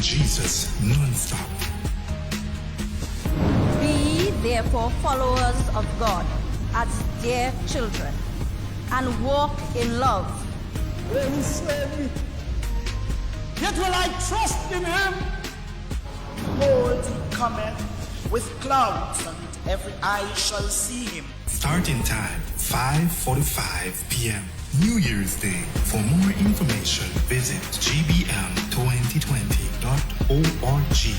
Jesus non-stop. Be therefore followers of God as dear children, and walk in love. When he slay me, yet will I trust in him. Behold, he cometh with clouds, and every eye shall see him. Starting time 5:45 p.m. New Year's Day. For more information, visit gbm2020.org.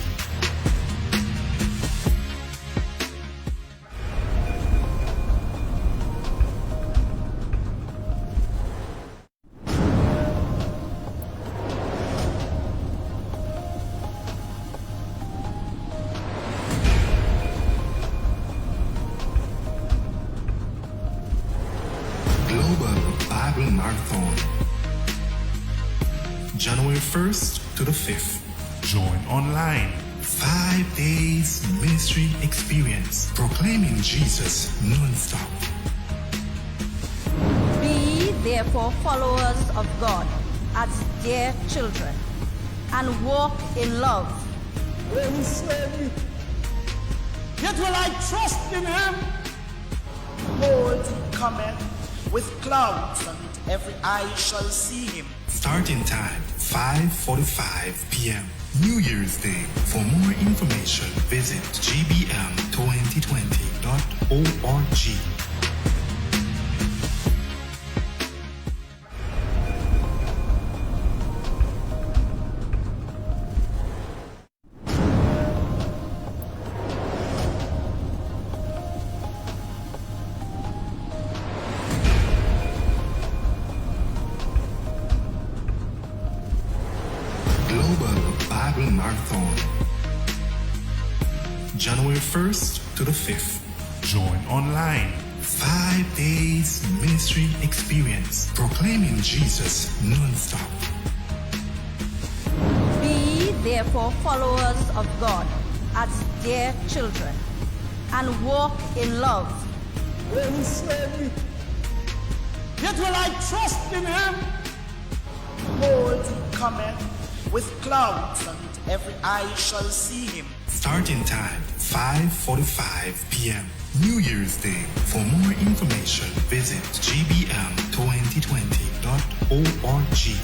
Global Bible Marathon, January 1st to the 5th. Join online. 5 days ministry experience, proclaiming Jesus non-stop. Be therefore followers of God as dear children, and walk in love. When he slay me, yet will I trust in him. Behold, he cometh with clouds, and every eye shall see him. Starting time 5:45 p.m. New Year's Day. For more information, visit gbm2020.org. Global Bible Marathon, January 1st to the 5th. Join online. 5 days ministry experience, proclaiming Jesus non-stop. Be therefore followers of God as dear children, and walk in love. When he slay me, yet will I trust in him. Behold, he cometh with clouds, and every eye shall see him. Starting time 5:45 p.m. New Year's Day. For more information, visit gbm2020.org.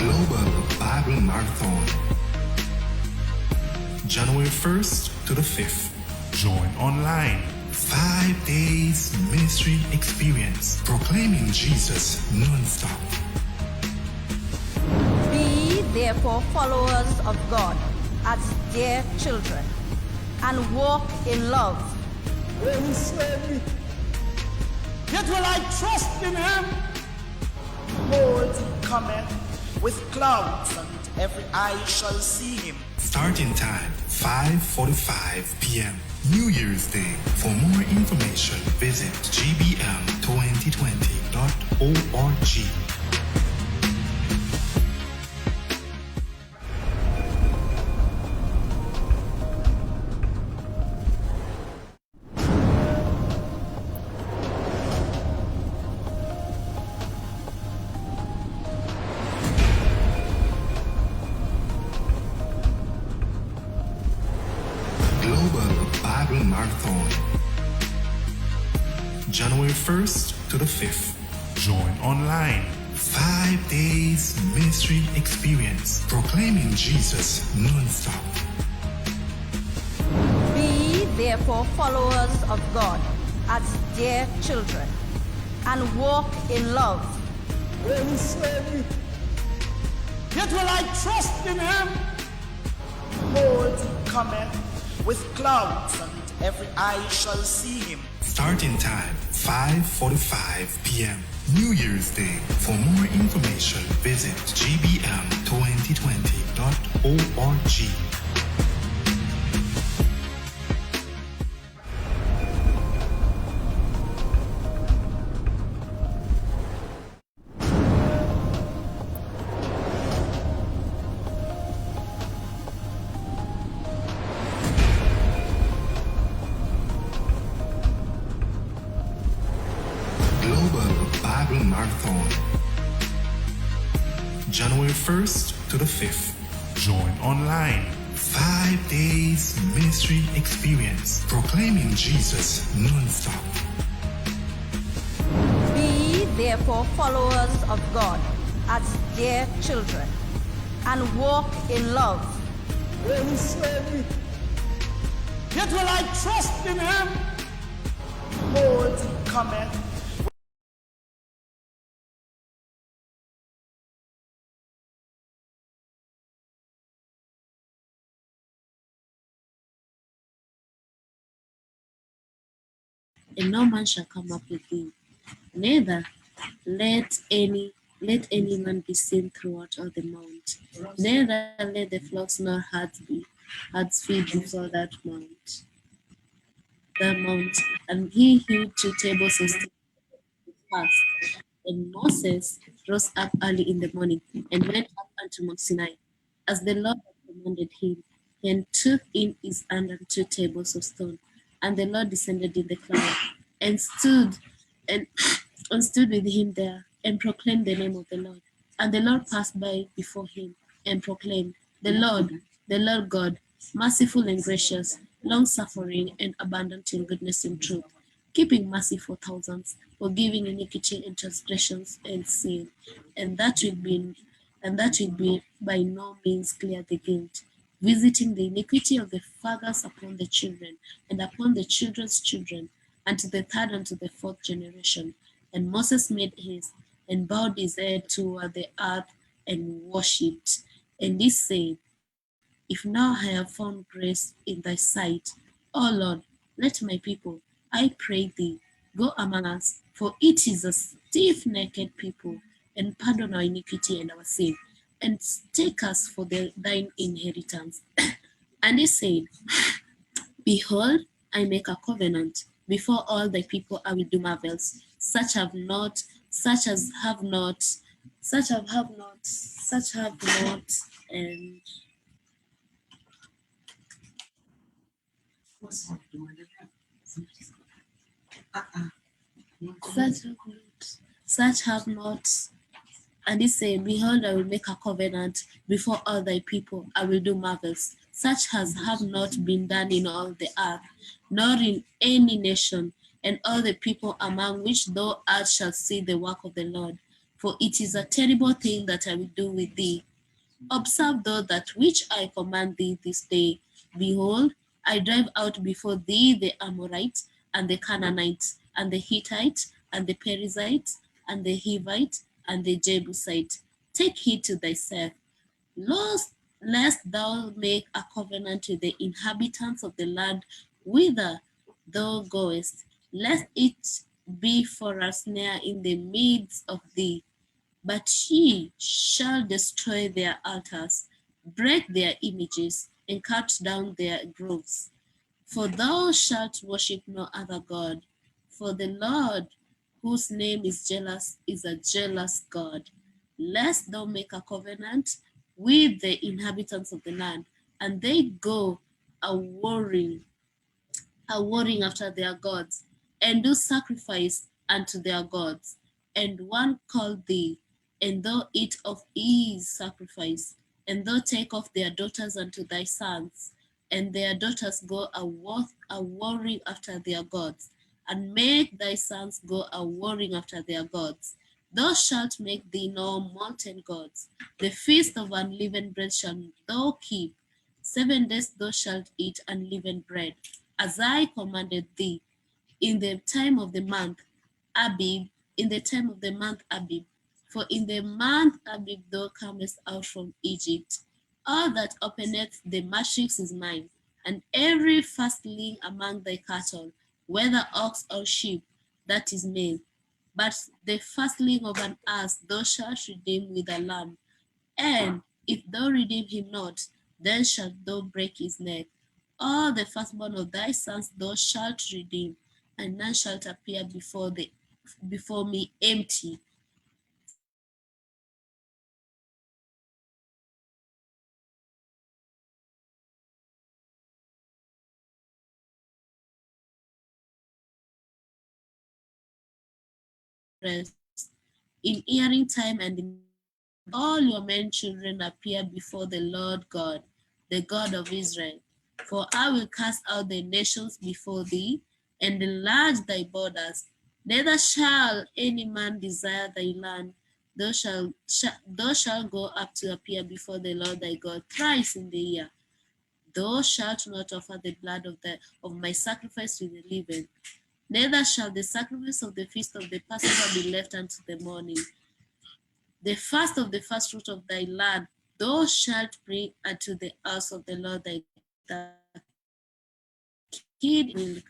Global Bible Marathon, January 1st to the 5th. Join online. 5 days ministry experience, proclaiming Jesus non-stop. Be therefore followers of God as dear children, and walk in love. When he slay me, yet will I trust in him. Behold, he cometh with clouds, and every eye shall see him. Starting time 5:45 p.m. New Year's Day. For more information, visit gbm2020.org. Global Bible Marathon, January 1st to the 5th. Join online. 5 days ministry experience, proclaiming Jesus non-stop. Be therefore followers of God as dear children, and walk in love. When he slay me, yet will I trust in him. Behold, he cometh with clouds, and every eye shall see him. Starting time 5:45 p.m. New Year's Day. For more information, visit gbm2020.org. Global Bible Marathon, January 1st to the 5th. Join online. 5 days ministry experience, proclaiming Jesus non-stop. Be therefore followers of God as dear children, and walk in love. When slay me, yet will I trust in him. Behold, he cometh. And no man shall come up with thee. Neither let any man be seen throughout all the mount. Neither let the flocks nor herds feed before that mount. And he hewed 2 tables of sticks fast. And Moses rose up early in the morning and went up unto Mount Sinai, as the Lord had commanded him, and took in his hand and 2 tables of stone. And the Lord descended in the cloud, and and, and stood with him there, and proclaimed the name of the Lord. And the Lord passed by before him, and proclaimed, the Lord God, merciful and gracious, long suffering and abundant in goodness and truth, keeping mercy for thousands, forgiving iniquity and transgressions and sin, and that will be by no means clear the guilt, visiting the iniquity of the fathers upon the children, and upon the children's children, unto the third and to the fourth generation. And Moses made haste, and bowed his head toward the earth, and worshipped. And he said, If now I have found grace in thy sight, O Lord, let my people, I pray thee, go among us, for it is a stiff-necked people, and pardon our iniquity and our sin, and take us for thine inheritance. And he said, Behold, I make a covenant before all thy people. I will do marvels, such have not, and such have not, such have not. And he said, Behold, I will make a covenant before all thy people. I will do marvels, such as have not been done in all the earth, nor in any nation. And all the people among which thou art shall see the work of the Lord. For it is a terrible thing that I will do with thee. Observe thou that which I command thee this day. Behold, I drive out before thee the Amorites, and the Canaanites, and the Hittites, and the Perizzites, and the Hivites, and the Jebusite. Take heed to thyself, lest thou make a covenant with the inhabitants of the land whither thou goest, lest it be for a snare in the midst of thee. But ye shall destroy their altars, break their images, and cut down their groves. For thou shalt worship no other God. For the Lord, whose name is jealous, is a jealous God. Lest thou make a covenant with the inhabitants of the land, and they go a warring after their gods, and do sacrifice unto their gods, and one call thee, and thou eat of his sacrifice, and thou take of their daughters unto thy sons, and their daughters go a warring after their gods, and make thy sons go a warring after their gods. Thou shalt make thee no molten gods. The feast of unleavened bread shalt thou keep. 7 days thou shalt eat unleavened bread, as I commanded thee, in the time of the month Abib, in the time of the month Abib. For in the month Abib thou comest out from Egypt. All that openeth the matrix is mine, and every firstling among thy cattle, whether ox or sheep, that is mine. But the firstling of an ass thou shalt redeem with a lamb. And if thou redeem him not, then shalt thou break his neck. All the firstborn of thy sons thou shalt redeem, and none shalt appear before me empty. rest, in hearing time and in all your men children appear before the Lord God, the God of Israel. For I will cast out the nations before thee, and enlarge thy borders. Neither shall any man desire thy land. Thou shalt go up to appear before the Lord thy God thrice in the year. Thou shalt not offer the blood of my sacrifice to the living. Neither shall the sacrifice of the feast of the Passover be left unto the morning. The first of the first fruit of thy land thou shalt bring unto the house of the Lord thy God, the kid milk.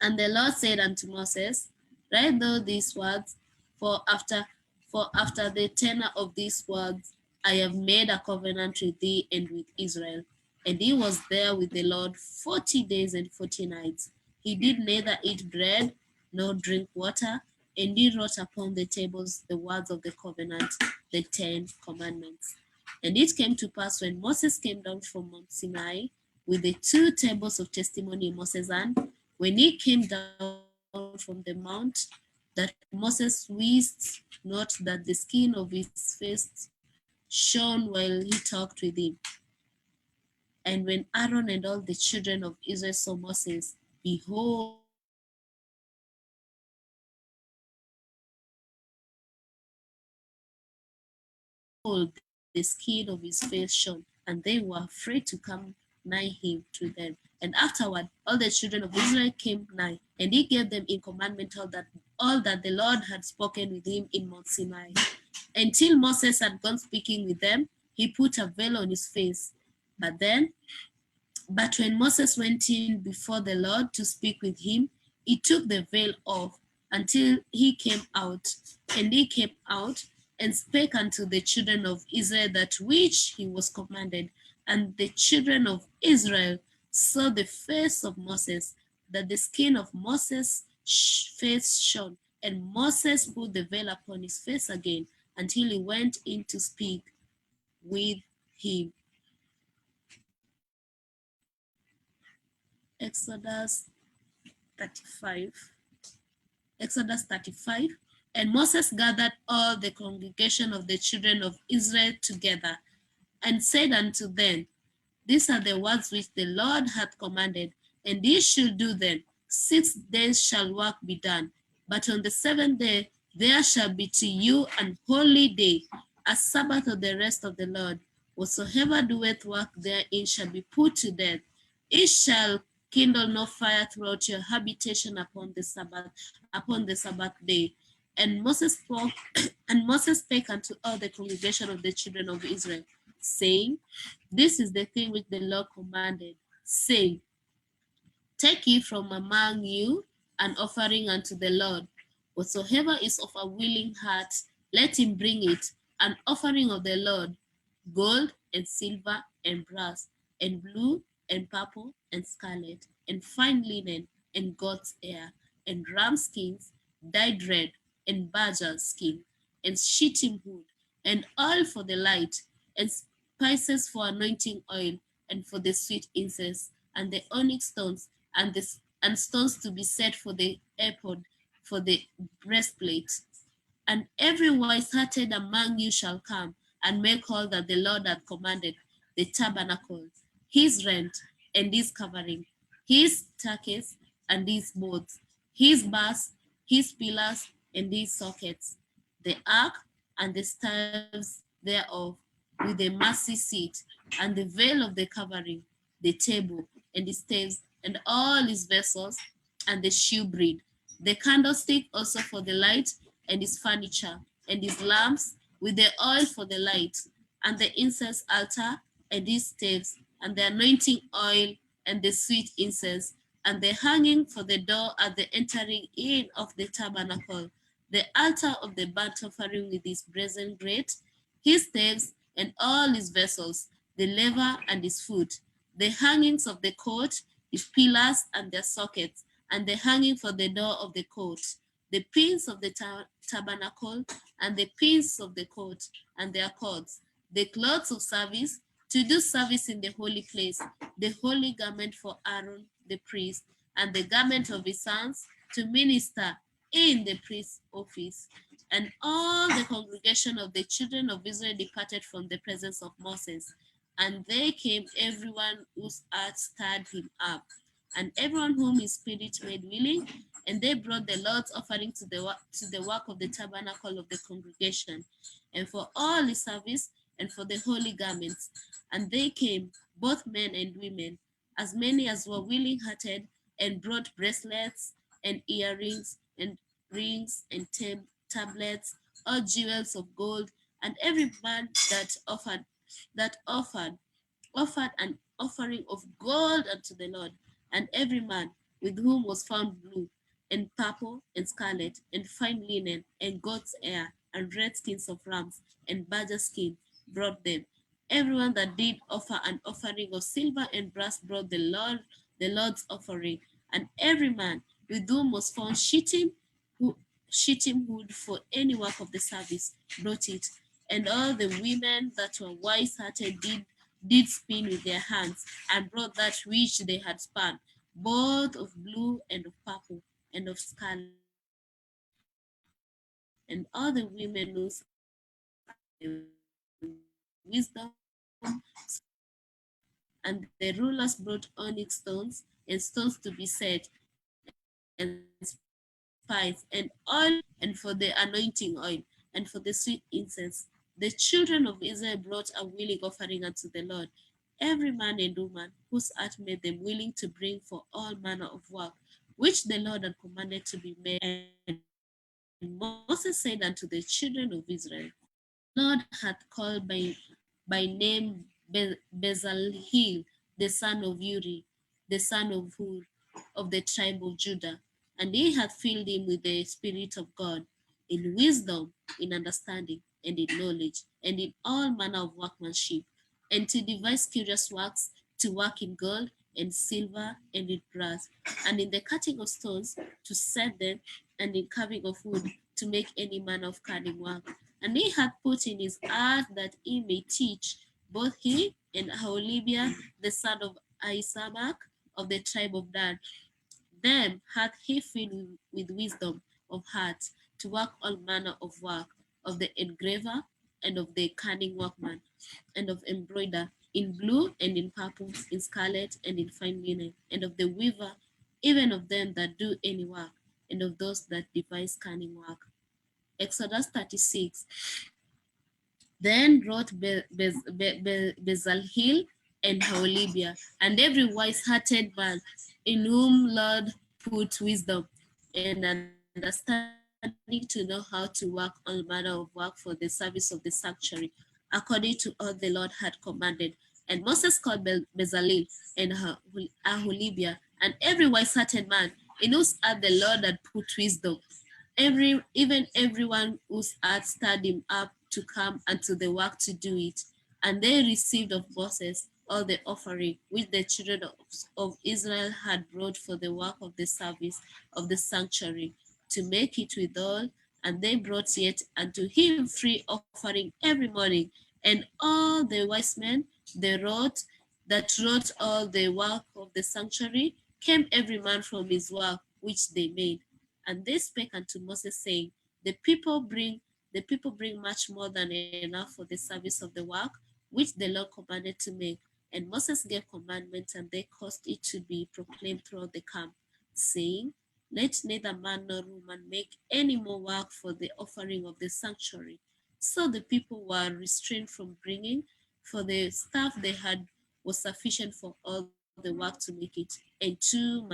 And the Lord said unto Moses, Write thou these words, for after the tenor of these words I have made a covenant with thee and with Israel. And he was there with the Lord 40 days and 40 nights. He did neither eat bread nor drink water, and he wrote upon the tables the words of the covenant, the 10 commandments. And it came to pass when Moses came down from Mount Sinai with the 2 tables of testimony in Moses' hand, when he came down from the mount, that Moses wist not that the skin of his face shone while he talked with him. And when Aaron and all the children of Israel saw Moses, behold, the skin of his face shone, and they were afraid to come nigh him to them. And afterward, all the children of Israel came nigh, and he gave them in commandment all that the Lord had spoken with him in Mount Sinai. Until Moses had gone speaking with them, he put a veil on his face. But when Moses went in before the Lord to speak with him, he took the veil off until he came out. And he came out and spake unto the children of Israel that which he was commanded. And the children of Israel saw the face of Moses, that the skin of Moses' face shone. And Moses put the veil upon his face again until he went in to speak with him. Exodus 35. Exodus 35. And Moses gathered all the congregation of the children of Israel together and said unto them, These are the words which the Lord hath commanded, and ye should do them. 6 days shall work be done, but on the 7th day there shall be to you an holy day, a Sabbath of the rest of the Lord. Whatsoever doeth work therein shall be put to death. It shall kindle no fire throughout your habitation upon the Sabbath day. And Moses spoke, and Moses spake unto all the congregation of the children of Israel, saying, This is the thing which the Lord commanded, saying, Take ye from among you an offering unto the Lord. Whatsoever is of a willing heart, let him bring it, an offering of the Lord, gold and silver and brass, and blue and purple and scarlet, and fine linen, and goat's hair, and ram skins dyed red, and badger skin, and shittim wood, and oil for the light, and spices for anointing oil, and for the sweet incense, and the onyx stones, and stones to be set for the ephod, for the breastplate. And every wise-hearted among you shall come and make all that the Lord hath commanded, the tabernacle, his rent and his covering, his staircase and his boards, his bars, his pillars and his sockets, the ark and the staves thereof, with the mercy seat and the veil of the covering, the table and the staves and all his vessels and the shewbread, the candlestick also for the light and his furniture and his lamps with the oil for the light, and the incense altar and his staves and the anointing oil and the sweet incense, and the hanging for the door at the entering in of the tabernacle, the altar of the burnt offering with his brazen grate, his staves and all his vessels, the laver and his foot, the hangings of the court, his pillars and their sockets, and the hanging for the door of the court, the pins of the tabernacle, and the pins of the court, and their cords, the clothes of service, to do service in the holy place, the holy garment for Aaron the priest, and the garment of his sons, to minister in the priest's office. And all the congregation of the children of Israel departed from the presence of Moses. And they came, everyone whose heart stirred him up, and everyone whom his spirit made willing. And they brought the Lord's offering to the work of the tabernacle of the congregation, and for all the service, and for the holy garments. And they came, both men and women, as many as were willing hearted, and brought bracelets and earrings and rings and tablets, all jewels of gold, and every man that offered an offering of gold unto the Lord, and every man with whom was found blue, and purple, and scarlet, and fine linen, and goat's hair, and red skins of rams, and badger skin, brought them. Everyone that did offer an offering of silver and brass brought the Lord's offering, and every man with whom was found shittim wood for any work of the service brought it. And all the women that were wise-hearted did spin with their hands, and brought that which they had spun, both of blue and of purple and of scarlet. And all the women who sat the wisdom, and the rulers brought onyx stones and stones to be set, and spice, and oil, and for the anointing oil, and for the sweet incense. The children of Israel brought a willing offering unto the Lord, every man and woman whose heart made them willing to bring for all manner of work, which the Lord had commanded to be made. And Moses said unto the children of Israel, Lord hath called by name Bezaleel, the son of Uri, the son of Hur, of the tribe of Judah, and he hath filled him with the Spirit of God, in wisdom, in understanding, and in knowledge, and in all manner of workmanship, and to devise curious works, to work in gold, and silver, and in brass, and in the cutting of stones, to set them, and in carving of wood, to make any manner of cunning work. And he hath put in his heart that he may teach, both he and Aholibia, the son of Ahisamach, of the tribe of Dan. Them hath he filled with wisdom of heart, to work all manner of work, of the engraver, and of the cunning workman, and of embroider, in blue, and in purple, in scarlet, and in fine linen, and of the weaver, even of them that do any work, and of those that devise cunning work. Exodus 36. Then wrote Bezaleel and Aholibia, and every wise-hearted man in whom Lord put wisdom and understanding to know how to work all manner of work for the service of the sanctuary, according to all the Lord had commanded. And Moses called Bezaleel and Aholibia, and every wise-hearted man in whose heart the Lord had put wisdom, even everyone whose heart stirred him up to come unto the work to do it. And they received of Moses all the offering which the children of Israel had brought for the work of the service of the sanctuary, to make it withal. And they brought yet unto him free offering every morning. And all the wise men that wrote all the work of the sanctuary came every man from his work which they made. And they spake unto Moses, saying, the people bring much more than enough for the service of the work which the Lord commanded to make. And Moses gave commandment, and they caused it to be proclaimed throughout the camp, saying, Let neither man nor woman make any more work for the offering of the sanctuary. So the people were restrained from bringing, for the staff they had was sufficient for all the work to make it, and too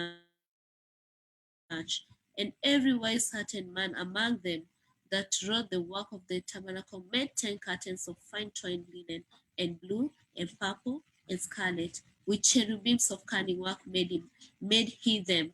much. And every wise-hearted man among them that wrought the work of the tabernacle made 10 curtains of fine twined linen, and blue, and purple, and scarlet, with cherubims of cunning work made he them.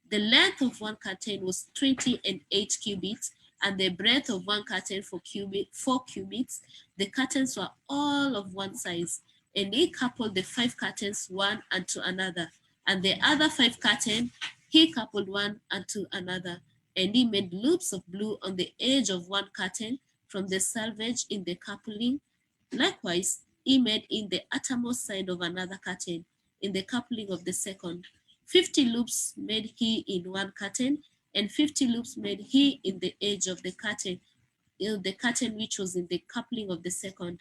The length of one curtain was 20 and 8 cubits, and the breadth of one curtain 4 cubits. The curtains were all of one size, and he coupled the 5 curtains one unto another, and the other 5 curtains he coupled one unto another. And he made loops of blue on the edge of one curtain from the selvage in the coupling. Likewise, he made in the uttermost side of another curtain, in the coupling of the second. 50 loops made he in one curtain, And 50 loops made he in the edge of the curtain which was in the coupling of the second.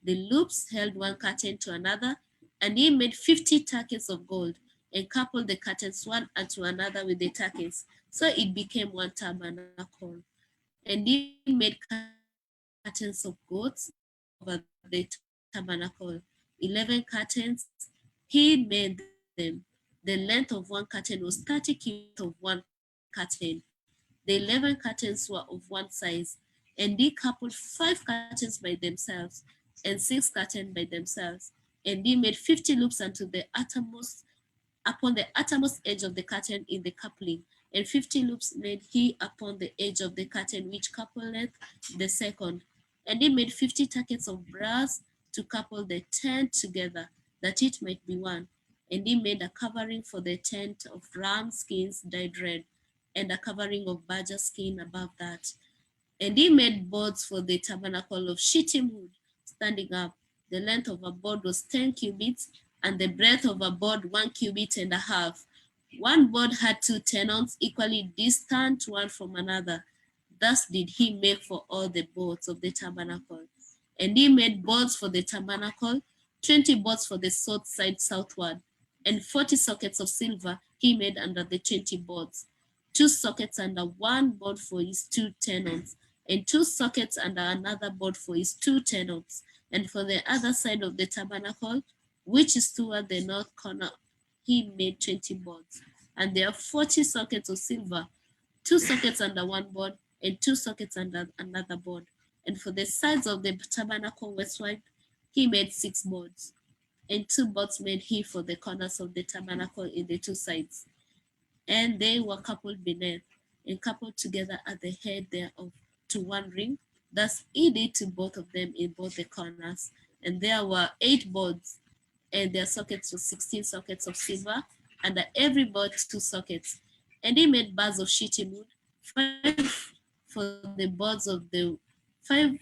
The loops held one curtain to another, and he made 50 tackets of gold and coupled the curtains one unto another with the tackets. So it became one tabernacle. And he made curtains of goats over the tabernacle. 11 curtains he made them. The length of one curtain was 30 cubits of one curtain. The 11 curtains were of one size, and he coupled 5 curtains by themselves, and 6 curtains by themselves. And he made 50 loops unto the uttermost upon the uttermost edge of the curtain in the coupling, and 50 loops made he upon the edge of the curtain which coupleth the second. And he made 50 tackets of brass to couple the tent together, that it might be one. And he made a covering for the tent of ram skins dyed red, and a covering of badger skin above that. And he made boards for the tabernacle of shittim wood, standing up. The length of a board was 10 cubits, and the breadth of a board 1 cubit and a half. One board had 2 tenons, equally distant one from another. Thus did he make for all the boards of the tabernacle. And he made boards for the tabernacle, 20 boards for the south side southward, and 40 sockets of silver he made under the 20 boards. 2 sockets under one board for his 2 tenons, and 2 sockets under another board for his 2 tenons. And for the other side of the tabernacle, which is toward the north corner, he made 20 boards. And there are 40 sockets of silver, 2 sockets under one board, and 2 sockets under another board. And for the sides of the tabernacle westward, he made 6 boards. And 2 boards made he for the corners of the tabernacle in the 2 sides. And they were coupled beneath, and coupled together at the head thereof to one ring. Thus he did to both of them in both the corners. And there were 8 boards, and their sockets were 16 sockets of silver, under every board 2 sockets. And he made bars of shittim wood, 5 for the boards of the 5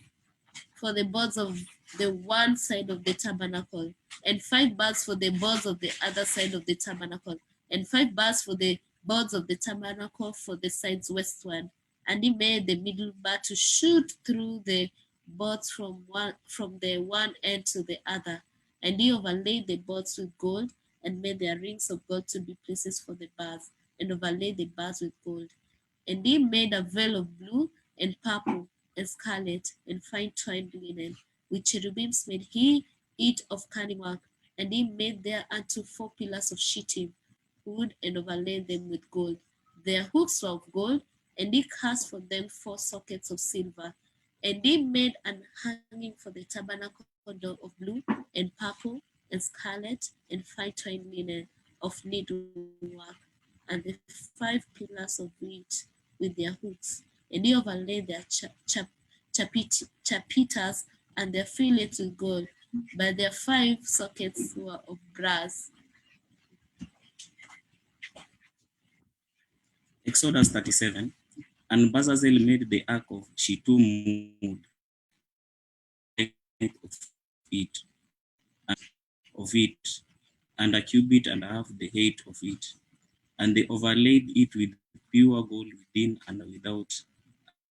for the boards of the one side of the tabernacle, and 5 bars for the boards of the other side of the tabernacle, and 5 bars for the boards of the tabernacle for the sides westward. And he made the middle bar to shoot through the boards from the one end to the other. And he overlaid the boards with gold, and made their rings of gold to be places for the bars, and overlaid the bars with gold. And he made a veil of blue and purple and scarlet and fine twined linen. With cherubims made he it of cunning work, and he made thereunto 4 pillars of shittim wood, and overlaid them with gold. Their hooks were of gold, and he cast for them 4 sockets of silver. And he made an hanging for the tabernacle door of blue and purple and scarlet and fine twined linen of needlework, and the 5 pillars of wheat with their hooks. And he overlaid their chapitas and their fillets with gold, but their 5 sockets were of brass. Exodus 37. And Bezalel made the ark of shittim wood, of it, and a cubit and a half the height of it. And they overlaid it with pure gold within and without,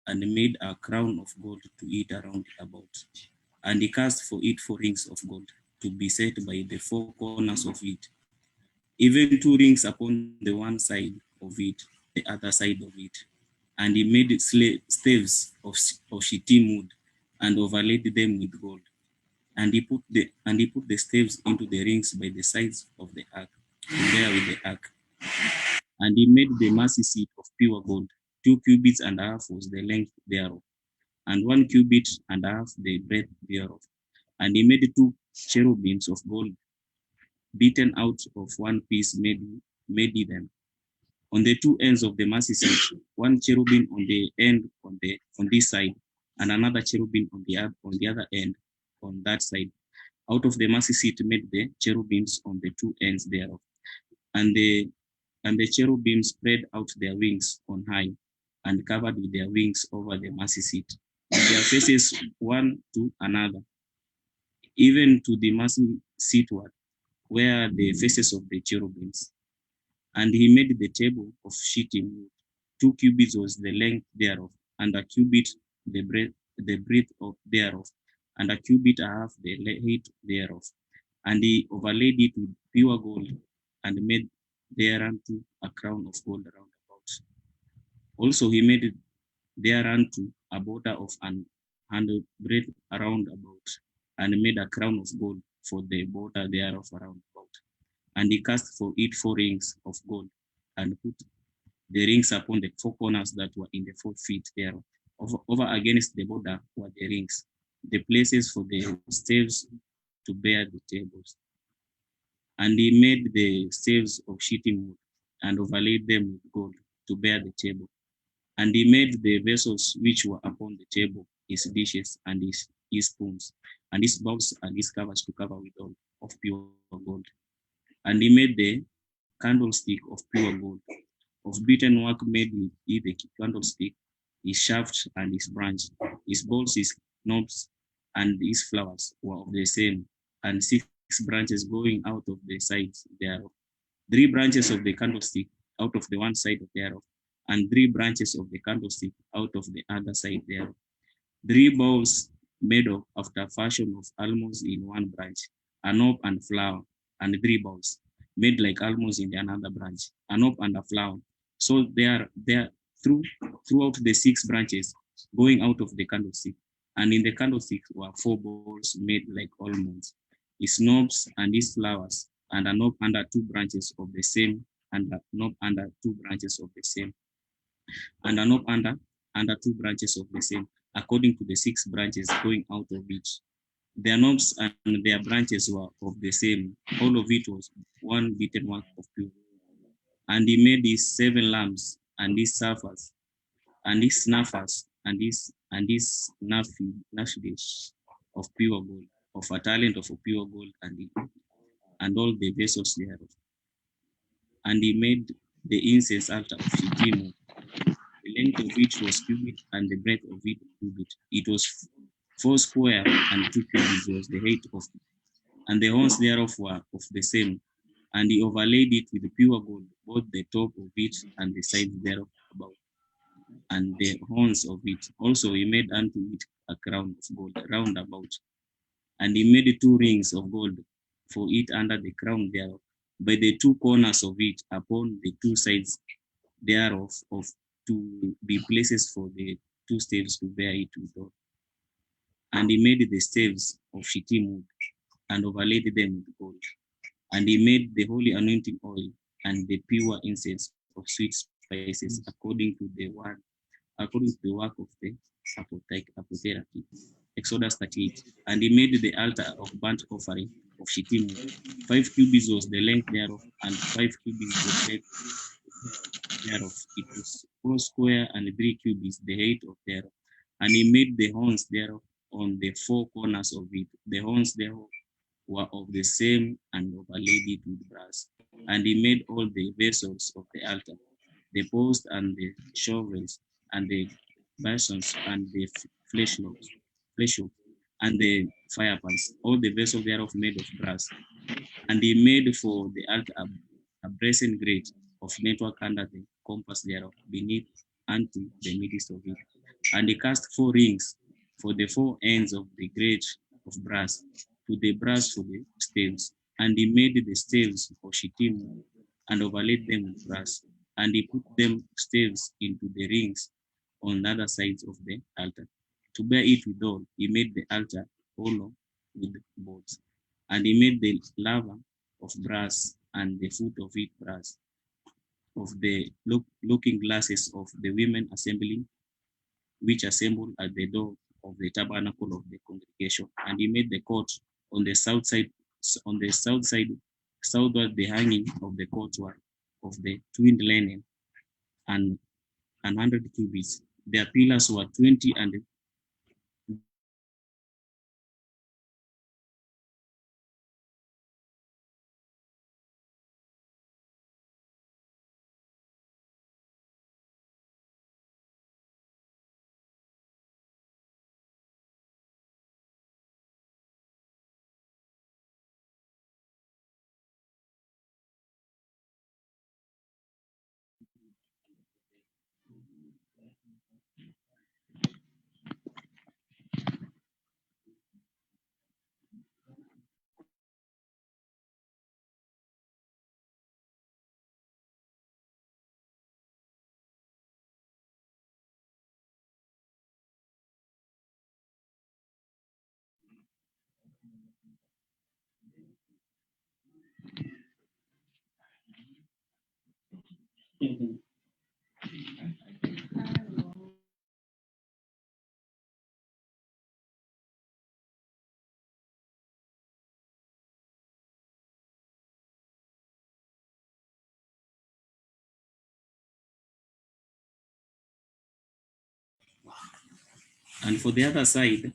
and made a crown of gold to it around about. And he cast for it 4 rings of gold, to be set by the 4 corners of it, even 2 rings upon the one side of it, the other side of it. And he made staves of shittim wood, and overlaid them with gold. And he put the staves into the rings by the sides of the ark, there with the ark. And he made the mercy seat of pure gold. 2 cubits and a half was the length thereof, and 1 cubit and a half the breadth thereof. And he made 2 cherubims of gold, beaten out of one piece made he them. On the 2 ends of the mercy seat, 1 cherubim on the end on this side, and another cherubim on the other end on that side. Out of the mercy seat made the cherubims on the 2 ends thereof. And the cherubim spread out their wings on high, and covered with their wings over the mercy seat, with their faces one to another, even to the mercy seatward, where the faces of the cherubims. And he made the table of shittim wood, 2 cubits was the length thereof, and a cubit the breadth of thereof, and a cubit a half the height thereof. And he overlaid it with pure gold, and made thereunto a crown of gold round about. Also he made thereunto a border of an hundred breadth around about, and made a crown of gold for the border thereof around about. And he cast for it 4 rings of gold, and put the rings upon the 4 corners that were in the 4 feet thereof. Over against the border were the rings, the places for the staves to bear the tables. And he made the staves of shittim wood, and overlaid them with gold to bear the table. And he made the vessels which were upon the table, his dishes, and his spoons, and his bowls, and his covers to cover withal of pure gold. And he made the candlestick of pure gold. Of beaten work made he the candlestick, his shaft and his branch, his bowls, his knobs, and his flowers were of the same, and 6 branches going out of the sides thereof. 3 branches of the candlestick out of the one side thereof, and 3 branches of the candlestick out of the other side thereof. 3 bowls made of after fashion of almonds in one branch, a knob and flower, and 3 bowls made like almonds in the another branch, a knob and a flower. So they are throughout the 6 branches going out of the candlestick. And in the candlestick were 4 bowls made like almonds, his knobs and his flowers, and a knob under 2 branches of the same, and a knob under 2 branches of the same, and a knob under 2 branches of the same, according to the 6 branches going out of each. Their knobs and their branches were of the same. All of it was one beaten work of pure. And he made his 7 lamps, and his surfers, and his snuffers, and his nafdish of pure gold, of a talent of pure gold, and all the vessels thereof. And he made the incense altar of shittim. The length of it was cubit, and the breadth of it cubit. It was 4 square, and 2 cubits was the height of it. And the horns thereof were of the same. And he overlaid it with pure gold, both the top of it and the sides thereof about, and the horns of it. Also he made unto it a crown of gold round about. And he made 2 rings of gold for it under the crown thereof, by the 2 corners of it, upon the 2 sides thereof, of to be places for the 2 staves to bear it withal. And he made the staves of shittim wood, and overlaid them with gold. And he made the holy anointing oil, and the pure incense of sweet spices, according to the work of the apothecary. Exodus 38. And he made the altar of burnt offering of shittim wood. 5 cubits was the length thereof, and 5 cubits the breadth thereof. It was 4 square, and 3 cubits the height of thereof. And he made the horns thereof on the 4 corners of it. The horns thereof were of the same, and overlaid it with brass. And he made all the vessels of the altar, the post, and the shovels, and the basins, and the flesh hooks, and the fire pans, all the vessels thereof made of brass. And he made for the altar a brazen grate of network under the compass thereof, beneath unto the midst of it. And he cast 4 rings for the 4 ends of the grate of brass, to the brass for the staves. And he made the staves of shittim, and overlaid them with brass. And he put them staves into the rings on the other sides of the altar. To bear it withal, he made the altar hollow with boards. And he made the laver of brass, and the foot of it brass, of the looking glasses of the women assembling, which assembled at the door of the tabernacle of the congregation. And he made the court on the south side, southward, the hanging of the court were of the twinned linen, and 100 cubits. Their pillars were 20, and And for the other side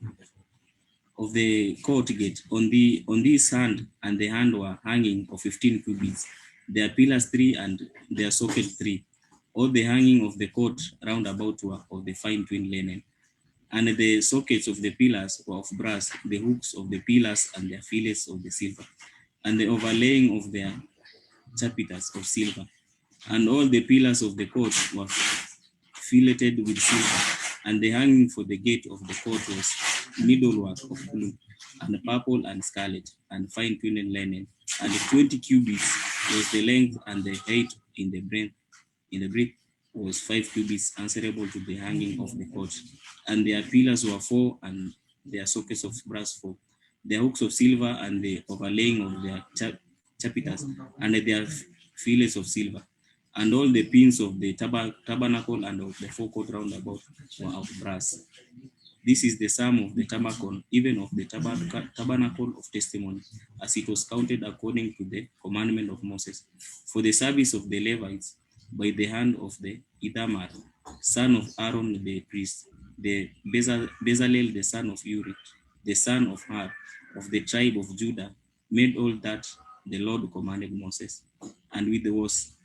of the court gate, on this hand and the hand were hanging of 15 cubits, their pillars 3 and their socket 3. All the hanging of the court round about were of the fine twin linen. And the sockets of the pillars were of brass, the hooks of the pillars and their fillets of the silver, and the overlaying of their chapiters of silver. And all the pillars of the court were filleted with silver, and the hanging for the gate of the court was needlework of blue, and purple, and scarlet, and fine twined linen, and 20 cubits was the length, and the height in the breadth was 5 cubits, answerable to the hanging of the court. And their pillars were 4, and their sockets of brass 4, their hooks of silver, and the overlaying of their chapiters, and their fillets of silver. And all the pins of the tabernacle and of the forecourt round about were of brass. This is the sum of the tabernacle, even of the tabernacle of testimony, as it was counted according to the commandment of Moses, for the service of the Levites, by the hand of the Ithamar, son of Aaron the priest, the Bezalel the son of Uri, the son of Har, of the tribe of Judah, made all that the Lord commanded Moses. And with there was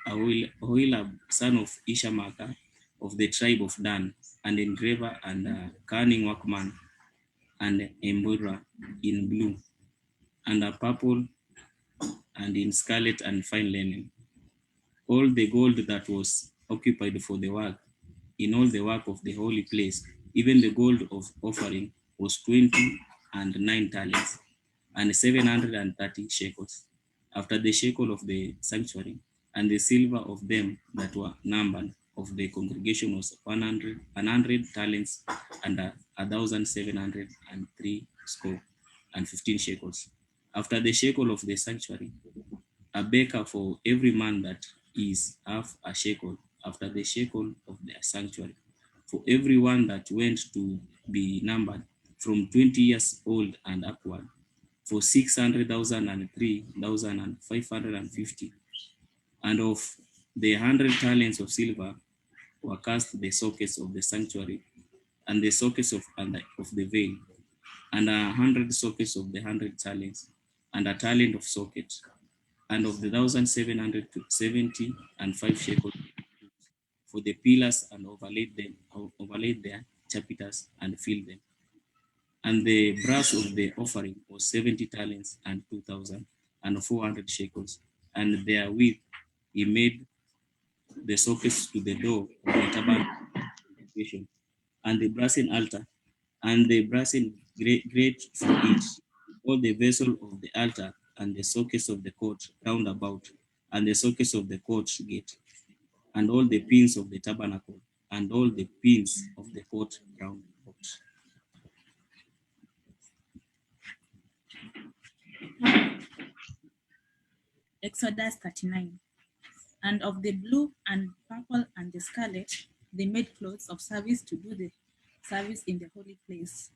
Ahilab, son of Ishamaka, of the tribe of Dan, an engraver and a cunning workman, and embroiderer in blue, and a purple, and in scarlet and fine linen. All the gold that was occupied for the work, in all the work of the holy place, even the gold of offering, was 29 talents, and 730 shekels, after the shekel of the sanctuary, and the silver of them that were numbered of the congregation was 100 talents, and 1,703 score, and 15 shekels. After the shekel of the sanctuary, a baker for every man that is half a shekel, after the shekel of the sanctuary, for every one that went to be numbered from 20 years old and upward, for 600,000 and 3,550. And of the 100 talents of silver were cast the sockets of the sanctuary, and the sockets of the veil, and 100 sockets of the 100 talents, and a talent of socket, and of the 1,770 and 5 shekels for the pillars, and overlaid their chapiters, and filled them. And the brass of the offering was 70 talents and 2,400 shekels, and therewith he made the sockets to the door of the tabernacle, and the brazen altar, and the brazen grate for it, all the vessel of the altar, and the sockets of the court round about, and the sockets of the court gate, and all the pins of the tabernacle, and all the pins of the court round about. Exodus 39. And of the blue and purple and the scarlet, they made clothes of service to do the service in the holy place,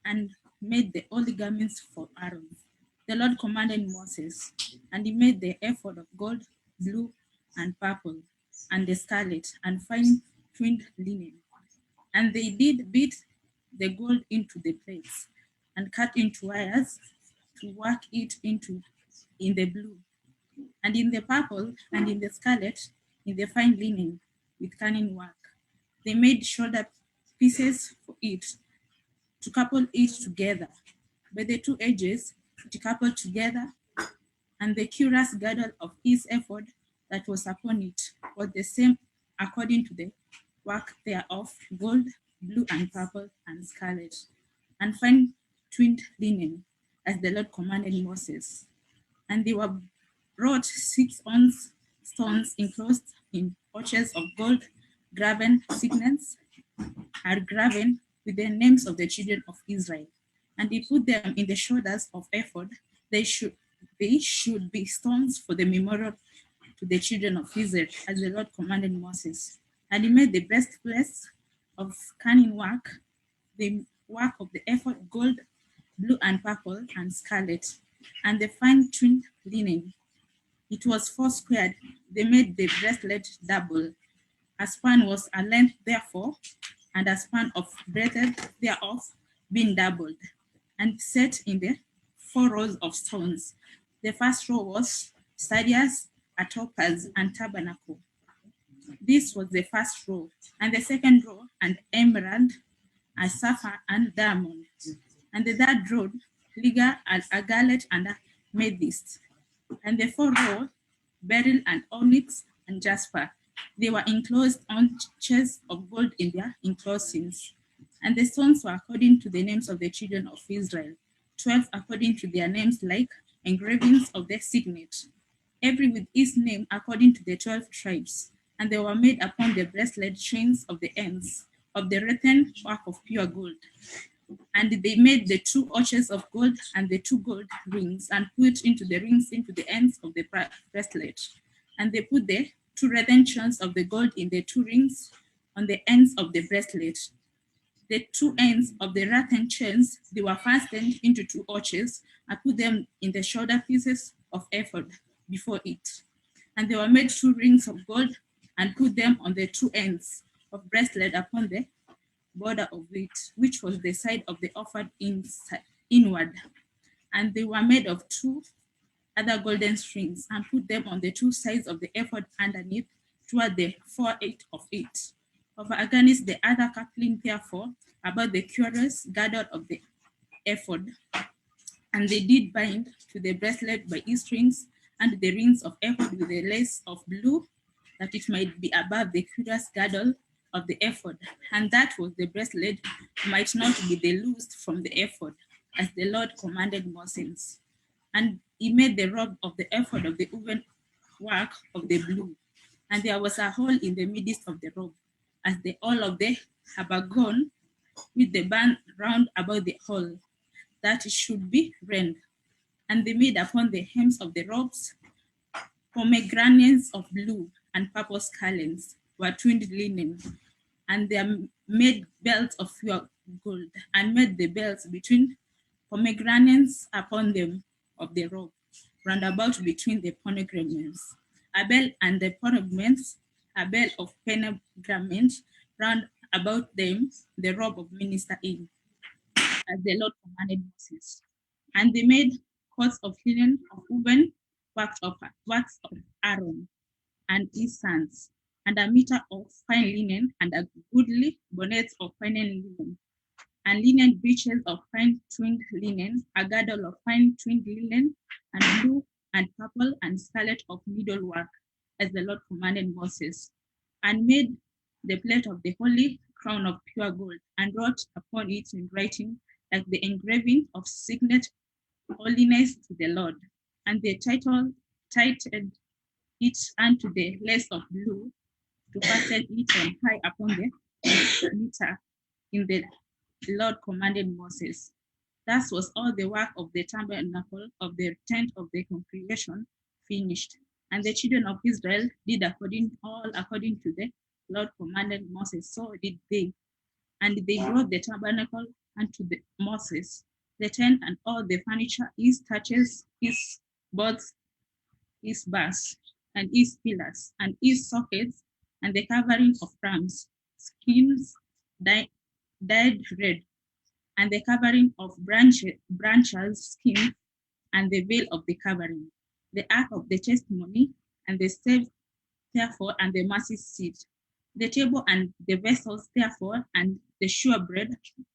and made the holy garments for Aaron. The Lord commanded Moses, and he made the ephod of gold, blue, and purple, and the scarlet, and fine twined linen. And they did beat the gold into the plates, and cut into wires to work it into in the blue, and in the purple, and in the scarlet, in the fine linen, with cunning work. They made shoulder pieces for it, to couple it together, by the two edges to couple together, and the curious girdle of his ephod that was upon it was the same according to the work thereof, gold, blue, and purple, and scarlet, and fine twined linen, as the Lord commanded Moses. And they were wrought 6 ounce stones enclosed in pouches of gold, graven signets are graven with the names of the children of Israel. And he put them in the shoulders of ephod. They should be stones for the memorial to the children of Israel, as the Lord commanded Moses. And he made the breastplates of cunning work, the work of the ephod, gold, blue and purple and scarlet, and the fine twined linen. It was four-squared. They made the breastlet double. A span was a length therefore, and a span of breadth thereof, being doubled, and set in the 4 rows of stones. The first row was sardius, a topaz, and tabernacle. This was the first row, and the second row, and emerald, a sapphire, and diamond. And the third row, ligure, and a garlet, and a amethyst. And the fourth row, beryl, and onyx, and jasper. They were enclosed on chests of gold in their enclosings. And the stones were according to the names of the children of Israel, 12 according to their names, like engravings of their signet, every with its name according to the 12 tribes. And they were made upon the breastlet chains of the ends of the written work of pure gold. And they made the 2 arches of gold and the 2 gold rings, and put into the rings into the ends of the breastlet. And they put the 2 written chains of the gold in the 2 rings on the ends of the breastlet. The 2 ends of the rattan chains, they were fastened into 2 arches, and put them in the shoulder pieces of ephod before it. And they were made 2 rings of gold, and put them on the 2 ends of breastlet upon the border of it, which was the side of the ephod inward. And they were made of 2 other golden strings, and put them on the 2 sides of the ephod underneath, toward the forehead of it. Over against the other coupling, therefore, about the curious girdle of the ephod. And they did bind to the breastlet by its strings, and the rings of ephod with a lace of blue, that it might be above the curious girdle of the ephod. And that was the breastlet might not be loosed from the ephod, as the Lord commanded Moses. And he made the robe of the ephod of the woven work of the blue. And there was a hole in the midst of the robe, as the hole of the habergeon, with the band round about the hole, that it should be rent. And they made upon the hems of the robes pomegranates of blue and purple scarlets were twined linen. And they made belts of pure gold, and made the belts between pomegranates upon them of the robe, round about between the pomegranates. A belt and the pomegranates, a belt of pomegranates, round about them the robe of minister in, as the Lord commanded Moses. And they made coats of linen of woven works of Aaron and his sons, and a meter of fine linen, and a goodly bonnet of fine linen, and linen breeches of fine twinned linen, a girdle of fine twinned linen, and blue and purple and scarlet of needlework, as the Lord commanded Moses, and made the plate of the holy crown of pure gold, and wrote upon it in writing, like the engraving of signet, holiness to the Lord. And they titled it unto the lace of blue, to fasten it on high upon the meter, in the Lord commanded Moses. Thus was all the work of the tabernacle of the tent of the congregation finished. And the children of Israel did all according to the Lord commanded Moses. So did they. And they brought the tabernacle unto Moses, the tent and all the furniture, his touches, his boards, his bars, and his pillars, and his sockets, and the covering of rams, skins dyed red, and the covering of branches, skins, and the veil of the covering, the ark of the testimony, and the staff, therefore, and the mercy seat, the table and the vessels, therefore, and the sure bread,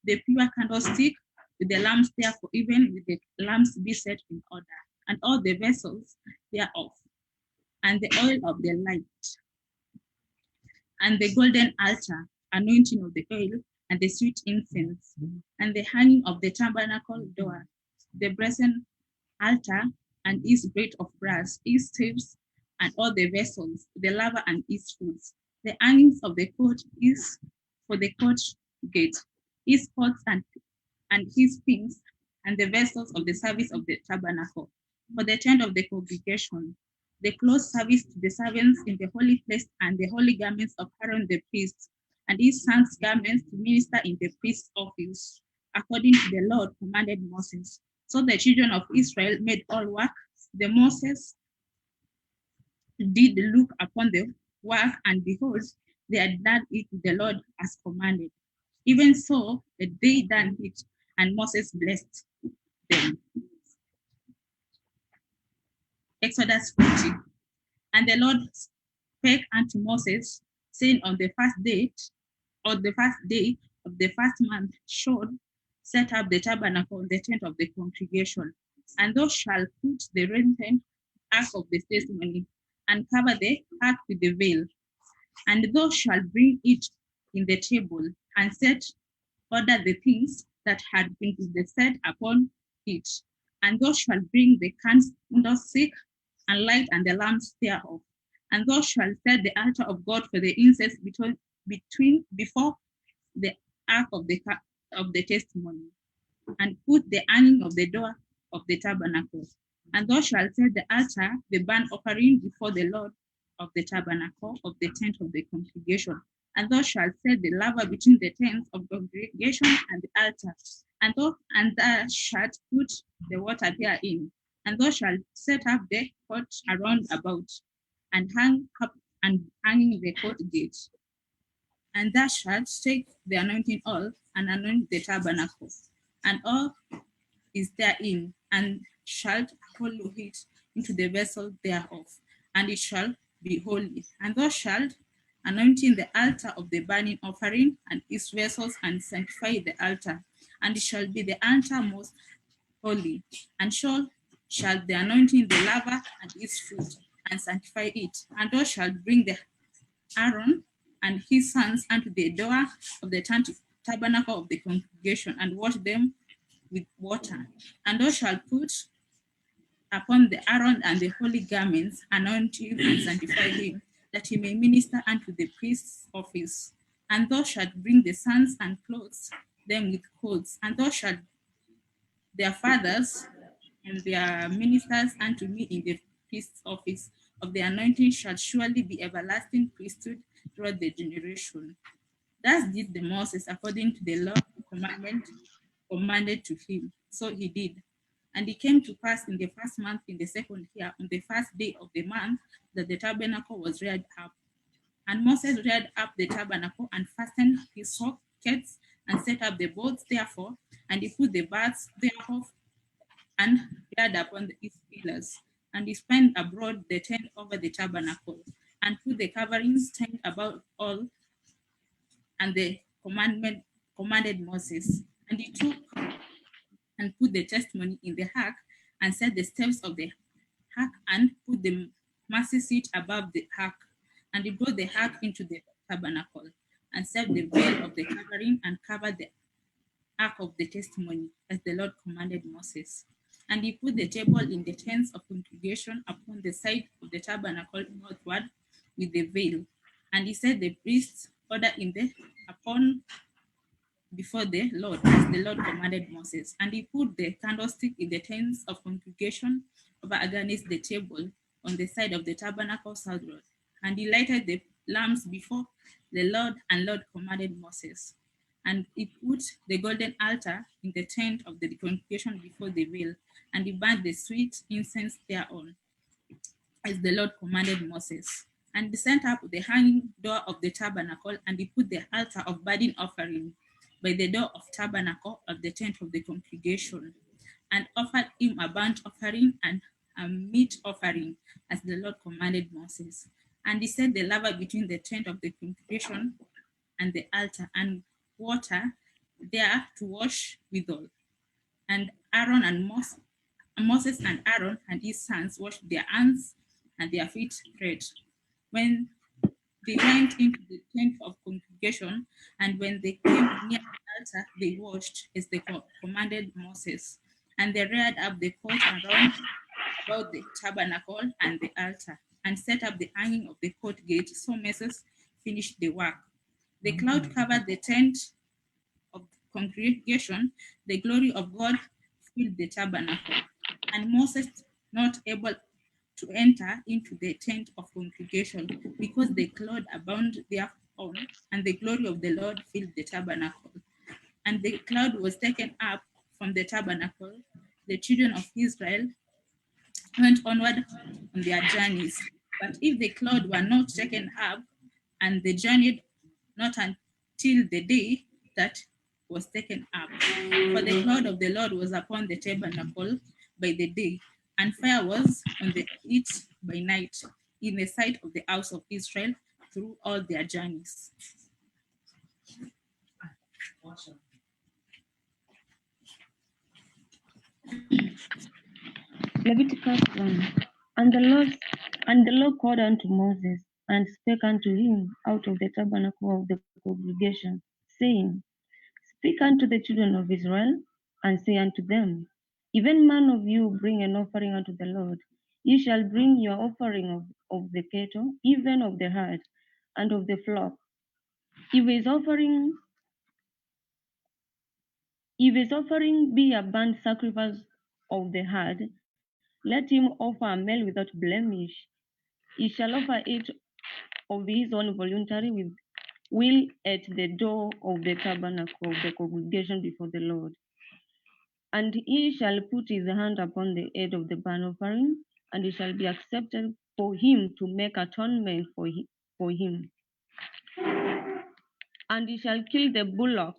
the pure candlestick, with the lamps, therefore, even with the lamps be set in order, and all the vessels thereof, and the oil of the light, and the golden altar, anointing of the oil, and the sweet incense, and the hanging of the tabernacle door, the brazen altar, and its grate of brass, its staves, and all the vessels, the laver and its foods, the hangings of the court is for the court gate, its pots and his pins, and the vessels of the service of the tabernacle, for the tent of the congregation, the close service to the servants in the holy place, and the holy garments of Aaron the priest, and his sons' garments to minister in the priest's office, according to the Lord commanded Moses. So the children of Israel made all work. The Moses did look upon the work, and behold, they had done it to the Lord as commanded. Even so, they done it, and Moses blessed them. Exodus 40. And the Lord spake unto Moses, saying, on the first day, of the first month, should set up the tabernacle, the tent of the congregation, and thou shalt put the written ark of the testimony, and cover the ark with the veil. And thou shalt bring it in the table, and order the things that had been set upon it. And thou shalt bring the candlestick and light and the lamps thereof. And thou shalt set the altar of God for the incense before the ark of the testimony, and put the hanging of the door of the tabernacle. And thou shalt set the altar, the burnt offering before the Lord of the tabernacle of the tent of the congregation. And thou shalt set the laver between the tents of congregation and the altar. And thou shalt put the water therein. And thou shalt set up the court around about, and hanging the court gate. And thou shalt take the anointing oil, and anoint the tabernacle, and all is therein, and shalt follow it into the vessel thereof, and it shall be holy. And thou shalt anointing the altar of the burning offering and its vessels, and sanctify the altar, and it shall be the altar most holy. And shall the anointing the laver and its fruit, and sanctify it. And thou shalt bring the Aaron and his sons unto the door of the tabernacle of the congregation, and wash them with water. And thou shalt put upon the Aaron and the holy garments, anoint him and sanctify him, that he may minister unto the priest's office. And thou shalt bring the sons and clothe them with coats. And thou shalt their fathers and their ministers unto me in the priest's office of the anointing shall surely be everlasting priesthood throughout the generation. Thus did the Moses according to the law commandment commanded to him. So he did. And it came to pass in the first month, in the second year, on the first day of the month, that the tabernacle was reared up. And Moses reared up the tabernacle, and fastened his sockets, and set up the boards therefore, and he put the bars thereof, and reared upon its pillars. And he spread abroad the tent over the tabernacle, and put the coverings tent about all, and the commanded Moses. And he took and put the testimony in the ark, and set the steps of the ark, and put the mercy seat above the ark. And he brought the ark into the tabernacle, and set the veil of the covering, and covered the ark of the testimony, as the Lord commanded Moses. And he put the table in the tents of congregation upon the side of the tabernacle northward with the veil. And he set the priests order upon before the Lord, as the Lord commanded Moses. And he put the candlestick in the tents of congregation over against the table on the side of the tabernacle southward. And he lighted the lamps before the Lord, and Lord commanded Moses. And he put the golden altar in the tent of the congregation before the veil, and he burnt the sweet incense thereon, as the Lord commanded Moses. And he sent up the hanging door of the tabernacle, and he put the altar of burnt offering by the door of tabernacle of the tent of the congregation, and offered him a burnt offering and a meat offering, as the Lord commanded Moses. And he set the laver between the tent of the congregation and the altar, and water there to wash withal. And Aaron and Moses and Aaron and his sons washed their hands and their feet straight when they went into the tent of congregation, and when they came near the altar, they washed as they commanded Moses. And they reared up the court around about the tabernacle and the altar, and set up the hanging of the court gate. So Moses finished the work. The cloud covered the tent congregation, the glory of God filled the tabernacle, and Moses not able to enter into the tent of congregation because the cloud abounded thereon, and the glory of the Lord filled the tabernacle. And the cloud was taken up from the tabernacle. The children of Israel went onward on their journeys. But if the cloud were not taken up, and they journeyed not until the day that was taken up. For the cloud of the Lord was upon the tabernacle by the day, and fire was on it by night, in the sight of the house of Israel through all their journeys. Leviticus 1. And the Lord called unto Moses, and spake unto him out of the tabernacle of the congregation, saying, Speak unto the children of Israel, and say unto them, If any man of you bring an offering unto the Lord, ye shall bring your offering of the cattle, even of the herd, and of the flock. If his offering be a burnt sacrifice of the herd, let him offer a male without blemish. He shall offer it of his own voluntary will at the door of the tabernacle of the congregation before the Lord. And he shall put his hand upon the head of the burnt offering, and it shall be accepted for him to make atonement for him. And he shall kill the bullock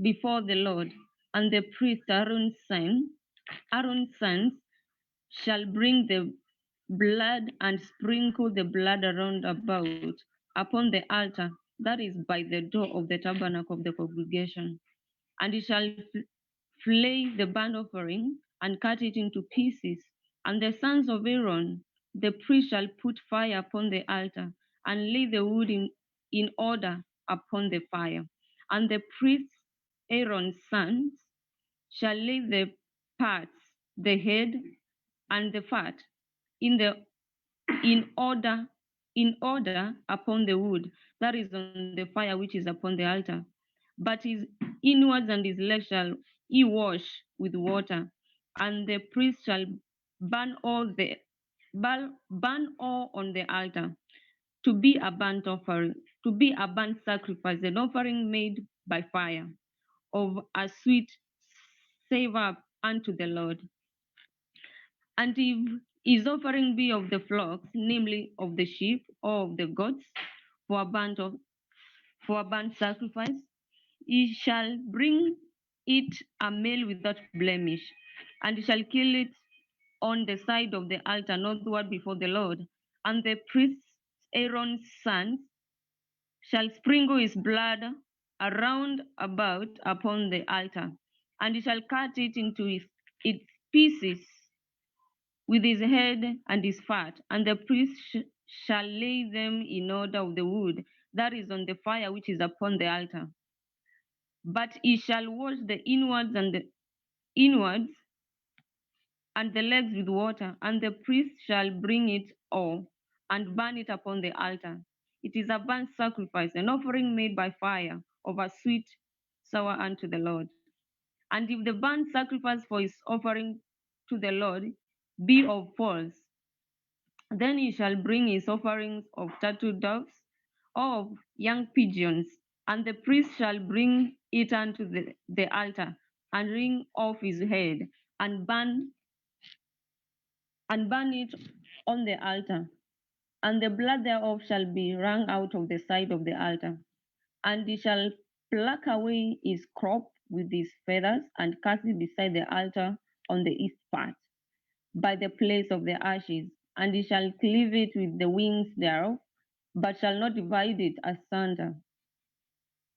before the Lord, and the priest Aaron's sons shall bring the blood and sprinkle the blood around about upon the altar that is by the door of the tabernacle of the congregation. And he shall flay the burnt offering and cut it into pieces. And the sons of Aaron, the priest, shall put fire upon the altar and lay the wood in order upon the fire. And the priest, Aaron's sons, shall lay the parts, the head, and the fat in order upon the wood that is on the fire which is upon the altar. But his inwards and his legs shall he wash with water, and the priest shall burn all on the altar to be a burnt offering, to be a burnt sacrifice, an offering made by fire, of a sweet savor unto the Lord. And if his offering be of the flocks, namely of the sheep or of the goats, for a burnt sacrifice, he shall bring it a male without blemish, and he shall kill it on the side of the altar northward before the Lord. And the priest Aaron's sons shall sprinkle his blood around about upon the altar, and he shall cut it into its pieces with his head and his fat, and the priest shall lay them in order of the wood that is on the fire which is upon the altar. But he shall wash the inwards and the legs with water, and the priest shall bring it all and burn it upon the altar. It is a burnt sacrifice, an offering made by fire, of a sweet sour unto the Lord. And if the burnt sacrifice for his offering to the Lord be of false, then he shall bring his offerings of turtle doves or of young pigeons, and the priest shall bring it unto the altar, and wring off his head, and burn it on the altar. And the blood thereof shall be wrung out of the side of the altar. And he shall pluck away his crop with his feathers, and cast it beside the altar on the east part, by the place of the ashes. And he shall cleave it with the wings thereof, but shall not divide it asunder.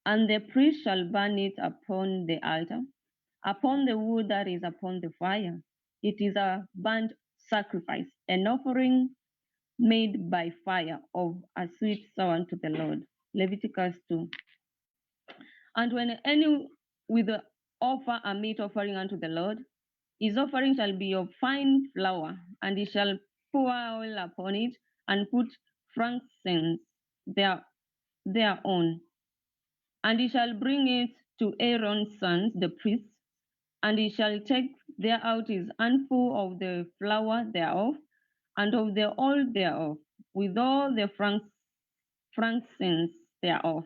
And the priest shall burn it upon the altar, upon the wood that is upon the fire. It is a burnt sacrifice, an offering made by fire of a sweet sour unto the Lord. Leviticus 2. And when any with offer a meat offering unto the Lord, his offering shall be of fine flour, and he shall pour oil upon it, and put frankincense thereon. And he shall bring it to Aaron's sons, the priests, and he shall take thereout his handful of the flour thereof, and of the oil thereof, with all the frankincense thereof.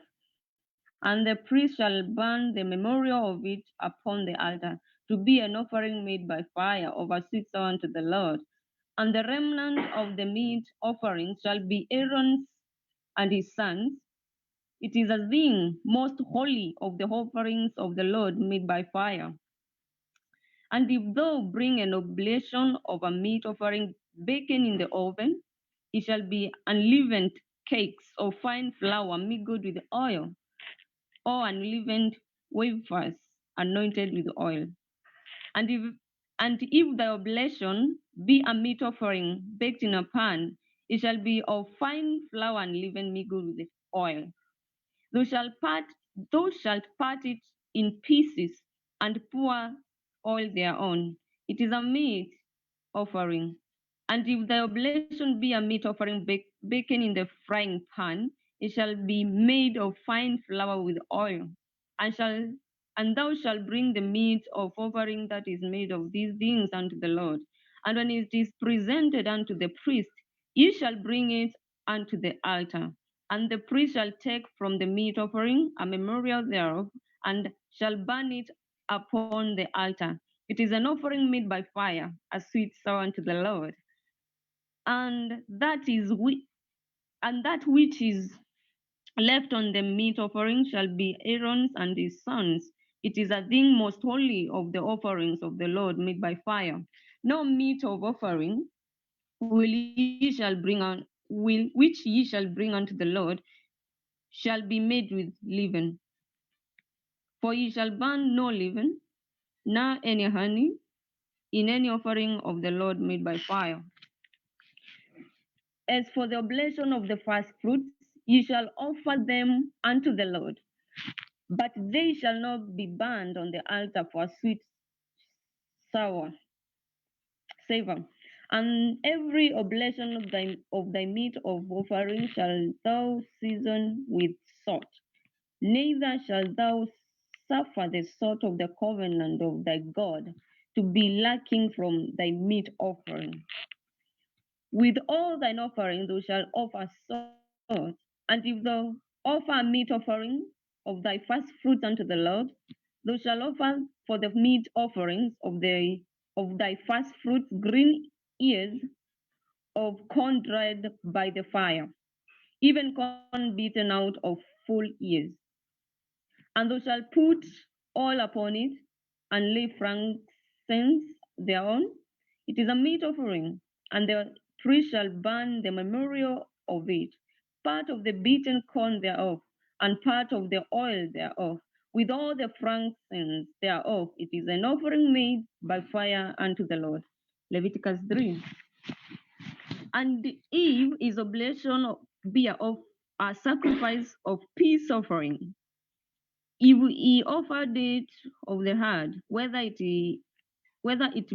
And the priest shall burn the memorial of it upon the altar, to be an offering made by fire over sweet savour unto the Lord. And the remnant of the meat offering shall be Aaron's and his sons. It is a thing most holy of the offerings of the Lord made by fire. And if thou bring an oblation of a meat offering baken in the oven, it shall be unleavened cakes of fine flour mingled with oil, or unleavened wafers anointed with oil. And if the oblation be a meat offering baked in a pan, it shall be of fine flour unleavened mingled with oil. Thou shalt part it in pieces and pour oil thereon. It is a meat offering. And if the oblation be a meat offering baken in the frying pan, it shall be made of fine flour with oil. And thou shalt bring the meat of offering that is made of these things unto the Lord. And when it is presented unto the priest, ye shall bring it unto the altar. And the priest shall take from the meat offering a memorial thereof, and shall burn it upon the altar. It is an offering made by fire, a sweet savour unto the Lord. And that which is left on the meat offering shall be Aaron's and his sons. It is a thing most holy of the offerings of the Lord made by fire. No meat of offering which ye shall bring unto the Lord shall be made with leaven. For ye shall burn no leaven, nor any honey, in any offering of the Lord made by fire. As for the oblation of the first fruits, ye shall offer them unto the Lord, but they shall not be burned on the altar for a sweet sour savor. And every oblation of thy meat of offering shall thou season with salt. Neither shalt thou suffer the salt of the covenant of thy God to be lacking from thy meat offering. With all thine offering thou shalt offer salt, and if thou offer a meat offering of thy first fruits unto the Lord, thou shalt offer for the meat offerings of thy first fruits green ears of corn dried by the fire, even corn beaten out of full ears. And thou shalt put oil upon it, and lay frankincense thereon. It is a meat offering, and the priest shall burn the memorial of it, part of the beaten corn thereof, and part of the oil thereof, with all the frankincense thereof. It is an offering made by fire unto the Lord. Leviticus 3. And if his oblation be of a sacrifice of peace offering, if he offered it of the herd, whether it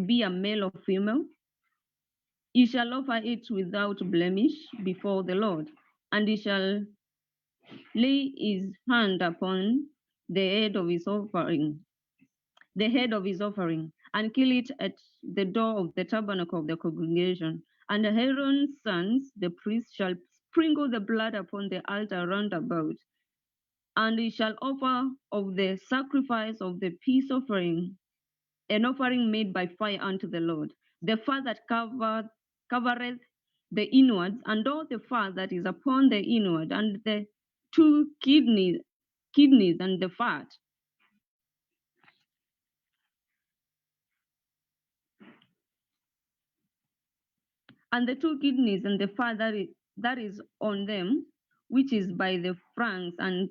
be a male or female, he shall offer it without blemish before the Lord, and he shall lay his hand upon the head of his offering, and kill it at the door of the tabernacle of the congregation. And Aaron's sons, the priests, shall sprinkle the blood upon the altar round about, and he shall offer of the sacrifice of the peace offering an offering made by fire unto the Lord. The fat that covereth the inwards, and all the fat that is upon the inward, and the two kidneys and the fat. And the two kidneys and the fat that is on them, which is by the flanks, and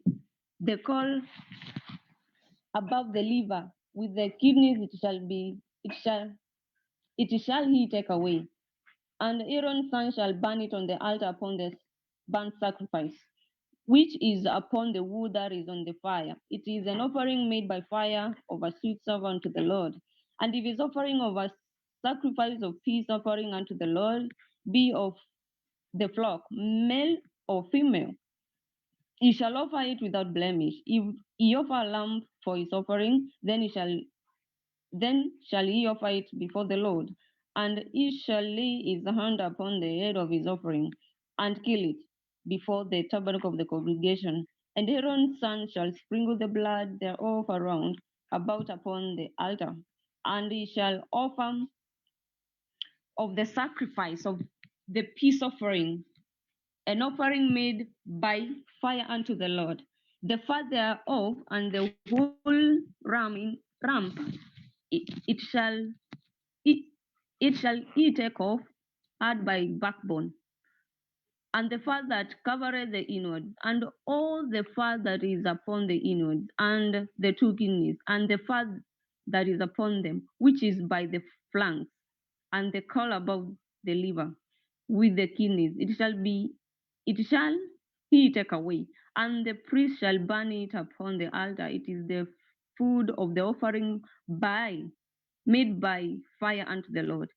the caul above the liver, with the kidneys it shall he take away. And Aaron's son shall burn it on the altar upon the burnt sacrifice, which is upon the wood that is on the fire. It is an offering made by fire of a sweet savour unto the Lord. And if his offering of a sacrifice of peace offering unto the Lord be of the flock, male or female, He shall offer it without blemish. If he offer a lamb for his offering, then shall he offer it before the Lord, and he shall lay his hand upon the head of his offering, and kill it before the tabernacle of the congregation. And Aaron's son shall sprinkle the blood thereof around about upon the altar, and he shall offer of the sacrifice of the peace offering, an offering made by fire unto the Lord. The fat thereof and the whole ram, it shall he take off, add by backbone, and the fat that covereth the inward, and all the fat that is upon the inward, and the two kidneys, and the fat that is upon them, which is by the flanks, and the caul above the liver, with the kidneys. It shall he take away, and the priest shall burn it upon the altar. It is the food of the offering made by fire unto the Lord.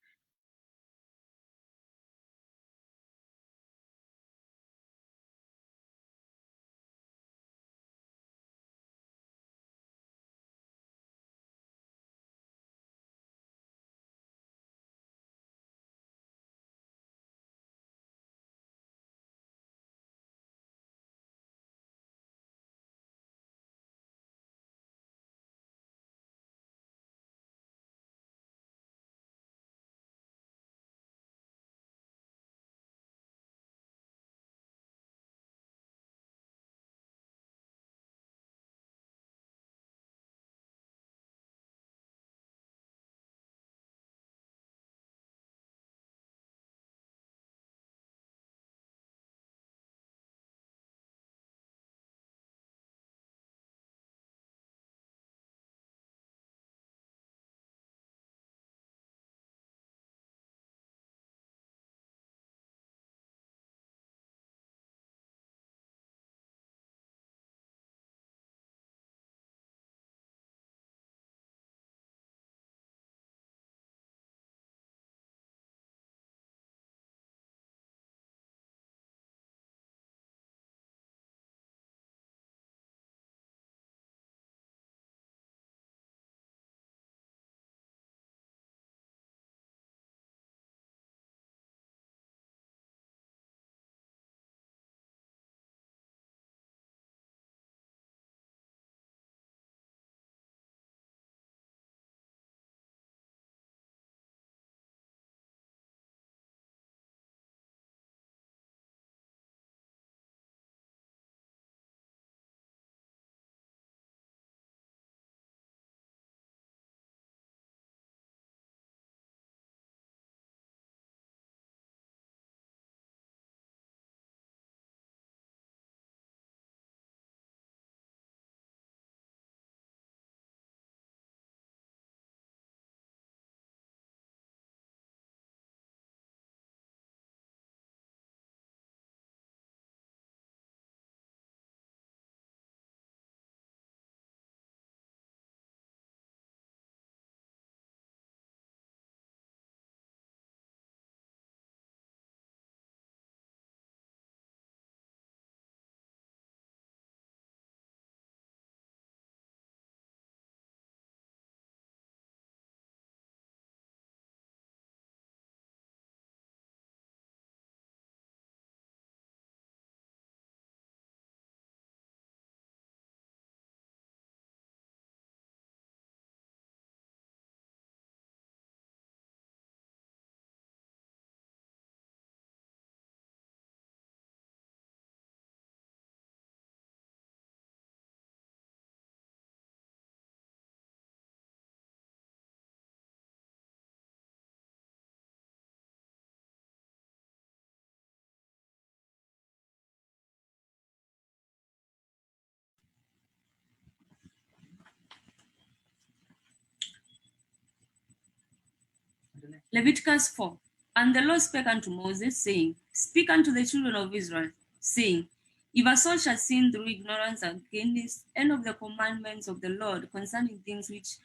Leviticus 4. And the Lord spake unto Moses, saying, Speak unto the children of Israel, saying, If a soul shall sin through ignorance against any of the commandments of the Lord concerning things which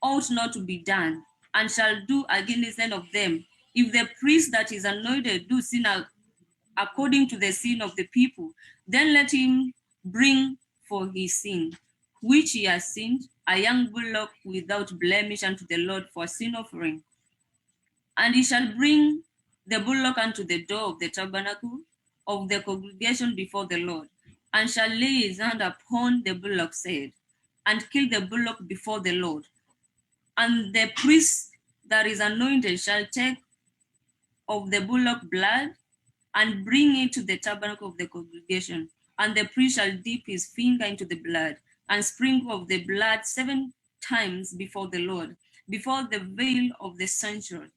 ought not to be done, and shall do against any of them, if the priest that is anointed do sin according to the sin of the people, then let him bring for his sin, which he has sinned, a young bullock without blemish unto the Lord for a sin offering. And he shall bring the bullock unto the door of the tabernacle of the congregation before the Lord, and shall lay his hand upon the bullock's head, and kill the bullock before the Lord. And the priest that is anointed shall take of the bullock blood and bring it to the tabernacle of the congregation. And the priest shall dip his finger into the blood and sprinkle of the blood 7 times before the Lord, before the veil of the sanctuary.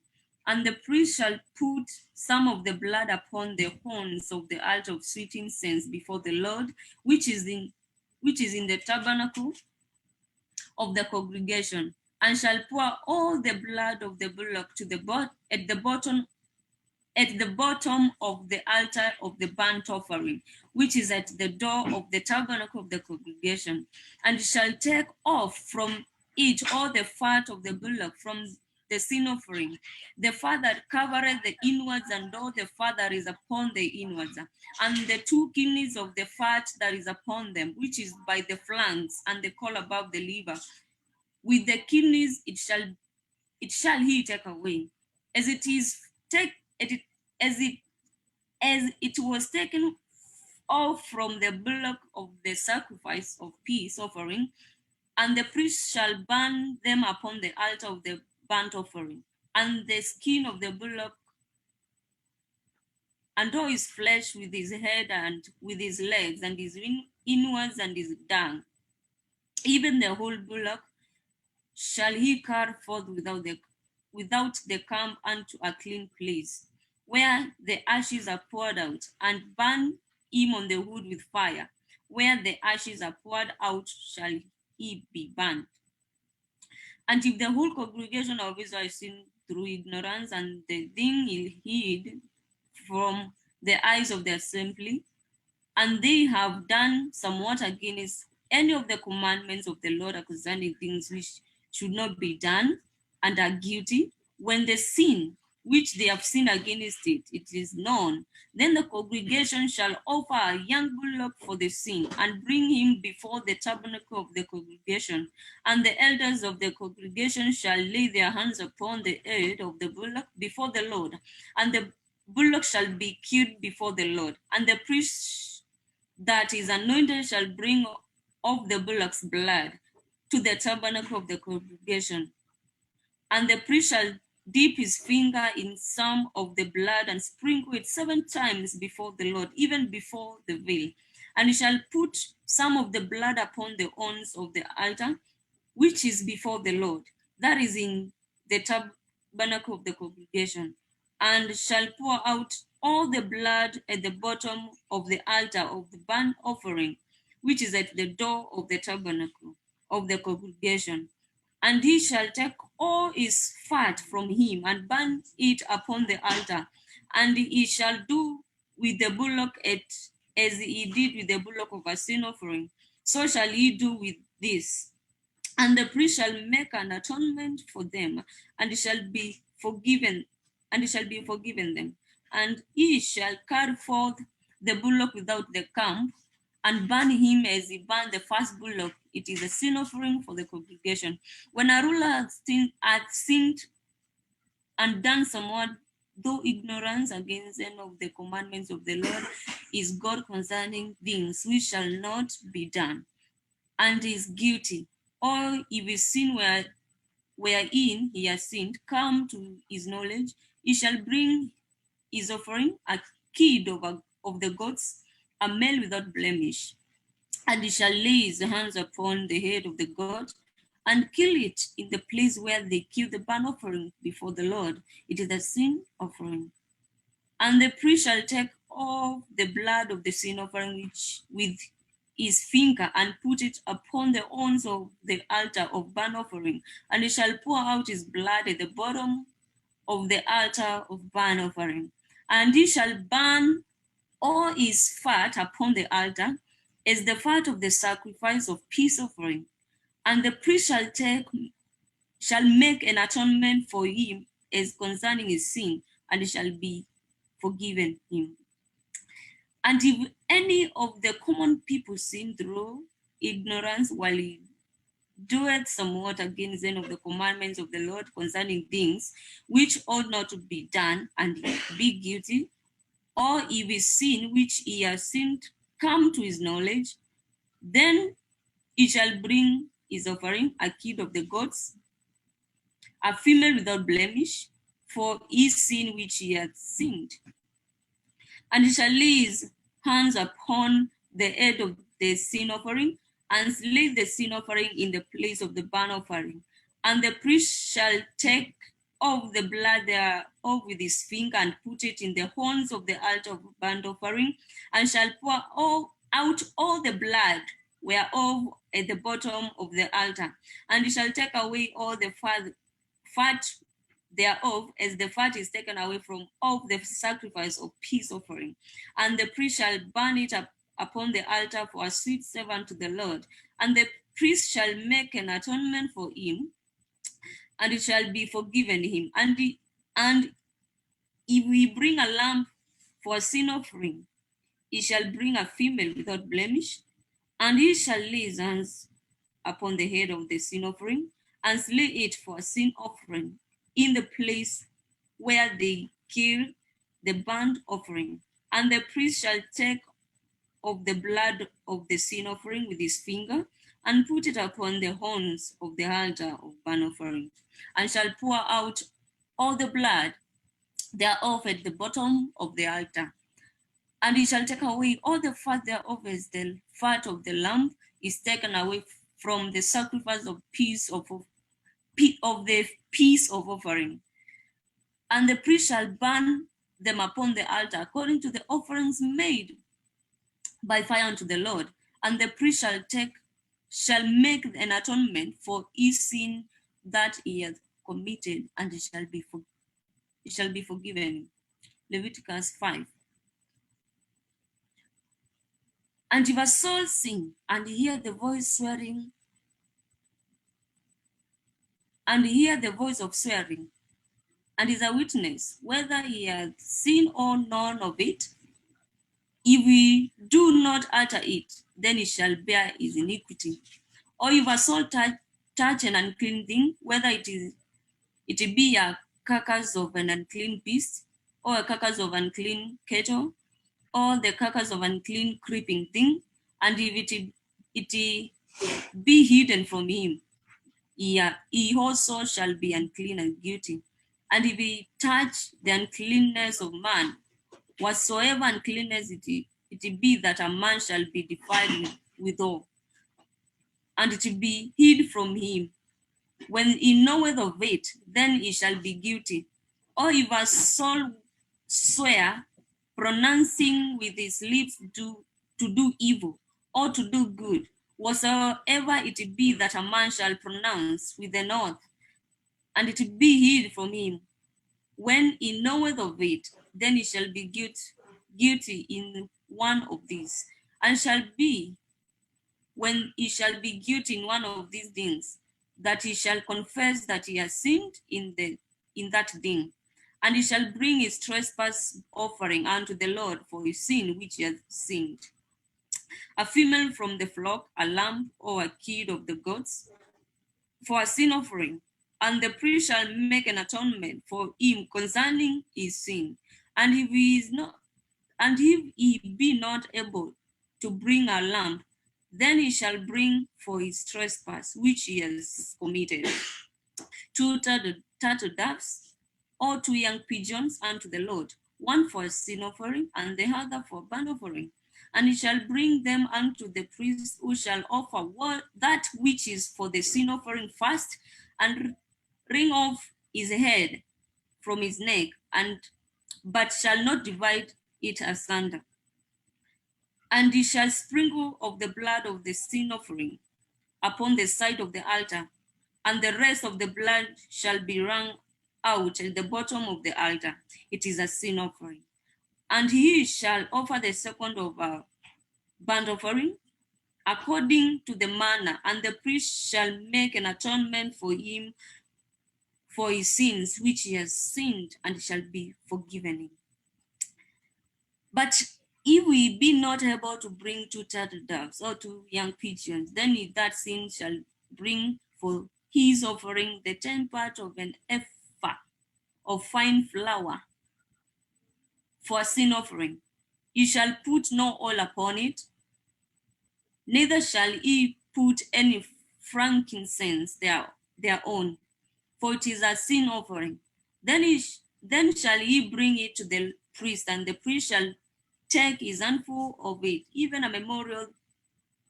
And the priest shall put some of the blood upon the horns of the altar of sweet incense before the Lord, which is in the tabernacle of the congregation, and shall pour all the blood of the bullock to at the bottom of the altar of the burnt offering, which is at the door of the tabernacle of the congregation, and shall take off from it all the fat of the bullock from the sin offering, the fat that covereth the inwards, and all the fat that is upon the inwards, and the 2 kidneys of the fat that is upon them, which is by the flanks, and the caul above the liver. With the kidneys it shall he take away, as it was taken off from the bullock of the sacrifice of peace offering, and the priest shall burn them upon the altar of the burnt offering, and the skin of the bullock, and all his flesh with his head and with his legs, and his inwards and his dung, even the whole bullock, shall he carry forth without the camp unto a clean place, where the ashes are poured out, and burn him on the wood with fire. Where the ashes are poured out shall he be burned. And if the whole congregation of Israel sin through ignorance, and the thing is hid from the eyes of the assembly, and they have done somewhat against any of the commandments of the Lord concerning things which should not be done, and are guilty, when the sin which they have sinned against it is known, then the congregation shall offer a young bullock for the sin, and bring him before the tabernacle of the congregation. And the elders of the congregation shall lay their hands upon the head of the bullock before the Lord, and the bullock shall be killed before the Lord. And the priest that is anointed shall bring of the bullock's blood to the tabernacle of the congregation. And the priest shall dip his finger in some of the blood and sprinkle it 7 times before the Lord, even before the veil. And he shall put some of the blood upon the horns of the altar, which is before the Lord, that is in the tabernacle of the congregation, and shall pour out all the blood at the bottom of the altar of the burnt offering, which is at the door of the tabernacle of the congregation. And he shall take all his fat from him and burn it upon the altar. And he shall do with the bullock as he did with the bullock of a sin offering. So shall he do with this. And the priest shall make an atonement for them, and it shall be forgiven, them. And he shall carry forth the bullock without the camp, and burn him as he burned the first bullock. It is a sin offering for the congregation. When a ruler hath sinned and done somewhat, though ignorance against any of the commandments of the Lord, is God concerning things which shall not be done, and is guilty, or if his sin wherein he has sinned come to his knowledge, he shall bring his offering, a kid of the goats, a male without blemish, and he shall lay his hands upon the head of the goat, and kill it in the place where they kill the burnt offering before the Lord. It is a sin offering. And the priest shall take off the blood of the sin offering which with his finger, and put it upon the horns of the altar of burnt offering, and he shall pour out his blood at the bottom of the altar of burnt offering. And he shall burn all his fat upon the altar as the fat of the sacrifice of peace offering. And the priest shall make an atonement for him as concerning his sin, and it shall be forgiven him. And if any of the common people sin through ignorance while he doeth somewhat against any of the commandments of the Lord concerning things which ought not to be done, and he be guilty, or if his sin which he has sinned come to his knowledge, then he shall bring his offering, a kid of the goats, a female without blemish, for his sin which he hath sinned. And he shall lay his hands upon the head of the sin offering, and slay the sin offering in the place of the burnt offering. And the priest shall take of the blood thereof with his finger, and put it in the horns of the altar of burnt offering, and shall pour out all the blood whereof at the bottom of the altar. And he shall take away all the fat thereof, as the fat is taken away from of the sacrifice of peace offering. And the priest shall burn it up upon the altar for a sweet savour unto the Lord. And the priest shall make an atonement for him, and it shall be forgiven him. And if we bring a lamb for a sin offering, he shall bring a female without blemish, and he shall lay his hands upon the head of the sin offering, and slay it for a sin offering in the place where they kill the burnt offering. And the priest shall take of the blood of the sin offering with his finger, and put it upon the horns of the altar of burnt offering, and shall pour out all the blood thereof at the bottom of the altar. And he shall take away all the fat thereof, as the fat of the lamb is taken away from the sacrifice of the peace of offering. And the priest shall burn them upon the altar according to the offerings made by fire unto the Lord. And the priest shall make an atonement for his sin that he hath committed, and it shall be forgiven. Leviticus 5. And if a soul sin, and hear the voice swearing, and hear the voice of swearing, and is a witness, whether he hath seen or none of it, if we do not utter it, then he shall bear his iniquity. Or if a soul touch an unclean thing, whether it be a carcass of an unclean beast, or a carcass of unclean cattle, or the carcass of unclean creeping thing, and if it be hidden from him, he also shall be unclean and guilty. And if he touch the uncleanness of man, whatsoever uncleanness it be that a man shall be defiled withal, and it be hid from him, when he knoweth of it, then he shall be guilty. Or if a soul swear, pronouncing with his lips to do evil, or to do good, whatsoever it be that a man shall pronounce with an oath, and it be hid from him, when he knoweth of it, then he shall be guilty in one of these, and shall be, when he shall be guilty in one of these things, that he shall confess that he has sinned in that thing, and he shall bring his trespass offering unto the Lord for his sin which he has sinned, a female from the flock, a lamb, or a kid of the goats, for a sin offering. And the priest shall make an atonement for him concerning his sin. And if he be not able to bring a lamb, then he shall bring for his trespass which he has committed 2 turtle doves, or 2 young pigeons unto the Lord, one for a sin offering, and the other for burnt offering. And he shall bring them unto the priest, who shall offer that which is for the sin offering first, and wring off his head from his neck, but shall not divide it asunder. And he shall sprinkle of the blood of the sin offering upon the side of the altar, and the rest of the blood shall be wrung out at the bottom of the altar. It is a sin offering. And he shall offer the second of a burnt offering according to the manner, and the priest shall make an atonement for him for his sins which he has sinned, and shall be forgiven him. But If we be not able to bring 2 turtle doves or 2 young pigeons, then that sin shall bring for his offering the 10th part of an ephah of fine flour for a sin offering. You shall put no oil upon it, neither shall he put any frankincense their own, for it is a sin offering. Then shall he bring it to the priest, and the priest shall take his handful of it, even a memorial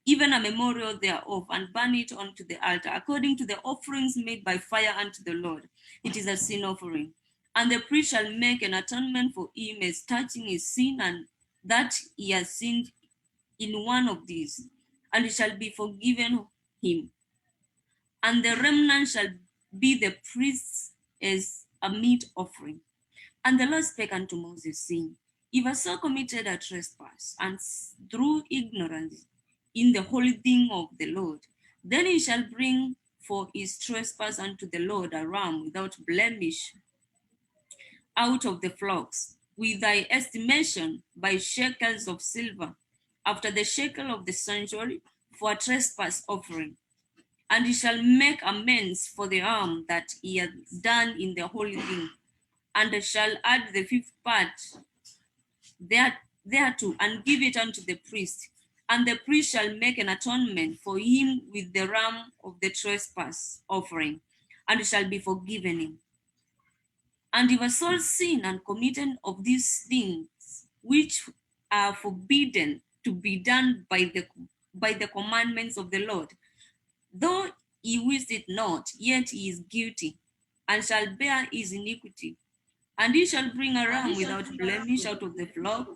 thereof, and burn it unto the altar, according to the offerings made by fire unto the Lord. It is a sin offering. And the priest shall make an atonement for him as touching his sin, and that he has sinned in one of these, and it shall be forgiven him. And the remnant shall be the priest's as a meat offering. And the Lord spake unto Moses, saying, If a soul committed a trespass, and through ignorance in the holy thing of the Lord, then he shall bring for his trespass unto the Lord a ram without blemish out of the flocks, with thy estimation by shekels of silver, after the shekel of the sanctuary, for a trespass offering. And he shall make amends for the harm that he hath done in the holy thing, and shall add the 5th part thereto, and give it unto the priest. And the priest shall make an atonement for him with the ram of the trespass offering, and it shall be forgiven him. And if a soul sin and committed of these things which are forbidden to be done by the commandments of the Lord, though he wished it not, yet he is guilty, and shall bear his iniquity. And he shall bring a ram without blemish out of the flock,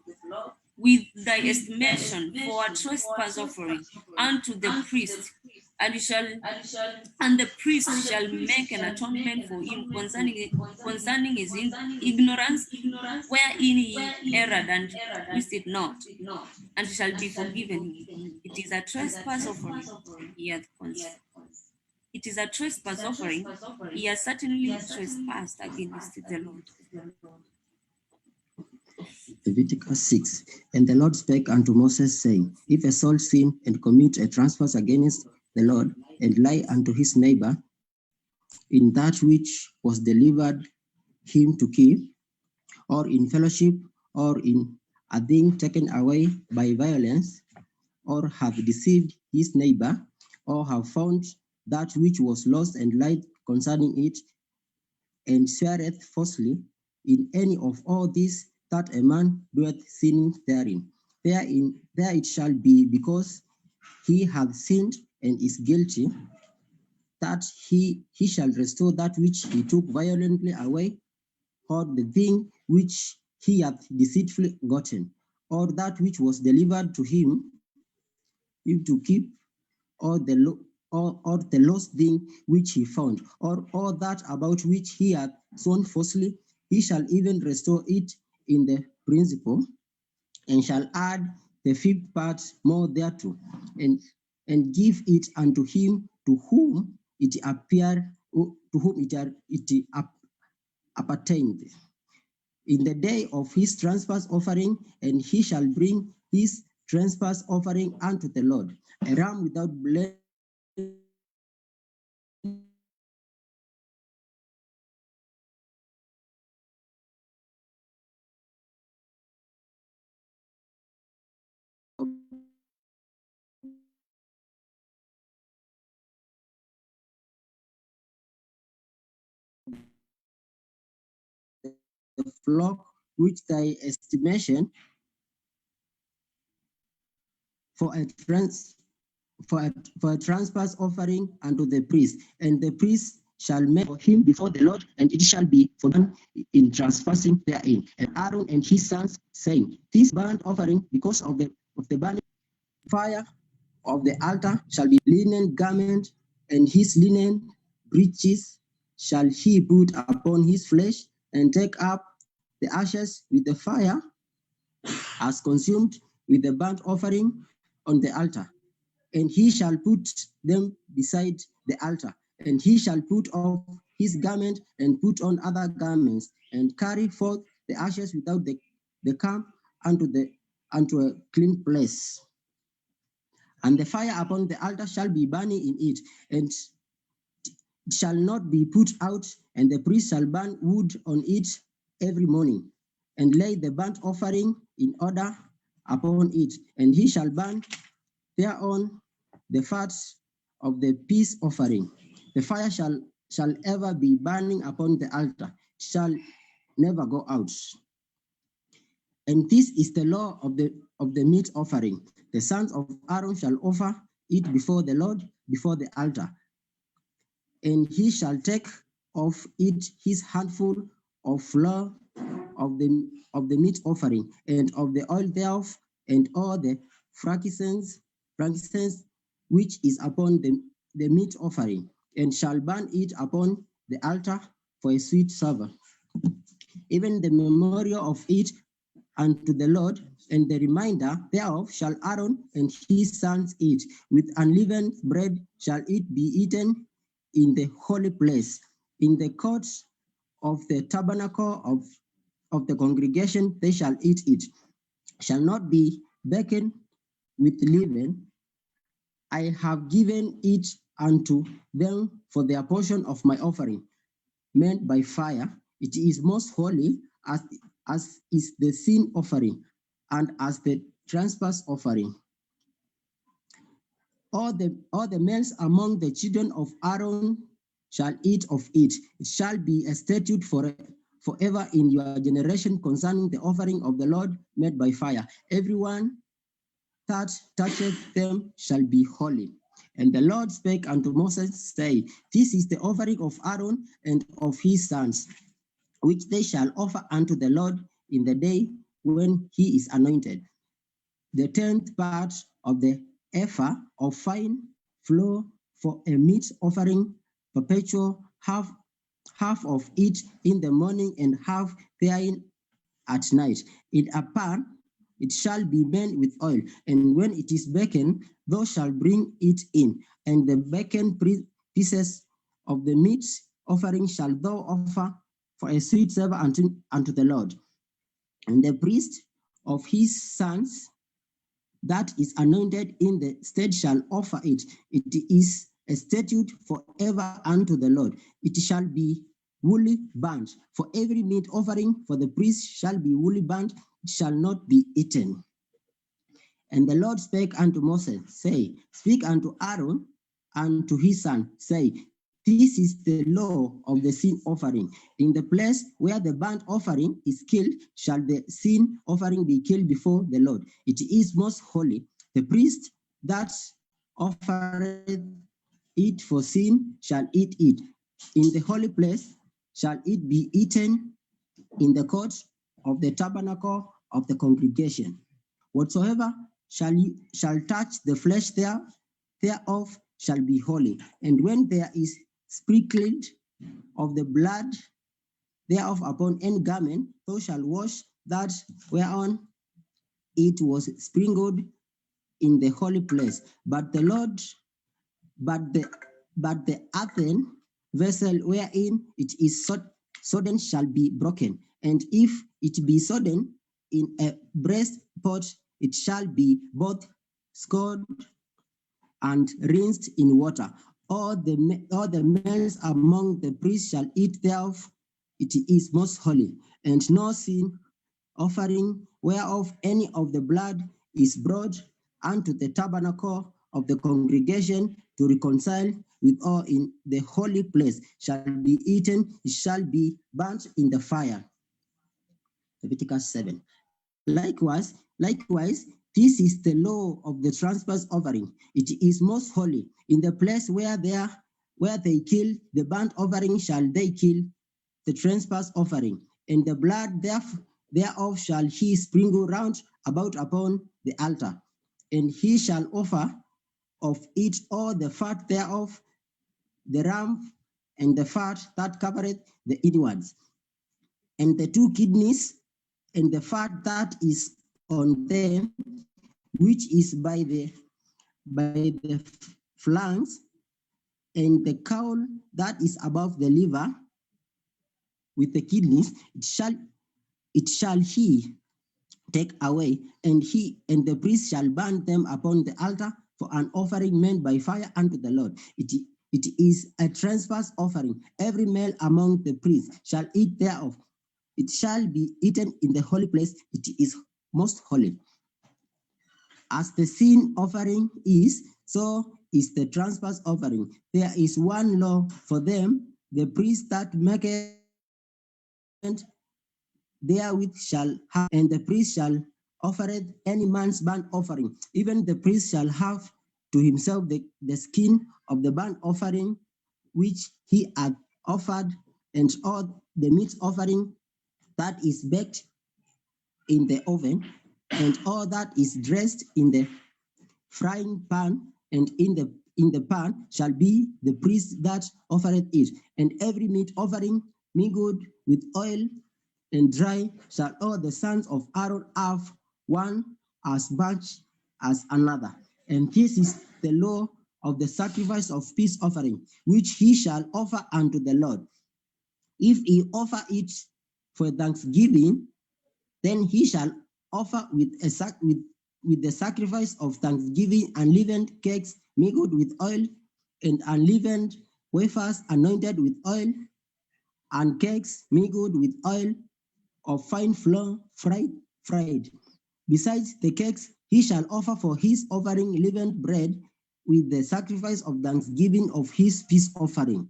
with thy estimation for a trespass offering unto the priest, and the priest shall make an atonement for him concerning his ignorance, wherein he erred and wished it not, and shall be forgiven him. It is a trespass offering he hath it is a trespass offering. He has certainly trespassed against the Lord. Leviticus 6. And the Lord spake unto Moses, saying, If a soul sin and commit a trespass against the Lord, and lie unto his neighbor in that which was delivered him to keep, or in fellowship, or in a thing taken away by violence, or hath deceived his neighbor, or have found that which was lost and lied concerning it, and sweareth falsely in any of all these, that a man doeth sin therein. There it shall be, because he hath sinned and is guilty, that he shall restore that which he took violently away, or the thing which he hath deceitfully gotten, or that which was delivered to him to keep, or the lost thing which he found, or all that about which he hath sworn falsely, he shall even restore it in the principal, and shall add the 5th part more thereto, and give it unto him to whom it appertained in the day of his trespass offering, and he shall bring his trespass offering unto the Lord, a ram without blemish the flock, which thy estimation for a trespass offering unto the priest, and the priest shall make for him before the Lord, and it shall be forgiven in trespassing therein. And Aaron and his sons, saying, This burnt offering, because of the burning fire of the altar, shall be linen garment, and his linen breeches shall he put upon his flesh, and take up the ashes with the fire, as consumed with the burnt offering on the altar. And he shall put them beside the altar, and he shall put off his garment and put on other garments, and carry forth the ashes without the camp unto unto a clean place. And the fire upon the altar shall be burning in it, and shall not be put out, and the priest shall burn wood on it every morning, and lay the burnt offering in order upon it, and he shall burn thereon the fat of the peace offering. The fire shall ever be burning upon the altar, shall never go out. And this is the law of the meat offering. The sons of Aaron shall offer it before the Lord, before the altar. And he shall take of it his handful of flour of the meat offering, and of the oil thereof, and all the frankincense which is upon the meat offering, and shall burn it upon the altar for a sweet savour. Even the memorial of it unto the Lord, and the reminder thereof shall Aaron and his sons eat. With unleavened bread shall it be eaten in the holy place. In the courts of the tabernacle of the congregation they shall eat it. Shall not be baked with leaven. I have given it unto them for their portion of my offering, meant by fire. It is most holy, as is the sin offering, and as the trespass offering. All the males among the children of Aaron shall eat of it. It shall be a statute forever in your generation concerning the offering of the Lord made by fire. Everyone that toucheth them shall be holy. And the Lord spake unto Moses, saying, This is the offering of Aaron and of his sons, which they shall offer unto the Lord in the day when he is anointed. The 10th part of the ephah of fine flour for a meat offering, perpetual, half of it in the morning and half therein at night. In a pan it shall be made with oil, and when it is baked, thou shalt bring it in, and the baked pieces of the meat offering shall thou offer for a sweet savour unto the Lord. And the priest of his sons that is anointed in the stead shall offer it. It is a statute forever unto the Lord. It shall be woolly burnt. For every meat offering for the priest shall be woolly burnt, it shall not be eaten. And the Lord spake unto Moses, say, Speak unto Aaron and to his son, say, This is the law of the sin offering. In the place where the burnt offering is killed, shall the sin offering be killed before the Lord. It is most holy. The priest that offereth it for sin shall eat it. In the holy place shall it be eaten in the court of the tabernacle of the congregation. Whatsoever shall touch the flesh thereof shall be holy. And when there is sprinkled of the blood thereof upon any garment, thou shalt wash that whereon it was sprinkled in the holy place. But the earthen vessel wherein it is sodden shall be broken. And if it be sodden in a brass pot, it shall be both scoured and rinsed in water. All the males among the priests shall eat thereof. It is most holy. And no sin offering whereof any of the blood is brought unto the tabernacle of the congregation to reconcile with all in the holy place shall be eaten. It shall be burnt in the fire. Leviticus 7. Likewise, this is the law of the trespass offering. It is most holy. In the place where they kill the burnt offering shall they kill the trespass offering, and the blood thereof shall he sprinkle round about upon the altar. And he shall offer of it all the fat thereof, the ram and the fat that covereth the inwards, and the 2 kidneys, and the fat that is on them, which is by the flanks, and the caul that is above the liver with the kidneys, it shall he take away, and the priest shall burn them upon the altar for an offering made by fire unto the Lord. It is a trespass offering. Every male among the priests shall eat thereof. It shall be eaten in the holy place. It is most holy. As the sin offering is, so is the trespass offering. There is one law for them. The priest that maketh therewith shall have, and the priest shall offereth any man's burnt offering. Even the priest shall have to himself the skin of the burnt offering which he hath offered, and all the meat offering that is baked in the oven, and all that is dressed in the frying pan, and in the pan shall be the priest that offereth it. And every meat offering mingled with oil and dry shall all the sons of Aaron have one as much as another. And this is the law of the sacrifice of peace offering, which he shall offer unto the Lord. If he offer it for thanksgiving, then he shall offer with the sacrifice of thanksgiving unleavened cakes mingled with oil, and unleavened wafers anointed with oil, and cakes mingled with oil of fine flour fried. Besides the cakes, he shall offer for his offering leavened bread with the sacrifice of thanksgiving of his peace offering.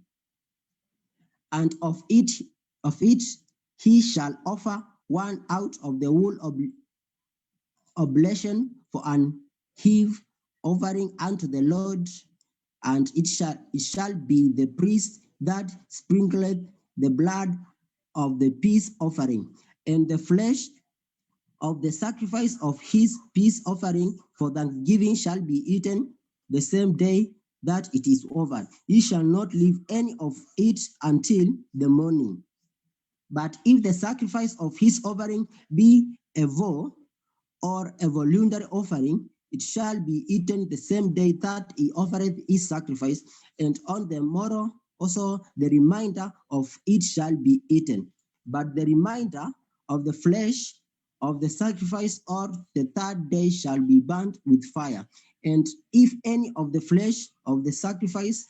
And of it he shall offer one out of the whole oblation for an heave offering unto the Lord, and it shall be the priest that sprinkleth the blood of the peace offering, and the flesh of the sacrifice of his peace offering for thanksgiving shall be eaten the same day that it is over. He shall not leave any of it until the morning. But if the sacrifice of his offering be a vow or a voluntary offering, it shall be eaten the same day that he offereth his sacrifice, and on the morrow also the remainder of it shall be eaten. But the remainder of the flesh of the sacrifice or the third day shall be burnt with fire. And if any of the flesh of the sacrifice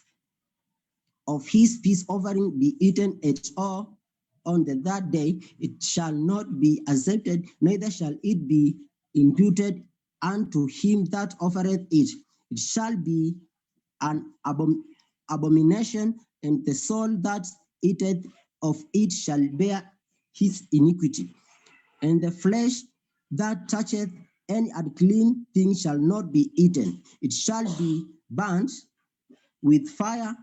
of his peace offering be eaten at all on the third day, it shall not be accepted, neither shall it be imputed unto him that offereth it. It shall be an abomination, and the soul that eateth of it shall bear his iniquity. And the flesh that toucheth any unclean thing shall not be eaten. It shall be burnt with fire.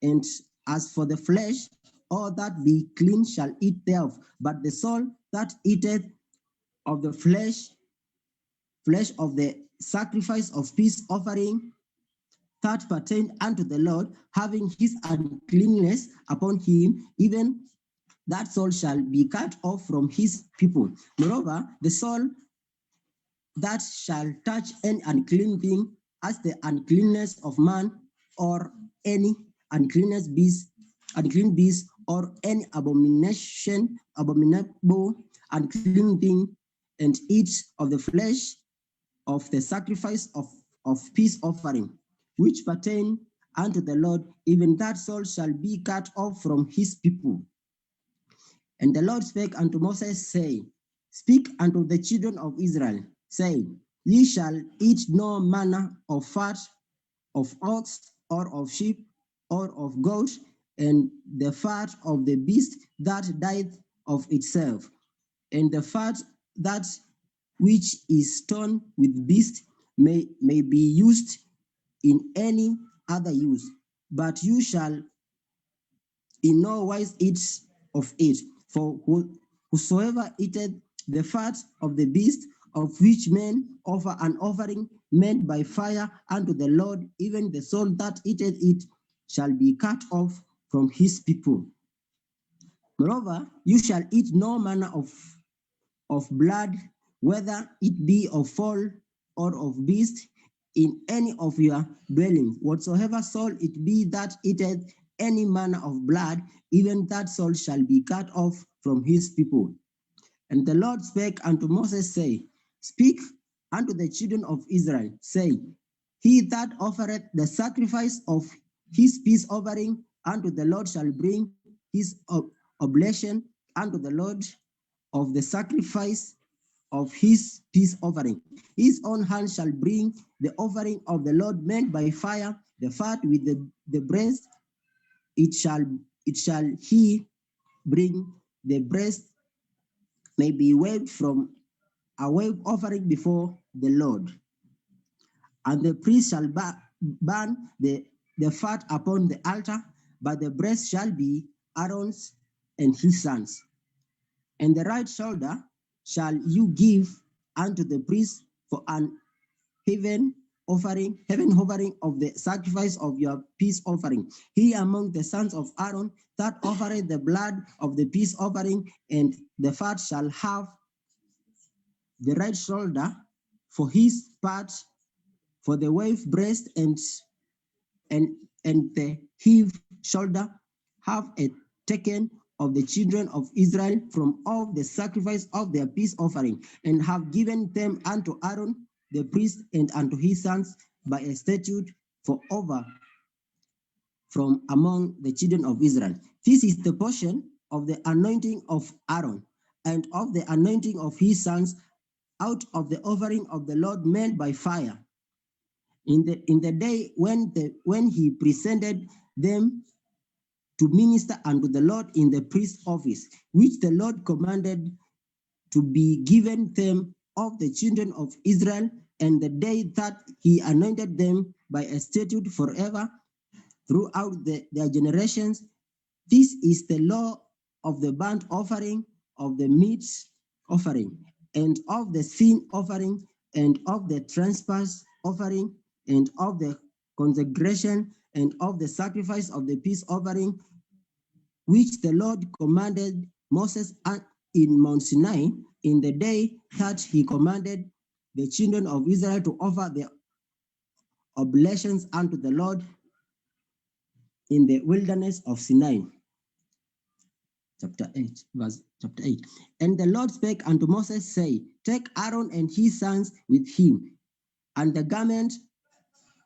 And as for the flesh, all that be clean shall eat thereof. But the soul that eateth of the flesh of the sacrifice of peace offering that pertained unto the Lord, having his uncleanness upon him, even that soul shall be cut off from his people. Moreover, the soul that shall touch any unclean thing, as the uncleanness of man, or any unclean beast, or any abominable unclean thing, and eat of the flesh of the sacrifice of peace offering, which pertain unto the Lord, even that soul shall be cut off from his people. And the Lord spake unto Moses, saying, Speak unto the children of Israel, saying, Ye shall eat no manner of fat of ox, or of sheep, or of goat, and the fat of the beast that dieth of itself, and the fat that which is torn with beast may be used in any other use, but you shall in no wise eat of it. For whosoever eateth the fat of the beast, of which men offer an offering made by fire unto the Lord, even the soul that eateth it shall be cut off from his people. Moreover, you shall eat no manner of blood, whether it be of fowl or of beast, in any of your dwellings. Whatsoever soul it be that eateth any manner of blood, even that soul shall be cut off from his people. And the Lord spake unto Moses, saying, Speak unto the children of Israel, say, He that offereth the sacrifice of his peace offering unto the Lord shall bring his oblation unto the Lord of the sacrifice of his peace offering. His own hand shall bring the offering of the Lord made by fire, the fat with the breast. It shall he bring. The breast may be waved from a wave offering before the Lord. And the priest shall burn the fat upon the altar, but the breast shall be Aaron's and his sons. And the right shoulder shall you give unto the priest for an heaven offering of the sacrifice of your peace offering. He among the sons of Aaron that offered the blood of the peace offering, and the fat shall have the right shoulder for his part, for the wave breast, and the heave shoulder have a taken of the children of Israel from all the sacrifice of their peace offering, and have given them unto Aaron the priest and unto his sons by a statute forever from among the children of Israel. This is the portion of the anointing of Aaron and of the anointing of his sons out of the offering of the Lord made by fire. In the day when he presented them to minister unto the Lord in the priest's office, which the Lord commanded to be given them of the children of Israel, and the day that he anointed them by a statute forever throughout their generations. This is the law of the burnt offering, of the meat offering, and of the sin offering, and of the trespass offering, and of the consecration, and of the sacrifice of the peace offering, which the Lord commanded Moses in Mount Sinai in the day that he commanded the children of Israel to offer their oblations unto the Lord in the wilderness of Sinai. Chapter 8. And the Lord spake unto Moses, say, Take Aaron and his sons with him, and the garment,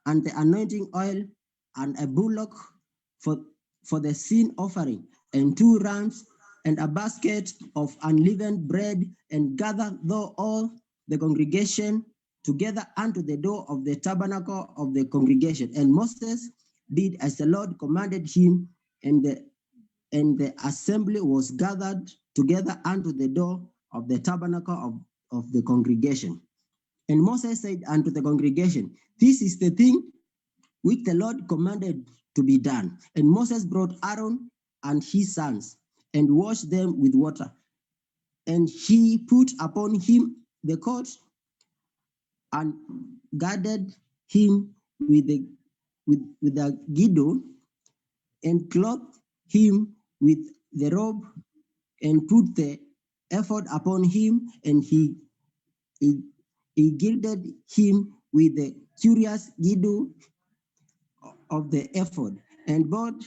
and the anointing oil, and a bullock for the sin offering, and 2 rams, and a basket of unleavened bread, and gather thou all the congregation together unto the door of the tabernacle of the congregation. And Moses did as the Lord commanded him, and the assembly was gathered together unto the door of the tabernacle of the congregation. And Moses said unto the congregation, This is the thing which the Lord commanded to be done. And Moses brought Aaron and his sons, and washed them with water. And he put upon him the coat, and girded him with a girdle, and clothed him with the robe, and put the ephod upon him, and he girded him with the curious girdle of the ephod, and brought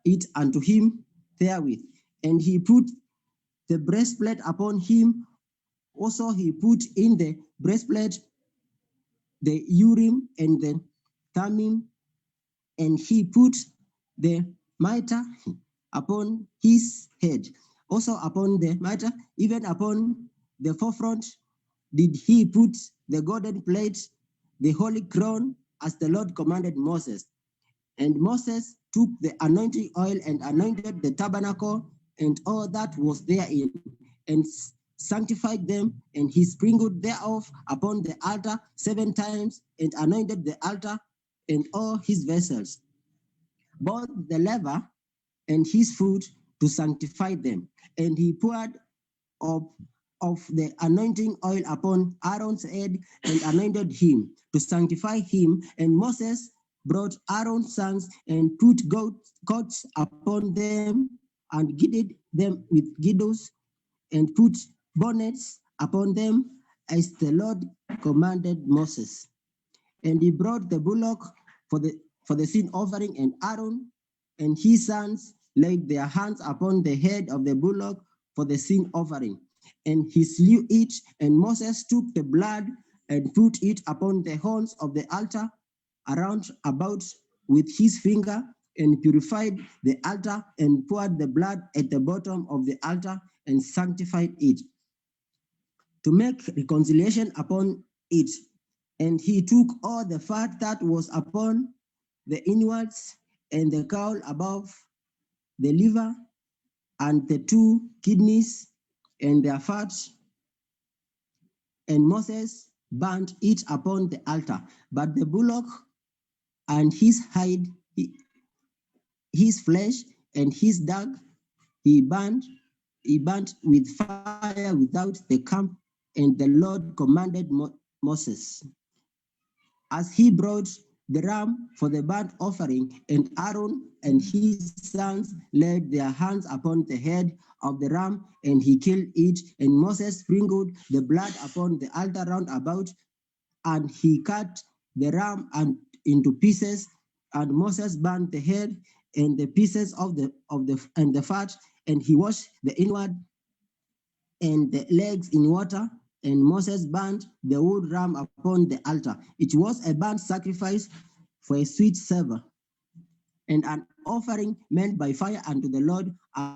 it unto him therewith. And he put the breastplate upon him. Also he put in the breastplate the Urim and the Thummim, and he put the mitre upon his head. Also upon the mitre, even upon the forefront, did he put the golden plate, the holy crown, as the Lord commanded Moses. And Moses took the anointing oil and anointed the tabernacle and all that was therein, and sanctified them, and he sprinkled thereof upon the altar 7 times, and anointed the altar and all his vessels, both the laver and his foot, to sanctify them. And he poured of the anointing oil upon Aaron's head, and anointed him to sanctify him. And Moses brought Aaron's sons, and put coats upon them, and girded them with girdles, and put bonnets upon them, as the Lord commanded Moses. And he brought the bullock for the sin offering, and Aaron and his sons laid their hands upon the head of the bullock for the sin offering. and he slew it. And Moses took the blood and put it upon the horns of the altar around about with his finger, and purified the altar, and poured the blood at the bottom of the altar, and sanctified it, to make reconciliation upon it. And he took all the fat that was upon the inwards, and the caul above the liver, and the 2 kidneys, and their fat, and Moses burnt it upon the altar. But the bullock and his hide, his flesh and his dog, he burnt with fire without the camp. And the Lord commanded Moses, as he brought the ram for the burnt offering, and Aaron and his sons laid their hands upon the head of the ram, and he killed it. And Moses sprinkled the blood upon the altar round about, and he cut the ram into pieces. And Moses burnt the head and the pieces of the fat, and he washed the inward and the legs in water. And Moses burnt the wood ram upon the altar. It was a burnt sacrifice for a sweet savor, and an offering made by fire unto the Lord, as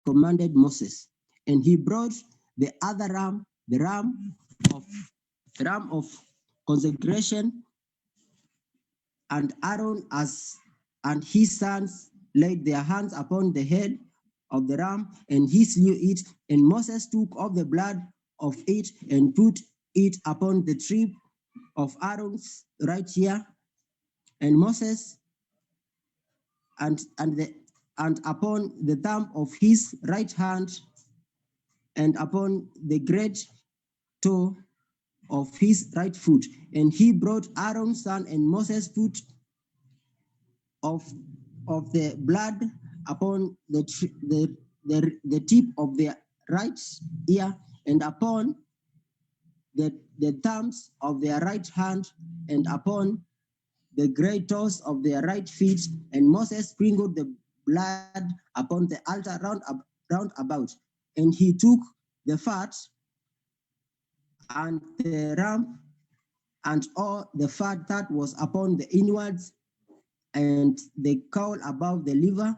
commanded Moses. And he brought the other ram, the ram of consecration, and Aaron and his sons laid their hands upon the head of the ram, and he slew it. And Moses took of the blood of it, and put it upon the trip of Aaron's right ear, and Moses and upon the thumb of his right hand, and upon the great toe of his right foot. And he brought Aaron's son, and Moses put of the blood upon the tip of the right ear, and upon the thumbs of their right hand, and upon the great toes of their right feet. And Moses sprinkled the blood upon the altar round about. And he took the fat and the ram, and all the fat that was upon the inwards, and the caul above the liver,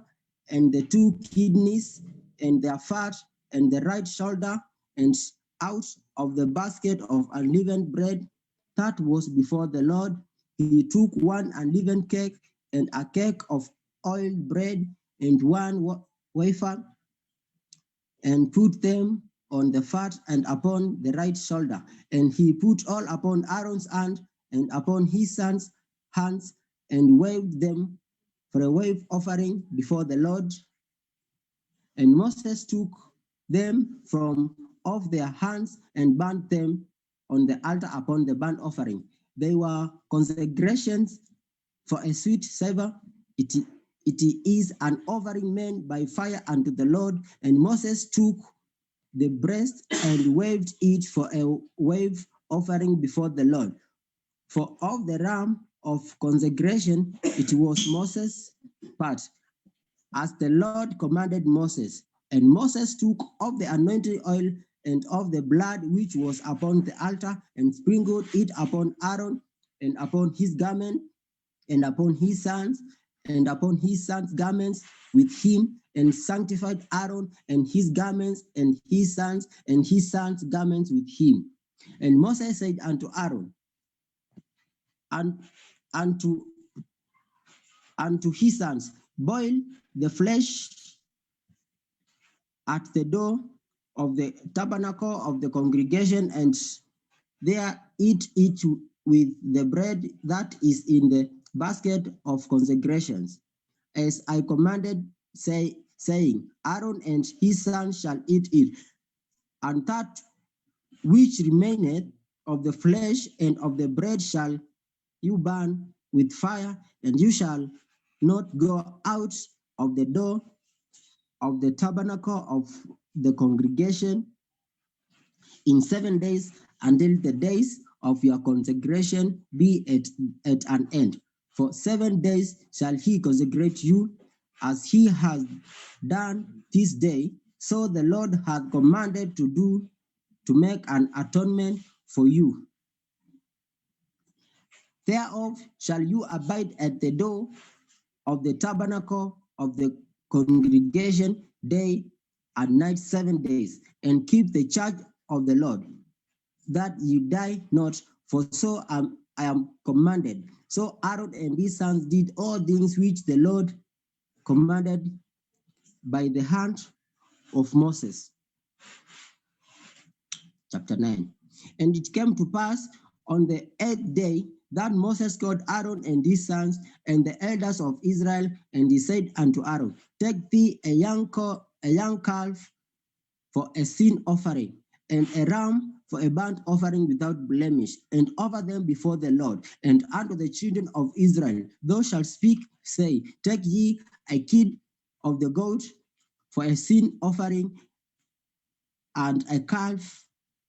and the 2 kidneys, and their fat, and the right shoulder, and out of the basket of unleavened bread that was before the Lord, he took 1 unleavened cake, and a cake of oiled bread, and 1 wafer, and put them on the fat and upon the right shoulder. And he put all upon Aaron's hand and upon his son's hands, and waved them for a wave offering before the Lord. And Moses took them from off their hands and burnt them on the altar upon the burnt offering. They were consecrations for a sweet savor. It is an offering made by fire unto the Lord. And Moses took the breast and waved it for a wave offering before the Lord. For of the ram of consecration, it was Moses' part, as the Lord commanded Moses. And Moses took of the anointing oil and of the blood which was upon the altar, and sprinkled it upon Aaron, and upon his garment, and upon his sons, and upon his sons' garments with him, and sanctified Aaron and his garments, and his sons' garments with him. And Moses said unto Aaron, and unto his sons, boil the flesh at the door of the tabernacle of the congregation, and there eat it with the bread that is in the basket of consecrations, as I commanded, saying, Aaron and his sons shall eat it. And that which remaineth of the flesh and of the bread shall you burn with fire, and you shall not go out of the door of the tabernacle of the congregation in 7 days, until the days of your consecration be at an end. For 7 days shall he consecrate you, as he has done this day. So the Lord hath commanded to make an atonement for you. Thereof shall you abide at the door of the tabernacle of the congregation day and night 7 days, and keep the charge of the Lord, that ye die not, for so I am commanded. So Aaron and his sons did all things which the Lord commanded by the hand of Moses. Chapter 9. And it came to pass on the 8th day that Moses called Aaron and his sons and the elders of Israel, and he said unto Aaron, take thee a young calf for a sin offering, and a ram for a burnt offering without blemish, and offer them before the Lord. And unto the children of Israel thou shalt speak, say, take ye a kid of the goat for a sin offering, and a calf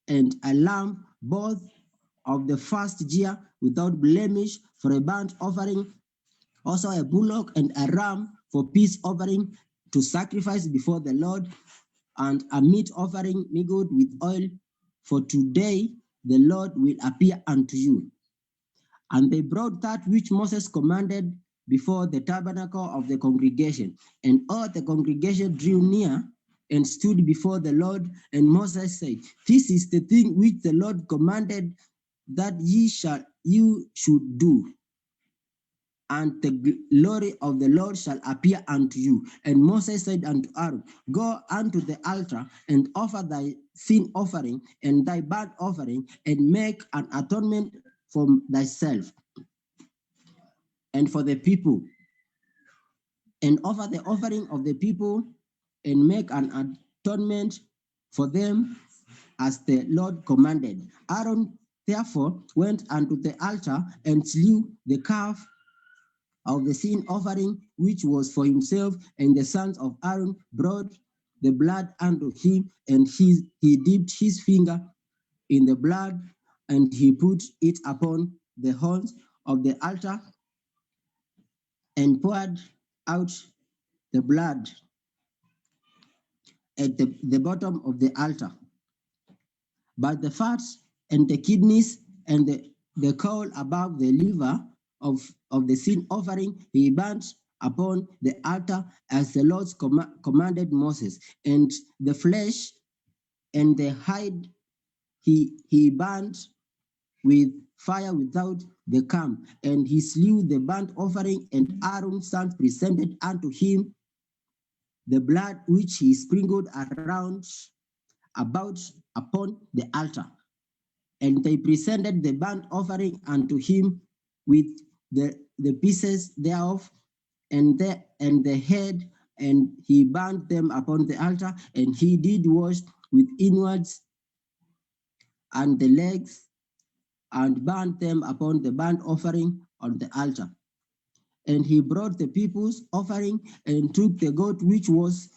and a lamb, both of the first year without blemish, for a burnt offering, also a bullock and a ram for peace offering to sacrifice before the Lord, and a meat offering mingled with oil, for today the Lord will appear unto you. And they brought that which Moses commanded before the tabernacle of the congregation. And all the congregation drew near and stood before the Lord. And Moses said, this is the thing which the Lord commanded that you should do. And the glory of the Lord shall appear unto you. And Moses said unto Aaron, go unto the altar and offer thy sin offering and thy burnt offering, and make an atonement for thyself and for the people, and offer the offering of the people, and make an atonement for them as the Lord commanded. Aaron therefore went unto the altar and slew the calf of the sin offering, which was for himself, and the sons of Aaron brought the blood unto him, and he dipped his finger in the blood, and he put it upon the horns of the altar, and poured out the blood at the bottom of the altar. But the fat and the kidneys and the caul above the liver of the sin offering he burnt upon the altar, as the Lord commanded Moses. And the flesh and the hide he burnt with fire without the camp. And he slew the burnt offering, and Aaron's sons presented unto him the blood which he sprinkled about upon the altar. And they presented the burnt offering unto him with the pieces thereof, and the head, and he burnt them upon the altar. And he did wash with inwards and the legs, and burnt them upon the burnt offering on the altar. And he brought the people's offering, and took the goat which was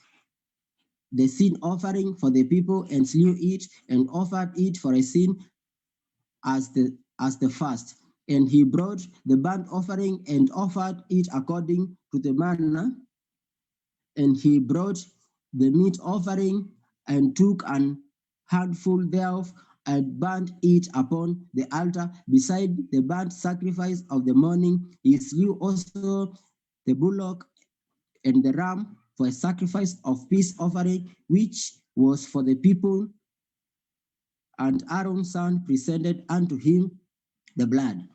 the sin offering for the people, and slew it, and offered it for a sin as the first. And he brought the burnt offering, and offered it according to the manner. And he brought the meat offering, and took an handful thereof, and burnt it upon the altar beside the burnt sacrifice of the morning. He slew also the bullock and the ram for a sacrifice of peace offering, which was for the people. And Aaron's son presented unto him the blood,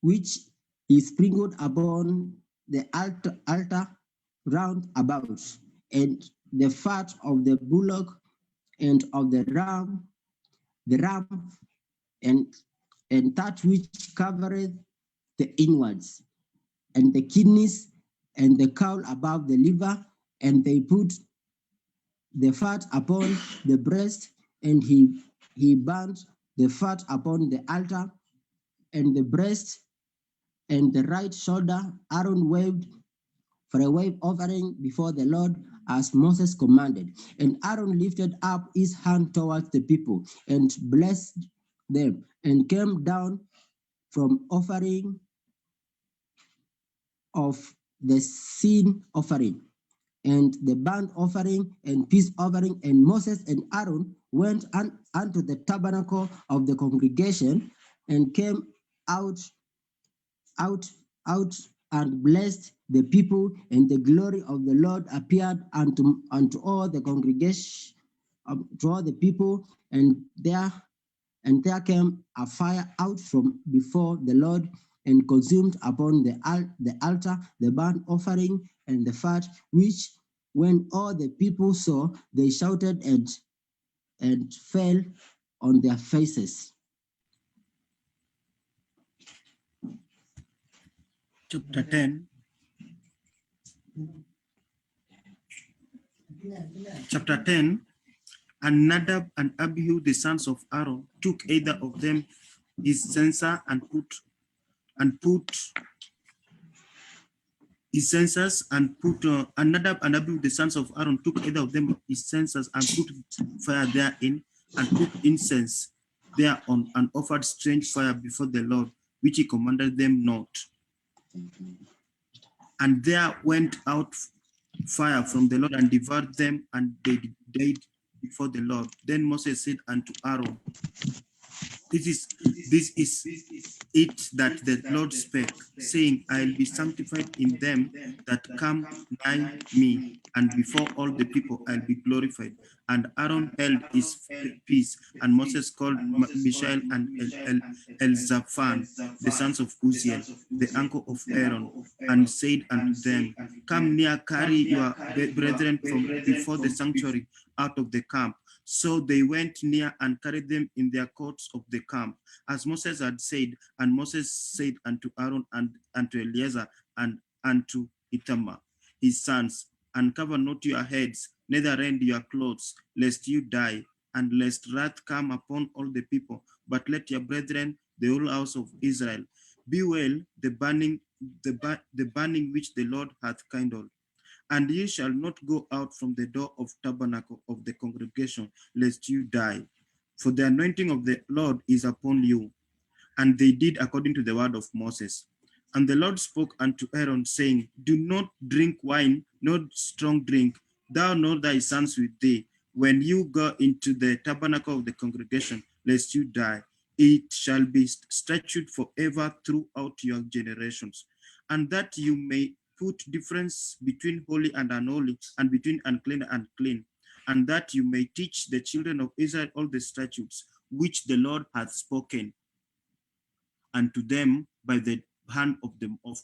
which he sprinkled upon the altar round about, and the fat of the bullock and of the ram, and that which covereth the inwards, and the kidneys, and the caul above the liver. And they put the fat upon the breast, and he burnt the fat upon the altar, and the breast and the right shoulder Aaron waved for a wave offering before the Lord, as Moses commanded. And Aaron lifted up his hand towards the people, and blessed them, and came down from offering of the sin offering, and the burnt offering and peace offering. And Moses and Aaron went unto the tabernacle of the congregation and came out, out, out, and blessed the people, and the glory of the Lord appeared unto all the congregation, to all the people, and there came a fire out from before the Lord, and consumed upon the altar the burnt offering and the fat, which when all the people saw, they shouted and fell on their faces. Chapter 10. Chapter 10. And Nadab and Abihu, the sons of Aaron, took either of them his censer and put and Nadab and Abihu, the sons of Aaron, took either of them his censers and put fire therein, and put incense thereon, and offered strange fire before the Lord, which he commanded them not. And there went out fire from the Lord and devoured them, and they died before the Lord. Then Moses said unto Aaron, This is it that the Lord spake, saying, I'll be sanctified in them that come nigh me, and before all the people I'll be glorified. And Aaron held his peace, and Moses called Mishael and Elzaphan, the sons of Uzziel, the uncle of Aaron, and said unto them, Come near, carry your brethren from before the sanctuary out of the camp. So they went near and carried them in their courts of the camp, as Moses had said. And Moses said unto Aaron and unto Eleazar and unto Ithamar, his sons, Uncover not your heads, neither rend your clothes, lest you die, and lest wrath come upon all the people. But let your brethren, the whole house of Israel, bewail the burning which the Lord hath kindled. And ye shall not go out from the door of tabernacle of the congregation, lest you die. For the anointing of the Lord is upon you. And they did according to the word of Moses. And the Lord spoke unto Aaron, saying, Do not drink wine, nor strong drink, thou nor thy sons with thee, when you go into the tabernacle of the congregation, lest you die. It shall be statute forever throughout your generations. And that you may put difference between holy and unholy, and between unclean and clean, and that you may teach the children of Israel all the statutes which the Lord hath spoken unto them by the hand of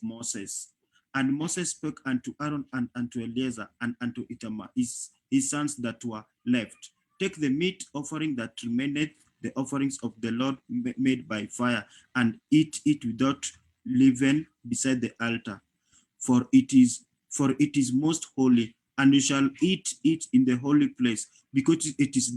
Moses. And Moses spoke unto Aaron and unto Eleazar and unto Ithamar, his sons that were left. Take the meat offering that remaineth, the offerings of the Lord made by fire, and eat it without leaven beside the altar. For it is most holy, and you shall eat it in the holy place, because it is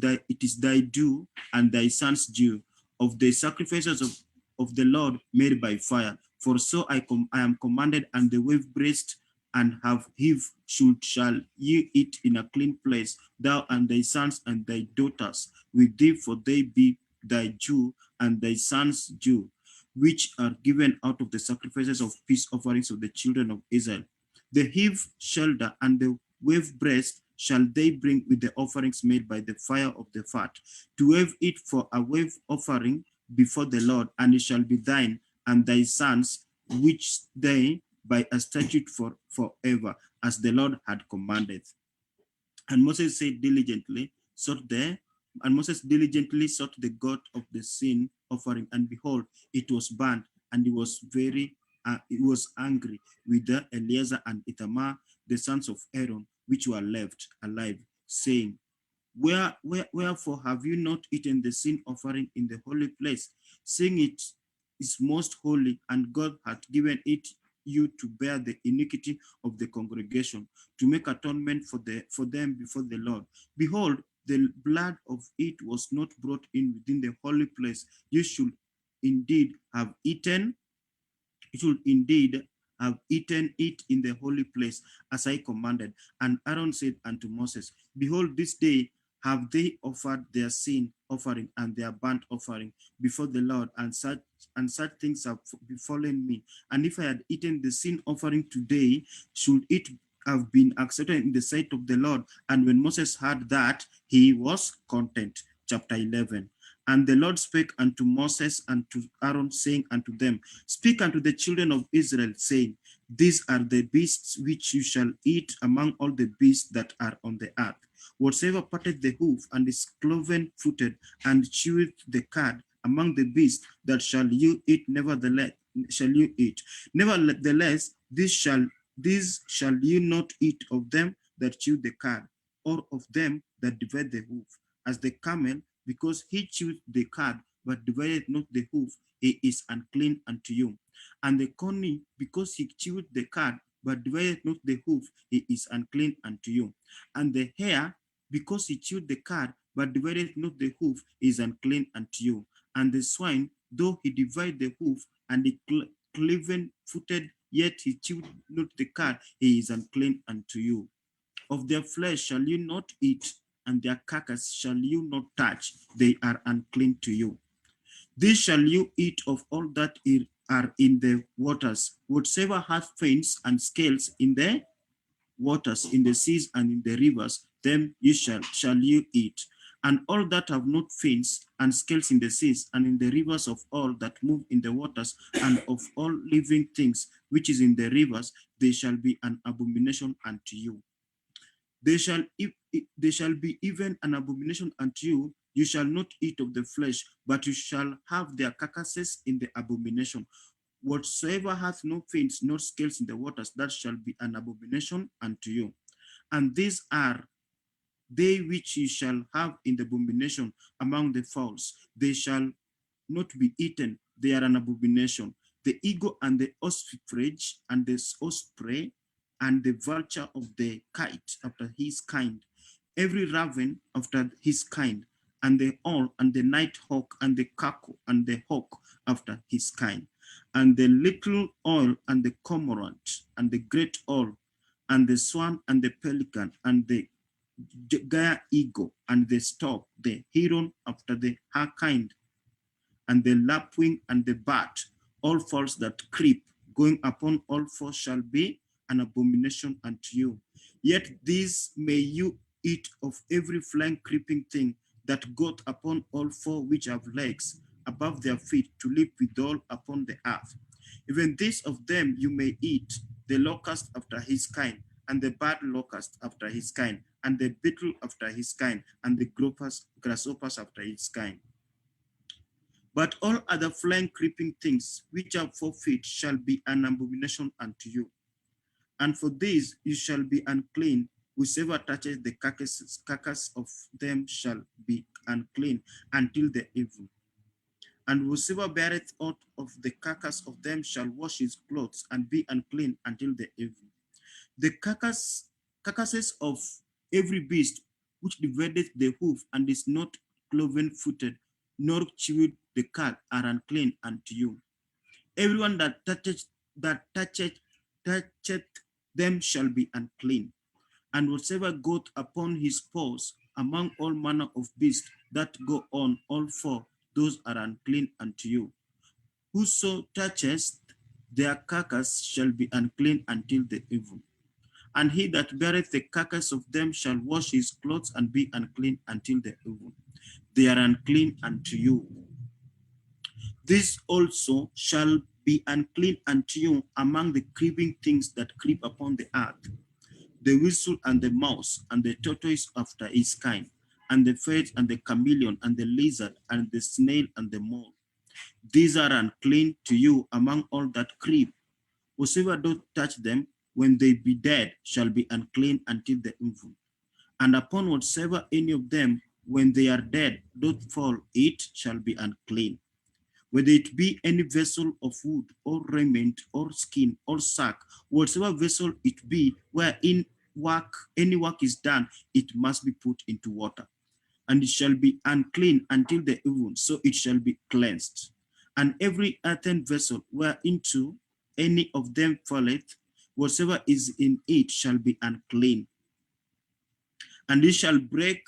thy due and thy son's due of the sacrifices of the Lord made by fire. For so I am commanded, and the wave breast and have heave shall ye eat in a clean place, thou and thy sons and thy daughters with thee, for they be thy due and thy sons' due, which are given out of the sacrifices of peace offerings of the children of Israel. The heave shoulder and the wave breast shall they bring with the offerings made by the fire of the fat, to wave it for a wave offering before the Lord, and it shall be thine and thy sons, which they by a statute forever, as the Lord had commanded. And Moses diligently sought the goat of the sin offering, and behold, it was burnt, and he was angry with the Eleazar and Ithamar, the sons of Aaron, which were left alive, saying, Wherefore have you not eaten the sin offering in the holy place, seeing it is most holy, and God hath given it you to bear the iniquity of the congregation, to make atonement for them before the Lord? Behold, the blood of it was not brought in within the holy place. You should indeed have eaten it in the holy place, as I commanded. And Aaron said unto Moses, Behold, this day have they offered their sin offering and their burnt offering before the Lord, and such things have befallen me. And if I had eaten the sin offering today, should it have been accepted in the sight of the Lord. And when Moses heard that, he was content. Chapter 11. And the Lord spake unto Moses and to Aaron, saying unto them, Speak unto the children of Israel, saying, These are the beasts which you shall eat among all the beasts that are on the earth. Whatsoever parteth the hoof and is cloven-footed and cheweth the cud among the beasts, that shall you eat, nevertheless shall you eat. Nevertheless, these shall you not eat of them that chew the cud, or of them that divide the hoof, as the camel, because he chewed the cud, but divided not the hoof, he is unclean unto you. And the coney, because he chewed the cud, but divided not the hoof, he is unclean unto you. And the hare, because he chewed the cud, but divided not the hoof, he is unclean unto you. And the swine, though he divide the hoof, and the cleven-footed, yet he chewed not the cud, he is unclean unto you. Of their flesh shall you not eat, and their carcass shall you not touch, they are unclean to you. This shall you eat of all that are in the waters, whatsoever hath fins and scales in the waters, in the seas and in the rivers, them you shall you eat. And all that have not fins and scales in the seas and in the rivers, of all that move in the waters, and of all living things which is in the rivers, they shall be an abomination unto you. They shall be even an abomination unto you. You shall not eat of the flesh, but you shall have their carcasses in the abomination. Whatsoever hath no fins nor scales in the waters, that shall be an abomination unto you. And these are they which ye shall have in the abomination among the fowls. They shall not be eaten, they are an abomination. The eagle and the ostrich and the osprey and the vulture of the kite after his kind, every raven after his kind, and the owl and the night hawk and the cuckoo and the hawk after his kind, and the little owl and the cormorant and the great owl and the swan and the pelican and the gyre eagle and the stork, the heron after the her kind, and the lapwing and the bat, all fowls that creep, going upon all four, shall be an abomination unto you. Yet these may you eat of every flying creeping thing that goeth upon all four which have legs above their feet to leap withal upon the earth. Even this of them you may eat, the locust after his kind, and the bad locust after his kind, and the beetle after his kind, and the grasshoppers after his kind. But all other flying creeping things which have 4 feet shall be an abomination unto you. And for these you shall be unclean. Whosoever touches the carcass of them shall be unclean until the evening. And whosoever beareth out of the carcass of them shall wash his clothes and be unclean until the evening. The carcasses of every beast which divideth the hoof and is not cloven-footed, nor chewed the cud, are unclean unto you. Everyone that toucheth them shall be unclean. And whatsoever goeth upon his paws among all manner of beasts that go on all four, those are unclean unto you. Whoso toucheth their carcass shall be unclean until the evening. And he that beareth the carcass of them shall wash his clothes and be unclean until the evening. They are unclean unto you. This also shall be unclean unto you among the creeping things that creep upon the earth, the whistle and the mouse and the tortoise after his kind, and the ferret and the chameleon and the lizard and the snail and the mole. These are unclean to you among all that creep. Whosoever doth touch them, when they be dead, shall be unclean until the evening. And upon whatsoever any of them, when they are dead, doth fall, it shall be unclean. Whether it be any vessel of wood, or raiment, or skin, or sack, whatsoever vessel it be, wherein any work is done, it must be put into water. And it shall be unclean until the evening, so it shall be cleansed. And every earthen vessel whereinto any of them falleth, whatsoever is in it shall be unclean. And you shall break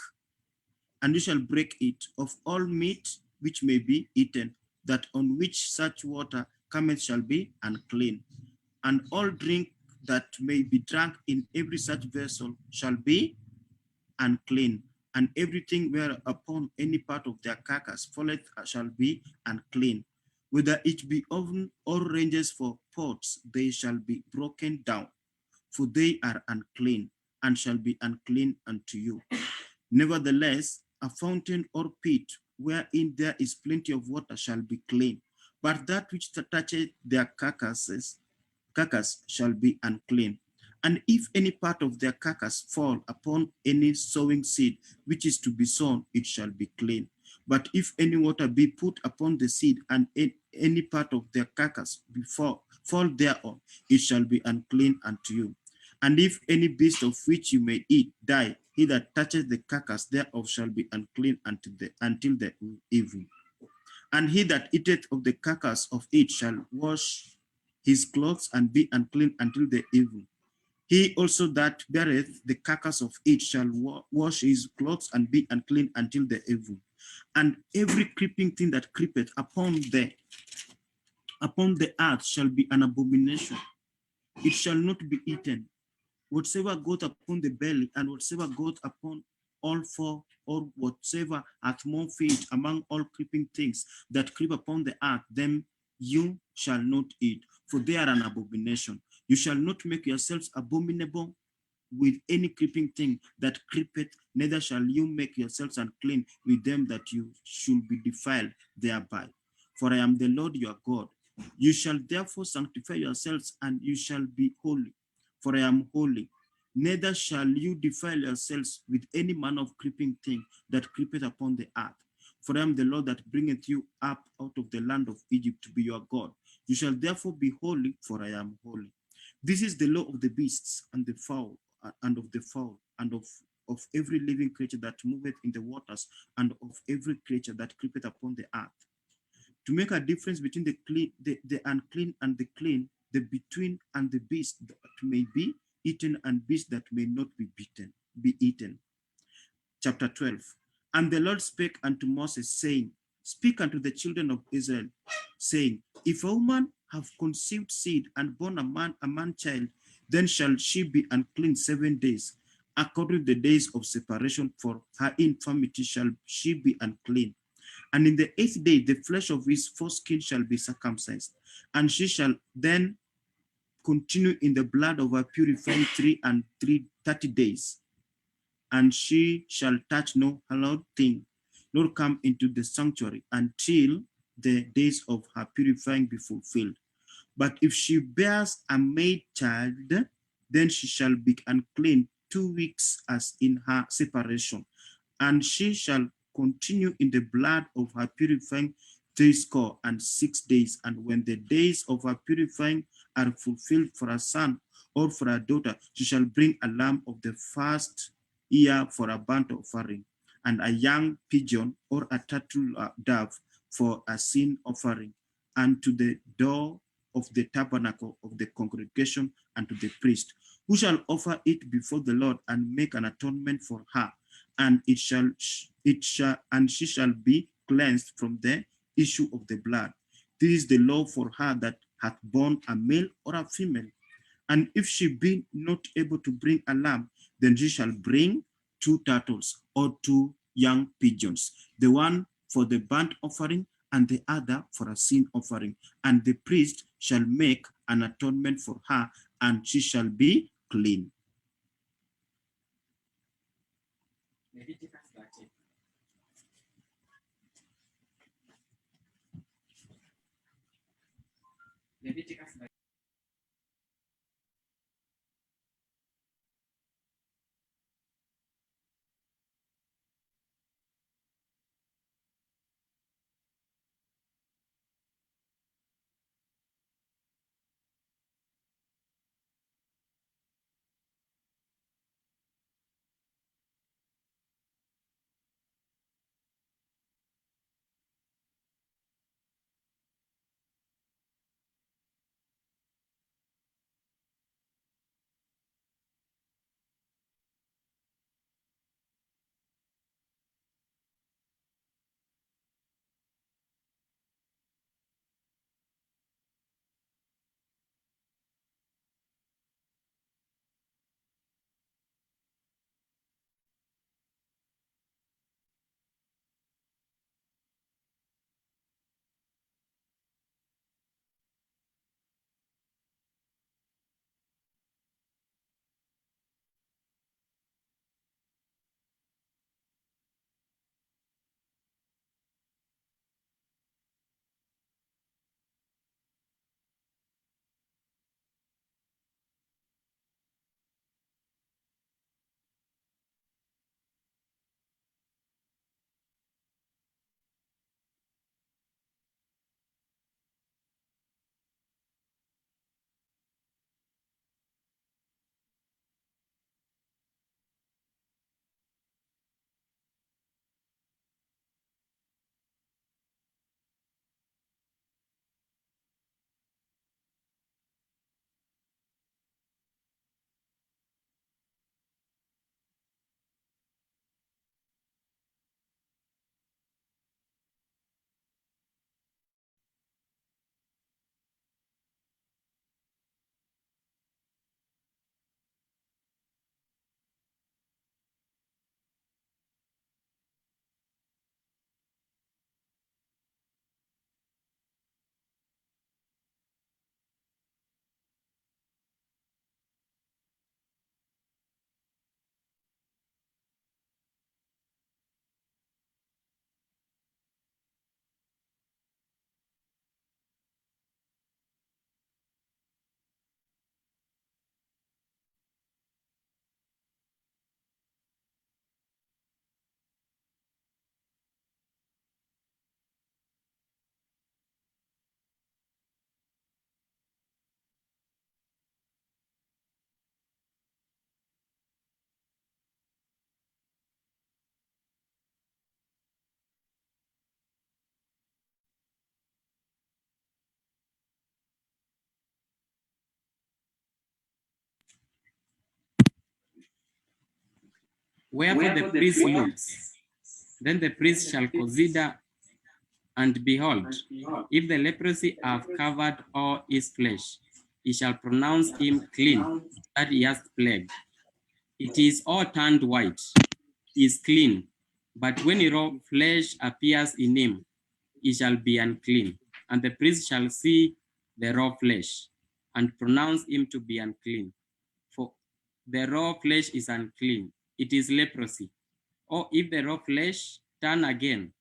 it of all meat which may be eaten, that on which such water cometh shall be unclean. And all drink that may be drunk in every such vessel shall be unclean, and everything whereupon any part of their carcass falleth shall be unclean. Whether it be oven or ranges for pots, they shall be broken down, for they are unclean, and shall be unclean unto you. Nevertheless, a fountain or pit wherein there is plenty of water shall be clean, but that which toucheth their carcass shall be unclean. And if any part of their carcass fall upon any sowing seed which is to be sown, it shall be clean. But if any water be put upon the seed, and any part of their carcass fall thereon, it shall be unclean unto you. And if any beast of which you may eat die, he that touches the carcass thereof shall be unclean until the evening. And he that eateth of the carcass of it shall wash his clothes and be unclean until the evening. He also that beareth the carcass of it shall wash his clothes and be unclean until the evening. And every creeping thing that creepeth upon the earth shall be an abomination. It shall not be eaten. Whatsoever goeth upon the belly, and whatsoever goeth upon all four, or whatsoever hath more feet among all creeping things that creep upon the earth, them you shall not eat, for they are an abomination. You shall not make yourselves abominable with any creeping thing that creepeth, neither shall you make yourselves unclean with them that you should be defiled thereby. For I am the Lord your God. You shall therefore sanctify yourselves, and you shall be holy, for I am holy. Neither shall you defile yourselves with any manner of creeping thing that creepeth upon the earth. For I am the Lord that bringeth you up out of the land of Egypt to be your God. You shall therefore be holy, for I am holy. This is the law of the beasts and the fowl, and of the fowl, and of every living creature that moveth in the waters, and of every creature that creepeth upon the earth. To make a difference between the unclean and the clean, the between and the beast that may be eaten and beast that may not be eaten. Chapter 12. And the Lord spake unto Moses, saying, Speak unto the children of Israel, saying, If a woman have conceived seed and born a man child, then shall she be unclean 7 days. According to the days of separation, for her infirmity shall she be unclean. And in the 8th day, the flesh of his foreskin shall be circumcised, and she shall then continue in the blood of her purifying 30 days. And she shall touch no hallowed thing, nor come into the sanctuary until the days of her purifying be fulfilled. But if she bears a male child, then she shall be unclean 2 weeks as in her separation, and she shall continue in the blood of her purifying 6 days. And when the days of her purifying are fulfilled for a son or for a daughter, she shall bring a lamb of the first year for a burnt offering, and a young pigeon or a turtle dove for a sin offering, and to the door of the tabernacle of the congregation, and to the priest, who shall offer it before the Lord and make an atonement for her, and she shall be cleansed from the issue of the blood. This is the law for her that hath born a male or a female. And if she be not able to bring a lamb, then she shall bring 2 turtles or 2 young pigeons, the one for the burnt offering and the other for a sin offering. And the priest shall make an atonement for her, and she shall be clean. Wherefore the priest looks, then the priest shall consider, and behold, if the leprosy have covered all his flesh, he shall pronounce him clean, that he has plague. It is all turned white, he is clean. But when raw flesh appears in him, he shall be unclean. And the priest shall see the raw flesh, and pronounce him to be unclean. For the raw flesh is unclean, it is leprosy. Or if the raw flesh turn again,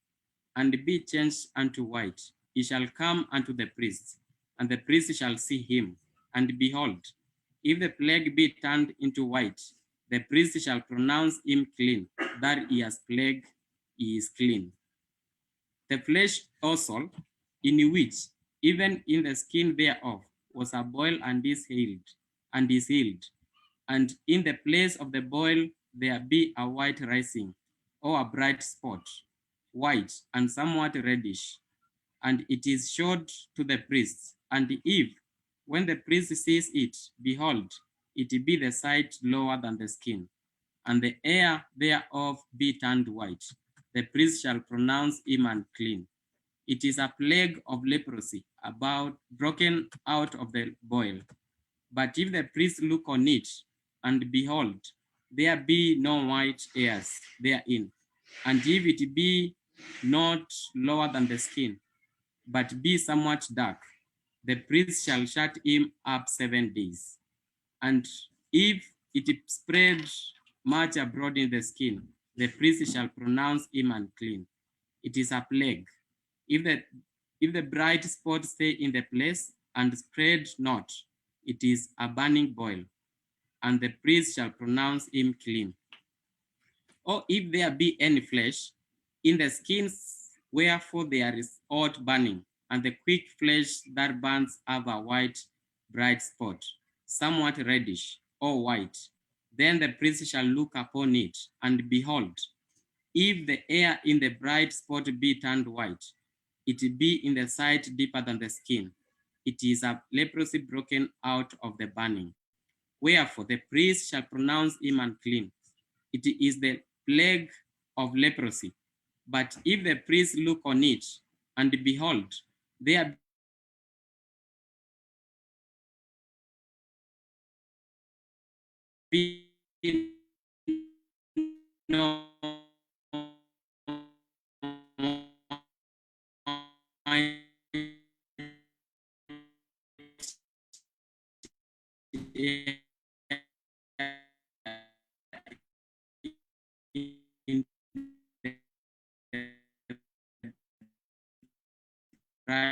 and be changed unto white, he shall come unto the priest, and the priest shall see him. And behold, if the plague be turned into white, the priest shall pronounce him clean, that he has plague, he is clean. The flesh also, in which, even in the skin thereof, was a boil and is healed, and in the place of the boil there be a white rising, or a bright spot, white and somewhat reddish, and it is showed to the priest. And if, when the priest sees it, behold, it be the sight lower than the skin, and the hair thereof be turned white, the priest shall pronounce him unclean. It is a plague of leprosy, about broken out of the boil. But if the priest look on it, and behold, there be no white hairs therein, and if it be not lower than the skin, but be somewhat dark, the priest shall shut him up 7 days. And if it spread much abroad in the skin, the priest shall pronounce him unclean. It is a plague. If the bright spot stay in the place and spread not, it is a burning boil, and the priest shall pronounce him clean. Or if there be any flesh in the skins, wherefore there is hot burning, and the quick flesh that burns have a white bright spot, somewhat reddish or white, then the priest shall look upon it, and behold, if the hair in the bright spot be turned white, it be in the sight deeper than the skin, it is a leprosy broken out of the burning. Wherefore the priest shall pronounce him unclean. It is the plague of leprosy. But if the priest look on it, and behold, there be no in the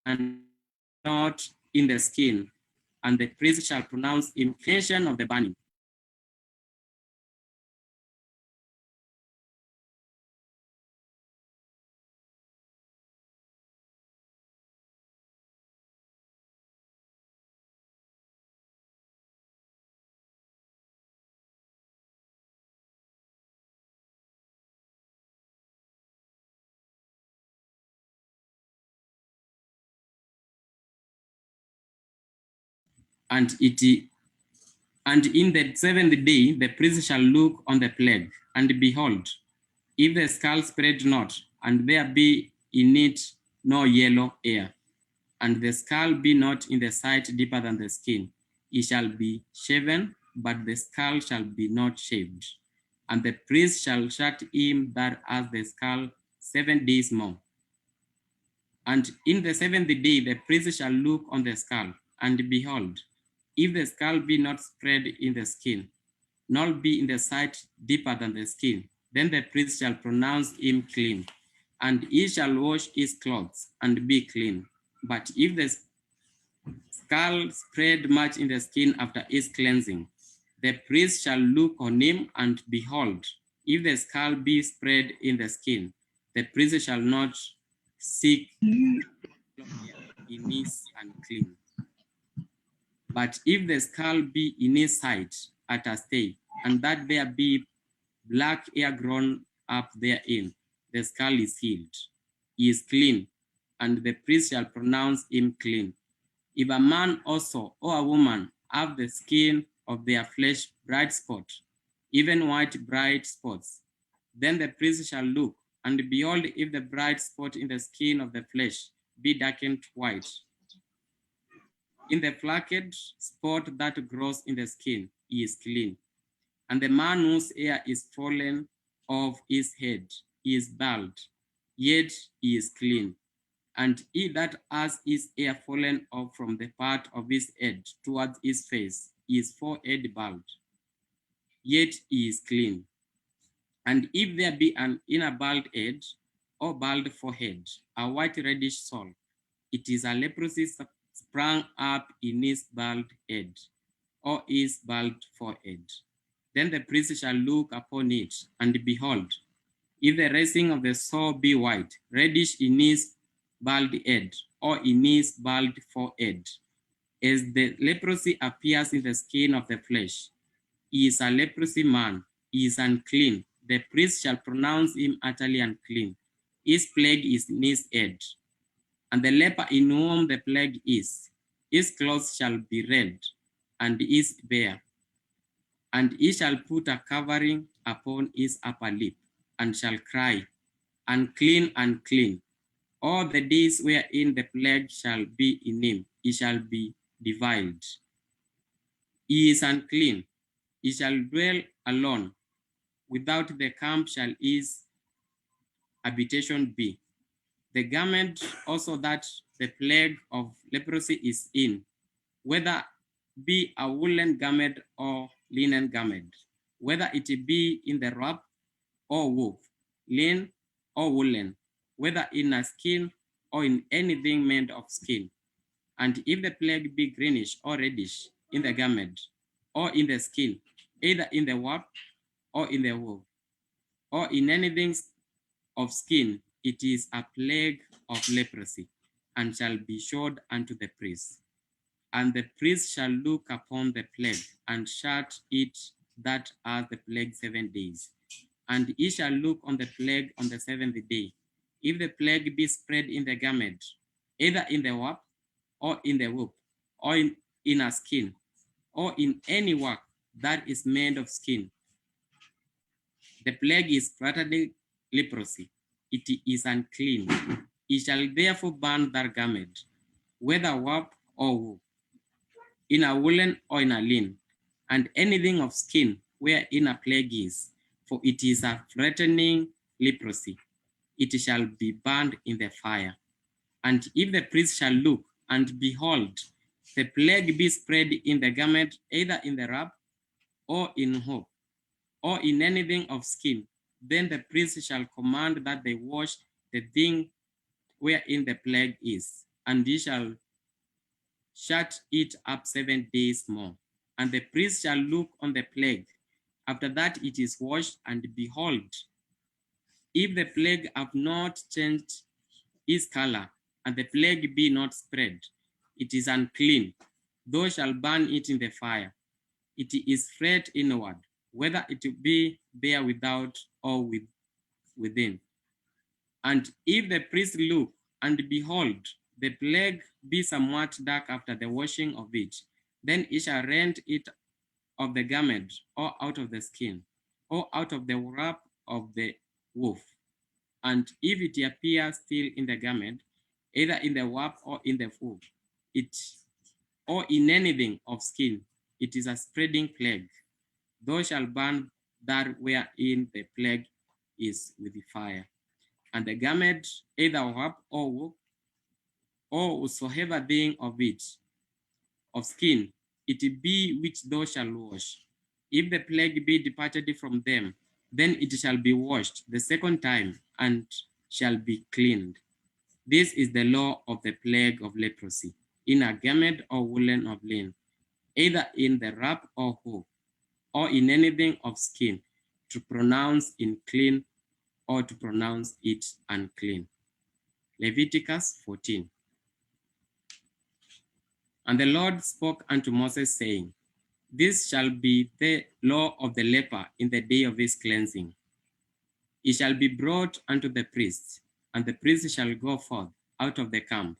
and not in the skin, and the priest shall pronounce implication of the burning. And in the 7th day, the priest shall look on the plague, and behold, if the skull spread not, and there be in it no yellow hair, and the skull be not in the sight deeper than the skin, it shall be shaven, but the skull shall be not shaved. And the priest shall shut him that has the skull 7 days more. And in the 7th day, the priest shall look on the skull, and behold, if the skull be not spread in the skin, nor be in the sight deeper than the skin, then the priest shall pronounce him clean, and he shall wash his clothes and be clean. But if the skull spread much in the skin after his cleansing, the priest shall look on him, and behold, if the skull be spread in the skin, the priest shall not seek, he is unclean. But if the skull be in his sight at a stay, and that there be black hair grown up therein, the skull is healed. He is clean, and the priest shall pronounce him clean. If a man also or a woman have the skin of their flesh bright spot, even white bright spots, then the priest shall look, and behold, if the bright spot in the skin of the flesh be darkened white, in the flaccid spot that grows in the skin, he is clean. And the man whose hair is fallen off his head, he is bald, yet he is clean. And he that has his hair fallen off from the part of his head towards his face, his forehead bald, yet he is clean. And if there be an inner bald head or bald forehead, a white reddish sore, it is a leprosy sprang up in his bald head or his bald forehead. Then the priest shall look upon it, and behold, if the rising of the sore be white, reddish in his bald head or in his bald forehead, as the leprosy appears in the skin of the flesh, he is a leprosy man, he is unclean. The priest shall pronounce him utterly unclean. His plague is in his head. And the leper in whom the plague is, his clothes shall be red, and is bare. And he shall put a covering upon his upper lip, and shall cry, unclean, unclean. All the days wherein the plague shall be in him, he shall be defiled. He is unclean. He shall dwell alone. Without the camp shall his habitation be. The garment also that the plague of leprosy is in, whether be a woolen garment or linen garment, whether it be in the wrap or woof, linen or woolen, whether in a skin or in anything made of skin. And if the plague be greenish or reddish in the garment or in the skin, either in the warp or in the woof, or in anything of skin, it is a plague of leprosy, and shall be showed unto the priest. And the priest shall look upon the plague, and shut it that has the plague 7 days. And he shall look on the plague on the 7th day. If the plague be spread in the garment, either in the warp, or in the woof, or in a skin, or in any work that is made of skin, the plague is flattered leprosy. It is unclean. He shall therefore burn that garment, whether warp or woof, in a woolen or in a linen, and anything of skin wherein a plague is, for it is a threatening leprosy. It shall be burned in the fire. And if the priest shall look, and behold, the plague be spread in the garment, either in the wrap, or in hope, or in anything of skin, then the priest shall command that they wash the thing wherein the plague is, and he shall shut it up 7 days more. And the priest shall look on the plague. After that it is washed, and behold, if the plague have not changed its color, and the plague be not spread, it is unclean. Thou shalt burn it in the fire. It is fret inward, whether it be there without or within. And if the priest look, and behold, the plague be somewhat dark after the washing of it, then he shall rend it of the garment, or out of the skin, or out of the wrap of the woof. And if it appear still in the garment, either in the warp or in the woof, or in anything of skin, it is a spreading plague. Thou shalt burn that wherein the plague is with the fire. And the garment, either warp or woof, or whatsoever thing of it, of skin, it be which thou shalt wash. If the plague be departed from them, then it shall be washed the second time, and shall be cleaned. This is the law of the plague of leprosy, in a garment or woolen of linen, either in the wrap or hoof, or in anything of skin, to pronounce it clean or to pronounce it unclean. Leviticus 14. And the Lord spoke unto Moses, saying, This shall be the law of the leper in the day of his cleansing. He shall be brought unto the priest, and the priest shall go forth out of the camp,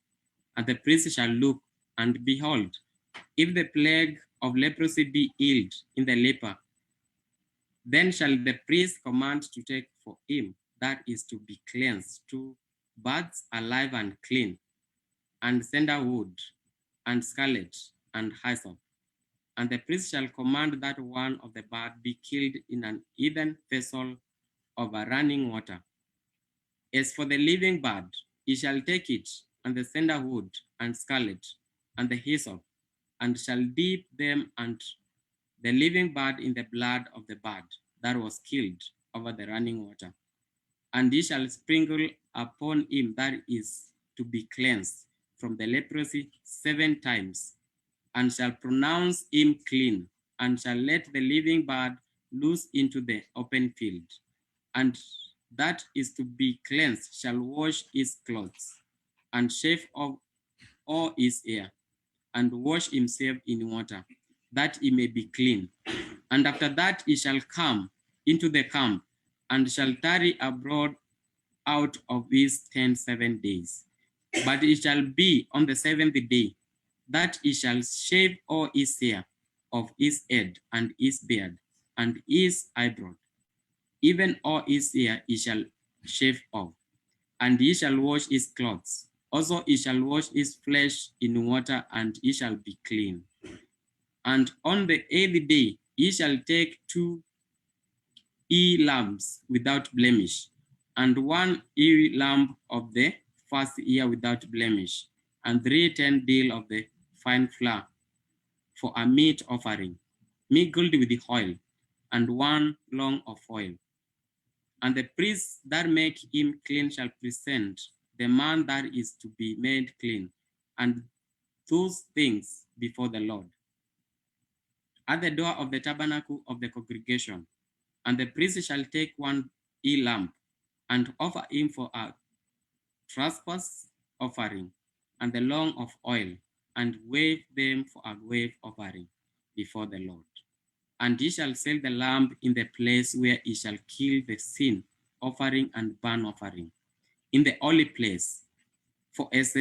and the priest shall look, and behold, if the plague of leprosy be healed in the leper, then shall the priest command to take for him that is to be cleansed 2 birds alive and clean, and sandalwood, and scarlet, and hyssop. And the priest shall command that one of the bird be killed in an earthen vessel of a running water. As for the living bird, he shall take it, and the sandalwood, and scarlet, and the hyssop, and shall dip them and the living bird in the blood of the bird that was killed over the running water. And he shall sprinkle upon him that is to be cleansed from the leprosy 7 times, and shall pronounce him clean, and shall let the living bird loose into the open field. And that is to be cleansed shall wash his clothes, and shave off all his hair, and wash himself in water, that he may be clean. And after that he shall come into the camp, and shall tarry abroad out of his tent 7 days. But it shall be on the 7th day that he shall shave all his hair of his head, and his beard, and his eyebrow. Even all his hair he shall shave off, and he shall wash his clothes. Also he shall wash his flesh in water, and he shall be clean. And on the 8th day he shall take 2 lambs without blemish, and 1 lamb of the first year without blemish, and 3 10 of the fine flour for a meat offering, mingled with the oil, and 1 long of oil. And the priest that make him clean shall present the man that is to be made clean, and those things before the Lord at the door of the tabernacle of the congregation. And the priest shall take 1 lamb, and offer him for a trespass offering, and the long of oil, and wave them for a wave offering before the Lord. And he shall sell the lamb in the place where he shall kill the sin offering and burnt offering, in the holy place. For as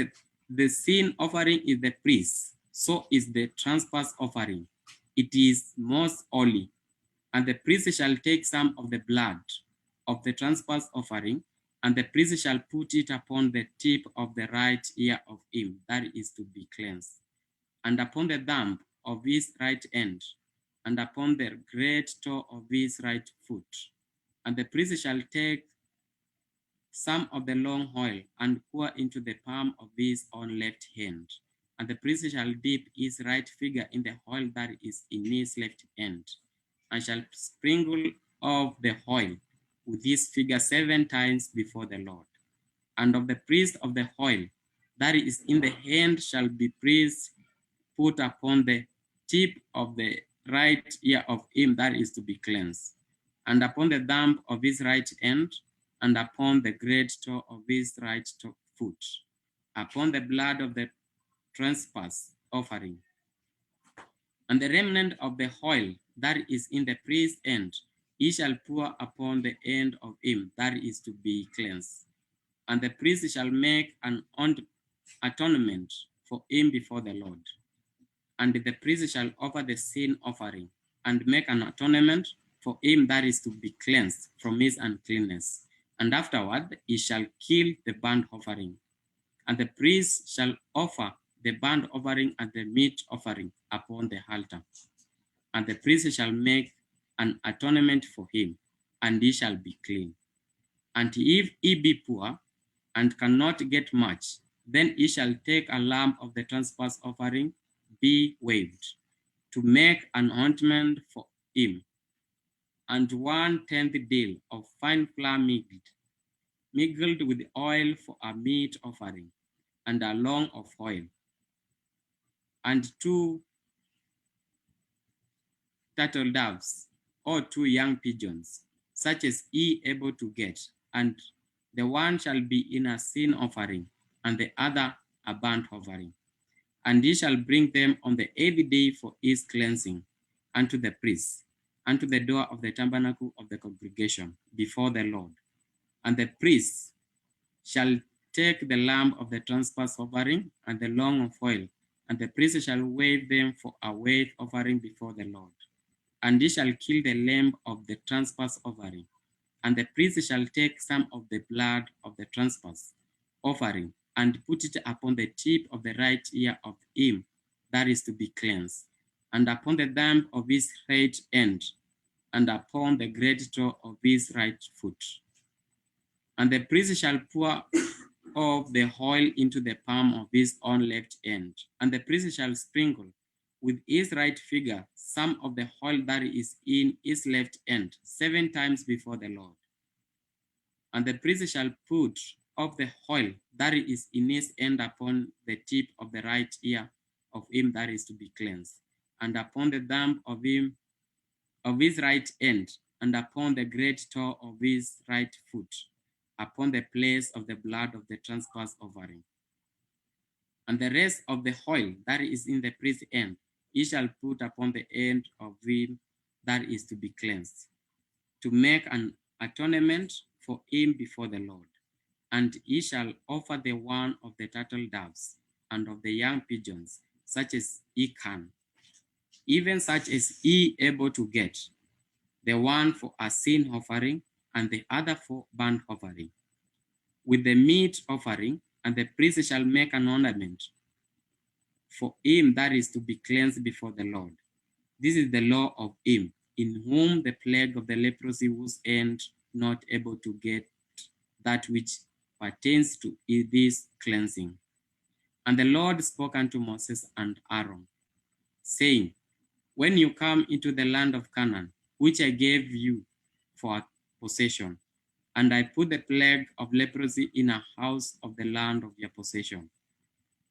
the sin offering is the priest, so is the trespass offering. It is most holy. And the priest shall take some of the blood of the trespass offering, and the priest shall put it upon the tip of the right ear of him that is to be cleansed, and upon the thumb of his right hand, and upon the great toe of his right foot. And the priest shall take some of the long oil, and pour into the palm of his own left hand. And the priest shall dip his right finger in the oil that is in his left hand, and shall sprinkle of the oil with his finger 7 times before the Lord. And of the priest of the oil that is in the hand shall be priest put upon the tip of the right ear of him that is to be cleansed, and upon the thumb of his right hand, and upon the great toe of his right foot, upon the blood of the trespass offering. And the remnant of the oil that is in the priest's hand, he shall pour upon the end of him that is to be cleansed. And the priest shall make an atonement for him before the Lord. And the priest shall offer the sin offering, and make an atonement for him that is to be cleansed from his uncleanness. And afterward he shall kill the burnt offering. And the priest shall offer the burnt offering and the meat offering upon the altar. And the priest shall make an atonement for him, and he shall be clean. And if he be poor and cannot get much, then he shall take a lamb of the trespass offering, be waved, to make an ointment for him, and 1/10 deal of fine flour mingled with oil for a meat offering, and a long of oil, and 2 turtle doves, or 2 young pigeons, such as he able to get, and the one shall be in a sin offering, and the other a burnt offering. And he shall bring them on the 8th day for his cleansing unto the priest, unto the door of the tabernacle of the congregation before the Lord. And the priest shall take the lamb of the trespass offering and the long of oil, and the priest shall wave them for a wave offering before the Lord. And he shall kill the lamb of the trespass offering, and the priest shall take some of the blood of the trespass offering, and put it upon the tip of the right ear of him that is to be cleansed, and upon the thumb of his right hand, and upon the great toe of his right foot. And the priest shall pour of the oil into the palm of his own left hand, and the priest shall sprinkle with his right finger some of the oil that is in his left hand 7 times before the Lord. And the priest shall put of the oil that is in his hand upon the tip of the right ear of him that is to be cleansed, and upon the thumb of him of his right hand, and upon the great toe of his right foot, upon the place of the blood of the trespass offering. And the rest of the oil that is in the priest's hand, he shall put upon the end of him that is to be cleansed, to make an atonement for him before the Lord. And he shall offer the one of the turtle doves and of the young pigeons, such as he can, even such as he able to get, the one for a sin offering and the other for burnt offering, with the meat offering. And the priest shall make an ornament for him that is to be cleansed before the Lord. This is the law of him in whom the plague of the leprosy was not able to get that which pertains to this cleansing. And the Lord spoke unto Moses and Aaron, saying, when you come into the land of Canaan, which I gave you for a possession, and I put the plague of leprosy in a house of the land of your possession,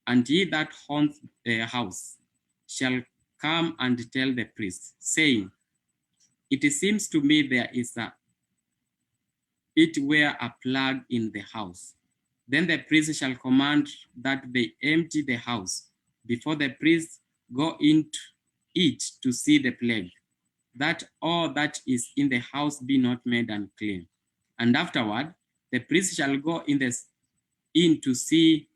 and he that haunts the house shall come and tell the priest, saying, it seems to me it were a plague in the house. Then the priest shall command that they empty the house before the priest go into it to see the plague, that all that is in the house be not made unclean. And afterward, the priest shall go in to see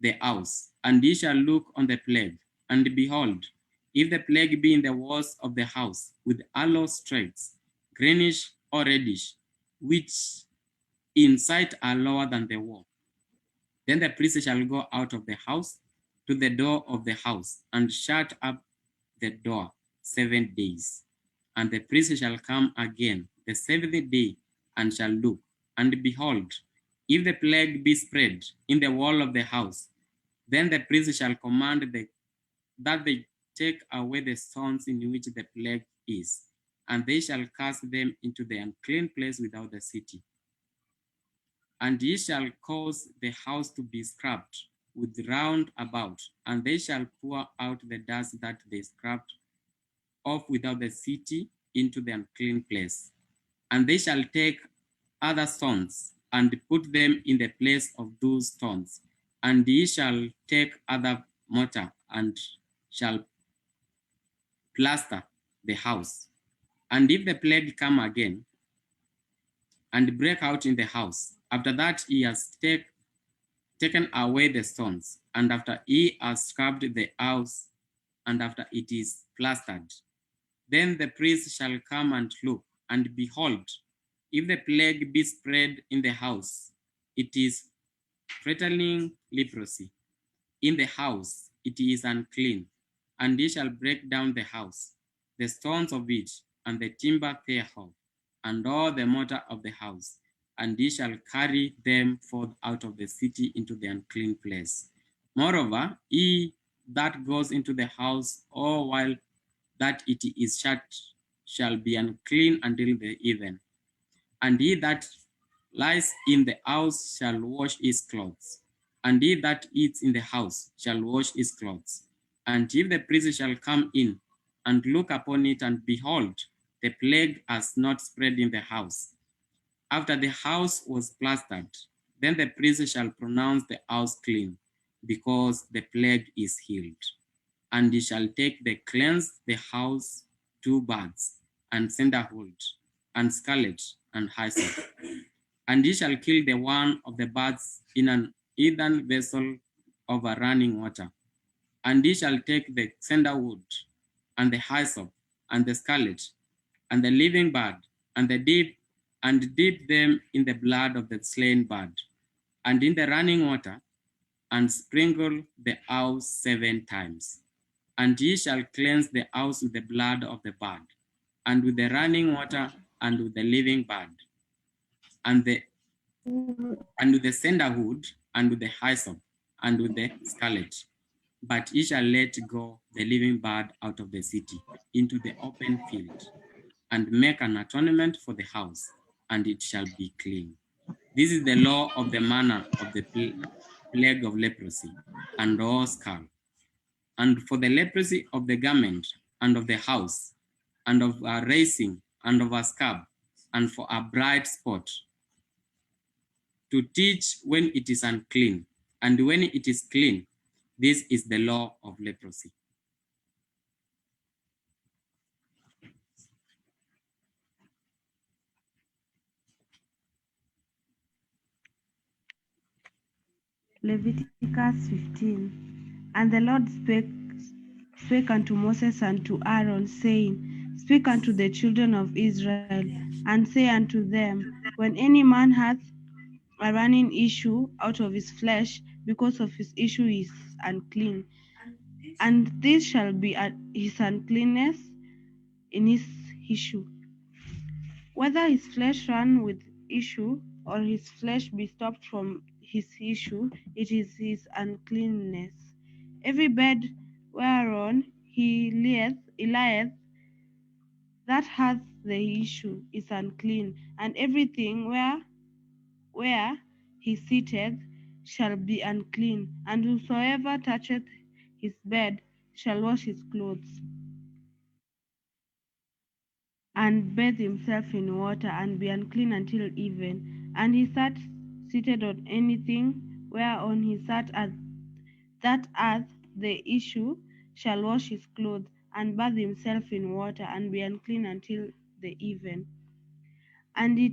the house, and he shall look on the plague. And behold, if the plague be in the walls of the house, with hollow streaks, greenish or reddish, which in sight are lower than the wall, then the priest shall go out of the house to the door of the house, and shut up the door 7 days. And the priest shall come again the 7th day, and shall look. And behold, if the plague be spread in the wall of the house, then the priest shall command that they take away the stones in which the plague is, and they shall cast them into the unclean place without the city. And ye shall cause the house to be scrubbed with round about, and they shall pour out the dust that they scrubbed off without the city into the unclean place. And they shall take other stones and put them in the place of those stones. And ye shall take other mortar and shall plaster the house. And if the plague come again and break out in the house, after that he has taken away the stones, and after he has scrubbed the house, and after it is plastered, then the priest shall come and look, and behold, if the plague be spread in the house, it is threatening leprosy. In the house it is unclean, and he shall break down the house, the stones of it, and the timber thereof, and all the mortar of the house, and he shall carry them forth out of the city into the unclean place. Moreover, he that goes into the house all while that it is shut shall be unclean until the even. And he that lies in the house shall wash his clothes, and he that eats in the house shall wash his clothes. And if the priest shall come in and look upon it, and behold, the plague has not spread in the house, after the house was plastered, then the priest shall pronounce the house clean. because the plague is healed. And ye shall take the cleanse the house 2 birds, and sandalwood, and scarlet, and hyssop. And ye shall kill the one of the birds in an earthen vessel over running water. And ye shall take the sandalwood, and the hyssop, and the scarlet, and the living bird, and dip them in the blood of the slain bird, and in the running water, and sprinkle the house 7 times. And ye shall cleanse the house with the blood of the bird, and with the running water, and with the living bird, and with the sandalwood, and with the hyssop, and with the scarlet. But ye shall let go the living bird out of the city into the open field, and make an atonement for the house, and it shall be clean. This is the law of the manner of the plague of leprosy, and raw skull, and for the leprosy of the garment, and of the house, and of a racing, and of a scab, and for a bright spot, to teach when it is unclean, and when it is clean. This is the law of leprosy. Leviticus 15. And the Lord spake unto Moses and to Aaron, saying, Speak unto the children of Israel, and say unto them, When any man hath a running issue out of his flesh, because of his issue is unclean, and this shall be his uncleanness in his issue. Whether his flesh run with issue, or his flesh be stopped from his issue, it is his uncleanness. Every bed whereon he lieth that hath the issue is unclean, and everything where he sitteth shall be unclean, and whosoever toucheth his bed shall wash his clothes, and bathe himself in water, and be unclean until even. And he seated on anything whereon he sat at that hath the issue shall wash his clothes, and bathe himself in water, and be unclean until the even. And he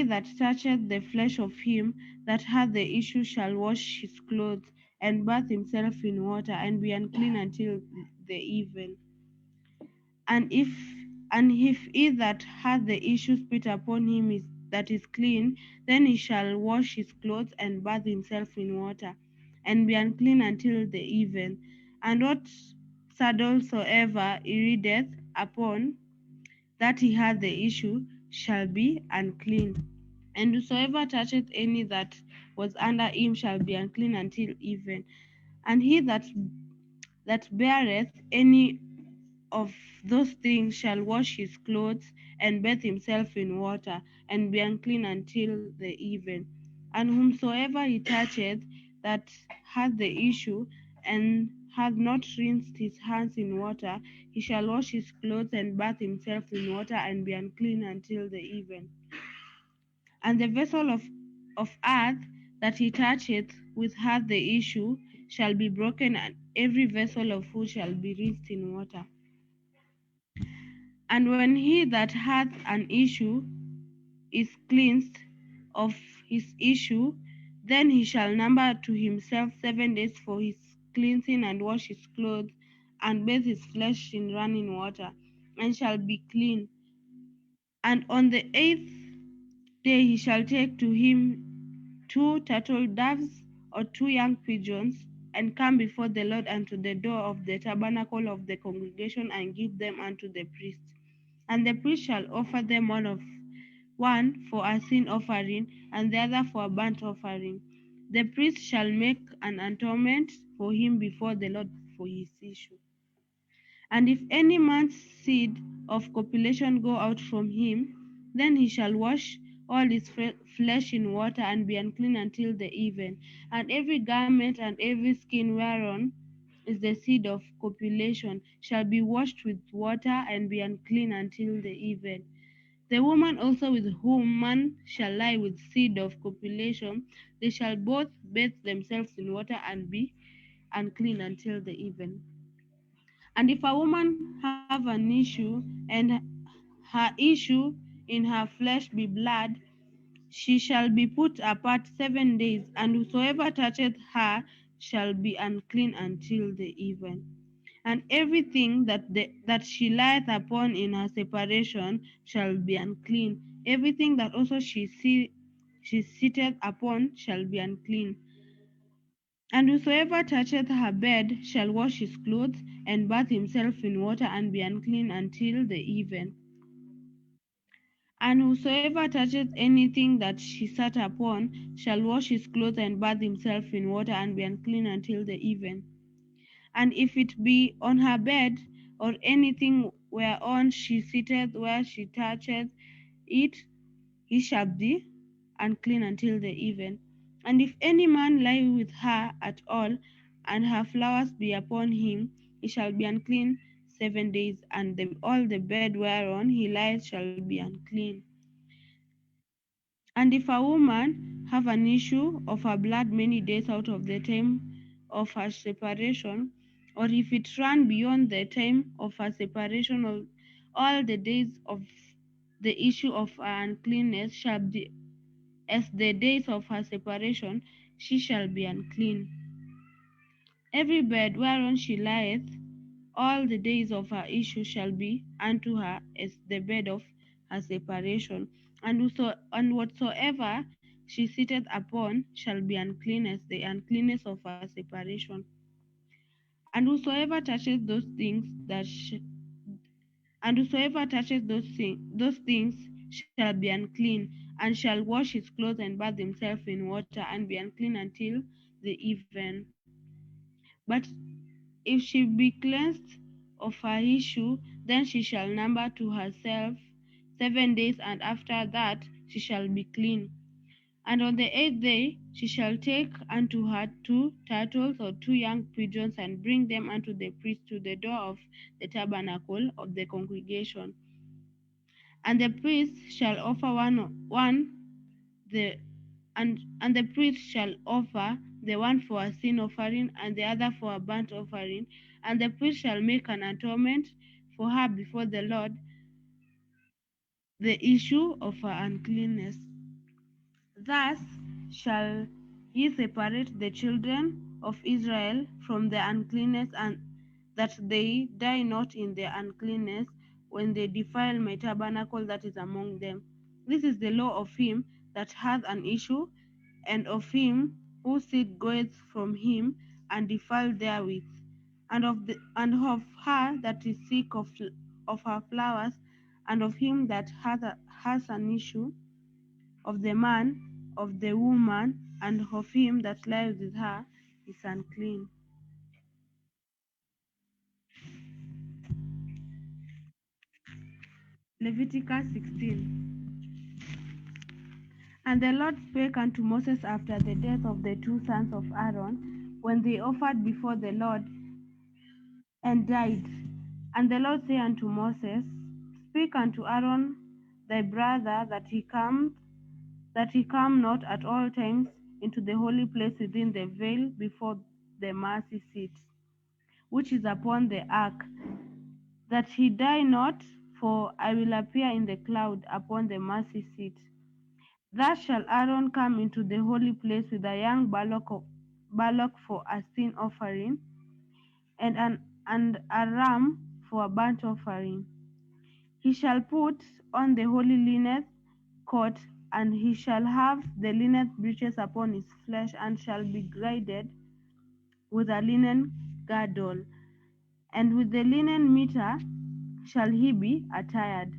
that toucheth the flesh of him that hath the issue shall wash his clothes, and bathe himself in water, and be unclean until the even. And if he that hath the issue spit upon him that is clean, then he shall wash his clothes, and bathe himself in water, and be unclean until the even. And what saddle soever he readeth upon that he hath the issue shall be unclean. And whosoever toucheth any that was under him shall be unclean until even. And he that beareth any of those things shall wash his clothes, and bathe himself in water, and be unclean until the even. And whomsoever he toucheth that hath the issue, and hath not rinsed his hands in water, he shall wash his clothes, and bathe himself in water, and be unclean until the even. And the vessel of earth that he toucheth with hath the issue shall be broken, and every vessel of wood shall be rinsed in water. And when he that hath an issue is cleansed of his issue, then he shall number to himself 7 days for his cleansing, and wash his clothes, and bathe his flesh in running water, and shall be clean. And on the 8th day he shall take to him 2 turtle doves or 2 young pigeons, and come before the Lord unto the door of the tabernacle of the congregation, and give them unto the priest. And the priest shall offer them one for a sin offering, and the other for a burnt offering. The priest shall make an atonement for him before the Lord for his issue. And if any man's seed of copulation go out from him, then he shall wash all his flesh in water, and be unclean until the even. And every garment and every skin whereon is the seed of copulation shall be washed with water, and be unclean until the even. The woman also with whom man shall lie with seed of copulation, they shall both bathe themselves in water and be unclean until the even. And if a woman have an issue, and her issue in her flesh be blood, she shall be put apart 7 days, and whosoever toucheth her shall be unclean until the even. And everything that she lieth upon in her separation shall be unclean. Everything that also she sitteth upon shall be unclean. And whosoever toucheth her bed shall wash his clothes, and bathe himself in water, and be unclean until the even. And whosoever toucheth anything that she sat upon shall wash his clothes, and bathe himself in water, and be unclean until the even. And if it be on her bed, or anything whereon she sitteth, where she toucheth it, he shall be unclean until the even. And if any man lie with her at all, and her flowers be upon him, he shall be unclean 7 days, and all the bed whereon he lieth shall be unclean. And if a woman have an issue of her blood many days out of the time of her separation, or if it run beyond the time of her separation, all the days of the issue of her uncleanness shall be as the days of her separation, she shall be unclean. Every bed whereon she lieth, all the days of her issue shall be unto her as the bed of her separation, and whatsoever she sitteth upon shall be unclean as the uncleanness of her separation. And whosoever touches those things those things shall be unclean, and shall wash his clothes and bathe himself in water, and be unclean until the even. But if she be cleansed of her issue, then she shall number to herself 7 days, and after that she shall be clean. And on the 8th day she shall take unto her 2 turtles or 2 young pigeons, and bring them unto the priest to the door of the tabernacle of the congregation. And the priest shall offer one the and the priest shall offer the one for a sin offering, and the other for a burnt offering, and the priest shall make an atonement for her before the Lord, the issue of her uncleanness. Thus shall ye separate the children of Israel from their uncleanness, and that they die not in their uncleanness when they defile my tabernacle that is among them. This is the law of him that hath an issue, and of him whose seed goeth from him and defiled therewith, and of her that is sick of her flowers, and of him that has an issue, of the man, of the woman, and of him that lies with her is unclean. Leviticus 16. And the Lord spake unto Moses after the death of the 2 sons of Aaron, when they offered before the Lord, and died. And the Lord said unto Moses, Speak unto Aaron thy brother, that he come not at all times into the holy place within the veil before the mercy seat, which is upon the ark, that he die not, for I will appear in the cloud upon the mercy seat. Thus shall Aaron come into the holy place with a young bullock for a sin offering, and a ram for a burnt offering. He shall put on the holy linen coat, and he shall have the linen breeches upon his flesh, and shall be girded with a linen girdle, and with the linen mitre shall he be attired.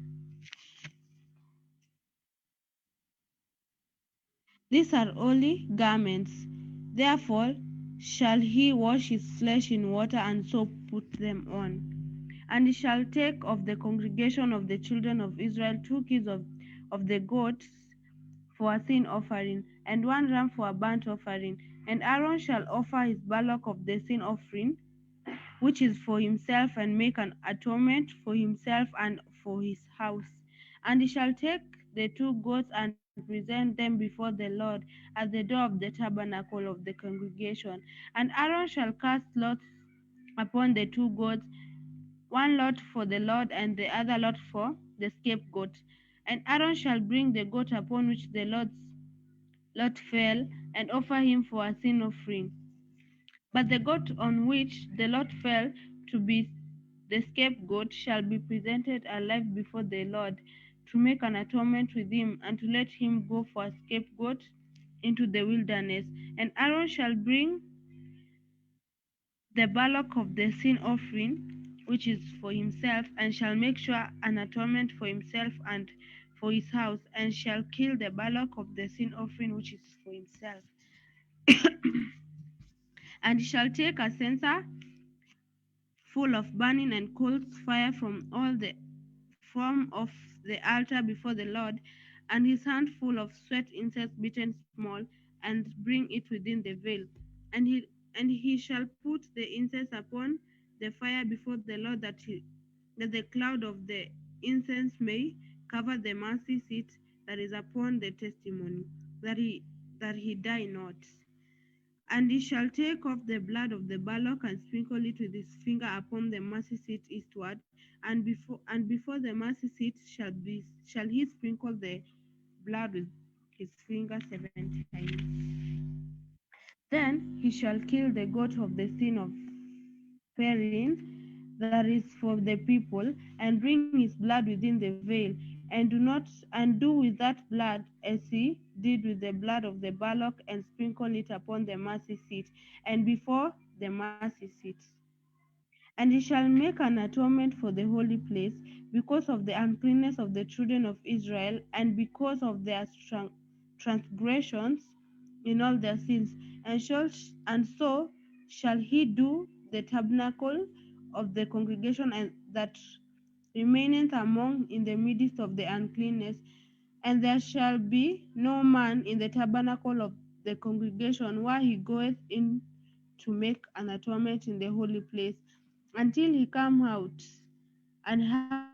These are holy garments. Therefore shall he wash his flesh in water, and so put them on. And he shall take of the congregation of the children of Israel 2 kids of the goats for a sin offering, and 1 ram for a burnt offering. And Aaron shall offer his bullock of the sin offering, which is for himself, and make an atonement for himself and for his house. And he shall take the two goats and present them before the Lord at the door of the tabernacle of the congregation. And Aaron shall cast lots upon the two goats, one lot for the Lord and the other lot for the scapegoat. And Aaron shall bring the goat upon which the Lord's lot fell, and offer him for a sin offering. But the goat on which the lot fell to be the scapegoat shall be presented alive before the Lord, to make an atonement with him, and to let him go for a scapegoat into the wilderness. And Aaron shall bring the bullock of the sin offering, which is for himself, and shall make sure an atonement for himself and for his house, and shall kill the bullock of the sin offering, which is for himself. And he shall take a censer full of burning and coals fire from off the altar before the Lord, and his hand full of sweet incense beaten small, and bring it within the veil. And he shall put the incense upon the fire before the Lord, that the cloud of the incense may cover the mercy seat that is upon the testimony, that he die not. And he shall take off the blood of the bullock and sprinkle it with his finger upon the mercy seat eastward, and before the mercy seat shall he sprinkle the blood with his finger 7 times. Then he shall kill the goat of the sin of offering that is for the people, and bring his blood within the veil, and do with that blood as he did with the blood of the bullock, and sprinkle it upon the mercy seat, and before the mercy seat. And he shall make an atonement for the holy place, because of the uncleanness of the children of Israel, and because of their transgressions in all their sins. And so shall he do the tabernacle of the congregation, and that remaineth among in the midst of the uncleanness. And there shall be no man in the tabernacle of the congregation where he goeth in to make an atonement in the holy place, until he come out and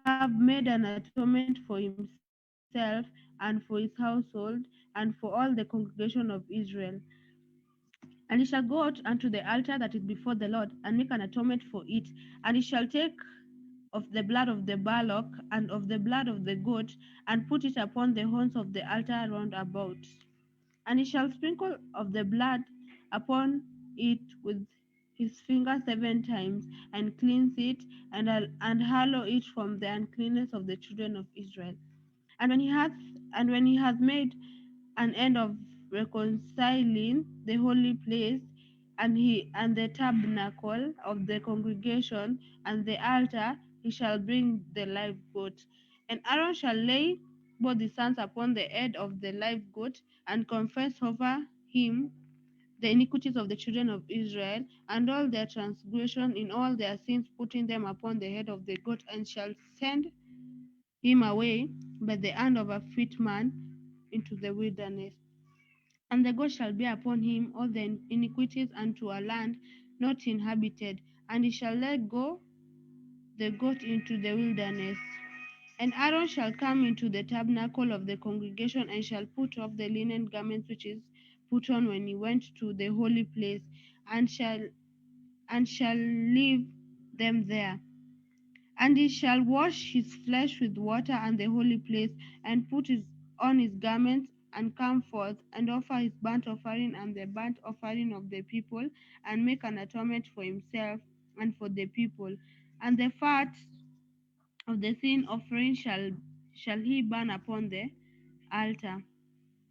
have made an atonement for himself and for his household and for all the congregation of Israel. And he shall go out unto the altar that is before the Lord, and make an atonement for it. And he shall take of the blood of the bullock and of the blood of the goat, and put it upon the horns of the altar round about. And he shall sprinkle of the blood upon it with his finger 7 times, and cleanse it, and hallow it from the uncleanness of the children of Israel. And when he hath made an end of reconciling the holy place, and the tabernacle of the congregation, and the altar, he shall bring the live goat. And Aaron shall lay both his hands upon the head of the live goat, and confess over him the iniquities of the children of Israel, and all their transgression in all their sins, putting them upon the head of the goat, and shall send him away by the hand of a fit man into the wilderness. And the goat shall bear upon him all the iniquities unto a land not inhabited, and he shall let go the goat into the wilderness. And Aaron shall come into the tabernacle of the congregation, and shall put off the linen garments which is put on when he went to the holy place, and shall leave them there. And he shall wash his flesh with water and the holy place, and on his garments, and come forth, and offer his burnt offering and the burnt offering of the people, and make an atonement for himself and for the people. And the fat of the sin offering shall he burn upon the altar.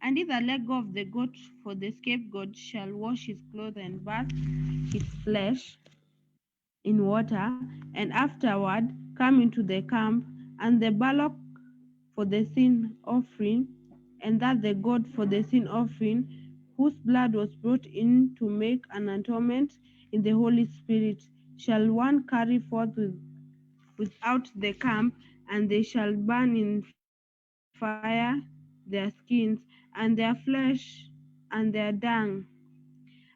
And he that let go of the goat for the scapegoat shall wash his clothes and bathe his flesh in water, and afterward come into the camp, and the bullock for the sin offering, and that the goat for the sin offering, whose blood was brought in to make an atonement in the Holy Spirit, shall one carry forth without the camp, and they shall burn in fire their skins, and their flesh, and their dung.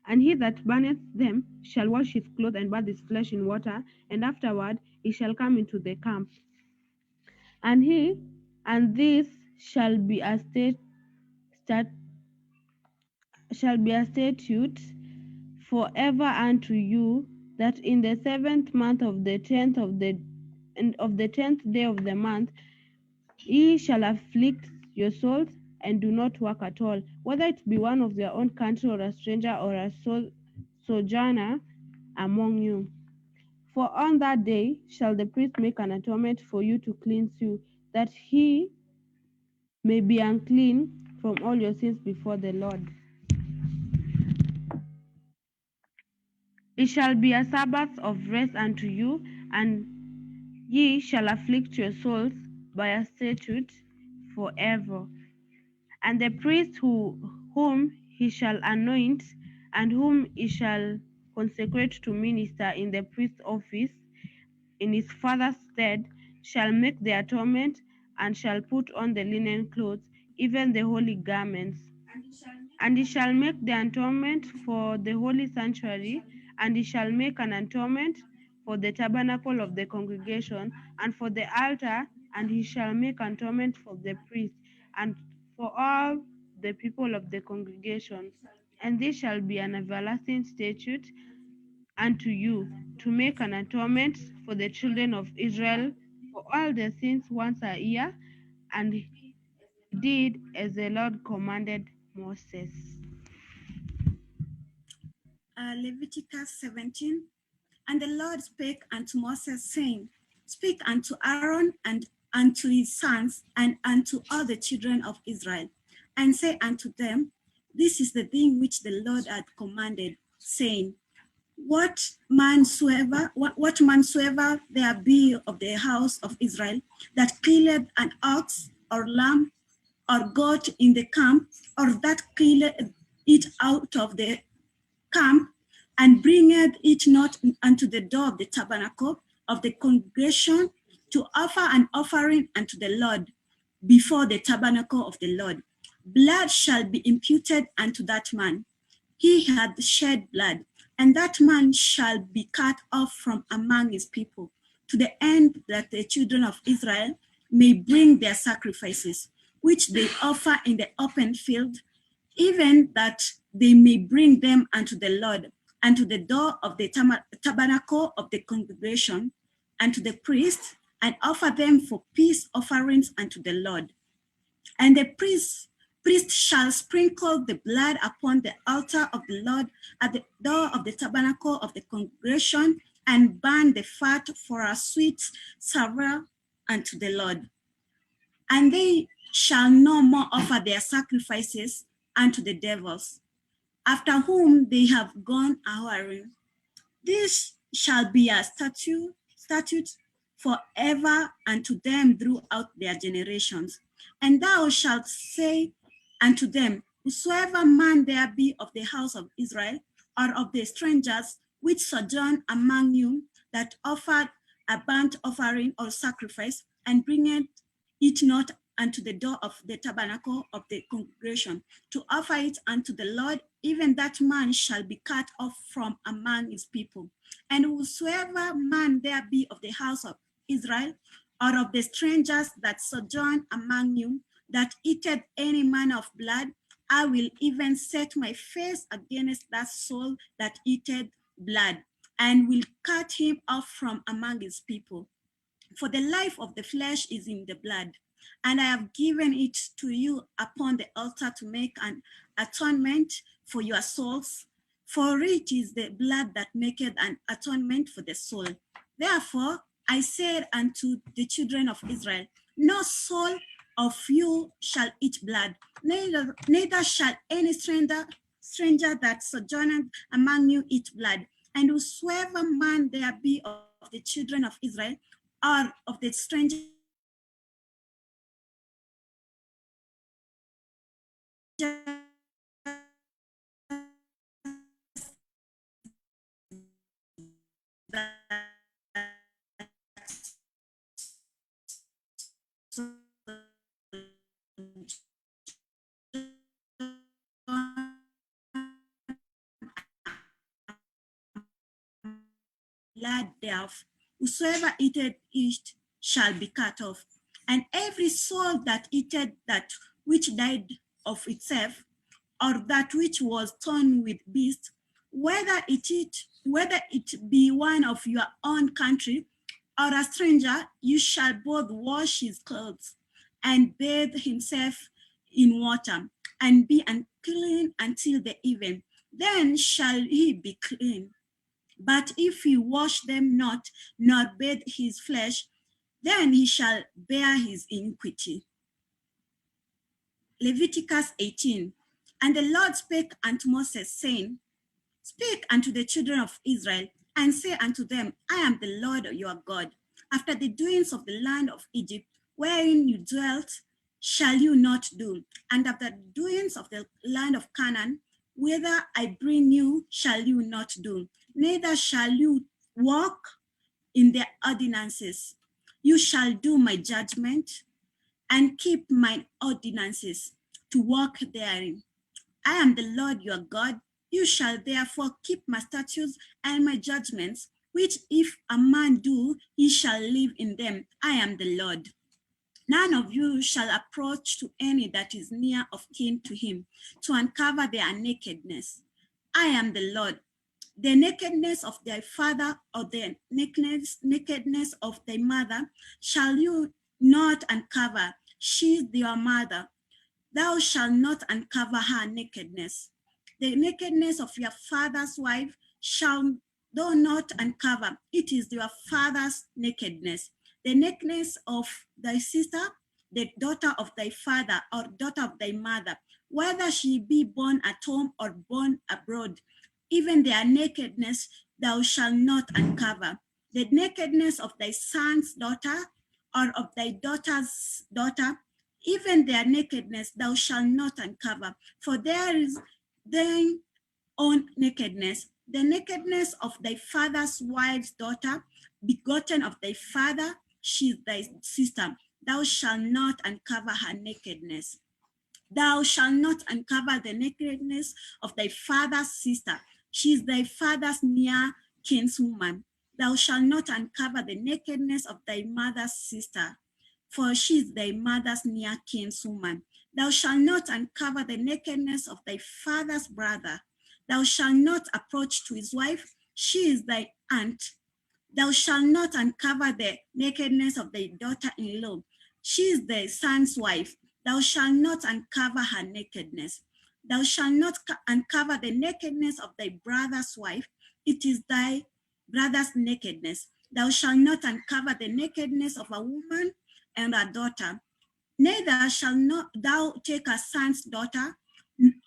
And he that burneth them shall wash his clothes and bathe his flesh in water, and afterward he shall come into the camp. And he And this shall be a statute forever unto you, that in the 7th month of the 10th of the 10th day of the month ye shall afflict your souls, and do not work at all, whether it be one of your own country, or a stranger, or a sojourner among you. For on that day shall the priest make an atonement for you to cleanse you, that he may be unclean from all your sins before the Lord. It shall be a Sabbath of rest unto you, and ye shall afflict your souls by a statute forever. And the priest whom he shall anoint, and whom he shall consecrate to minister in the priest's office in his father's stead, shall make the atonement, and shall put on the linen clothes, even the holy garments. And he shall make the atonement for the holy sanctuary, and he shall make an atonement for the tabernacle of the congregation, and for the altar, and he shall make atonement for the priest, and for all the people of the congregation. And this shall be an everlasting statute unto you, to make an atonement for the children of Israel for all their sins once a year. And he did as the Lord commanded Moses. Leviticus 17. And the Lord spake unto Moses, saying, Speak unto Aaron and unto his sons and unto all the children of Israel, and say unto them, This is the thing which the Lord hath commanded, saying, what mansoever there be of the house of Israel that killeth an ox or lamb or goat in the camp, or that killeth it out of the camp, and bringeth it not unto the door of the tabernacle of the congregation to offer an offering unto the Lord before the tabernacle of the Lord, blood shall be imputed unto that man. He hath shed blood, and that man shall be cut off from among his people, to the end that the children of Israel may bring their sacrifices, which they offer in the open field, even that they may bring them unto the Lord, and to the door of the tabernacle of the congregation, and to the priest, and offer them for peace offerings unto the Lord. And the priest shall sprinkle the blood upon the altar of the Lord at the door of the tabernacle of the congregation, and burn the fat for a sweet savour unto the Lord. And they shall no more offer their sacrifices unto the devils, after whom they have gone a-whoring. This shall be a statute forever unto them throughout their generations. And thou shalt say unto them, whosoever man there be of the house of Israel, or of the strangers which sojourn among you, that offered a burnt offering or sacrifice, and bringeth it not unto the door of the tabernacle of the congregation, to offer it unto the Lord, even that man shall be cut off from among his people. And whosoever man there be of the house of Israel, or of the strangers that sojourn among you, that eateth any manner of blood, I will even set my face against that soul that eateth blood, and will cut him off from among his people. For the life of the flesh is in the blood, and I have given it to you upon the altar to make an atonement for your souls. For it is the blood that maketh an atonement for the soul. Therefore I said unto the children of Israel, no soul of you shall eat blood, neither shall any stranger that sojourneth among you eat blood. And whosoever man there be of the children of Israel, or of the stranger blood thereof, whosoever eateth it shall be cut off. And every soul that eateth that which died of itself, or that which was torn with beasts, whether it be one of your own country or a stranger, you shall both wash his clothes and bathe himself in water, and be unclean until the even. Then shall he be clean. But if he wash them not, nor bathe his flesh, then he shall bear his iniquity. Leviticus 18. And the Lord spake unto Moses, saying, Speak unto the children of Israel, and say unto them, I am the Lord your God. After the doings of the land of Egypt, wherein you dwelt, shall you not do, and after the doings of the land of Canaan, whither I bring you, shall you not do, neither shall you walk in their ordinances. You shall do my judgment and keep mine ordinances to walk therein. I am the Lord your God. You shall therefore keep my statutes and my judgments, which if a man do, he shall live in them. I am the Lord. None of you shall approach to any that is near of kin to him, to uncover their nakedness. I am the Lord. The nakedness of thy father or the nakedness of thy mother shall you not uncover. She is your mother. Thou shalt not uncover her nakedness. The nakedness of your father's wife shall thou not uncover. It is your father's nakedness. The nakedness of thy sister, the daughter of thy father or daughter of thy mother, whether she be born at home or born abroad, even their nakedness thou shalt not uncover. The nakedness of thy son's daughter or of thy daughter's daughter, even their nakedness thou shalt not uncover, for there is thine own nakedness, the nakedness of thy father's wife's daughter, begotten of thy father, she is thy sister. Thou shalt not uncover her nakedness. Thou shalt not uncover the nakedness of thy father's sister. She is thy father's near kinswoman. Thou shalt not uncover the nakedness of thy mother's sister, for she is thy mother's near kinswoman. Thou shalt not uncover the nakedness of thy father's brother. Thou shalt not approach to his wife. She is thy aunt. Thou shalt not uncover the nakedness of thy daughter-in-law. She is thy son's wife. Thou shalt not uncover her nakedness. Thou shalt not uncover the nakedness of thy brother's wife. It is thy brother's nakedness. Thou shalt not uncover the nakedness of a woman and a daughter. Neither shall not thou take a son's daughter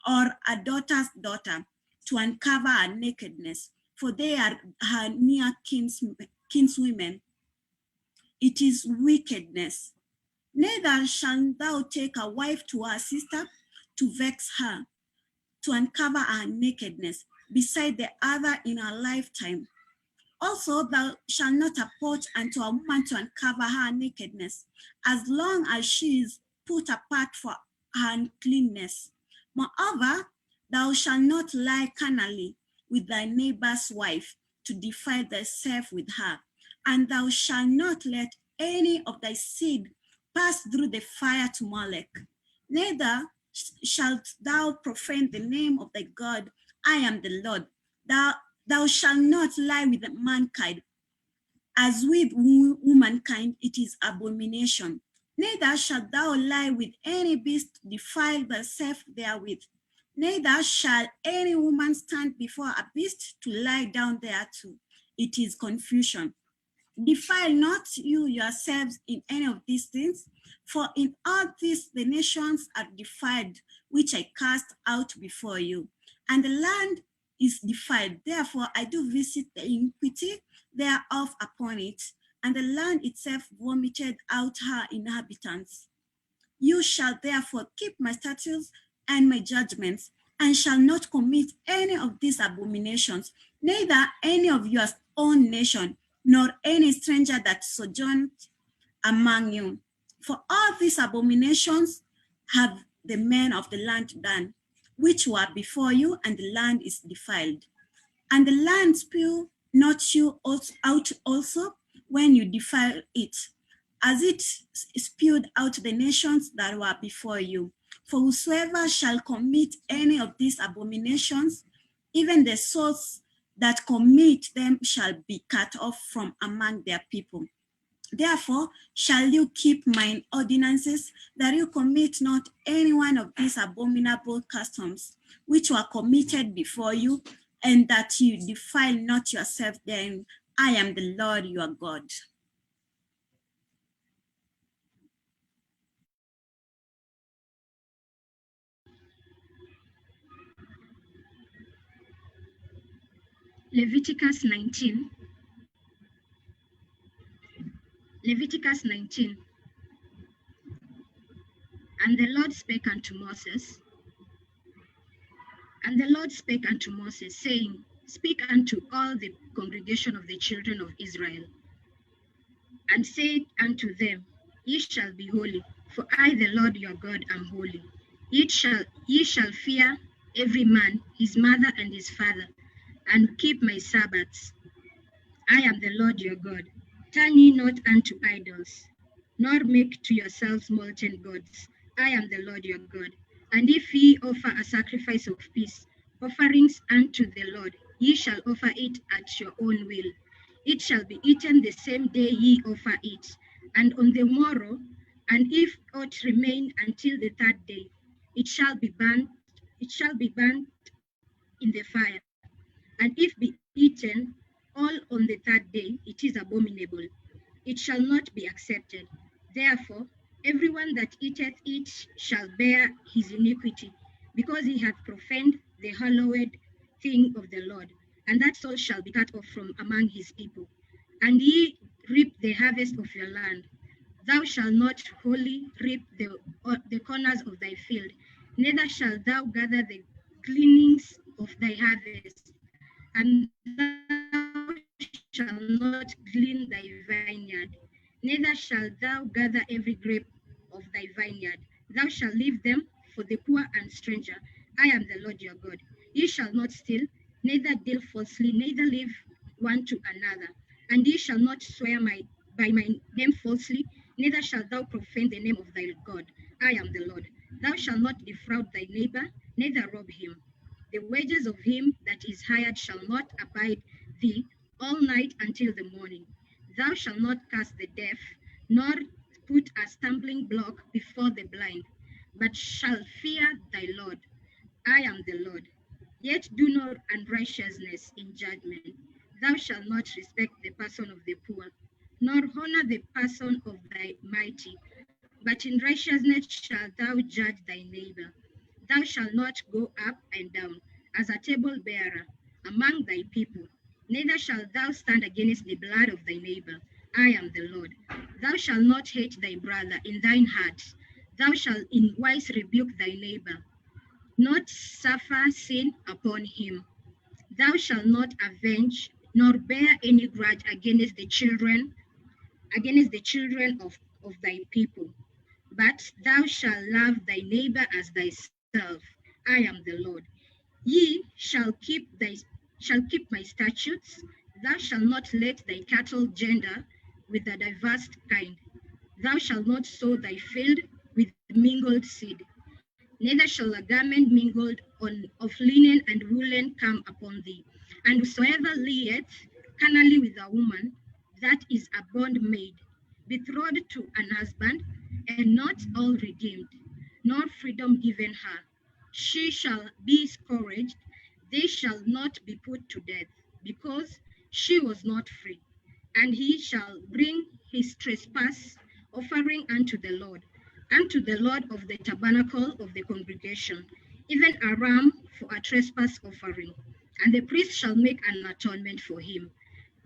or a daughter's daughter to uncover her nakedness, for they are her near kinswomen. It is wickedness. Neither shalt thou take a wife to her sister to vex her, to uncover her nakedness, beside the other in her lifetime. Also, thou shalt not approach unto a woman to uncover her nakedness, as long as she is put apart for her uncleanness. Moreover, thou shalt not lie carnally with thy neighbor's wife to defile thyself with her, and thou shalt not let any of thy seed pass through the fire to Molech. Neither shalt thou profane the name of thy God. I am the Lord. Thou shalt not lie with mankind, as with womankind it is abomination. Neither shalt thou lie with any beast, defile thyself therewith. Neither shall any woman stand before a beast to lie down thereto. It is confusion. Defile not you yourselves in any of these things, for in all these the nations are defiled, which I cast out before you. And the land is defiled. Therefore I do visit the iniquity thereof upon it, and the land itself vomited out her inhabitants. You shall therefore keep my statutes and my judgments, and shall not commit any of these abominations, neither any of your own nation, nor any stranger that sojourns among you. For all these abominations have the men of the land done, which were before you, and the land is defiled. And the land spew not you out also when you defile it, as it spewed out the nations that were before you. For whosoever shall commit any of these abominations, even the souls that commit them shall be cut off from among their people. Therefore shall you keep mine ordinances, that you commit not any one of these abominable customs which were committed before you, and that you defile not yourself therein. I am the Lord your God. Leviticus 19. Leviticus 19. And the Lord spake unto Moses, saying, Speak unto all the congregation of the children of Israel, and say unto them, Ye shall be holy, for I, the Lord your God, am holy. Ye shall fear every man his mother and his father, and keep my Sabbaths. I am the Lord your God. Turn ye not unto idols, nor make to yourselves molten gods. I am the Lord your God. And if ye offer a sacrifice of peace, offerings unto the Lord, ye shall offer it at your own will. It shall be eaten the same day ye offer it, and on the morrow, and if aught remain until the third day, it shall be burnt in the fire. And if be eaten all on the third day, it is abominable. It shall not be accepted. Therefore, everyone that eateth it shall bear his iniquity, because he hath profaned the hallowed thing of the Lord, and that soul shall be cut off from among his people. And ye reap the harvest of your land. Thou shalt not wholly reap the corners of thy field, neither shalt thou gather the gleanings of thy harvest, and thou shalt not glean thy vineyard, neither shalt thou gather every grape of thy vineyard. Thou shalt leave them for the poor and stranger. I am the Lord your God. Ye shall not steal, neither deal falsely, neither leave one to another. And ye shall not swear by my name falsely, neither shalt thou profane the name of thy God. I am the Lord. Thou shalt not defraud thy neighbor, neither rob him. The wages of him that is hired shall not abide thee all night until the morning. Thou shalt not cast the deaf, nor put a stumbling block before the blind, but shalt fear thy Lord. I am the Lord. Yet do no unrighteousness in judgment. Thou shalt not respect the person of the poor, nor honor the person of thy mighty, but in righteousness shalt thou judge thy neighbor. Thou shalt not go up and down as a table bearer among thy people, neither shalt thou stand against the blood of thy neighbor. I am the Lord. Thou shalt not hate thy brother in thine heart. Thou shalt in wise rebuke thy neighbor, not suffer sin upon him. Thou shalt not avenge, nor bear any grudge against the children of thy people, but thou shalt love thy neighbor as thyself. I am the Lord. Ye shall keep my statutes. Thou shalt not let thy cattle gender with a diverse kind. Thou shalt not sow thy field with mingled seed. Neither shall a garment mingled of linen and woolen come upon thee. And whosoever lieth carnally with a woman, that is a bondmaid, betrothed to an husband, and not all redeemed, nor freedom given her, she shall be scourged. They shall not be put to death, because she was not free. And he shall bring his trespass offering unto the Lord of the tabernacle of the congregation, even a ram for a trespass offering. And the priest shall make an atonement for him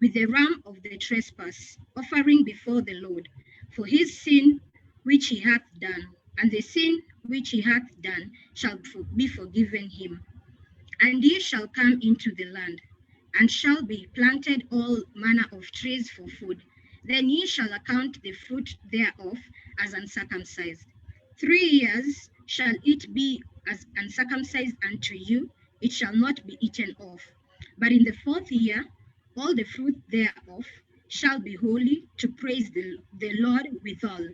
with the ram of the trespass offering before the Lord, for his sin which he hath done, and the sin which he hath done shall be forgiven him. And ye shall come into the land, and shall be planted all manner of trees for food. Then ye shall account the fruit thereof as uncircumcised. 3 years shall it be as uncircumcised unto you, it shall not be eaten off. But in the 4th year, all the fruit thereof shall be holy to praise the Lord withal.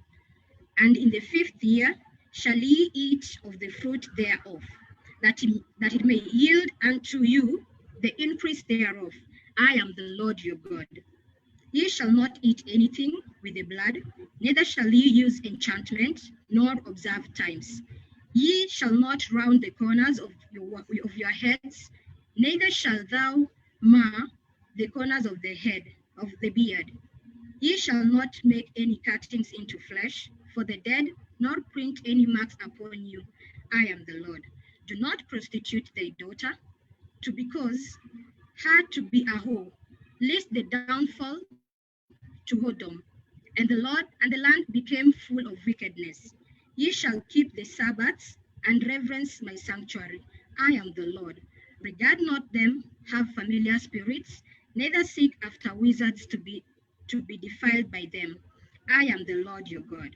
And in the 5th year shall ye eat of the fruit thereof, that it may yield unto you the increase thereof. I am the Lord your God. Ye shall not eat anything with the blood, neither shall ye use enchantment, nor observe times. Ye shall not round the corners of your heads, neither shall thou mar the corners of the head of the beard. Ye shall not make any cuttings into flesh for the dead, nor print any marks upon you. I am the Lord. Do not prostitute thy daughter, to because her to be a whore, lest the downfall to Hodom. And the land became full of wickedness. Ye shall keep the Sabbaths and reverence my sanctuary. I am the Lord. Regard not them, have familiar spirits, neither seek after wizards to be defiled by them. I am the Lord your God.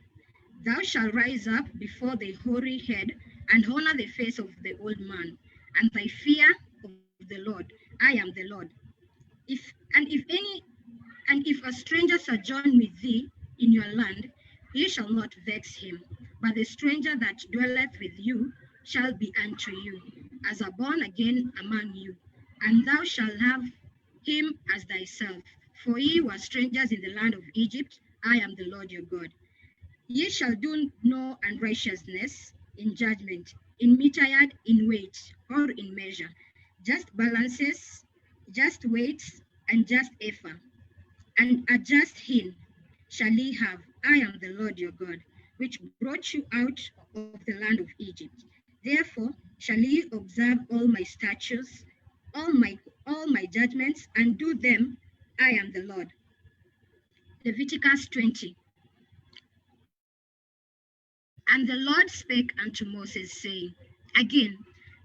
Thou shalt rise up before the hoary head and honor the face of the old man, and thy fear of the Lord. I am the Lord. If a stranger sojourn with thee in your land, ye shall not vex him, but the stranger that dwelleth with you shall be unto you as a born again among you, and thou shalt have him as thyself. For ye were strangers in the land of Egypt. I am the Lord your God. Ye shall do no unrighteousness in judgment, in metyard, in weight, or in measure, just balances, just weights, and just ephah, and a just hin shall ye have. I am the Lord your God, which brought you out of the land of Egypt. Therefore shall ye observe all my statutes, all my judgments, and do them. I am the Lord. Leviticus 20. And the Lord spake unto Moses, saying, Again,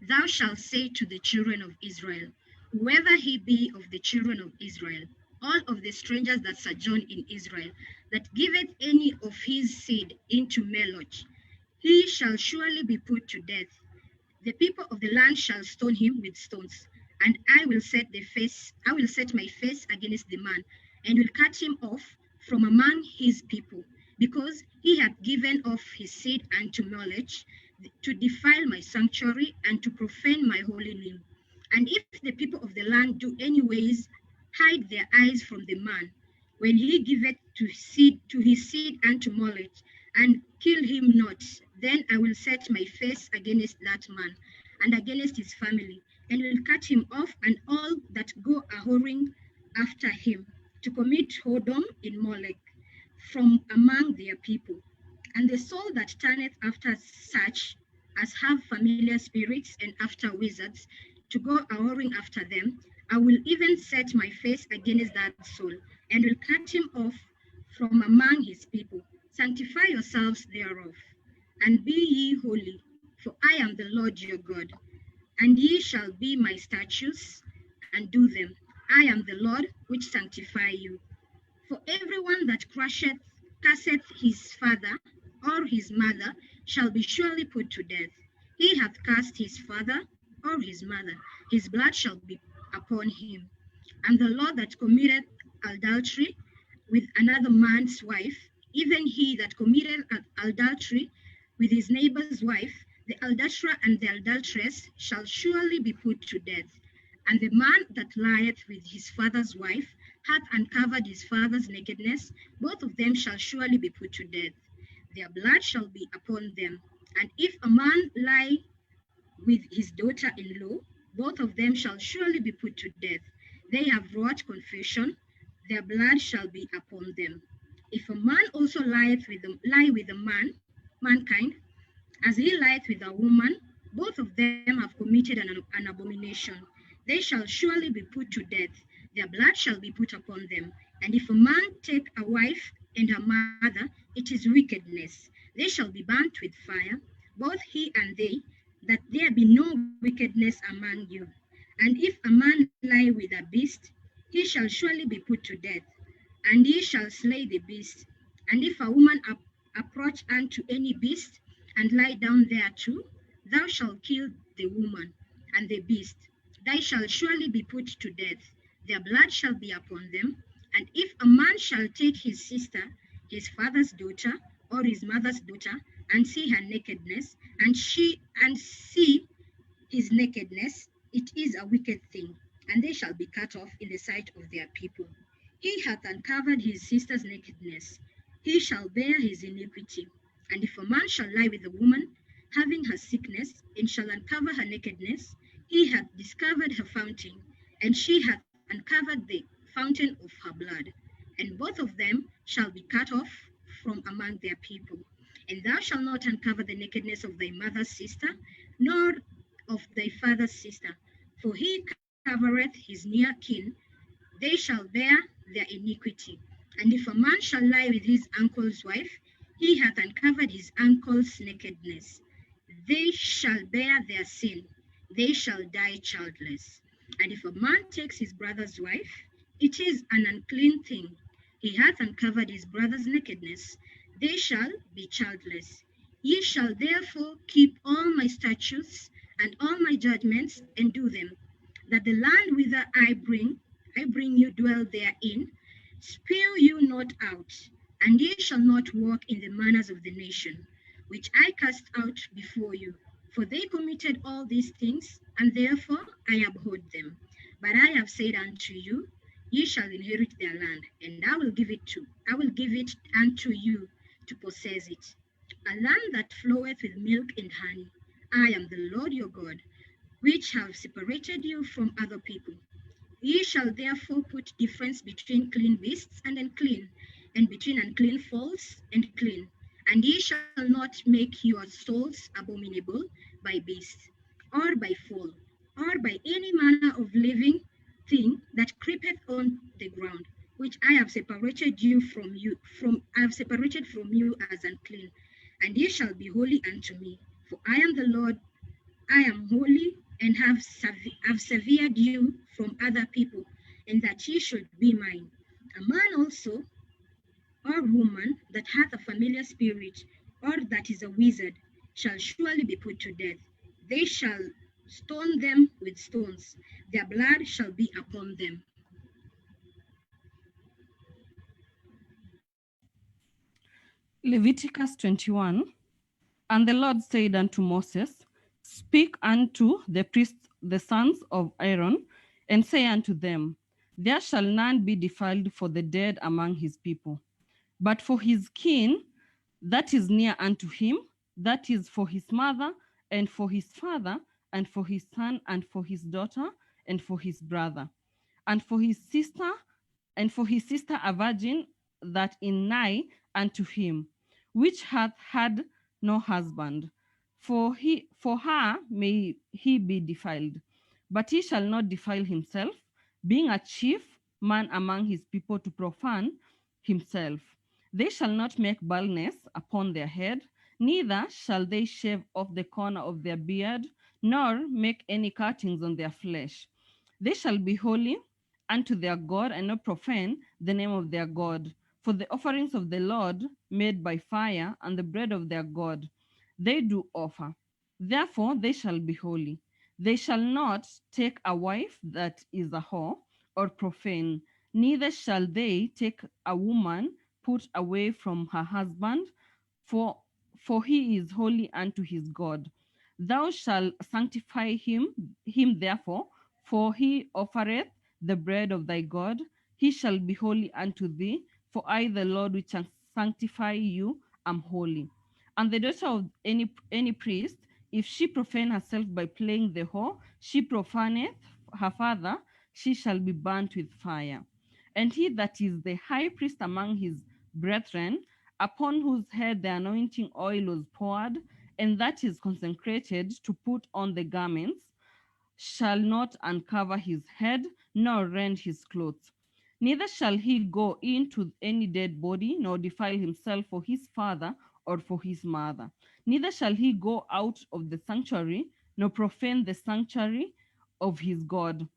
thou shalt say to the children of Israel, whether he be of the children of Israel, all of the strangers that sojourn in Israel, that giveth any of his seed into marriage, he shall surely be put to death. The people of the land shall stone him with stones, and I will set my face against the man, and will cut him off from among his people, because he hath given off his seed unto knowledge, to defile my sanctuary, and to profane my holy name. And if the people of the land do anyways hide their eyes from the man, when he giveth to his seed unto knowledge, and kill him not, then I will set my face against that man, and against his family, and will cut him off, and all that go a whoring after him, to commit whoredom in Molech, from among their people. And the soul that turneth after such as have familiar spirits and after wizards, to go a whoring after them, I will even set my face against that soul, and will cut him off from among his people. Sanctify yourselves thereof, and be ye holy, for I am the Lord your God. And ye shall be my statutes, and do them. I am the Lord which sanctify you. For everyone that curseth his father or his mother shall be surely put to death. He hath cursed his father or his mother, his blood shall be upon him. And the Lord that committeth adultery with another man's wife, even he that committed adultery with his neighbor's wife, the adulterer and the adulteress shall surely be put to death. And the man that lieth with his father's wife hath uncovered his father's nakedness, both of them shall surely be put to death. Their blood shall be upon them. And if a man lie with his daughter-in-law, both of them shall surely be put to death. They have wrought confusion, their blood shall be upon them. If a man also lie with mankind, as he lieth with a woman, both of them have committed an abomination. They shall surely be put to death. Their blood shall be put upon them. And if a man take a wife and her mother, it is wickedness. They shall be burnt with fire, both he and they, that there be no wickedness among you. And if a man lie with a beast, he shall surely be put to death, and ye shall slay the beast. And if a woman approach unto any beast, and lie down thereto, thou shalt kill the woman and the beast. They shall surely be put to death. Their blood shall be upon them, And if a man shall take his sister, his father's daughter, or his mother's daughter, and see her nakedness, and see his nakedness, it is a wicked thing, and they shall be cut off in the sight of their people. He hath uncovered his sister's nakedness, he shall bear his iniquity. And if a man shall lie with a woman, having her sickness, and shall uncover her nakedness, he hath discovered her fountain, and she hath uncovered the fountain of her blood. And both of them shall be cut off from among their people. And thou shalt not uncover the nakedness of thy mother's sister, nor of thy father's sister, for he covereth his near kin, they shall bear their iniquity. And if a man shall lie with his uncle's wife, he hath uncovered his uncle's nakedness. They shall bear their sin, they shall die childless. And if a man takes his brother's wife, it is an unclean thing. He hath uncovered his brother's nakedness, they shall be childless. Ye shall therefore keep all my statutes and all my judgments and do them, that the land whither I bring you dwell therein, spew you not out, and ye shall not walk in the manners of the nation, which I cast out before you. For they committed all these things, and therefore I abhorred them. But I have said unto you, ye shall inherit their land, and I will give it unto you to possess it, a land that floweth with milk and honey. I am the Lord your God, which have separated you from other people. Ye shall therefore put difference between clean beasts and unclean, and between unclean fowls and clean. And ye shall not make your souls abominable by beast, or by fowl, or by any manner of living thing that creepeth on the ground, which I have separated from you as unclean. And ye shall be holy unto me, for I am the Lord. I am holy, and have severed you from other people, and that ye should be mine. A man also, or woman, that hath a familiar spirit, or that is a wizard, shall surely be put to death. They shall stone them with stones, their blood shall be upon them. Leviticus 21. And the Lord said unto Moses, Speak unto the priests, the sons of Aaron, and say unto them, There shall none be defiled for the dead among his people, but for his kin that is near unto him, that is for his mother, and for his father, and for his son, and for his daughter, and for his brother, and for his sister, a virgin that is nigh unto him, which hath had no husband. For her may he be defiled, but he shall not defile himself, being a chief man among his people, to profane himself. They shall not make baldness upon their head, neither shall they shave off the corner of their beard, nor make any cuttings on their flesh. They shall be holy unto their God, and not profane the name of their God. For the offerings of the Lord made by fire, and the bread of their God, they do offer. Therefore they shall be holy. They shall not take a wife that is a whore, or profane, neither shall they take a woman put away from her husband, for he is holy unto his God. Thou shalt sanctify him therefore, for he offereth the bread of thy God. He shall be holy unto thee, for I, the Lord, which sanctify you, am holy. And the daughter of any priest, if she profane herself by playing the whore, she profaneth her father, she shall be burnt with fire. And he that is the high priest among his brethren, upon whose head the anointing oil was poured, and that is consecrated to put on the garments, shall not uncover his head, nor rend his clothes. Neither shall he go into any dead body, nor defile himself for his father or for his mother. Neither shall he go out of the sanctuary, nor profane the sanctuary of his God.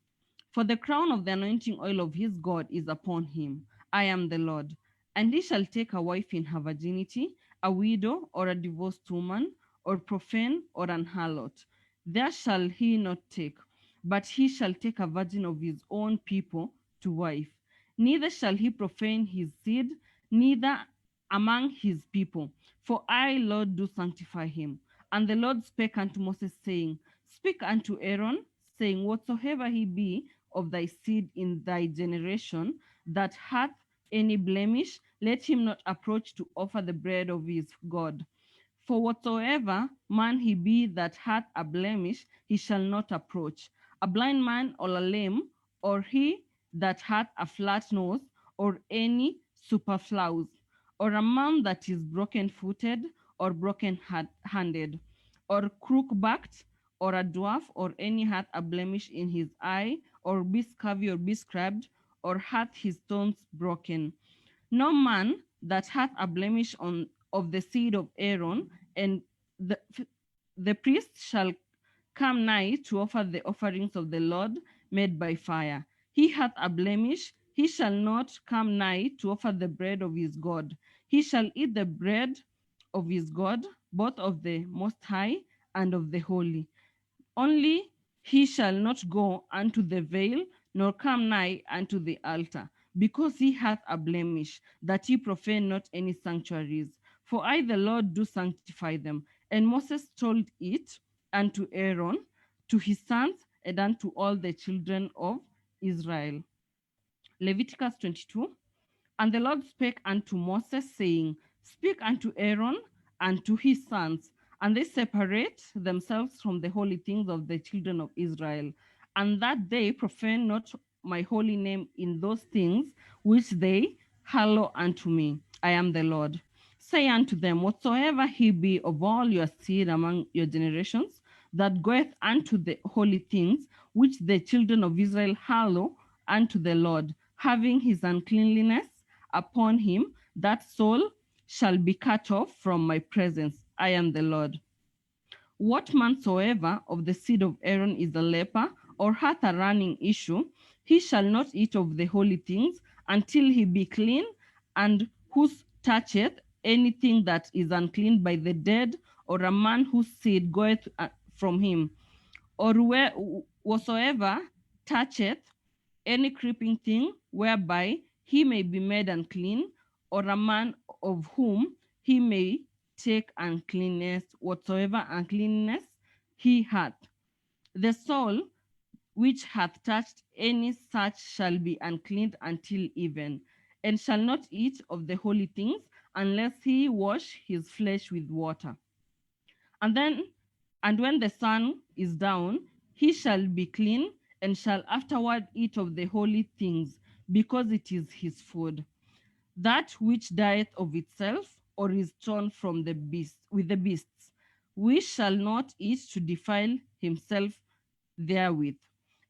For the crown of the anointing oil of his God is upon him. I am the Lord. And he shall take a wife in her virginity, a widow or a divorced woman, or profane or an harlot. There shall he not take, but he shall take a virgin of his own people to wife. neither shall he profane his seed, neither among his people. For I, Lord, do sanctify him. And the Lord spake unto Moses, saying, Speak unto Aaron, saying, Whatsoever he be of thy seed in thy generation that hath any blemish, let him not approach to offer the bread of his God. For whatsoever man he be that hath a blemish, he shall not approach. A blind man or a lame, or he that hath a flat nose, or any superfluous, or a man that is broken footed, or broken handed, or crook backed, or a dwarf, or any hath a blemish in his eye, or be scurvy, or be scribed, or hath his stones broken. No man that hath a blemish on of the seed of Aaron, and the, the priest shall come nigh to offer the offerings of the Lord made by fire. He hath a blemish, he shall not come nigh to offer the bread of his God. He shall eat the bread of his God, both of the Most High and of the Holy. Only he shall not go unto the veil, nor come nigh unto the altar, because he hath a blemish, that he profane not any sanctuaries. For I, the Lord, do sanctify them. And Moses told it unto Aaron, to his sons, and unto all the children of Israel. Leviticus 22. And the Lord spake unto Moses, saying, Speak unto Aaron and to his sons, and they separate themselves from the holy things of the children of Israel, and that they profane not my holy name in those things which they hallow unto me. I am the Lord. Say unto them, Whatsoever he be of all your seed among your generations, that goeth unto the holy things which the children of Israel hallow unto the Lord, having his uncleanliness upon him, that soul shall be cut off from my presence. I am the Lord. What man soever of the seed of Aaron is a leper, or hath a running issue, he shall not eat of the holy things until he be clean, and who toucheth anything that is unclean by the dead, or a man whose seed goeth from him, or whatsoever toucheth any creeping thing whereby he may be made unclean, or a man of whom he may take uncleanness, whatsoever uncleanness he hath. The soul which hath touched any such shall be unclean until even, and shall not eat of the holy things unless he wash his flesh with water. And when the sun is down, he shall be clean, and shall afterward eat of the holy things, because it is his food. That which dieth of itself, or is torn from the beast with the beasts, we shall not eat to defile himself therewith.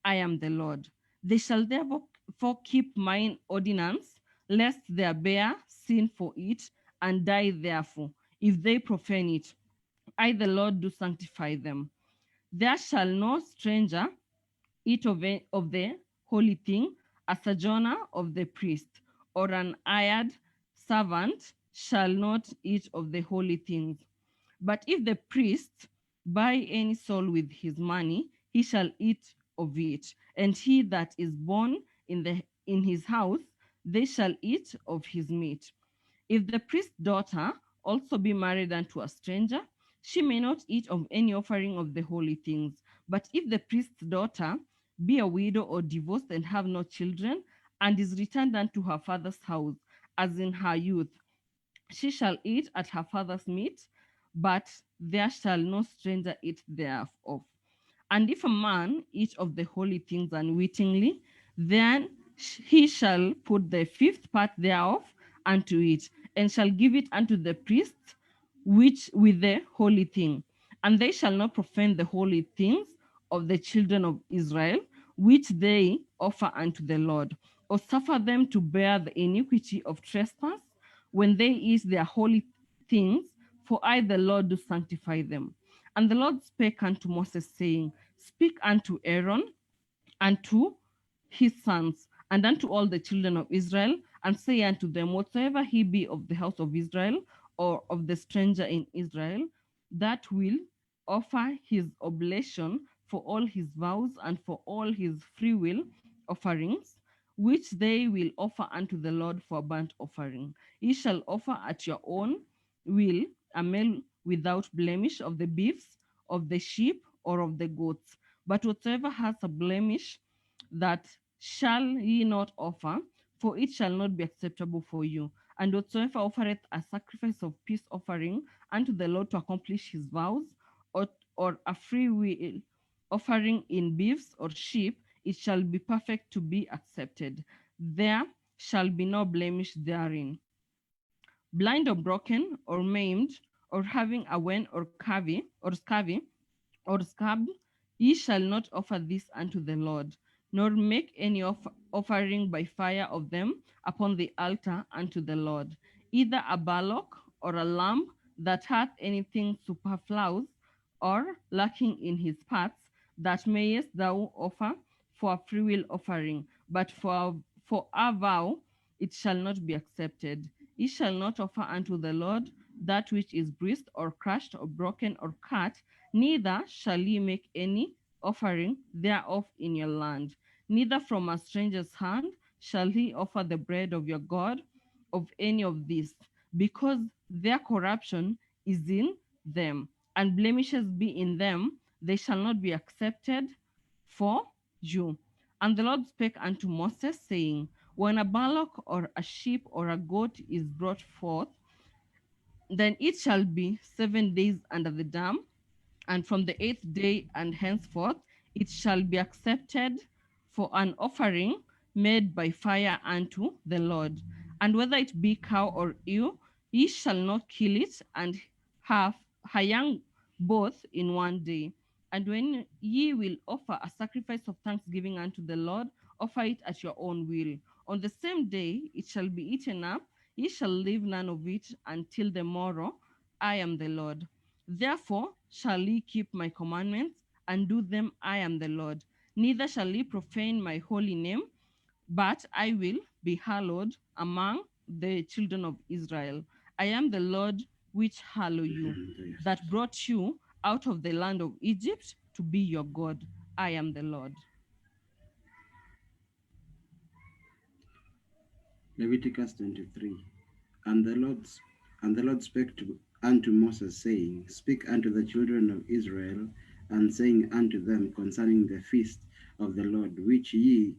I am the Lord. They shall therefore keep mine ordinance, lest they bear sin for it, and die therefore, if they profane it. I, the Lord, do sanctify them. There shall no stranger eat of the holy thing, a sojourner of the priest, or an hired servant shall not eat of the holy things. But if the priest buy any soul with his money, he shall eat of it, and he that is born in his house, they shall eat of his meat. If the priest's daughter also be married unto a stranger, she may not eat of any offering of the holy things. But if the priest's daughter be a widow or divorced and have no children, and is returned unto her father's house, as in her youth, she shall eat at her father's meat, but there shall no stranger eat thereof. And if a man eat of the holy things unwittingly, then he shall put the fifth part thereof unto it, and shall give it unto the priest, which with the holy thing. And they shall not profane the holy things of the children of Israel, which they offer unto the Lord, or suffer them to bear the iniquity of trespass when they eat their holy things, for I, the Lord, do sanctify them. And the Lord spake unto Moses, saying, Speak unto Aaron and to his sons, and unto all the children of Israel, and say unto them, Whatsoever he be of the house of Israel, or of the stranger in Israel, that will offer his oblation for all his vows and for all his free will offerings, which they will offer unto the Lord for burnt offering. Ye shall offer at your own will a male without blemish of the beeves, of the sheep, or of the goats. But whatsoever has a blemish, that shall ye not offer, for it shall not be acceptable for you. And whatsoever offereth a sacrifice of peace offering unto the Lord to accomplish his vows, or a free will offering in beeves or sheep, it shall be perfect to be accepted. There shall be no blemish therein. Blind or broken or maimed, or having a wen or scab, ye shall not offer this unto the Lord, nor make any offering by fire of them upon the altar unto the Lord, either a bullock or a lamb that hath anything superfluous or lacking in his parts, that mayest thou offer for a freewill offering, but for a vow it shall not be accepted. Ye shall not offer unto the Lord that which is bruised or crushed or broken or cut, neither shall ye make any offering thereof in your land. Neither from a stranger's hand shall he offer the bread of your God of any of these, because their corruption is in them, and blemishes be in them, they shall not be accepted for you. And the Lord spake unto Moses, saying, when a bullock or a sheep or a goat is brought forth, then it shall be 7 days under the dam, and from the 8th day and henceforth it shall be accepted for an offering made by fire unto the Lord. And whether it be cow or ewe, ye shall not kill it, and have her young both in one day. And when ye will offer a sacrifice of thanksgiving unto the Lord, offer it at your own will. On the same day it shall be eaten up, ye shall leave none of it until the morrow. I am the Lord. Therefore shall ye keep my commandments and do them. I am the Lord. Neither shall ye profane my holy name, but I will be hallowed among the children of Israel. I am the Lord which hallow you, that brought you out of the land of Egypt to be your God. I am the Lord. Leviticus 23. And the Lord spake unto Moses, saying, speak unto the children of Israel, and saying unto them concerning the feast of the Lord, which ye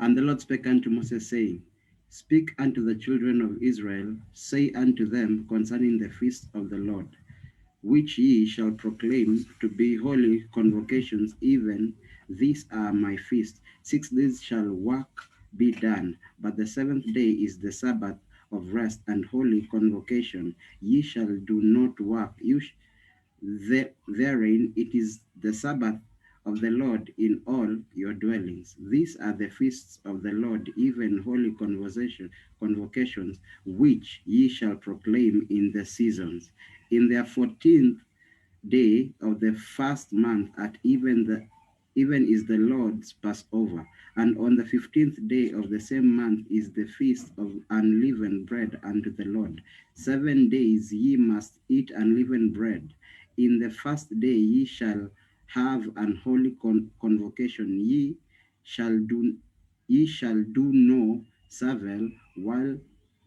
And the Lord spake unto Moses, saying, speak unto the children of Israel, say unto them concerning the feast of the Lord, which ye shall proclaim to be holy convocations, even these are my feasts. 6 days shall work be done, but the 7th day is the Sabbath of rest and holy convocation. Ye shall do not work. Therein it is the Sabbath of the Lord in all your dwellings. These are the feasts of the Lord, even holy convocations, which ye shall proclaim in the seasons. In their 14th day of the first month at even is the Lord's Passover, and on the 15th day of the same month is the feast of unleavened bread unto the Lord. 7 days ye must eat unleavened bread. In the first day ye shall have an holy convocation. Ye shall do no servile while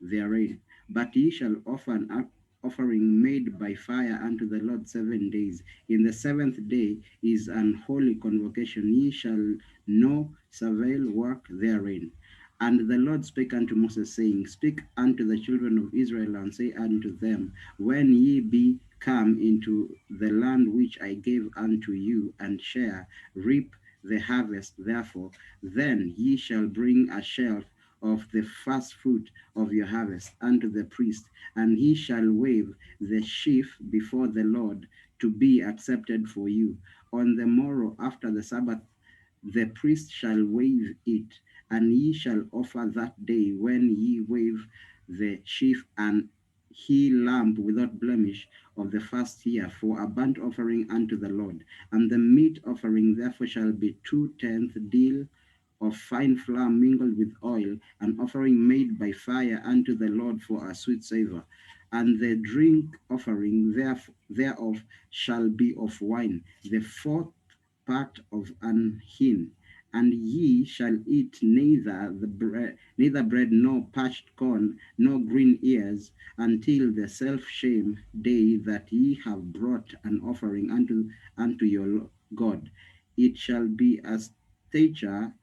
therein, but ye shall offer an offering made by fire unto the Lord 7 days. In the 7th day is an holy convocation. Ye shall no servile work therein. And the Lord spake unto Moses, saying, speak unto the children of Israel, and say unto them, when ye be come into the land which I gave unto you, and shall reap the harvest, therefore, then ye shall bring a shelf of the first fruit of your harvest unto the priest, and he shall wave the sheaf before the Lord to be accepted for you. On the morrow after the Sabbath, the priest shall wave it, and ye shall offer that day when ye wave the sheaf and he lamb without blemish of the first year for a burnt offering unto the Lord. And the meat offering therefore shall be 2/10 deal of fine flour mingled with oil, an offering made by fire unto the Lord for a sweet savor. and the drink offering thereof shall be of wine, the fourth part of an hin. And ye shall eat neither bread nor parched corn nor green ears until the self-shame day that ye have brought an offering unto your God. It shall be a stature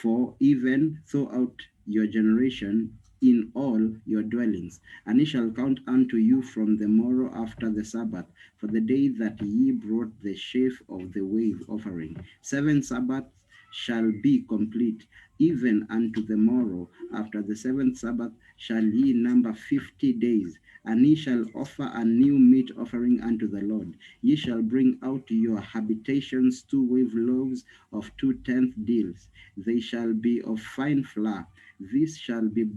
for even throughout your generation in all your dwellings. And it shall count unto you from the morrow after the Sabbath, for the day that ye brought the sheaf of the wave offering. 7 Sabbaths shall be complete, even unto the morrow. After the 7th Sabbath shall ye number 50 days, and ye shall offer a new meat offering unto the Lord. Ye shall bring out your habitations 2 wave loaves of 2/10 deals. They shall be of fine flour. This shall be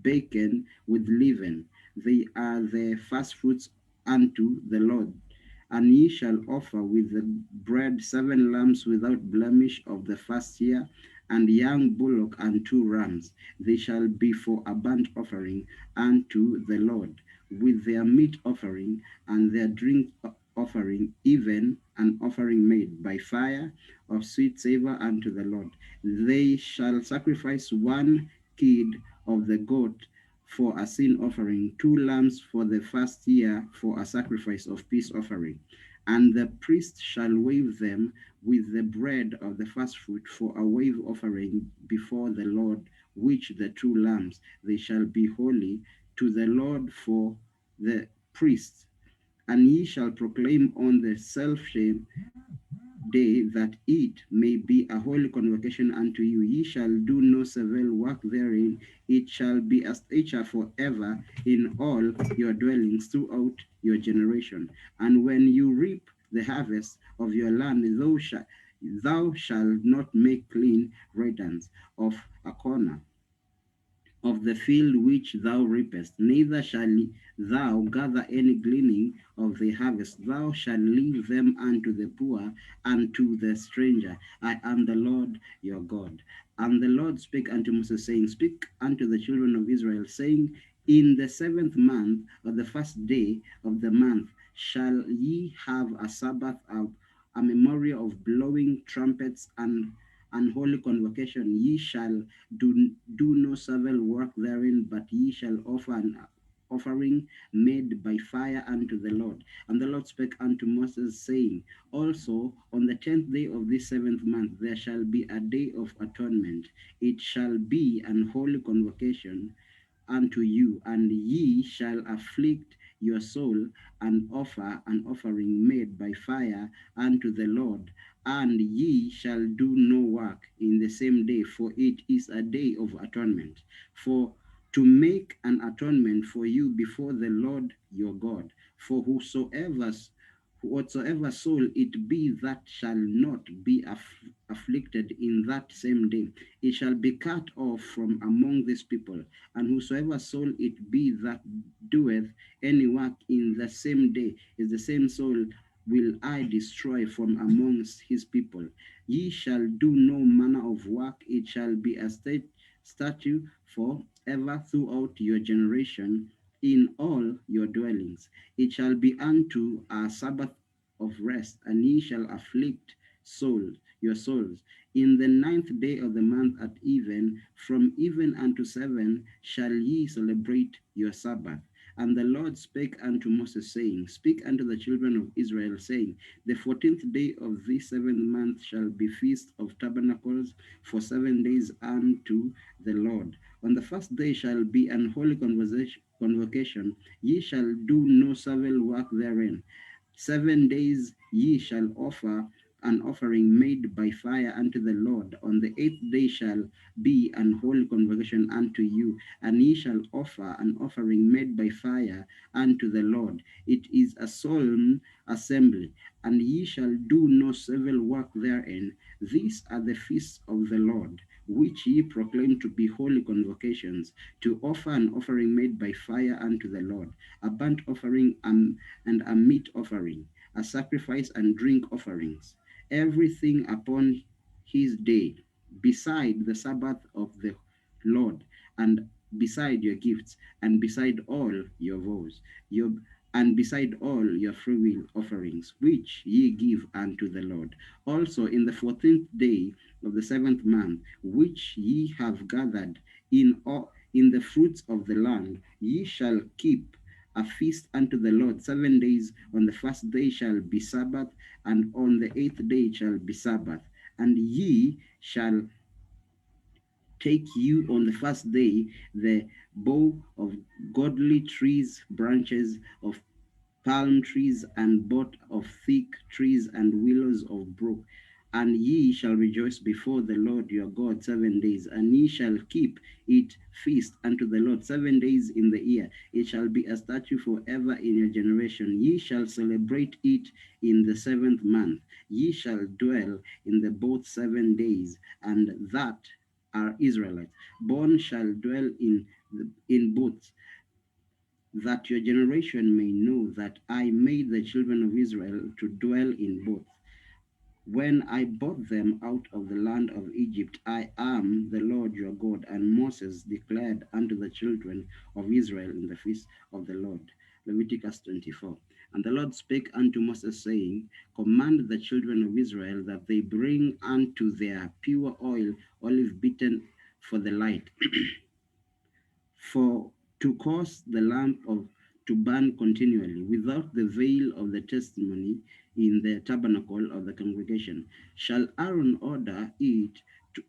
baken with leaven. They are the first fruits unto the Lord. And ye shall offer with the bread 7 lambs without blemish of the first year, and young bullock and 2 rams. They shall be for a burnt offering unto the Lord, with their meat offering and their drink offering, even an offering made by fire of sweet savor unto the Lord. They shall sacrifice 1 kid of the goat for a sin offering, 2 lambs for the first year for a sacrifice of peace offering. And the priest shall wave them with the bread of the first fruit for a wave offering before the Lord, which the 2 lambs. They shall be holy to the Lord for the priest. And ye shall proclaim on the self-shame day that it may be a holy convocation unto you. Ye shall do no servile work therein. It shall be a stature forever in all your dwellings throughout your generation. And when you reap the harvest of your land, thou shalt not make clean riddance of a corner of the field which thou reapest, neither shall thou gather any gleaning of the harvest. Thou shalt leave them unto the poor and to the stranger. I am the Lord your God. And the Lord spake unto Moses, saying, Speak unto the children of Israel, saying, In the 7th month, of the first day of the month, shall ye have a Sabbath, a memorial of blowing trumpets and holy convocation. Ye shall do no servile work therein, but ye shall offer an offering made by fire unto the Lord. And the Lord spake unto Moses, saying, Also on the 10th day of this 7th month there shall be a day of atonement. It shall be an holy convocation unto you, and ye shall afflict your soul and offer an offering made by fire unto the Lord. And ye shall do no work in the same day, for it is a day of atonement, for to make an atonement for you before the Lord your God. For whatsoever soul it be that shall not be afflicted in that same day, it shall be cut off from among this people. And whosoever soul it be that doeth any work in the same day, is the same soul will I destroy from amongst his people. Ye shall do no manner of work, it shall be a statute for ever throughout your generation in all your dwellings. It shall be unto a Sabbath of rest, and ye shall afflict your souls. In the 9th day of the month at even, from even unto 7, shall ye celebrate your Sabbath. And the Lord spake unto Moses, saying, Speak unto the children of Israel, saying, The 14th day of this 7th month shall be feast of tabernacles for 7 days unto the Lord. On the first day shall be an holy convocation. Ye shall do no servile work therein. 7 days ye shall offer an offering made by fire unto the Lord. On the 8th day shall be an holy convocation unto you, and ye shall offer an offering made by fire unto the Lord. It is a solemn assembly, and ye shall do no civil work therein. These are the feasts of the Lord, which ye proclaim to be holy convocations, to offer an offering made by fire unto the Lord, a burnt offering and a meat offering, a sacrifice and drink offerings, everything upon his day, beside the Sabbath of the Lord, and beside your gifts, and beside all your vows, your and beside all your freewill offerings, which ye give unto the Lord. Also in the 14th day of the 7th month, which ye have gathered in the fruits of the land, ye shall keep a feast unto the Lord 7 days. On the first day shall be Sabbath, and on the 8th day shall be Sabbath. And ye shall take you on the first day the bough of godly trees, branches of palm trees, and bought of thick trees, and willows of brook. And ye shall rejoice before the Lord your God 7 days, and ye shall keep it feast unto the Lord 7 days in the year. It shall be a statute forever in your generation. Ye shall celebrate it in the 7th month. Ye shall dwell in the both 7 days, and that are Israelites. Born shall dwell in booths, that your generation may know that I made the children of Israel to dwell in booths. When I brought them out of the land of Egypt, I am the Lord your God. And Moses declared unto the children of Israel in the feast of the Lord. Leviticus 24. And the Lord spake unto Moses, saying, Command the children of Israel that they bring unto their pure oil olive beaten for the light, for to cause the lamp of to burn continually without the veil of the testimony in the tabernacle of the congregation. Shall Aaron order it to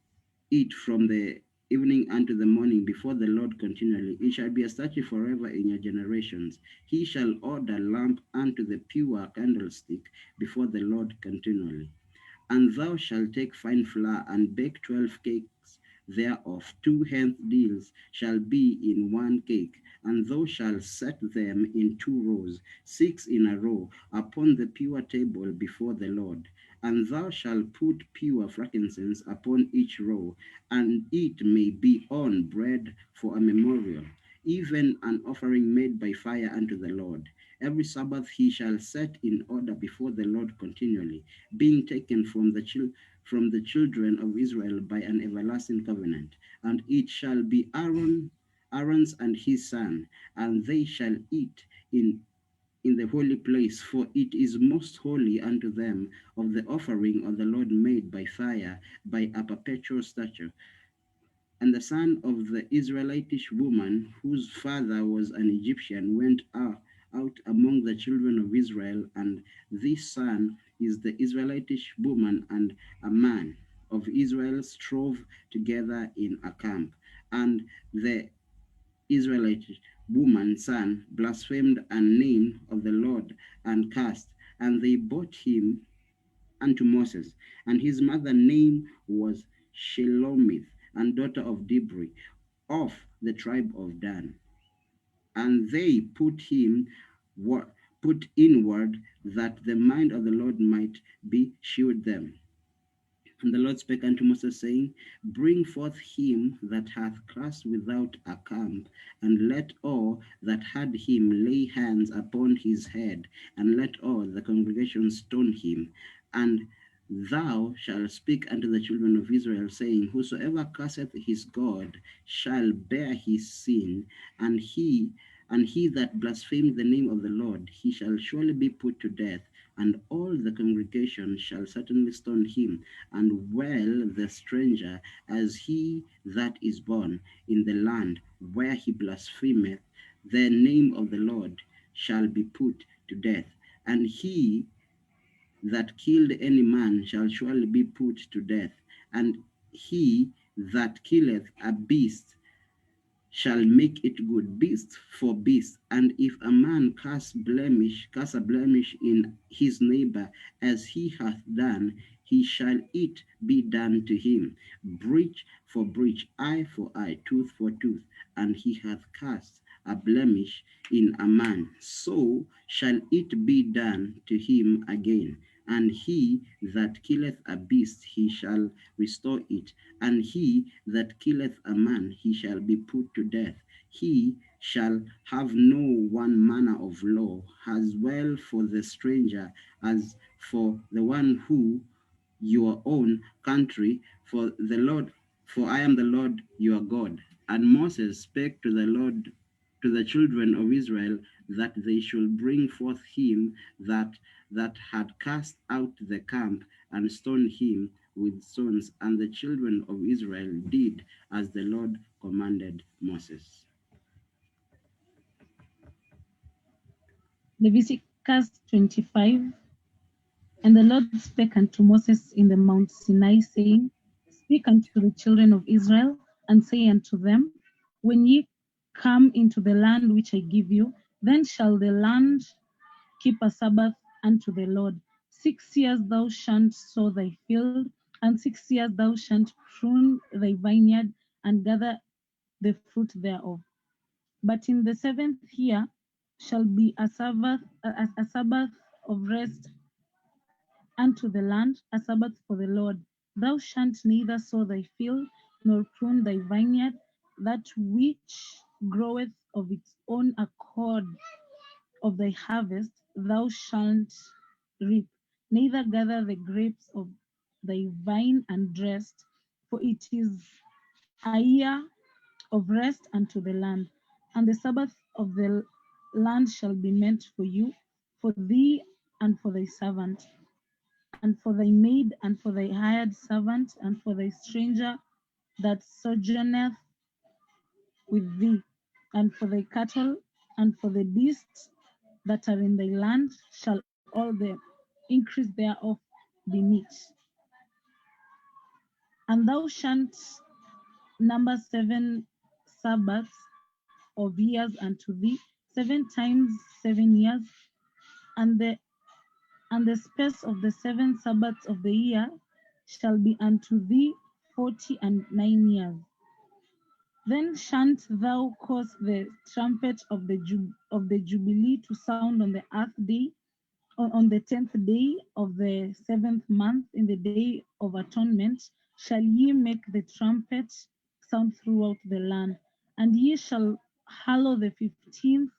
eat from the evening unto the morning before the Lord continually? It shall be a statute forever in your generations. He shall order lamp unto the pure candlestick before the Lord continually. And thou shalt take fine flour and bake 12 cakes thereof. 2 deals shall be in one cake, and thou shalt set them in 2 rows, 6 in a row, upon the pure table before the Lord. And thou shalt put pure frankincense upon each row, and it may be on bread for a memorial, even an offering made by fire unto the Lord. Every Sabbath he shall set in order before the Lord continually, being taken from the children of Israel by an everlasting covenant. And it shall be Aaron's and his son, and they shall eat in the holy place, for it is most holy unto them, of the offering of the Lord made by fire, by a perpetual statute. And the son of the Israelitish woman, whose father was an Egyptian, went out among the children of Israel, and this son is the Israelitish woman, and a man of Israel strove together in a camp. And the Israelitish woman's son blasphemed a name of the Lord and cursed, and they brought him unto Moses. And his mother's name was Shelomith, and daughter of Dibri, of the tribe of Dan. And they put in word that the mind of the Lord might be shewed them. And the Lord spake unto Moses, saying, Bring forth him that hath cast without a camp, and let all that had him lay hands upon his head, and let all the congregation stone him. And thou shalt speak unto the children of Israel, saying, Whosoever curseth his God shall bear his sin, and he that blasphemed the name of the Lord, he shall surely be put to death, and all the congregation shall certainly stone him. And well the stranger, as he that is born in the land where he blasphemeth the name of the Lord, shall be put to death. And he that killed any man shall surely be put to death. And he that killeth a beast shall make it good, beast for beast. And if a man cast a blemish in his neighbor, as he hath done, he shall it be done to him, breach for breach, eye for eye, tooth for tooth. And he hath cast a blemish in a man, so shall it be done to him again. And he that killeth a beast, he shall restore it. And he that killeth a man, he shall be put to death. He shall have no one manner of law, as well for the stranger as for the one who your own country, for I am the Lord your God. And Moses spake to the Lord, to the children of Israel, that they should bring forth him that had cast out the camp, and stone him with stones. And the children of Israel did as the Lord commanded Moses. Leviticus 25. And the Lord spake unto Moses in the Mount Sinai, saying, Speak unto the children of Israel, and say unto them, When ye come into the land which I give you, then shall the land keep a Sabbath unto the Lord. 6 years thou shalt sow thy field, and 6 years thou shalt prune thy vineyard, and gather the fruit thereof. But in the 7th year shall be a Sabbath of rest unto the land, a Sabbath for the Lord. Thou shalt neither sow thy field, nor prune thy vineyard. That which groweth of its own accord of thy harvest thou shalt reap, neither gather the grapes of thy vine and rest, for it is a year of rest unto the land. And the Sabbath of the land shall be meant for you, for thee and for thy servant, and for thy maid, and for thy hired servant, and for thy stranger that sojourneth with thee, and for thy cattle, and for the beasts that are in thy land, shall all the increase thereof be meat. And thou shalt number 7 Sabbaths of years unto thee, 7 times 7 years, and the space of the 7 Sabbaths of the year shall be unto thee 49 years. Then shalt thou cause the trumpet of the Jubilee to sound on the earth day, on the 10th day of the 7th month, in the day of atonement, shall ye make the trumpet sound throughout the land. And ye shall hallow the 15th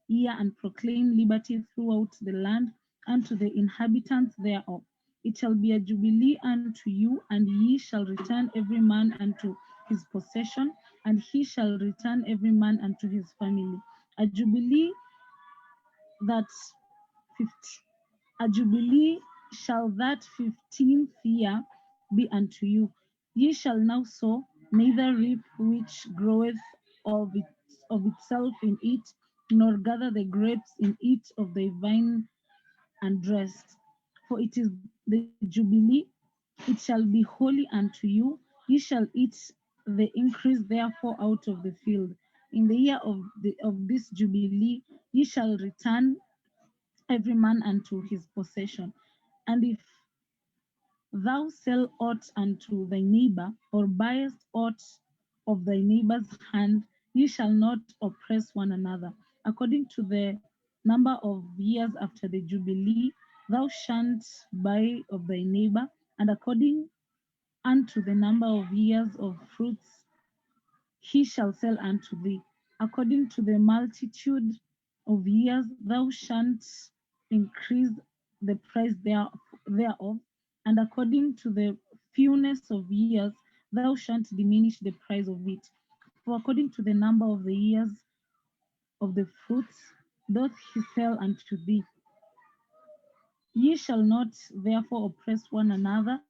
year, and proclaim liberty throughout the land unto the inhabitants thereof. It shall be a jubilee unto you, and ye shall return every man unto his possession, and he shall return every man unto his family. A jubilee that 50, a jubilee shall that 15th year be unto you. Ye shall now sow, neither reap which groweth of itself in it, nor gather the grapes in it of the vine and rest. For it is the Jubilee, it shall be holy unto you. Ye shall eat the increase therefore out of the field. In the year of this Jubilee ye shall return every man unto his possession. And if thou sell aught unto thy neighbor, or buyest aught of thy neighbor's hand, ye shall not oppress one another. According to the number of years after the Jubilee, thou shalt buy of thy neighbor, and according unto the number of years of fruits he shall sell unto thee. According to the multitude of years thou shalt increase the price thereof, and according to the fewness of years thou shalt diminish the price of it. For according to the number of the years of the fruits doth he sell unto thee. Ye shall not therefore oppress one another,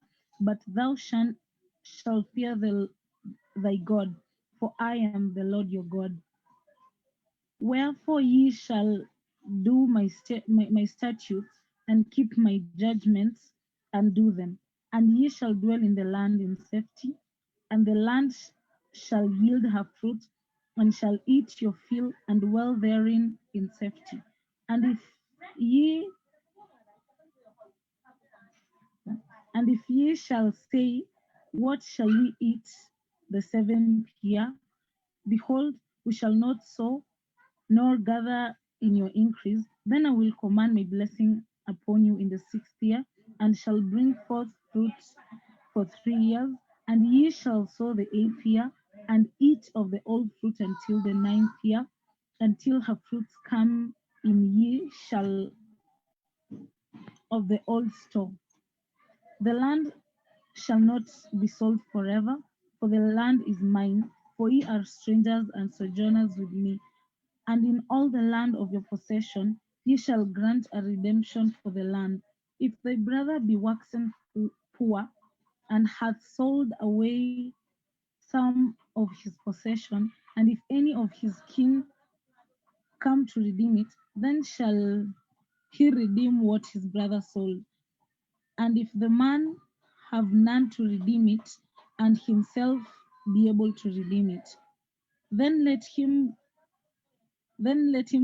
but thou shalt fear thy God, for I am the Lord your God. Wherefore ye shall do my statutes, and keep my judgments, and do them. And ye shall dwell in the land in safety, and the land shall yield her fruit, and shall eat your fill, and dwell therein in safety. And ye if ye shall say, What shall we eat the 7th year? Behold, we shall not sow, nor gather in your increase. Then I will command my blessing upon you in the 6th year, and shall bring forth fruits for 3 years. And ye shall sow the 8th year, and eat of the old fruit until the 9th year, until her fruits come in. Ye shall of the old store. The land shall not be sold forever, for the land is mine, for ye are strangers and sojourners with me. And in all the land of your possession ye shall grant a redemption for the land. If thy brother be waxen poor, and hath sold away some of his possession, and if any of his kin come to redeem it, then shall he redeem what his brother sold. And if the man have none to redeem it, and himself be able to redeem it, then let him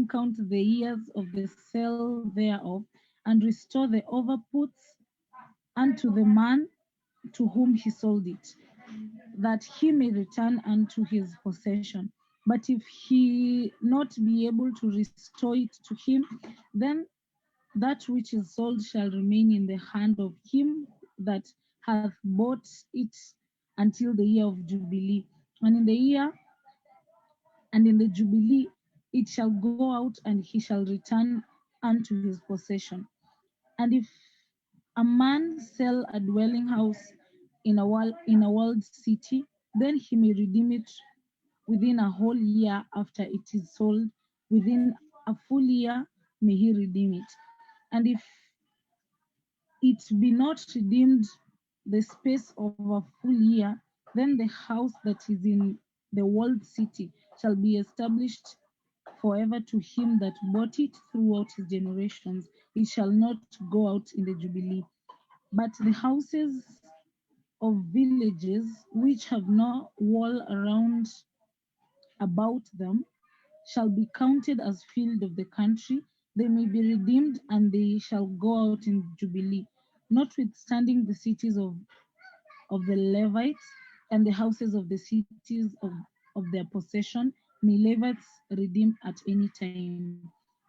count the years of the sale thereof, and restore the overputs unto the man to whom he sold it, that he may return unto his possession. But if he not be able to restore it to him, then that which is sold shall remain in the hand of him that hath bought it until the year of Jubilee. And in the year and in the Jubilee it shall go out, and he shall return unto his possession. And if a man sell a dwelling house in a walled city, then he may redeem it within a whole year after it is sold. Within a full year may he redeem it. And if it be not redeemed the space of a full year, then the house that is in the walled city shall be established forever to him that bought it throughout his generations. It shall not go out in the Jubilee. But the houses of villages which have no wall around about them shall be counted as field of the country. They may be redeemed, and they shall go out in Jubilee. Notwithstanding the cities of the Levites and the houses of the cities of their possession may Levites redeem at any time.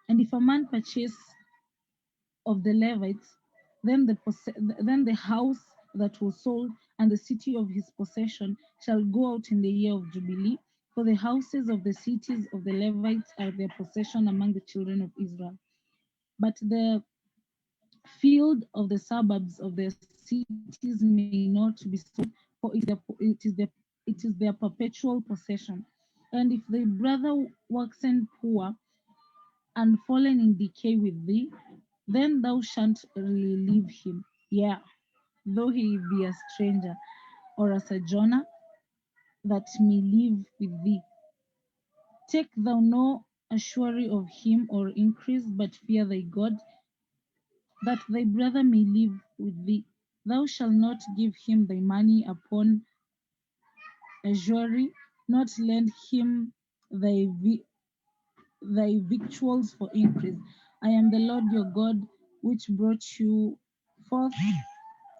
And if a man purchase of the Levites, then the house that was sold and the city of his possession shall go out in the year of Jubilee. For the houses of the cities of the Levites are their possession among the children of Israel. But the field of the suburbs of their cities may not be sold, for it is their perpetual possession. And if thy brother waxen poor and fallen in decay with thee, then thou shalt relieve him. Yeah, though he be a stranger or a sojourner that may live with thee. Take thou no assury of him or increase, but fear thy God, that thy brother may live with thee. Thou shalt not give him thy money upon usury, not lend him thy victuals for increase. I am the Lord your God, which brought you forth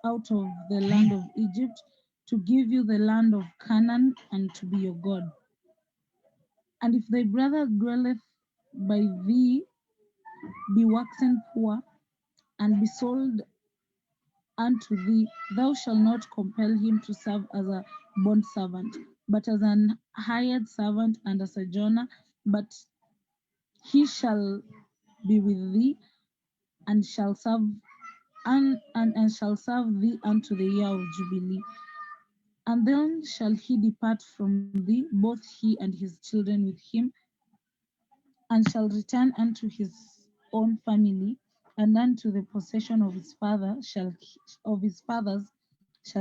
out of the land of Egypt, to give you the land of Canaan, and to be your God. And if thy brother dwelleth by thee be waxen poor, and be sold unto thee, thou shalt not compel him to serve as a bondservant, but as an hired servant and a sojourner, but he shall be with thee, and shall serve and shall serve thee unto the year of Jubilee. And then shall he depart from thee, both he and his children with him, and shall return unto his own family, and unto the possession of his fathers shall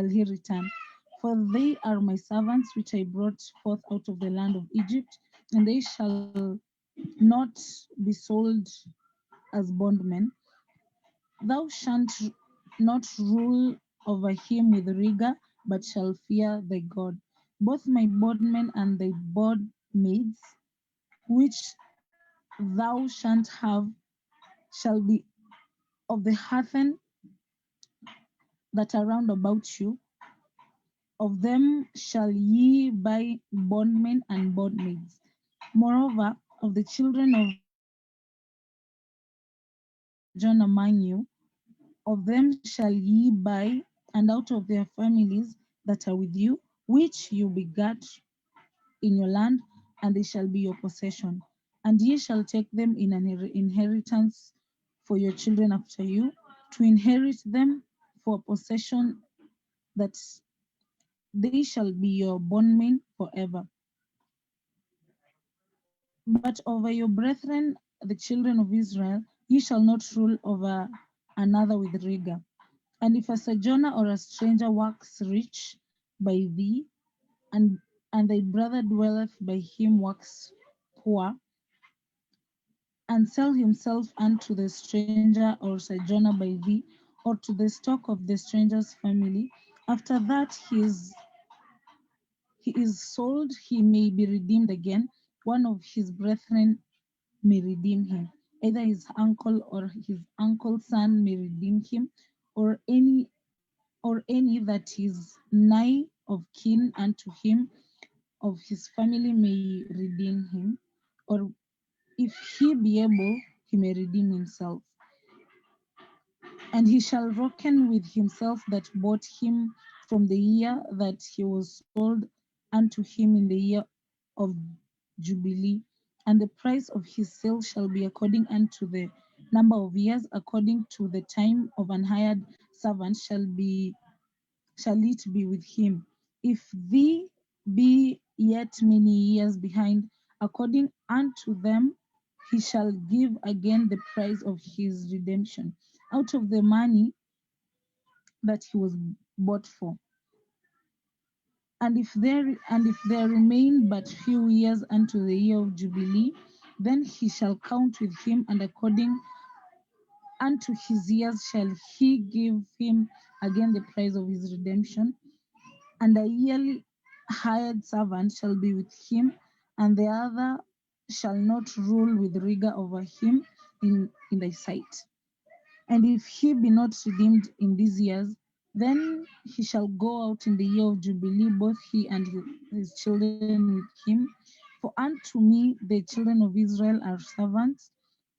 he return. For they are my servants which I brought forth out of the land of Egypt, and they shall not be sold as bondmen. Thou shalt not rule over him with rigor, but shall fear thy God. Both my bondmen and thy bondmaids, which thou shalt have, shall be of the heathen that are round about you. Of them shall ye buy bondmen and bondmaids. Moreover, of the children of John among you, of them shall ye buy, and out of their families that are with you, which you begat in your land, and they shall be your possession. And ye shall take them in an inheritance for your children after you, to inherit them for possession, that they shall be your bondmen forever. But over your brethren, the children of Israel, ye shall not rule over another with rigor. And if a sojourner or a stranger wax rich by thee, and thy brother dwelleth by him wax poor, and sell himself unto the stranger or sojourner by thee, or to the stock of the stranger's family, after that he is sold, he may be redeemed again. One of his brethren may redeem him. Either his uncle or his uncle's son may redeem him, or any that is nigh of kin unto him of his family may redeem him, or if he be able, he may redeem himself. And he shall reckon with himself that bought him from the year that he was sold unto him in the year of Jubilee. And the price of his sale shall be according unto the number of years, according to the time of an hired servant shall it be with him. If thee be yet many years behind, according unto them he shall give again the price of his redemption out of the money that he was bought for. And if there remain but few years unto the year of Jubilee, then he shall count with him, and according unto his years shall he give him again the price of his redemption. And a yearly hired servant shall be with him, and the other shall not rule with rigor over him in thy sight. And if he be not redeemed in these years, then he shall go out in the year of Jubilee, both he and his children with him. For unto me the children of Israel are servants.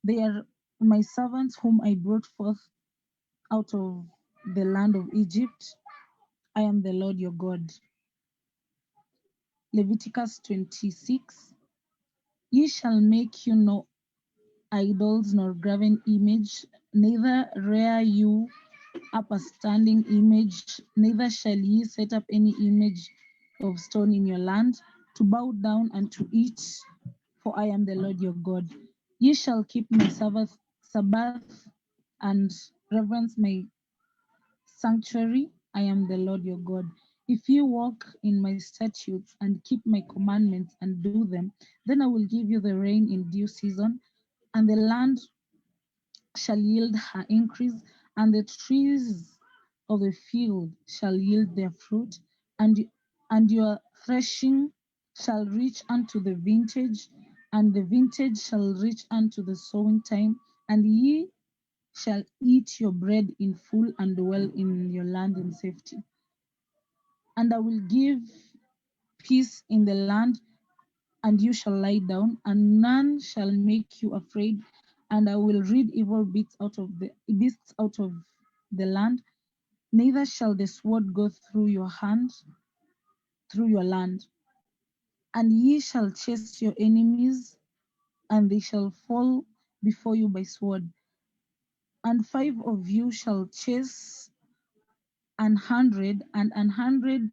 They are my servants whom I brought forth out of the land of Egypt. I am the Lord your God. Leviticus 26. Ye shall make you no idols nor graven image, neither rear you up a standing image, neither shall ye set up any image of stone in your land, to bow down unto it, for I am the Lord your God. Ye shall keep my Sabbath and reverence my sanctuary. I am the Lord your God. If you walk in my statutes and keep my commandments and do them, then I will give you the rain in due season, and the land shall yield her increase, and the trees of the field shall yield their fruit, and your threshing shall reach unto the vintage, and the vintage shall reach unto the sowing time, and ye shall eat your bread in full and dwell in your land in safety. And I will give peace in the land, and you shall lie down, and none shall make you afraid. And I will rid evil beasts out of the land, neither shall the sword go through your land. And ye shall chase your enemies, and they shall fall before you by sword. And 5 of you shall chase 100, and 100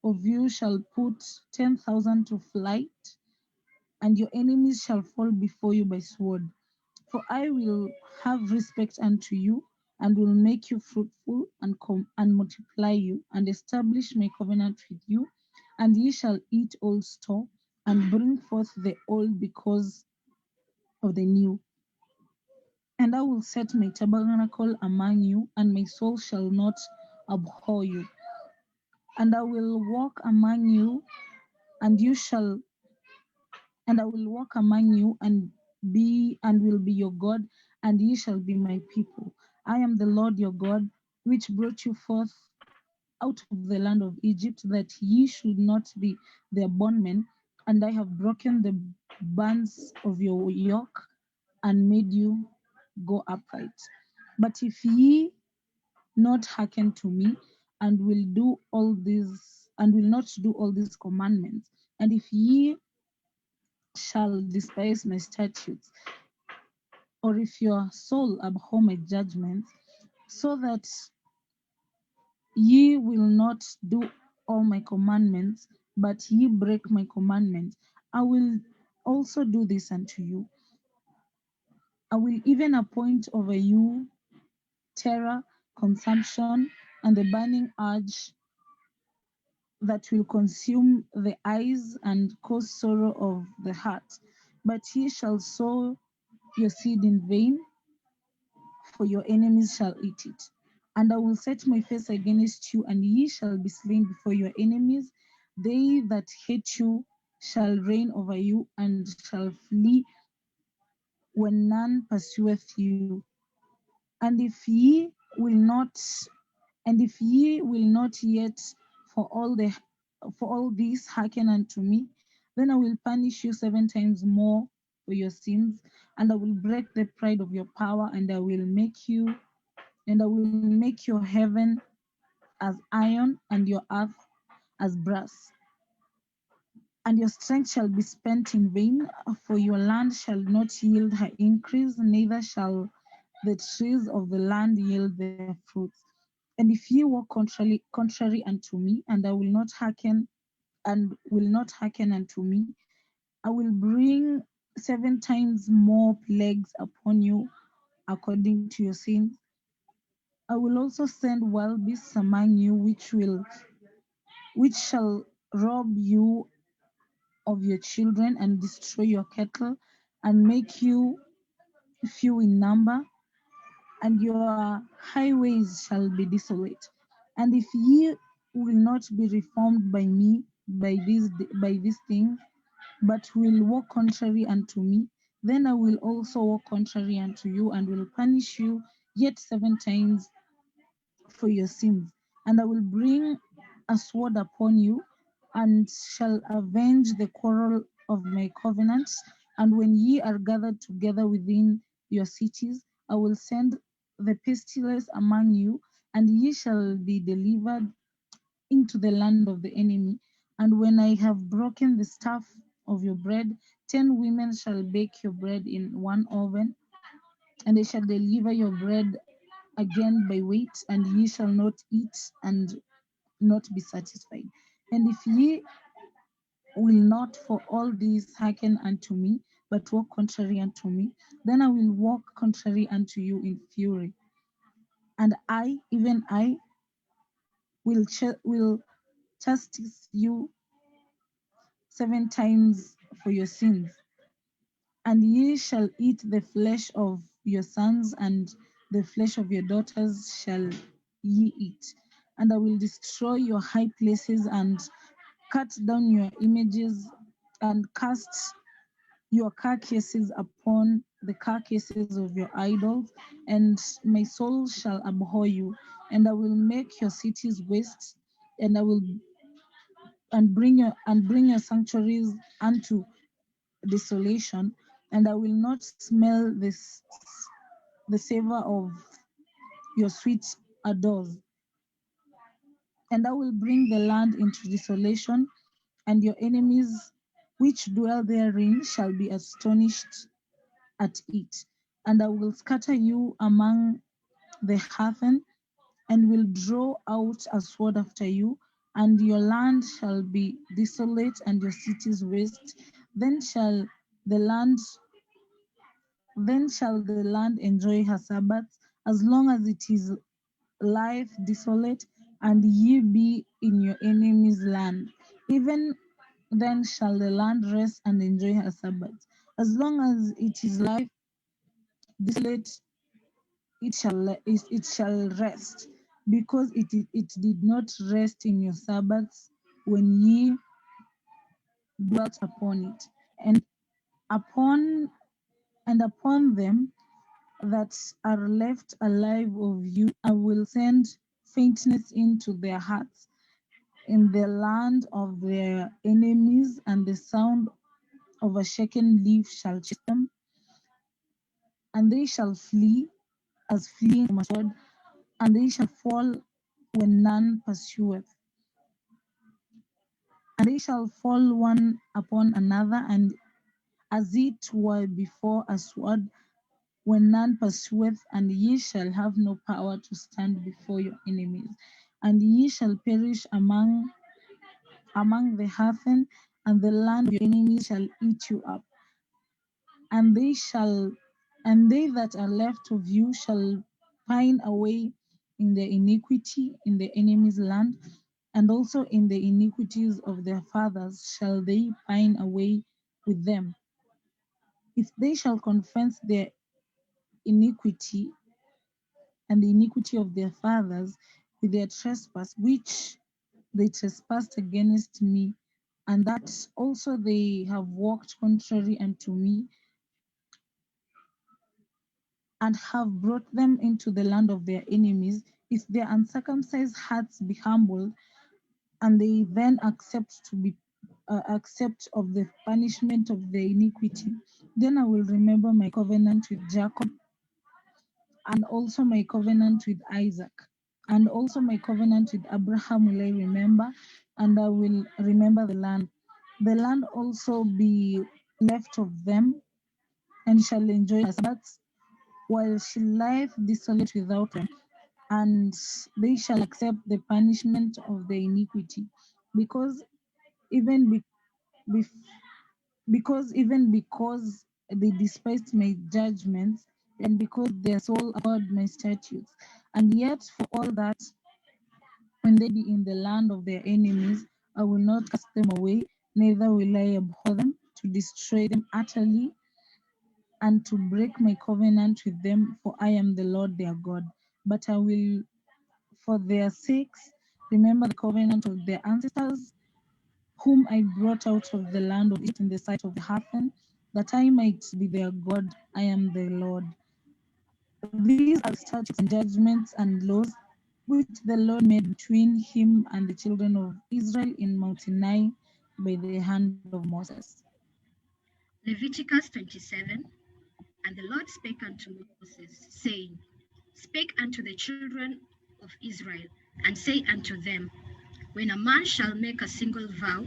of you shall put 10,000 to flight, and your enemies shall fall before you by sword. For I will have respect unto you, and will make you fruitful, and multiply you, and establish my covenant with you. And ye shall eat old store, and bring forth the old because of the new. And I will set my tabernacle among you, and my soul shall not abhor you. And I will walk among you, and you shall and I will walk among you, and will be your God, and ye shall be my people. I am the Lord your God, which brought you forth out of the land of Egypt, that ye should not be their bondmen, and I have broken the bands of your yoke, and made you go upright. But if ye not hearken to me, and will not do all these commandments, and if ye shall despise my statutes, or if your soul abhor my judgments, so that ye will not do all my commandments, but ye break my commandments, I will also do this unto you. I will even appoint over you terror, consumption, and the burning urge that will consume the eyes and cause sorrow of the heart. But ye shall sow your seed in vain, for your enemies shall eat it. And I will set my face against you, and ye shall be slain before your enemies. They that hate you shall reign over you, and shall flee when none pursueth you. And if ye will not yet for all these hearken unto me, then I will punish you 7 times more for your sins, and I will break the pride of your power, and I will make your heaven as iron, and your earth as brass. And your strength shall be spent in vain, for your land shall not yield her increase, neither shall the trees of the land yield their fruits. And if ye walk contrary unto me, and I will not hearken unto me, I will bring 7 times more plagues upon you according to your sins. I will also send wild beasts among you, which shall rob you of your children and destroy your cattle, and make you few in number, and your highways shall be desolate. And if ye will not be reformed by me by these things, but will walk contrary unto me, then I will also walk contrary unto you, and will punish you yet 7 times for your sins. And I will bring a sword upon you, and shall avenge the quarrel of my covenant. And when ye are gathered together within your cities, I will send the pestilence among you, and ye shall be delivered into the land of the enemy. And when I have broken the staff of your bread, 10 women shall bake your bread in one oven, and they shall deliver your bread again by weight, and ye shall not eat and not be satisfied. And if ye will not for all these hearken unto me, but walk contrary unto me, then I will walk contrary unto you in fury. And I, even I, will chastise you 7 times for your sins. And ye shall eat the flesh of your sons, and the flesh of your daughters shall ye eat. And I will destroy your high places, and cut down your images, and cast your carcasses upon the carcasses of your idols, and my soul shall abhor you, and I will make your cities waste, and I will bring your sanctuaries unto desolation, and I will not smell the savor of your sweet adores. And I will bring the land into desolation, and your enemies which dwell therein shall be astonished at it. And I will scatter you among the heathen, and will draw out a sword after you, and your land shall be desolate, and your cities waste. Then shall the land enjoy her Sabbath, as long as it is life desolate, and ye be in your enemy's land. Even then shall the land rest and enjoy her Sabbath. As long as it is life desolate, it shall rest, because it did not rest in your Sabbaths when ye dwelt upon it. And upon them that are left alive of you, I will send faintness into their hearts in the land of their enemies, and the sound of a shaken leaf shall chase them, and they shall flee as fleeing from a sword, and they shall fall when none pursueth. And they shall fall one upon another, and as it were before a sword, when none pursueth, and ye shall have no power to stand before your enemies. And ye shall perish among the heathen, and the land of your enemies shall eat you up. and they that are left of you shall pine away in their iniquity in the enemy's land, and also in the iniquities of their fathers shall they pine away with them. If they shall confess their iniquity and the iniquity of their fathers with their trespass, which they trespassed against me, and that also they have walked contrary unto me, and have brought them into the land of their enemies, if their uncircumcised hearts be humbled, and they then accept of the punishment of their iniquity, then I will remember my covenant with Jacob, and also my covenant with Isaac, and also my covenant with Abraham will I remember, and I will remember the land. The land also be left of them, and shall enjoy her Sabbaths, while she lieth desolate without them, and they shall accept the punishment of their iniquity, because even be, because they despised my judgments, and because their soul abhorred my statutes. And yet for all that, when they be in the land of their enemies, I will not cast them away, neither will I abhor them, to destroy them utterly, and to break my covenant with them, for I am the Lord their God. But I will, for their sakes, remember the covenant of their ancestors, whom I brought out of the land of Egypt in the sight of the heathen, that I might be their God. I am the Lord. These are statutes and judgments and laws which the Lord made between him and the children of Israel in Mount Sinai by the hand of Moses. Leviticus 27. And the Lord spake unto Moses, saying, Speak unto the children of Israel, and say unto them, When a man shall make a single vow,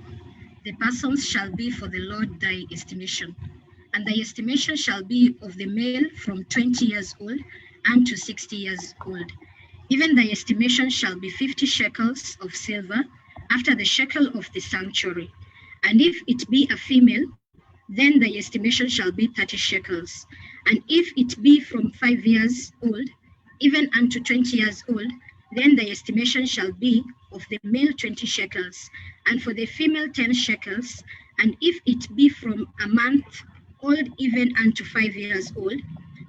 the persons shall be for the Lord thy estimation. And thy estimation shall be of the male from 20 years old unto 60 years old. Even thy estimation shall be 50 shekels of silver, after the shekel of the sanctuary. And if it be a female, then thy estimation shall be 30 shekels. And if it be from 5 years old, even unto 20 years old, then thy estimation shall be of the male 20 shekels, and for the female 10 shekels. And if it be from a month old even unto 5 years old,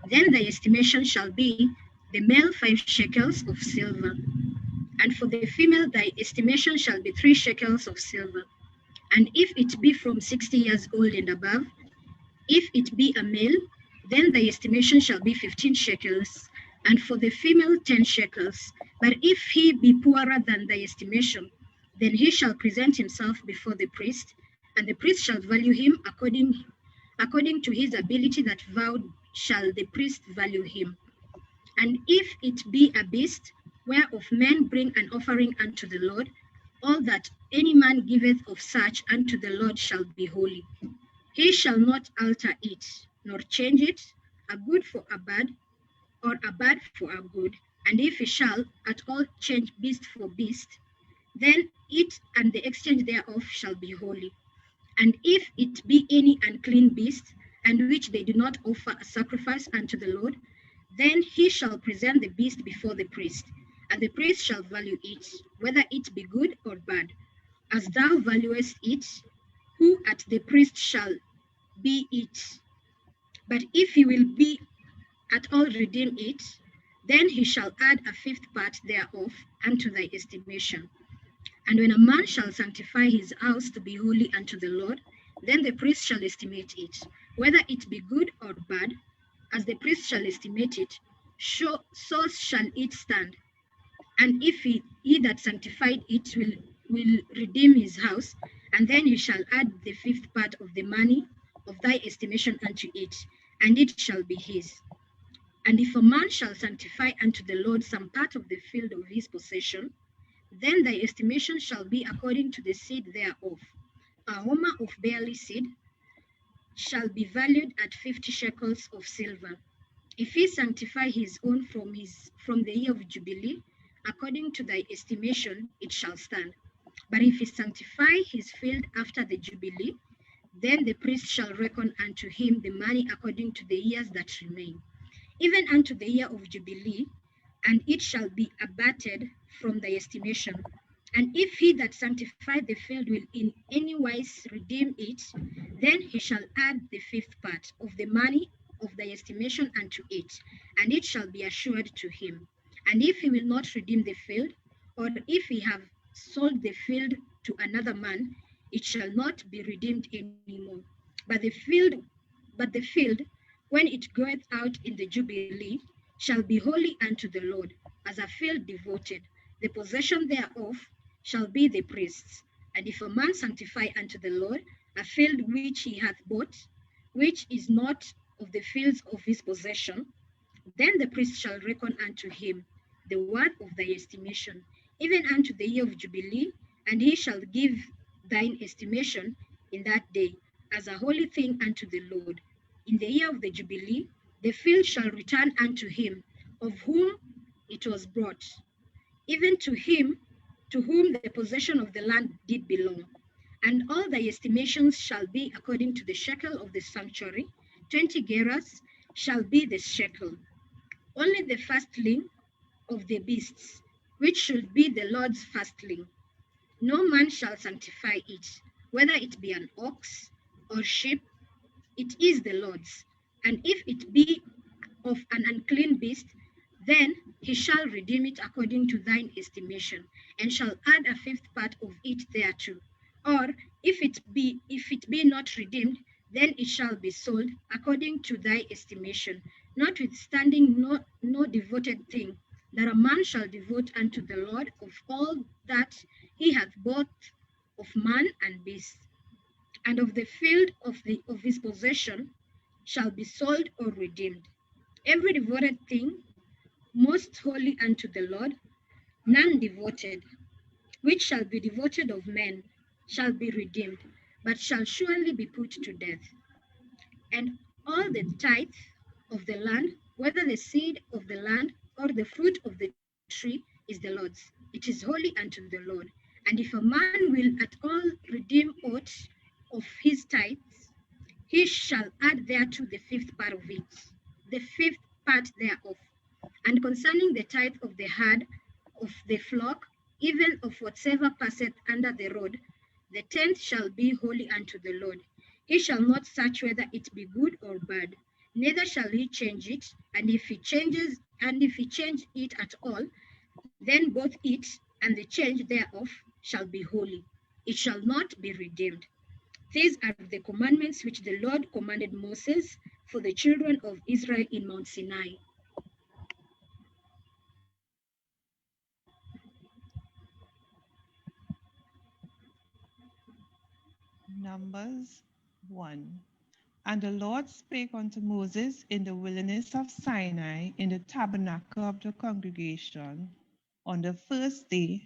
then thy estimation shall be the male 5 shekels of silver. And for the female thy estimation shall be 3 shekels of silver. And if it be from 60 years old and above, if it be a male, then the estimation shall be 15 shekels, and for the female 10 shekels. But if he be poorer than the estimation, then he shall present himself before the priest, and the priest shall value him according to his ability that vowed shall the priest value him. And if it be a beast, whereof men bring an offering unto the Lord, all that any man giveth of such unto the Lord shall be holy. He shall not alter it, nor change it, a good for a bad, or a bad for a good. And if he shall at all change beast for beast, then it and the exchange thereof shall be holy. And if it be any unclean beast, and which they do not offer a sacrifice unto the Lord, then he shall present the beast before the priest, and the priest shall value it, whether it be good or bad, as thou valuest it, who at the priest shall be it. But if he will be at all redeem it, then he shall add a fifth part thereof unto thy estimation. And when a man shall sanctify his house to be holy unto the Lord, then the priest shall estimate it, whether it be good or bad, as the priest shall estimate it, so shall it stand. And if he that sanctified it will redeem his house, and then he shall add the fifth part of the money of thy estimation unto it, and it shall be his. And if a man shall sanctify unto the Lord some part of the field of his possession, then thy estimation shall be according to the seed thereof. A homer of barley seed shall be valued at 50 shekels of silver. If he sanctify his own from the year of Jubilee, according to thy estimation, it shall stand. But if he sanctify his field after the Jubilee, Then the priest shall reckon unto him the money according to the years that remain, even unto the year of Jubilee, and it shall be abated from thy estimation. And if he that sanctified the field will in any wise redeem it, then he shall add the fifth part of the money of thy estimation unto it, and it shall be assured to him. And if he will not redeem the field, or if he have sold the field to another man, it shall not be redeemed any more. But the field, when it goeth out in the Jubilee, shall be holy unto the Lord, as a field devoted. The possession thereof shall be the priest's. And if a man sanctify unto the Lord a field which he hath bought, which is not of the fields of his possession, then the priest shall reckon unto him the word of thy estimation, even unto the year of Jubilee, and he shall give thine estimation in that day as a holy thing unto the Lord. In the year of the Jubilee, the field shall return unto him of whom it was brought, even to him to whom the possession of the land did belong. And all thy estimations shall be according to the shekel of the sanctuary. 20 gerahs shall be the shekel. Only the firstling of the beasts, which should be the Lord's firstling. No man shall sanctify it, whether it be an ox or sheep, it is the Lord's. And if it be of an unclean beast, then he shall redeem it according to thine estimation, and shall add a fifth part of it thereto. Or if it be not redeemed, then it shall be sold according to thy estimation, notwithstanding no devoted thing that a man shall devote unto the Lord of all that he hath bought of man and beast, and of the field of his possession shall be sold or redeemed. Every devoted thing, most holy unto the Lord, none devoted, which shall be devoted of men, shall be redeemed, but shall surely be put to death. And all the tithe of the land, whether the seed of the land or the fruit of the tree, is the Lord's. It is holy unto the Lord. And if a man will at all redeem aught of his tithes, he shall add thereto the fifth part of it, the fifth part thereof. And concerning the tithe of the herd of the flock, even of whatsoever passeth under the road, the tenth shall be holy unto the Lord. He shall not search whether it be good or bad, neither shall he change it. And if he change it at all, then both it and the change thereof shall be holy. It shall not be redeemed. These are the commandments which the Lord commanded Moses for the children of Israel in Mount Sinai. Numbers 1. And the Lord spake unto Moses in the wilderness of Sinai in the tabernacle of the congregation on the first day.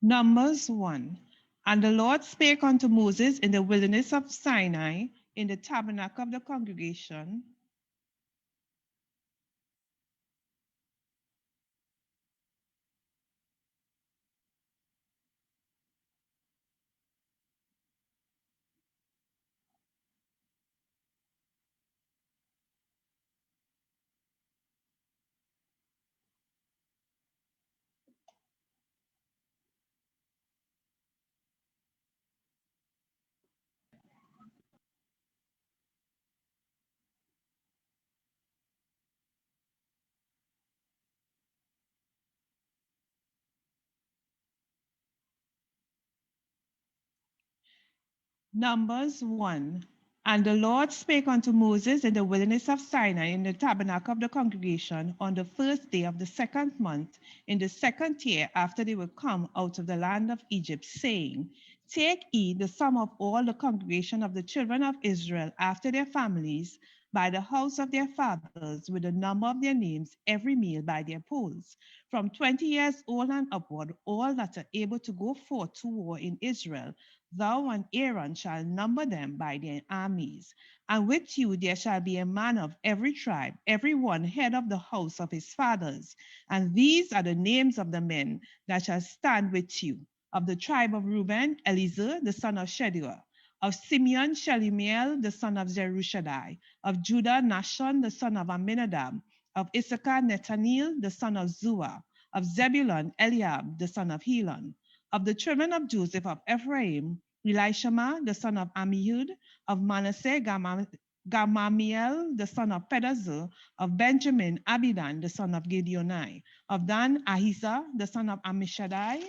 Numbers 1. And the Lord spake unto Moses in the wilderness of Sinai in the tabernacle of the congregation. Numbers 1. And the Lord spake unto Moses in the wilderness of Sinai in the tabernacle of the congregation on the first day of the second month, in the second year after they were come out of the land of Egypt, saying, Take ye the sum of all the congregation of the children of Israel after their families, by the house of their fathers, with the number of their names, every male by their polls. From 20 years old and upward, all that are able to go forth to war in Israel, thou and Aaron shall number them by their armies. And with you there shall be a man of every tribe, every one head of the house of his fathers. And these are the names of the men that shall stand with you. Of the tribe of Reuben, Eliezer, the son of Shedeua. Of Simeon, Shelumiel, the son of Zerushadai. Of Judah, Nashon, the son of Amminadab. Of Issachar, Nethaneel, the son of Zua. Of Zebulun, Eliab, the son of Helon. Of the children of Joseph of Ephraim, Elishama, the son of Amihud. Of Manasseh, Gamamiel, the son of Pedazur. Of Benjamin, Abidan, the son of Gideoni. Of Dan, Ahizah, the son of Amishadai.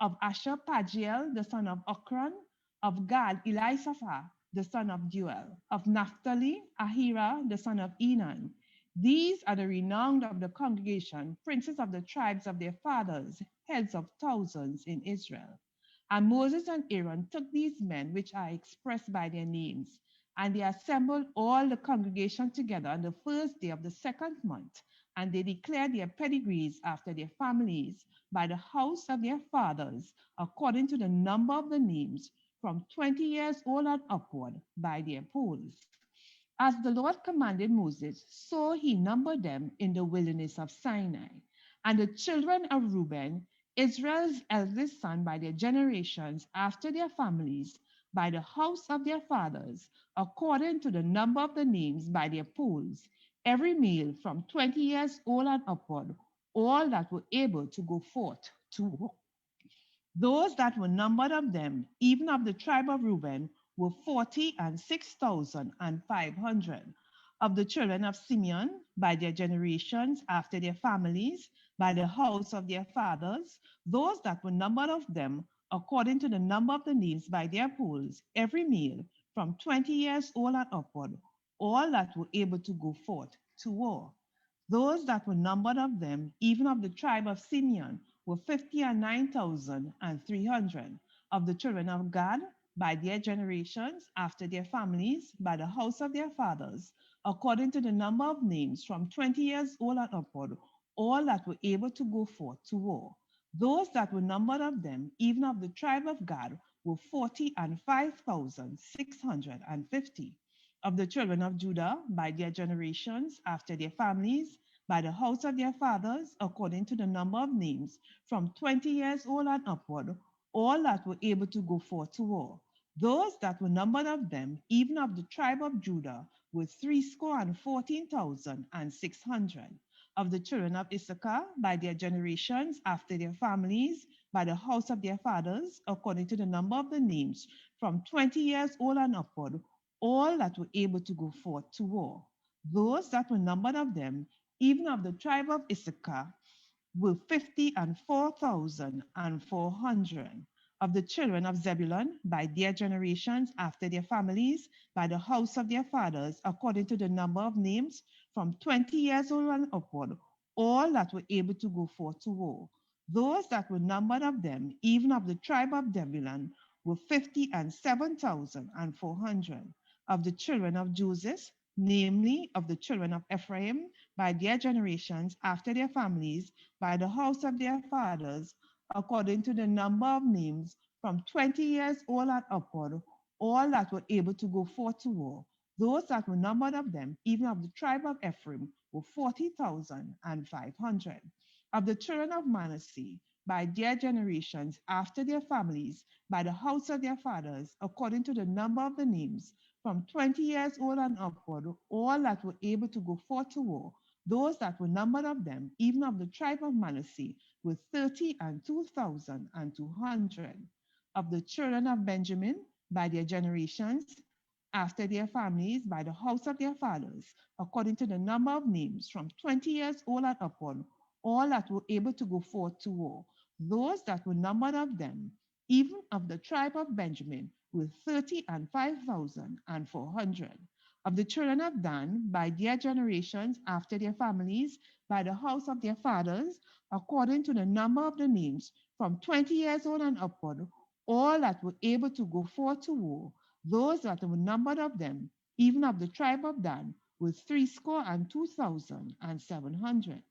Of Asher, Pagiel, the son of Okran. Of Gad, Elisapha, the son of Duel. Of Naphtali, Ahira, the son of Enan. These are the renowned of the congregation, princes of the tribes of their fathers, heads of thousands in Israel. And Moses and Aaron took these men, which are expressed by their names, and they assembled all the congregation together on the first day of the second month, and they declared their pedigrees after their families by the house of their fathers, according to the number of the names, from 20 years old and upward, by their polls. As the Lord commanded Moses, so he numbered them in the wilderness of Sinai. And the children of Reuben, Israel's eldest son, by their generations, after their families, by the house of their fathers, according to the number of the names, by their polls, every male from 20 years old and upward, all that were able to go forth to war. Those that were numbered of them, even of the tribe of Reuben, were 40 and 6,500. Of the children of Simeon, by their generations, after their families, by the house of their fathers, those that were numbered of them, according to the number of the names by their polls, every male from 20 years old and upward, all that were able to go forth to war. Those that were numbered of them, even of the tribe of Simeon, were 59,300. Of the children of Gad, by their generations, after their families, by the house of their fathers, according to the number of names, from 20 years old and upward, all that were able to go forth to war. Those that were numbered of them, even of the tribe of Gad, were 45,650. Of the children of Judah, by their generations, after their families, by the house of their fathers, according to the number of names, from 20 years old and upward, all that were able to go forth to war. Those that were numbered of them, even of the tribe of Judah, were 314,600. Of the children of Issachar, by their generations, after their families, by the house of their fathers, according to the number of the names, from 20 years old and upward, all that were able to go forth to war. Those that were numbered of them, even of the tribe of Issachar, were 54,400. Of the children of Zebulun, by their generations, after their families, by the house of their fathers, according to the number of names, from 20 years old and upward, all that were able to go forth to war. Those that were numbered of them, even of the tribe of Zebulun, were 57,400. Of the children of Joseph, namely of the children of Ephraim, by their generations, after their families, by the house of their fathers, according to the number of names, from 20 years old and upward, all that were able to go forth to war. Those that were numbered of them, even of the tribe of Ephraim, were 40,500. Of the children of Manasseh, by their generations, after their families, by the house of their fathers, according to the number of the names, from 20 years old and upward, all that were able to go forth to war. Those that were numbered of them, even of the tribe of Manasseh, were 32,200. Of the children of Benjamin, by their generations, after their families, by the house of their fathers, according to the number of names, from 20 years old and upward, all that were able to go forth to war. Those that were numbered of them, even of the tribe of Benjamin, were 35,400. Of the children of Dan, by their generations, after their families, by the house of their fathers, according to the number of the names, from 20 years old and upward, all that were able to go forth to war, those that were numbered of them, even of the tribe of Dan, with 62,700.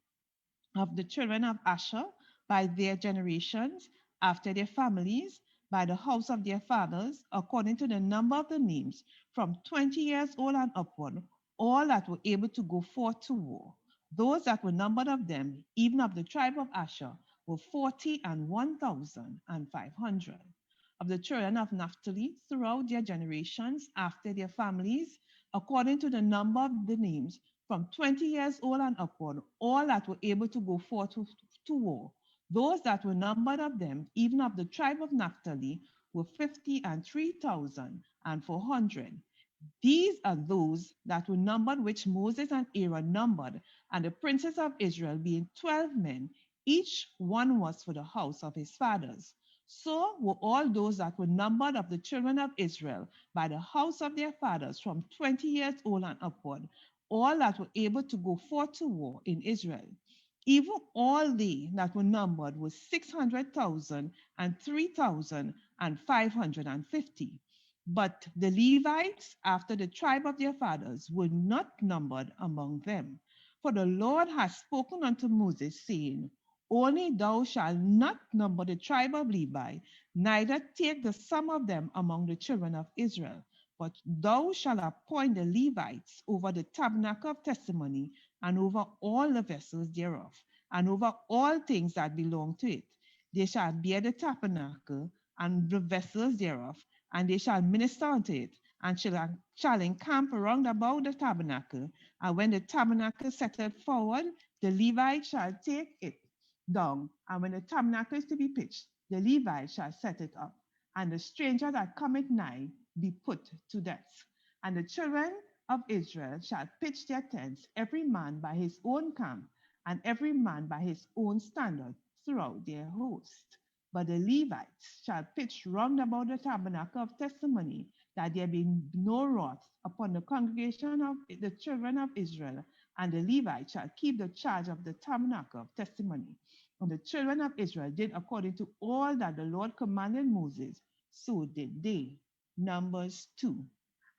Of the children of Asher, by their generations, after their families, by the house of their fathers, according to the number of the names, from 20 years old and upward, all that were able to go forth to war. Those that were numbered of them, even of the tribe of Asher, were 40,1,500. Of the children of Naphtali, throughout their generations, after their families, according to the number of the names, from 20 years old and upward, all that were able to go forth to war. Those that were numbered of them, even of the tribe of Naphtali, were 53,400. These are those that were numbered which Moses and Aaron numbered, and the princes of Israel being 12 men, each one was for the house of his fathers. So were all those that were numbered of the children of Israel by the house of their fathers from 20 years old and upward, all that were able to go forth to war in Israel. Even all they that were numbered was 600,000 and 3,550. But the Levites, after the tribe of their fathers, were not numbered among them. For the Lord has spoken unto Moses, saying, Only thou shalt not number the tribe of Levi, neither take the sum of them among the children of Israel. But thou shalt appoint the Levites over the tabernacle of testimony, and over all the vessels thereof, and over all things that belong to it. They shall bear the tabernacle and the vessels thereof, and they shall minister unto it, and shall encamp round about the tabernacle. And when the tabernacle setteth forward, the Levites shall take it down. And when the tabernacle is to be pitched, the Levites shall set it up. And the stranger that cometh nigh be put to death. And the children of Israel shall pitch their tents, every man by his own camp, and every man by his own standard throughout their host. But the Levites shall pitch round about the tabernacle of testimony, that there be no wrath upon the congregation of the children of Israel. And the Levites shall keep the charge of the tabernacle of testimony. And the children of Israel did according to all that the Lord commanded Moses, so did they. Numbers 2.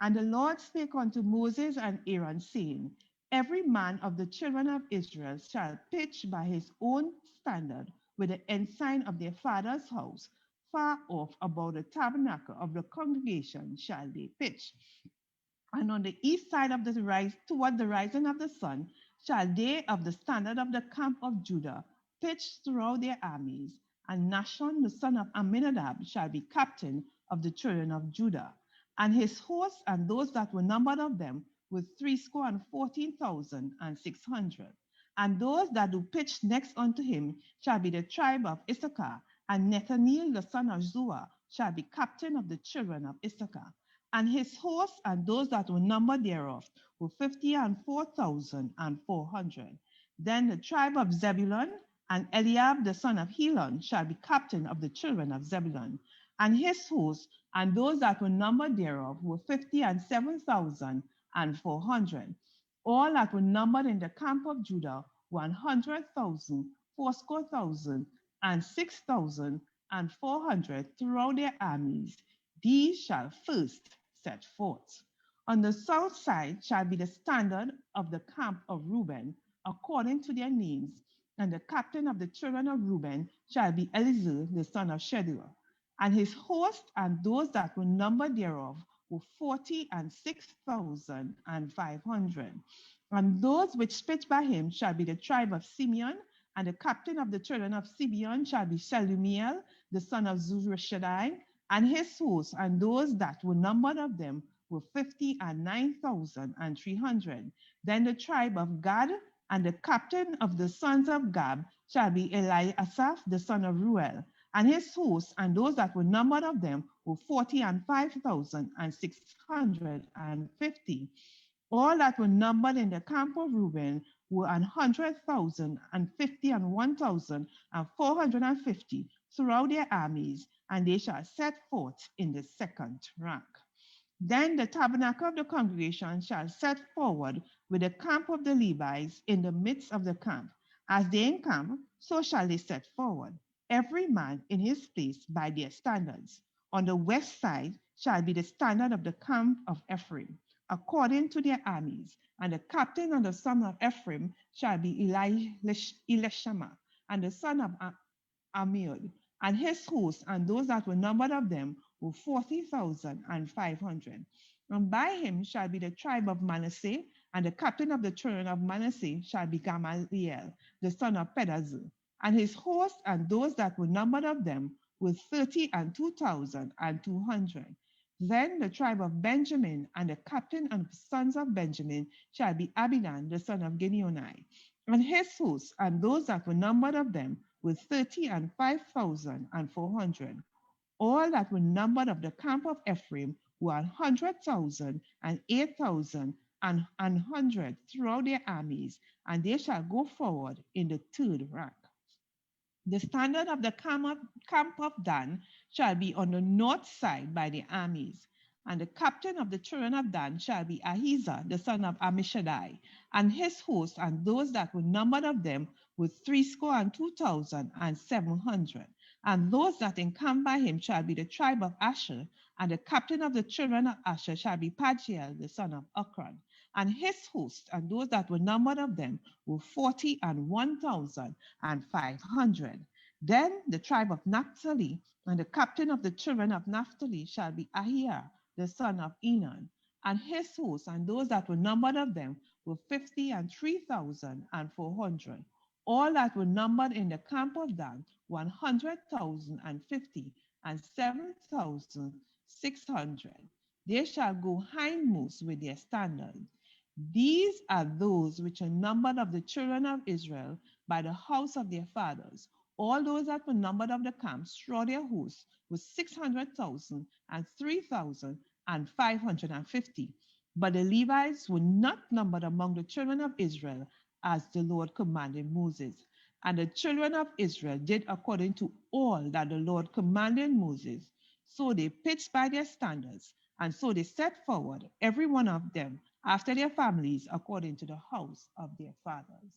And the Lord spake unto Moses and Aaron, saying, Every man of the children of Israel shall pitch by his own standard with the ensign of their father's house, far off about the tabernacle of the congregation shall they pitch. And on the east side of the rise, toward the rising of the sun, shall they of the standard of the camp of Judah pitch throughout their armies. And Nahshon the son of Amminadab shall be captain of the children of Judah. And his hosts and those that were numbered of them were 314,600. And those that do pitch next unto him shall be the tribe of Issachar. And Nethaneel the son of Zua shall be captain of the children of Issachar. And his hosts and those that were numbered thereof were 54,400. Then the tribe of Zebulun and Eliab the son of Helon shall be captain of the children of Zebulun. And his hosts and those that were numbered thereof were 57,400. All that were numbered in the camp of Judah 100,000, fourscore thousand, and 6,400 throughout their armies. These shall first set forth. On the south side shall be the standard of the camp of Reuben, according to their names, and the captain of the children of Reuben shall be Elizur the son of Shedeur. And his host and those that were numbered thereof were 46,500. And those which pitched by him shall be the tribe of Simeon, and the captain of the children of Simeon shall be Shelumiel the son of Zurishaddai, and his hosts and those that were numbered of them were 59,300. Then the tribe of Gad and the captain of the sons of Gad shall be Eliasaph the son of Ruel, and his hosts and those that were numbered of them were 45,650. All that were numbered in the camp of Reuben were 100,050 and 1,450 throughout their armies, and they shall set forth in the second rank. Then the tabernacle of the congregation shall set forward with the camp of the Levites in the midst of the camp. As they encamp, so shall they set forward, every man in his place by their standards. On the west side shall be the standard of the camp of Ephraim. according to their armies. And the captain of the son of Ephraim shall be Elishama, and the son of Amiud, and his hosts, and those that were numbered of them were 40,500. And by him shall be the tribe of Manasseh, and the captain of the children of Manasseh shall be Gamaliel, the son of Pedazur, and his host, and those that were numbered of them were 32,200. Then the tribe of Benjamin, and the captain of the sons of Benjamin shall be Abidan, the son of Gideoni, and his hosts, and those that were numbered of them were 35,400. All that were numbered of the camp of Ephraim were 100,000 and 8,000 and 100 throughout their armies, and they shall go forward in the third rank. The standard of the camp of Dan shall be on the north side by the armies. And the captain of the children of Dan shall be Ahizah, the son of Ammishaddai, and his host, and those that were numbered of them were 32,700. And those that encamp by him shall be the tribe of Asher, and the captain of the children of Asher shall be Pagiel, the son of Okran, and his host, and those that were numbered of them were 41,500. Then the tribe of Naphtali, and the captain of the children of Naphtali shall be Ahiah, the son of Enan, and his host, and those that were numbered of them were 53,400. All that were numbered in the camp of Dan, 100,050 and 7,600. They shall go hindmost with their standards. These are those which are numbered of the children of Israel by the house of their fathers. All those that were numbered of the camps throughout their hosts was 600,000 and 3,550. But the Levites were not numbered among the children of Israel as the Lord commanded Moses. And the children of Israel did according to all that the Lord commanded Moses. So they pitched by their standards, and so they set forward, every one of them, after their families, according to the house of their fathers.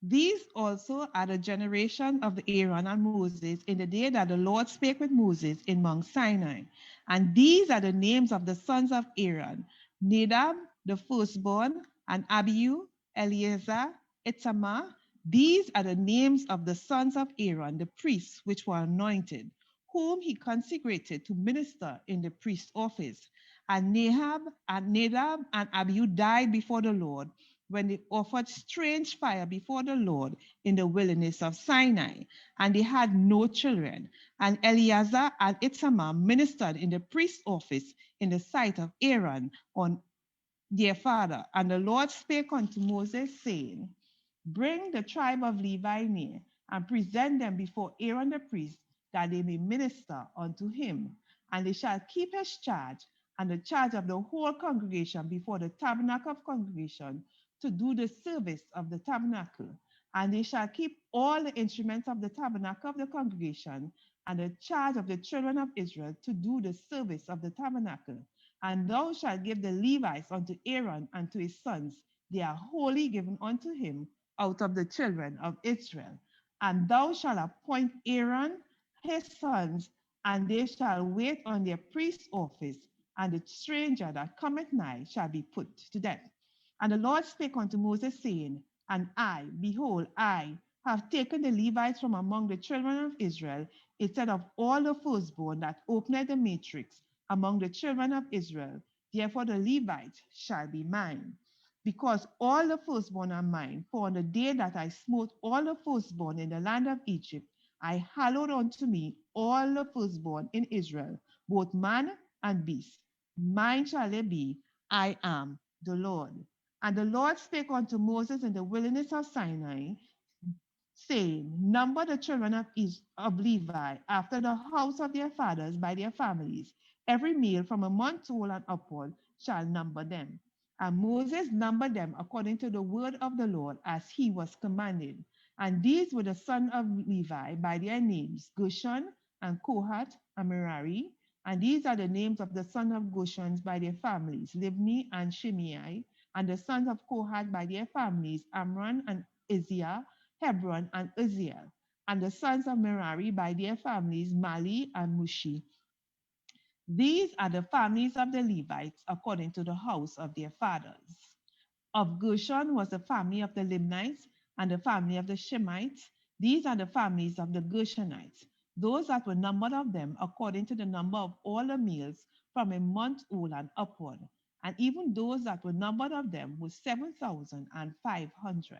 These also are the generation of Aaron and Moses in the day that the Lord spake with Moses in Mount Sinai. And these are the names of the sons of Aaron: Nadab, the firstborn, and Abihu, Eleazar, Ithamar. These are the names of the sons of Aaron, the priests which were anointed, whom he consecrated to minister in the priest's office. And Nadab and Abihu died before the Lord when they offered strange fire before the Lord in the wilderness of Sinai, and they had no children. And Eleazar and Ithamar ministered in the priest's office in the sight of Aaron on their father. And the Lord spake unto Moses, saying, Bring the tribe of Levi near, and present them before Aaron the priest, that they may minister unto him. And they shall keep his charge, and the charge of the whole congregation before the tabernacle of congregation, to do the service of the tabernacle. And they shall keep all the instruments of the tabernacle of the congregation, and the charge of the children of Israel, to do the service of the tabernacle. And thou shalt give the Levites unto Aaron and to his sons. They are wholly given unto him out of the children of Israel. And thou shalt appoint Aaron, his sons, and they shall wait on their priest's office, and the stranger that cometh nigh shall be put to death. And the Lord spake unto Moses, saying, And I, behold, I have taken the Levites from among the children of Israel, instead of all the firstborn that opened the matrix among the children of Israel. Therefore the Levites shall be mine, because all the firstborn are mine. For on the day that I smote all the firstborn in the land of Egypt, I hallowed unto me all the firstborn in Israel, both man and beast. Mine shall they be. I am the Lord. And the Lord spake unto Moses in the wilderness of Sinai, saying, Number the children of Levi after the house of their fathers by their families. Every male from a month old and upward shall number them. And Moses numbered them according to the word of the Lord as he was commanded. And these were the sons of Levi by their names, Gershon and Kohath and Merari. And these are the names of the sons of Gershon by their families, Libni and Shimei. And the sons of Kohath by their families, Amram and Izziah, Hebron and Uzziel. And the sons of Merari by their families, Mali and Mushi. These are the families of the Levites according to the house of their fathers. Of Gershon was the family of the Libnites and the family of the Shemites. These are the families of the Gershonites. Those that were numbered of them according to the number of all the males from a month old and upward. And even those that were numbered of them were 7,500.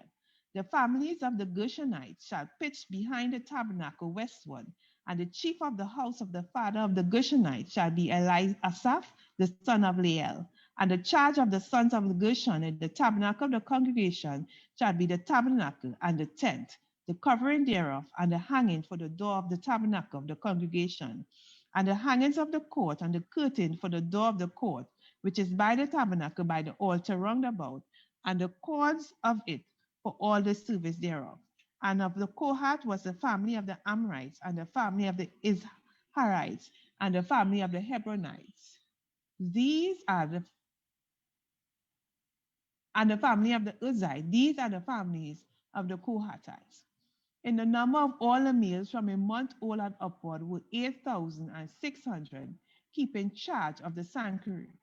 The families of the Gershonites shall pitch behind the tabernacle westward, and the chief of the house of the father of the Gershonites shall be Asaph, the son of Lael. And the charge of the sons of the Gershon in the tabernacle of the congregation shall be the tabernacle and the tent, the covering thereof, and the hanging for the door of the tabernacle of the congregation, and the hangings of the court, and the curtain for the door of the court, which is by the tabernacle by the altar round about, and the cords of it for all the service thereof. And of the Kohath was the family of the Amorites, and the family of the Izharites, and the family of the Hebronites. These are the and the family of the Uzzites. These are the families of the Kohathites. In the number of all the males from a month old and upward were 8,600, keeping charge of the sanctuary.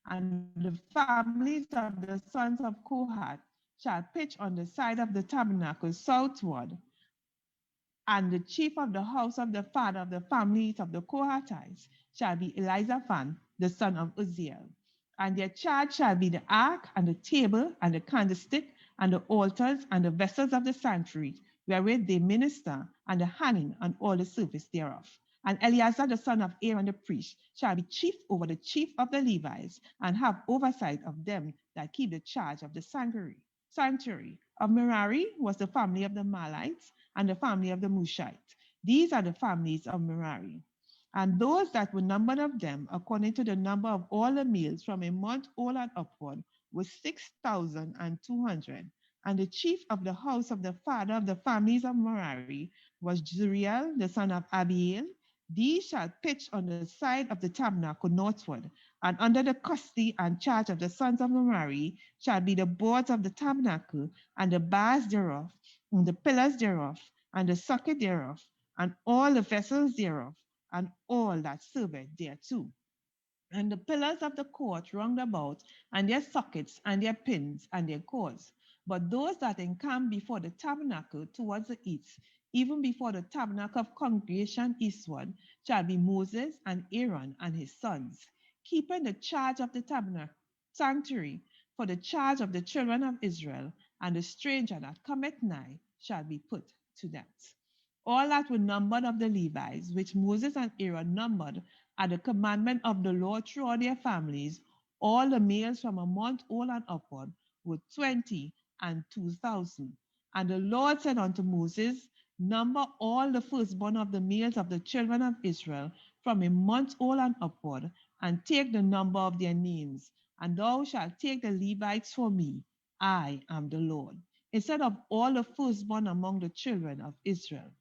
And the families of the sons of Kohath shall pitch on the side of the tabernacle southward, and the chief of the house of the father of the families of the Kohathites shall be Elizaphan, the son of Uzziel. And their charge shall be the ark, and the table, and the candlestick, and the altars, and the vessels of the sanctuary, wherewith they minister, and the hanging, and all the service thereof. And Eleazar, the son of Aaron the priest, shall be chief over the chief of the Levites, and have oversight of them that keep the charge of the sanctuary. Of Merari was the family of the Malites, and the family of the Mushites. These are the families of Merari. And those that were numbered of them, according to the number of all the males from a month old and upward, was 6,200. And the chief of the house of the father of the families of Merari was Zuriel, the son of Abiel. These shall pitch on the side of the tabernacle northward, and under the custody and charge of the sons of Merari shall be the boards of the tabernacle, and the bars thereof, and the pillars thereof, and the socket thereof, and all the vessels thereof, and all that serveth thereto. And the pillars of the court round about, and their sockets, and their pins, and their cords. But those that encamp before the tabernacle towards the east, even before the tabernacle of congregation eastward, shall be Moses and Aaron and his sons, keeping the charge of the tabernacle sanctuary for the charge of the children of Israel, and the stranger that cometh nigh shall be put to death. All that were numbered of the Levites, which Moses and Aaron numbered at the commandment of the Lord throughout their families, all the males from a month old and upward were 22,000. And the Lord said unto Moses, Number all the firstborn of the males of the children of Israel from a month old and upward, and take the number of their names. And thou shalt take the Levites for me. I am the Lord. Instead of all the firstborn among the children of Israel,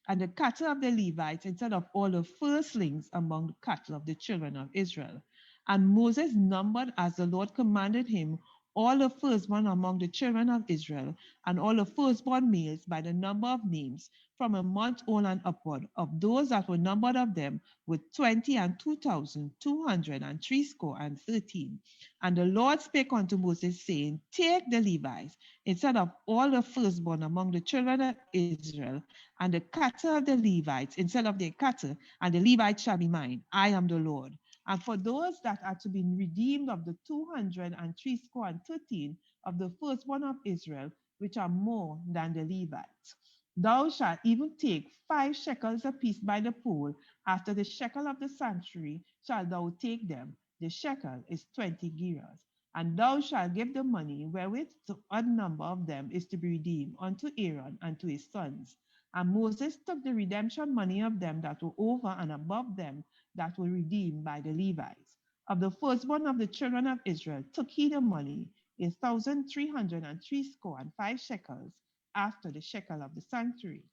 and the cattle of the Levites instead of all the firstlings among the cattle of the children of Israel. And Moses numbered as the Lord commanded him all the firstborn among the children of Israel, and all the firstborn males by the number of names, from a month old and upward, of those that were numbered of them, with 22,213. And the Lord spake unto Moses, saying, Take the Levites, instead of all the firstborn among the children of Israel, and the cattle of the Levites instead of their cattle, and the Levites shall be mine. I am the Lord. And for those that are to be redeemed of the 213 of the firstborn of Israel, which are more than the Levites, Thou shalt even take 5 shekels apiece by the pole. After the shekel of the sanctuary shalt thou take them. The shekel is 20 gerahs. And thou shalt give the money wherewith the odd number of them is to be redeemed unto Aaron and to his sons. And Moses took the redemption money of them that were over and above them that were redeemed by the Levites. Of the firstborn of the children of Israel took he the money, 1,365 shekels, after the shekel of the sanctuary.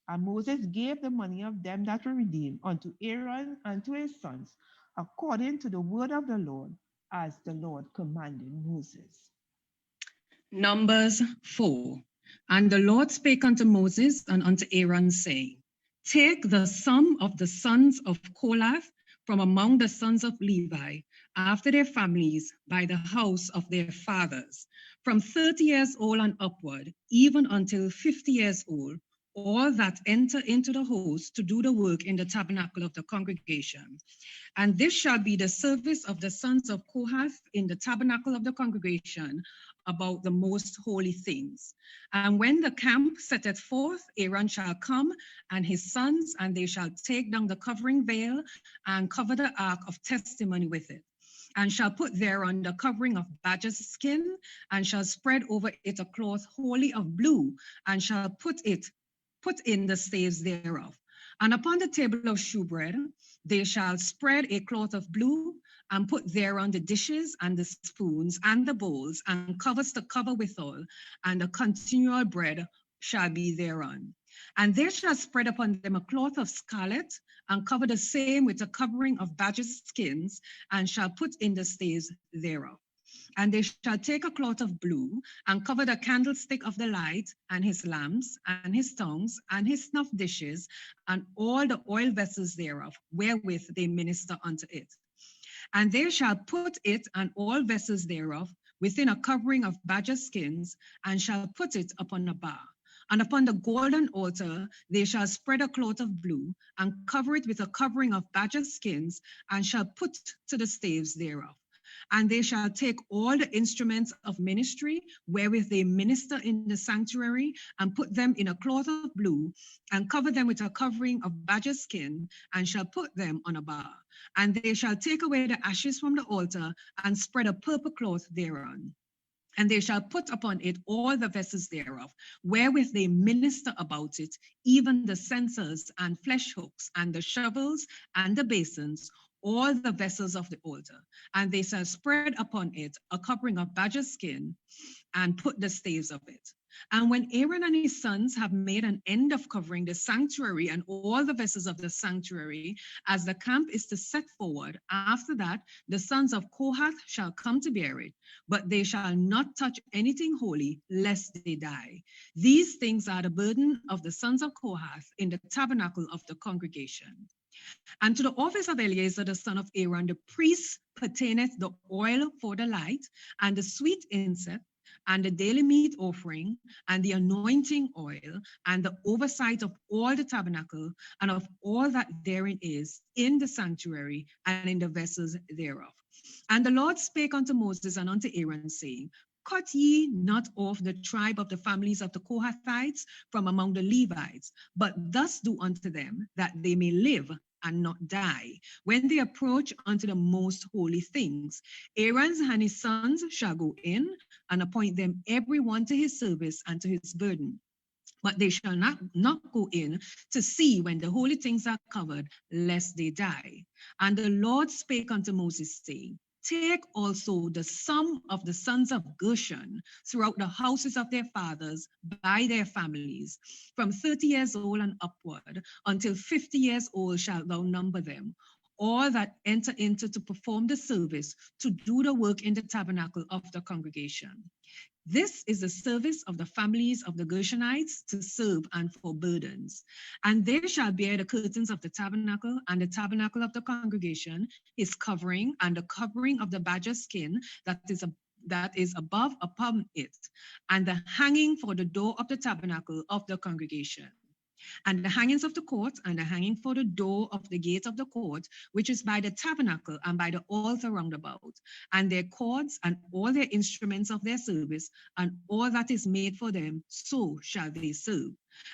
And Moses gave the money of them that were redeemed unto Aaron and to his sons, according to the word of the Lord, as the Lord commanded Moses. Numbers 4. And the Lord spake unto Moses and unto Aaron, saying, Take the sum of the sons of Kohath from among the sons of Levi, after their families, by the house of their fathers, from 30 years old and upward, even until 50 years old, all that enter into the host to do the work in the tabernacle of the congregation. And this shall be the service of the sons of Kohath in the tabernacle of the congregation about the most holy things. And when the camp setteth forth, Aaron shall come and his sons, and they shall take down the covering veil and cover the ark of testimony with it, and shall put thereon the covering of badger's skin, and shall spread over it a cloth wholly of blue, and shall put in the staves thereof. And upon the table of shewbread, they shall spread a cloth of blue, and put thereon the dishes and the spoons and the bowls, and covers to cover withal, and the continual bread shall be thereon. And they shall spread upon them a cloth of scarlet, and cover the same with a covering of badger's skins, and shall put in the staves thereof. And they shall take a cloth of blue, and cover the candlestick of the light, and his lamps, and his tongues, and his snuff dishes, and all the oil vessels thereof, wherewith they minister unto it. And they shall put it and all vessels thereof within a covering of badger skins, and shall put it upon a bar. And upon the golden altar they shall spread a cloth of blue, and cover it with a covering of badger skins, and shall put to the staves thereof. And they shall take all the instruments of ministry wherewith they minister in the sanctuary, and put them in a cloth of blue, and cover them with a covering of badger skin, and shall put them on a bar. And they shall take away the ashes from the altar, and spread a purple cloth thereon. And they shall put upon it all the vessels thereof, wherewith they minister about it, even the censers and flesh hooks, and the shovels and the basins, all the vessels of the altar. And they shall spread upon it a covering of badger skin, and put the staves of it. And when Aaron and his sons have made an end of covering the sanctuary and all the vessels of the sanctuary, as the camp is to set forward, after that the sons of Kohath shall come to bear it, but they shall not touch anything holy, lest they die. These things are the burden of the sons of Kohath in the tabernacle of the congregation. And to the office of Eleazar the son of Aaron, the priest, pertaineth the oil for the light, and the sweet incense, and the daily meat offering, and the anointing oil, and the oversight of all the tabernacle, and of all that therein is, in the sanctuary, and in the vessels thereof. And the Lord spake unto Moses and unto Aaron, saying, Cut ye not off the tribe of the families of the Kohathites from among the Levites, but thus do unto them, that they may live and not die, when they approach unto the most holy things. Aaron and his sons shall go in, and appoint them every one to his service and to his burden. But they shall not go in to see when the holy things are covered, lest they die. And the Lord spake unto Moses, saying, Take also the sum of the sons of Gershon throughout the houses of their fathers by their families, from 30 years old and upward, until 50 years old shalt thou number them, all that enter into to perform the service, to do the work in the tabernacle of the congregation. This is the service of the families of the Gershonites, to serve and for burdens. And they shall bear the curtains of the tabernacle, and the tabernacle of the congregation, his covering, and the covering of the badger skin that is above upon it, and the hanging for the door of the tabernacle of the congregation. And the hangings of the court, and the hanging for the door of the gate of the court, which is by the tabernacle and by the altar round about, and their cords and all their instruments of their service, and all that is made for them, so shall they serve.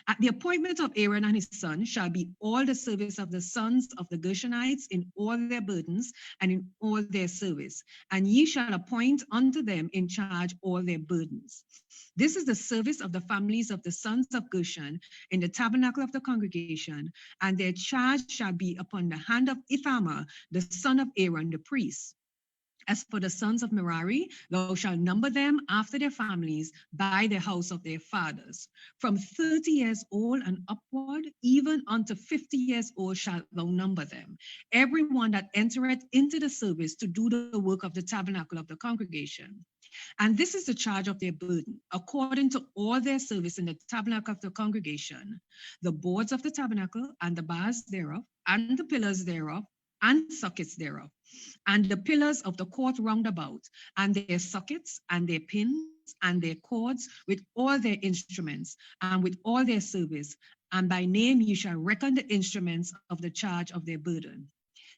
At the appointment of Aaron and his son shall be all the service of the sons of the Gershonites in all their burdens and in all their service, and ye shall appoint unto them in charge all their burdens. This is the service of the families of the sons of Gershon in the tabernacle of the congregation, and their charge shall be upon the hand of Ithamar, the son of Aaron, the priest. As for the sons of Merari, thou shalt number them after their families by the house of their fathers. From 30 years old and upward, even unto 50 years old shalt thou number them. Everyone that entereth into the service to do the work of the tabernacle of the congregation. And this is the charge of their burden, according to all their service in the tabernacle of the congregation, the boards of the tabernacle, and the bars thereof, and the pillars thereof, and sockets thereof, and the pillars of the court round about, and their sockets, and their pins, and their cords, with all their instruments, and with all their service. And by name ye shall reckon the instruments of the charge of their burden.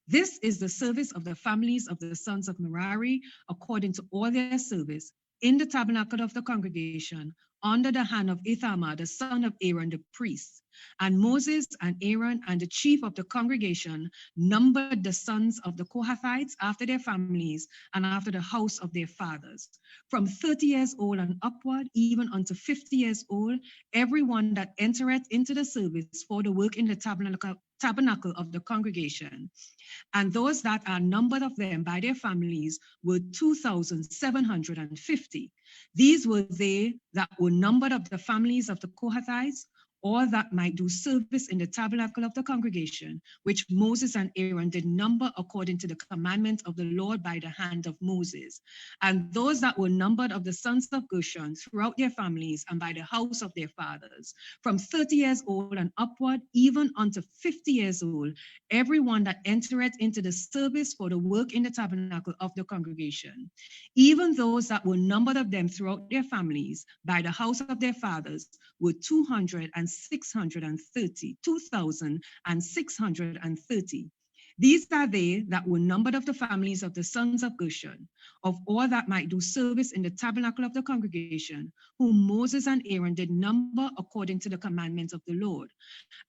This is the service of the families of the sons of Merari, according to all their service, in the tabernacle of the congregation, under the hand of Ithamar, the son of Aaron, the priest. And Moses and Aaron and the chief of the congregation numbered the sons of the Kohathites after their families and after the house of their fathers. From 30 years old and upward, even unto 50 years old, everyone that entereth into the service for the work in the tabernacle of the congregation. And those that are numbered of them by their families were 2,750. These were they that were numbered of the families of the Kohathites, all that might do service in the tabernacle of the congregation, which Moses and Aaron did number according to the commandment of the Lord by the hand of Moses. And those that were numbered of the sons of Gershon throughout their families and by the house of their fathers, from 30 years old and upward, even unto 50 years old, everyone that entereth into the service for the work in the tabernacle of the congregation. Even those that were numbered of them throughout their families by the house of their fathers were 2,630. These are they that were numbered of the families of the sons of Gershon, of all that might do service in the tabernacle of the congregation, whom Moses and Aaron did number according to the commandments of the Lord.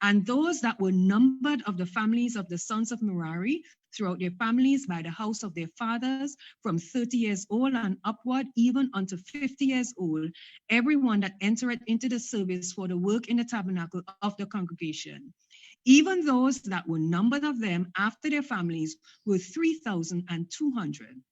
And those that were numbered of the families of the sons of Merari throughout their families by the house of their fathers, from 30 years old and upward, even unto 50 years old, everyone that entereth into the service for the work in the tabernacle of the congregation. Even those that were numbered of them after their families were 3,200.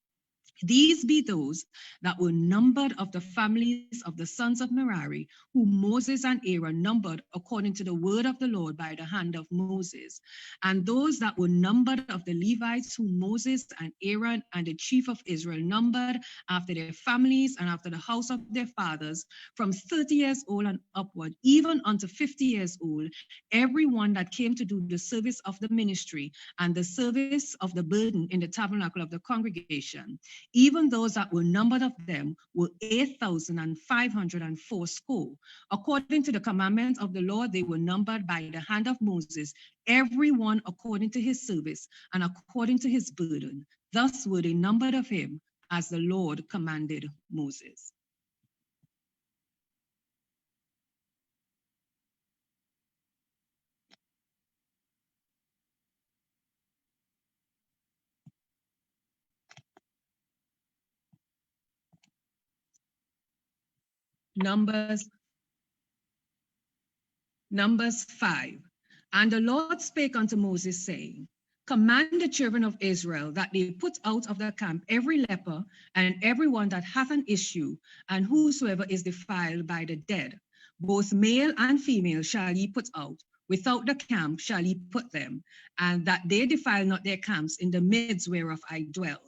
These be those that were numbered of the families of the sons of Merari, whom Moses and Aaron numbered according to the word of the Lord by the hand of Moses. And those that were numbered of the Levites, whom Moses and Aaron and the chief of Israel numbered after their families and after the house of their fathers, from 30 years old and upward, even unto 50 years old, everyone that came to do the service of the ministry and the service of the burden in the tabernacle of the congregation. Even those that were numbered of them were 8,504 score. According to the commandments of the Lord, they were numbered by the hand of Moses, every one according to his service and according to his burden. Thus were they numbered of him as the Lord commanded Moses. Numbers 5. And the Lord spake unto Moses, saying, Command the children of Israel that they put out of the camp every leper and every one that hath an issue, and whosoever is defiled by the dead. Both male and female shall ye put out. Without the camp shall ye put them, and that they defile not their camps in the midst whereof I dwell.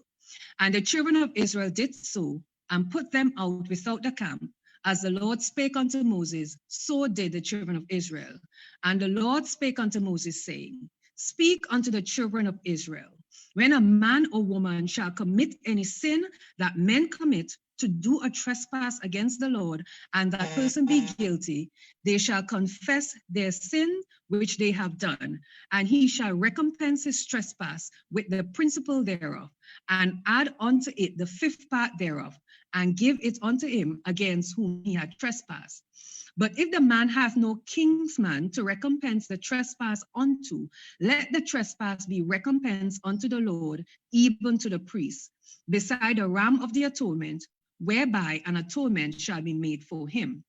And the children of Israel did so, and put them out without the camp. As the Lord spake unto Moses, so did the children of Israel. And the Lord spake unto Moses, saying, Speak unto the children of Israel, when a man or woman shall commit any sin that men commit, to do a trespass against the Lord, and that person be guilty, they shall confess their sin which they have done, and he shall recompense his trespass with the principal thereof, and add unto it the fifth part thereof, and give it unto him against whom he had trespassed. But if the man hath no kinsman to recompense the trespass unto, let the trespass be recompensed unto the Lord, even to the priest, beside a ram of the atonement, whereby an atonement shall be made for him.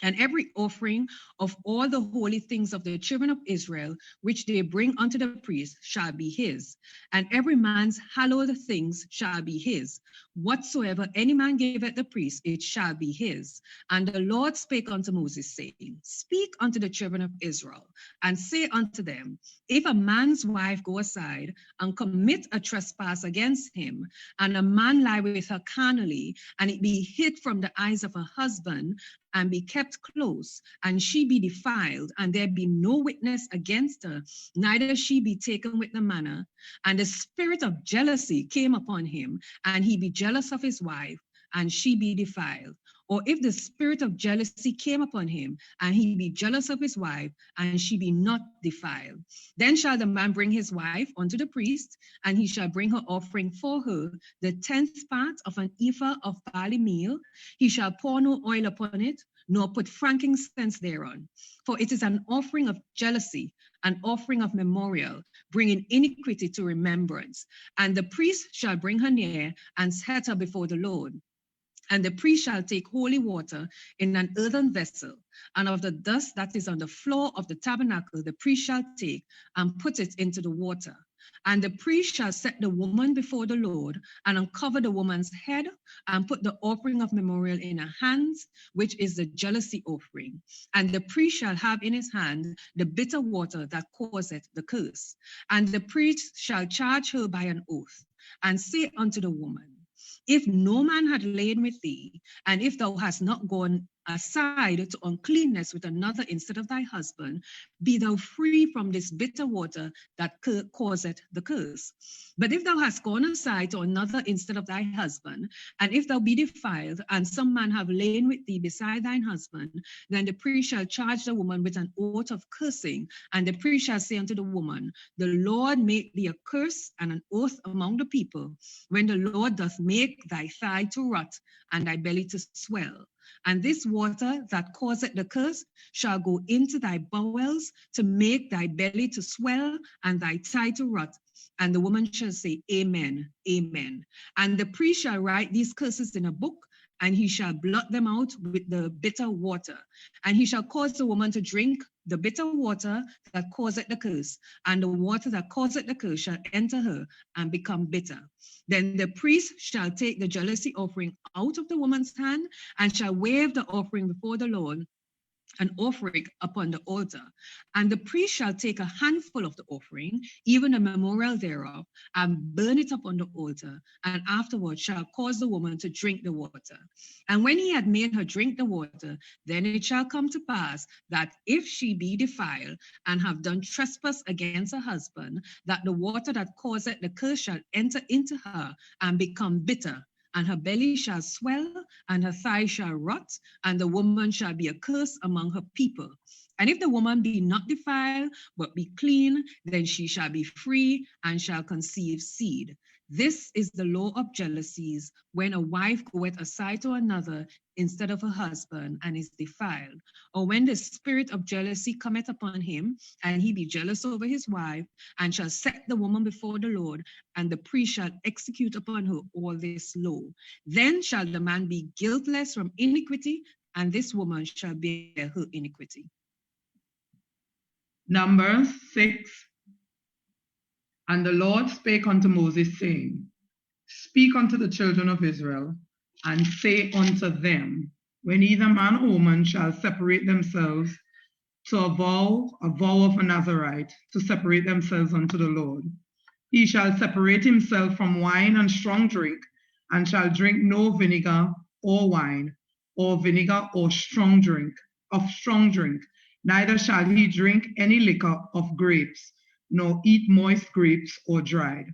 And every offering of all the holy things of the children of Israel, which they bring unto the priest, shall be his. And every man's hallowed things shall be his. Whatsoever any man giveth the priest, it shall be his. And the Lord spake unto Moses, saying, Speak unto the children of Israel, and say unto them, if a man's wife go aside and commit a trespass against him, and a man lie with her carnally, and it be hid from the eyes of her husband, and be kept close, and she be defiled, and there be no witness against her, neither she be taken with the manner, and the spirit of jealousy came upon him, and he be jealous of his wife, and she be defiled. Or if the spirit of jealousy came upon him, and he be jealous of his wife, and she be not defiled, then shall the man bring his wife unto the priest, and he shall bring her offering for her, the 10th part of an ephah of barley meal. He shall pour no oil upon it, nor put frankincense thereon. For it is an offering of jealousy, an offering of memorial, bringing iniquity to remembrance. And the priest shall bring her near and set her before the Lord. And the priest shall take holy water in an earthen vessel, and of the dust that is on the floor of the tabernacle the priest shall take and put it into the water. And the priest shall set the woman before the Lord, and uncover the woman's head, and put the offering of memorial in her hands, which is the jealousy offering. And the priest shall have in his hand the bitter water that causeth the curse. And the priest shall charge her by an oath, and say unto the woman, if no man had lain with thee, and if thou hast not gone aside to uncleanness with another instead of thy husband, be thou free from this bitter water that causeth the curse. But if thou hast gone aside to another instead of thy husband, and if thou be defiled, and some man have lain with thee beside thine husband, then the priest shall charge the woman with an oath of cursing, and the priest shall say unto the woman, the Lord make thee a curse and an oath among the people, when the Lord doth make thy thigh to rot and thy belly to swell. And this water that causeth the curse shall go into thy bowels to make thy belly to swell and thy thigh to rot. And the woman shall say, Amen, Amen. And the priest shall write these curses in a book, and he shall blot them out with the bitter water. And he shall cause the woman to drink the bitter water that causeth the curse, and the water that causeth the curse shall enter her and become bitter. Then the priest shall take the jealousy offering out of the woman's hand, and shall wave the offering before the Lord, and offer it upon the altar. And the priest shall take a handful of the offering, even a memorial thereof, and burn it upon the altar, and afterward shall cause the woman to drink the water. And when he had made her drink the water, then it shall come to pass that if she be defiled and have done trespass against her husband, that the water that causeth the curse shall enter into her and become bitter, and her belly shall swell, and her thigh shall rot, and the woman shall be a curse among her people. And if the woman be not defiled, but be clean, then she shall be free, and shall conceive seed. This is the law of jealousies, when a wife goeth aside to another instead of her husband, and is defiled. Or when the spirit of jealousy cometh upon him, and he be jealous over his wife, and shall set the woman before the Lord, and the priest shall execute upon her all this law. Then shall the man be guiltless from iniquity, and this woman shall bear her iniquity. Numbers 6. And the Lord spake unto Moses, saying, Speak unto the children of Israel, and say unto them, when either man or woman shall separate themselves to a vow of a Nazarite, to separate themselves unto the Lord, he shall separate himself from wine and strong drink, and shall drink no vinegar or wine, or vinegar or strong drink, neither shall he drink any liquor of grapes, nor eat moist grapes or dried.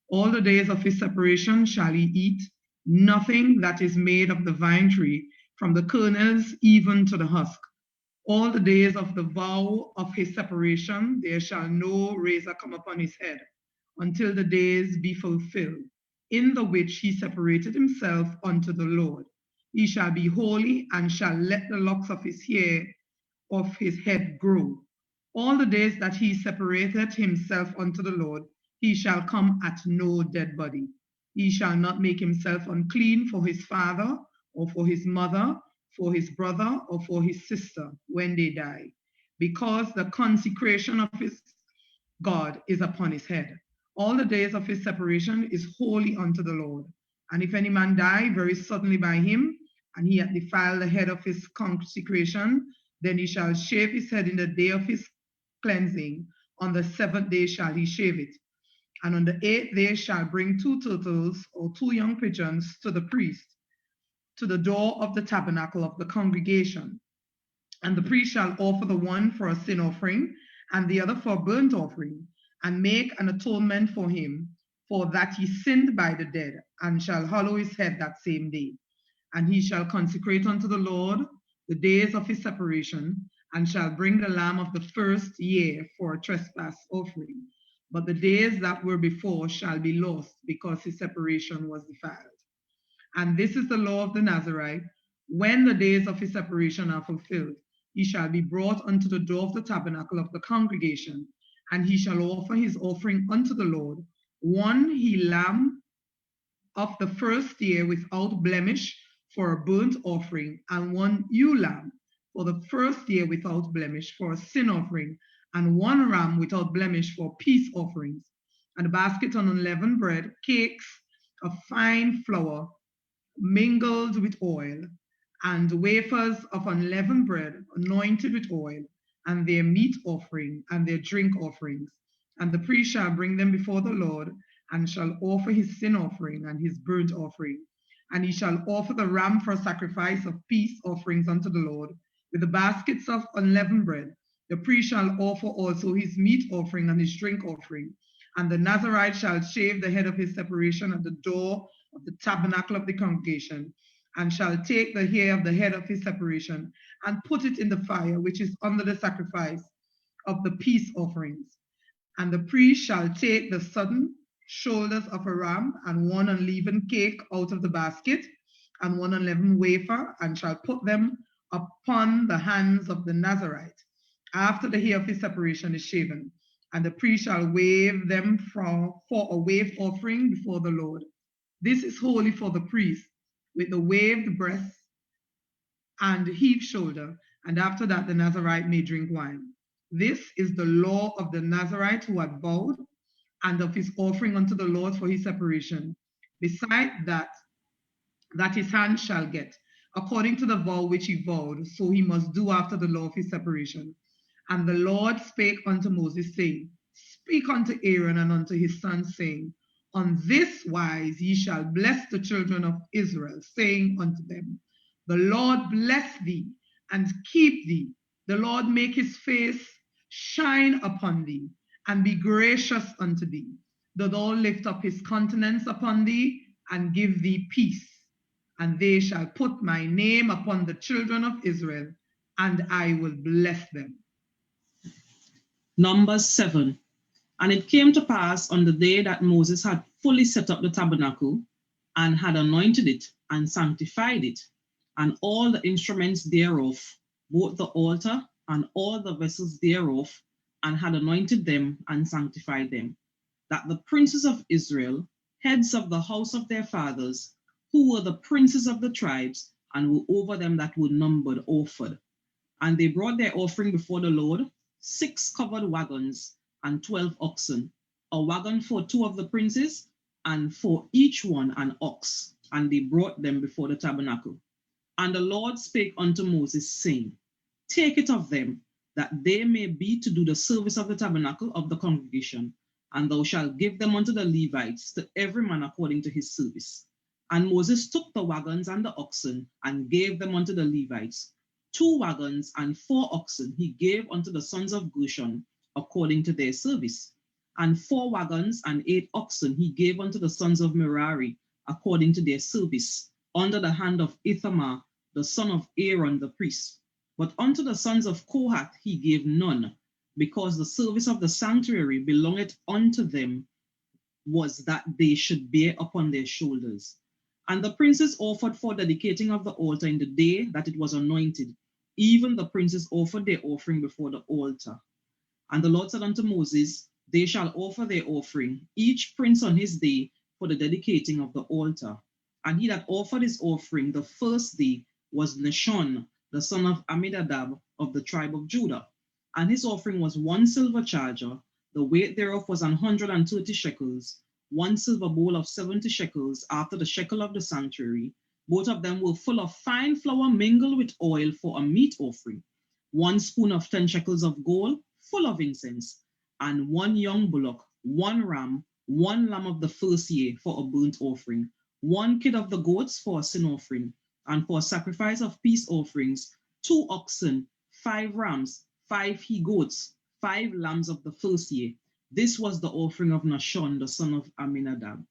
All the days of his separation shall he eat nothing that is made of the vine tree, from the kernels even to the husk. All the days of the vow of his separation, there shall no razor come upon his head, until the days be fulfilled, in the which he separated himself unto the Lord. He shall be holy, and shall let the locks of his hair of his head grow. All the days that he separated himself unto the Lord, he shall come at no dead body. He shall not make himself unclean for his father, or for his mother, for his brother, or for his sister, when they die, because the consecration of his God is upon his head. All the days of his separation is holy unto the Lord. And if any man die very suddenly by him, and he hath defiled the head of his consecration, then he shall shave his head in the day of his cleansing. On the 7th day shall he shave it. And on the 8th day shall bring 2 turtles or 2 young pigeons to the priest, to the door of the tabernacle of the congregation. And the priest shall offer the one for a sin offering, and the other for a burnt offering, and make an atonement for him, for that he sinned by the dead, and shall hallow his head that same day. And he shall consecrate unto the Lord the days of his separation, and shall bring the lamb of the first year for a trespass offering. But the days that were before shall be lost, because his separation was defiled. And this is the law of the Nazarite. When the days of his separation are fulfilled, he shall be brought unto the door of the tabernacle of the congregation, and he shall offer his offering unto the Lord, 1 he lamb of the first year without blemish for a burnt offering, and 1 ewe lamb for the first year without blemish for a sin offering, and 1 ram without blemish for peace offerings, and a basket on unleavened bread, cakes of fine flour mingled with oil, and wafers of unleavened bread anointed with oil, and their meat offering and their drink offerings. And the priest shall bring them before the Lord, and shall offer his sin offering and his burnt offering. And he shall offer the ram for a sacrifice of peace offerings unto the Lord, with the baskets of unleavened bread. The priest shall offer also his meat offering and his drink offering. And the Nazarite shall shave the head of his separation at the door of the tabernacle of the congregation, and shall take the hair of the head of his separation, and put it in the fire which is under the sacrifice of the peace offerings. And the priest shall take the sodden shoulders of a ram, and 1 unleavened cake out of the basket, and 1 unleavened wafer, and shall put them upon the hands of the Nazarite, after the hair of his separation is shaven. And the priest shall wave them for a wave offering before the Lord. This is holy for the priest, with the waved breast and heaved shoulder, and after that the Nazarite may drink wine. This is the law of the Nazarite who had vowed, and of his offering unto the Lord for his separation, beside that his hand shall get, according to the vow which he vowed, so he must do after the law of his separation. And the Lord spake unto Moses, saying, Speak unto Aaron and unto his sons, saying, On this wise ye shall bless the children of Israel, saying unto them, The Lord bless thee and keep thee. The Lord make his face shine upon thee and be gracious unto thee. The Lord lift up his countenance upon thee and give thee peace. And they shall put my name upon the children of Israel, and I will bless them. Numbers 7. And it came to pass on the day that Moses had fully set up the tabernacle, and had anointed it, and sanctified it, and all the instruments thereof, both the altar and all the vessels thereof, and had anointed them and sanctified them, that the princes of Israel, heads of the house of their fathers, who were the princes of the tribes, and were over them that were numbered, offered. And they brought their offering before the Lord, 6 covered wagons, and 12 oxen, a wagon for 2 of the princes, and for each one an ox. And they brought them before the tabernacle. And the Lord spake unto Moses, saying, Take it of them, that they may be to do the service of the tabernacle of the congregation, and thou shalt give them unto the Levites, to every man according to his service. And Moses took the wagons and the oxen, and gave them unto the Levites. 2 wagons and 4 oxen he gave unto the sons of Gershon, according to their service. And 4 wagons and 8 oxen he gave unto the sons of Merari, according to their service, under the hand of Ithamar, the son of Aaron the priest. But unto the sons of Kohath he gave none, because the service of the sanctuary belongeth unto them, was that they should bear upon their shoulders. And the princes offered for dedicating of the altar in the day that it was anointed. Even the princes offered their offering before the altar. And the Lord said unto Moses, they shall offer their offering, each prince on his day, for the dedicating of the altar. And he that offered his offering the first day was Nashon, the son of Amminadab of the tribe of Judah. And his offering was 1 silver charger, the weight thereof was 130 shekels, 1 silver bowl of 70 shekels after the shekel of the sanctuary. Both of them were full of fine flour mingled with oil for a meat offering. 1 spoon of 10 shekels of gold, full of incense, and 1 young bullock, 1 ram, 1 lamb of the first year for a burnt offering, 1 kid of the goats for a sin offering, and for a sacrifice of peace offerings, 2 oxen, 5 rams, 5 he goats, 5 lambs of the first year. This was the offering of Nashon, the son of Amminadab.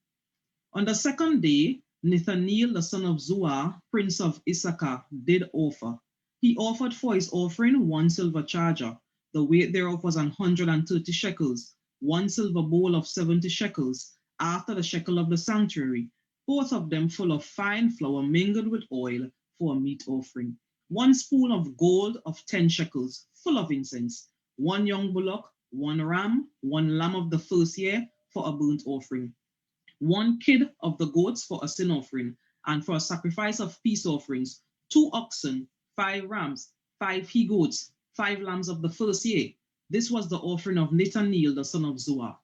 On the second day, Nathaniel, the son of Zuar, prince of Issachar, did offer. He offered for his offering 1 silver charger, the weight thereof was 130 shekels, 1 silver bowl of 70 shekels, after the shekel of the sanctuary, both of them full of fine flour mingled with oil for a meat offering, 1 spoon of gold of 10 shekels, full of incense, 1 young bullock, 1 ram, 1 lamb of the first year for a burnt offering, 1 kid of the goats for a sin offering, and for a sacrifice of peace offerings, 2 oxen, 5 rams, 5 he goats, 5 lambs of the first year. This was the offering of Nathaniel, the son of Zuar.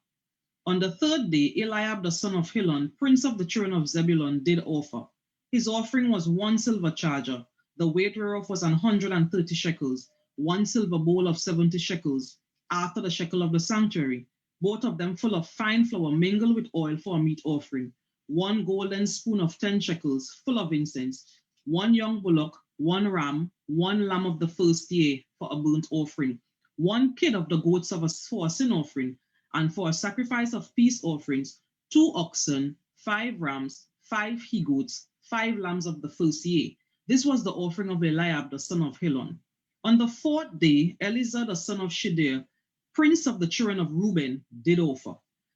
On the third day, Eliab, the son of Helon, prince of the children of Zebulun, did offer. His offering was 1 silver charger, the weight whereof was 130 shekels, 1 silver bowl of 70 shekels, after the shekel of the sanctuary, both of them full of fine flour mingled with oil for a meat offering, 1 golden spoon of 10 shekels, full of incense, 1 young bullock, 1 ram, 1 lamb of the first year for a burnt offering, 1 kid of the goats for a sin offering, and for a sacrifice of peace offerings, 2 oxen, 5 rams, 5 he goats, 5 lambs of the first year. This was the offering of Eliab, the son of Helon. On the fourth day, Eleazar, the son of Shedeur, prince of the children of Reuben, did offer.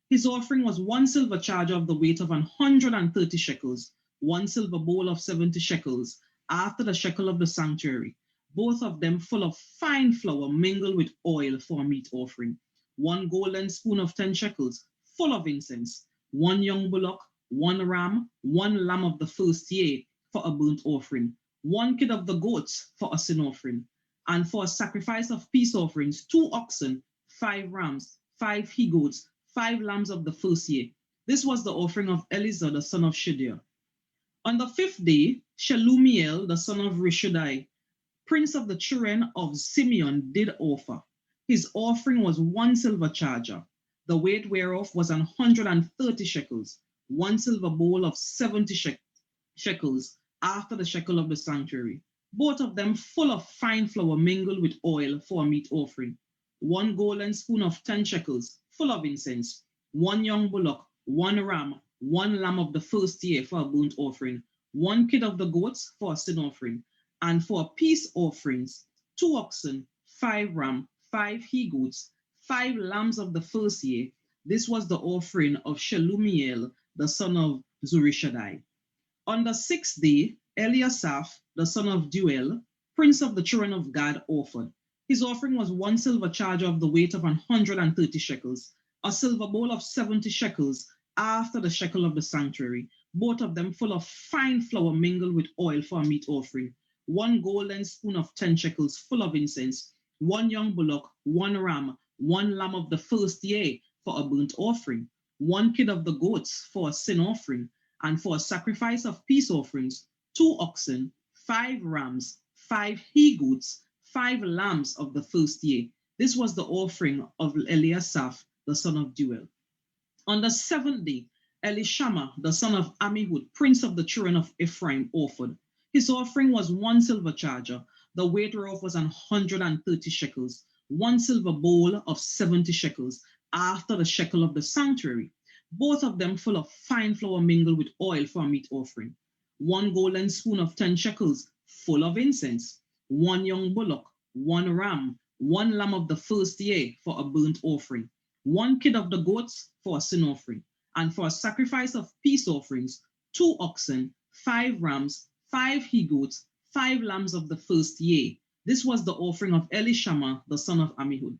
His offering was 1 silver charger of the weight of 130 shekels, 1 silver bowl of 70 shekels, after the shekel of the sanctuary, both of them full of fine flour mingled with oil for a meat offering, 1 golden spoon of 10 shekels, full of incense, 1 young bullock, 1 ram, 1 lamb of the first year for a burnt offering, 1 kid of the goats for a sin offering, and for a sacrifice of peace offerings, 2 oxen, 5 rams, 5 he goats, 5 lambs of the first year. This was the offering of Eleazar, the son of Shedeur. On the fifth day, Shelumiel, the son of Rishuddai, prince of the children of Simeon, did offer. His offering was 1 silver charger, the weight whereof was 130 shekels, 1 silver bowl of 70 shekels, after the shekel of the sanctuary, both of them full of fine flour mingled with oil for a meat offering, 1 golden spoon of 10 shekels, full of incense, 1 young bullock, 1 ram, 1 lamb of the first year for a burnt offering, 1 kid of the goats for a sin offering, and for peace offerings, 2 oxen, 5 ram, 5 he goats, 5 lambs of the first year. This was the offering of Shelumiel, the son of Zurishaddai. On the sixth day, Eliasaph, the son of Deuel, prince of the children of Gad, offered. His offering was 1 silver charger of the weight of 130 shekels, a silver bowl of 70 shekels, after the shekel of the sanctuary, both of them full of fine flour mingled with oil for a meat offering, 1 golden spoon of 10 shekels full of incense, 1 young bullock, 1 ram, 1 lamb of the first year for a burnt offering, 1 kid of the goats for a sin offering, and for a sacrifice of peace offerings, 2 oxen, 5 rams, 5 he goats, 5 lambs of the first year. This was the offering of Eliasaph, the son of Deuel. On the seventh day, Elishama, the son of Ammihud, prince of the children of Ephraim, offered. His offering was 1 silver charger, the weight whereof was 130 shekels, 1 silver bowl of 70 shekels, after the shekel of the sanctuary, both of them full of fine flour mingled with oil for a meat offering. 1 golden spoon of 10 shekels full of incense. 1 young bullock, 1 ram, 1 lamb of the first year for a burnt offering. 1 kid of the goats for a sin offering. And for a sacrifice of peace offerings, 2 oxen, 5 rams, 5 he-goats, 5 lambs of the first year. This was the offering of Elishama, the son of Ammihud.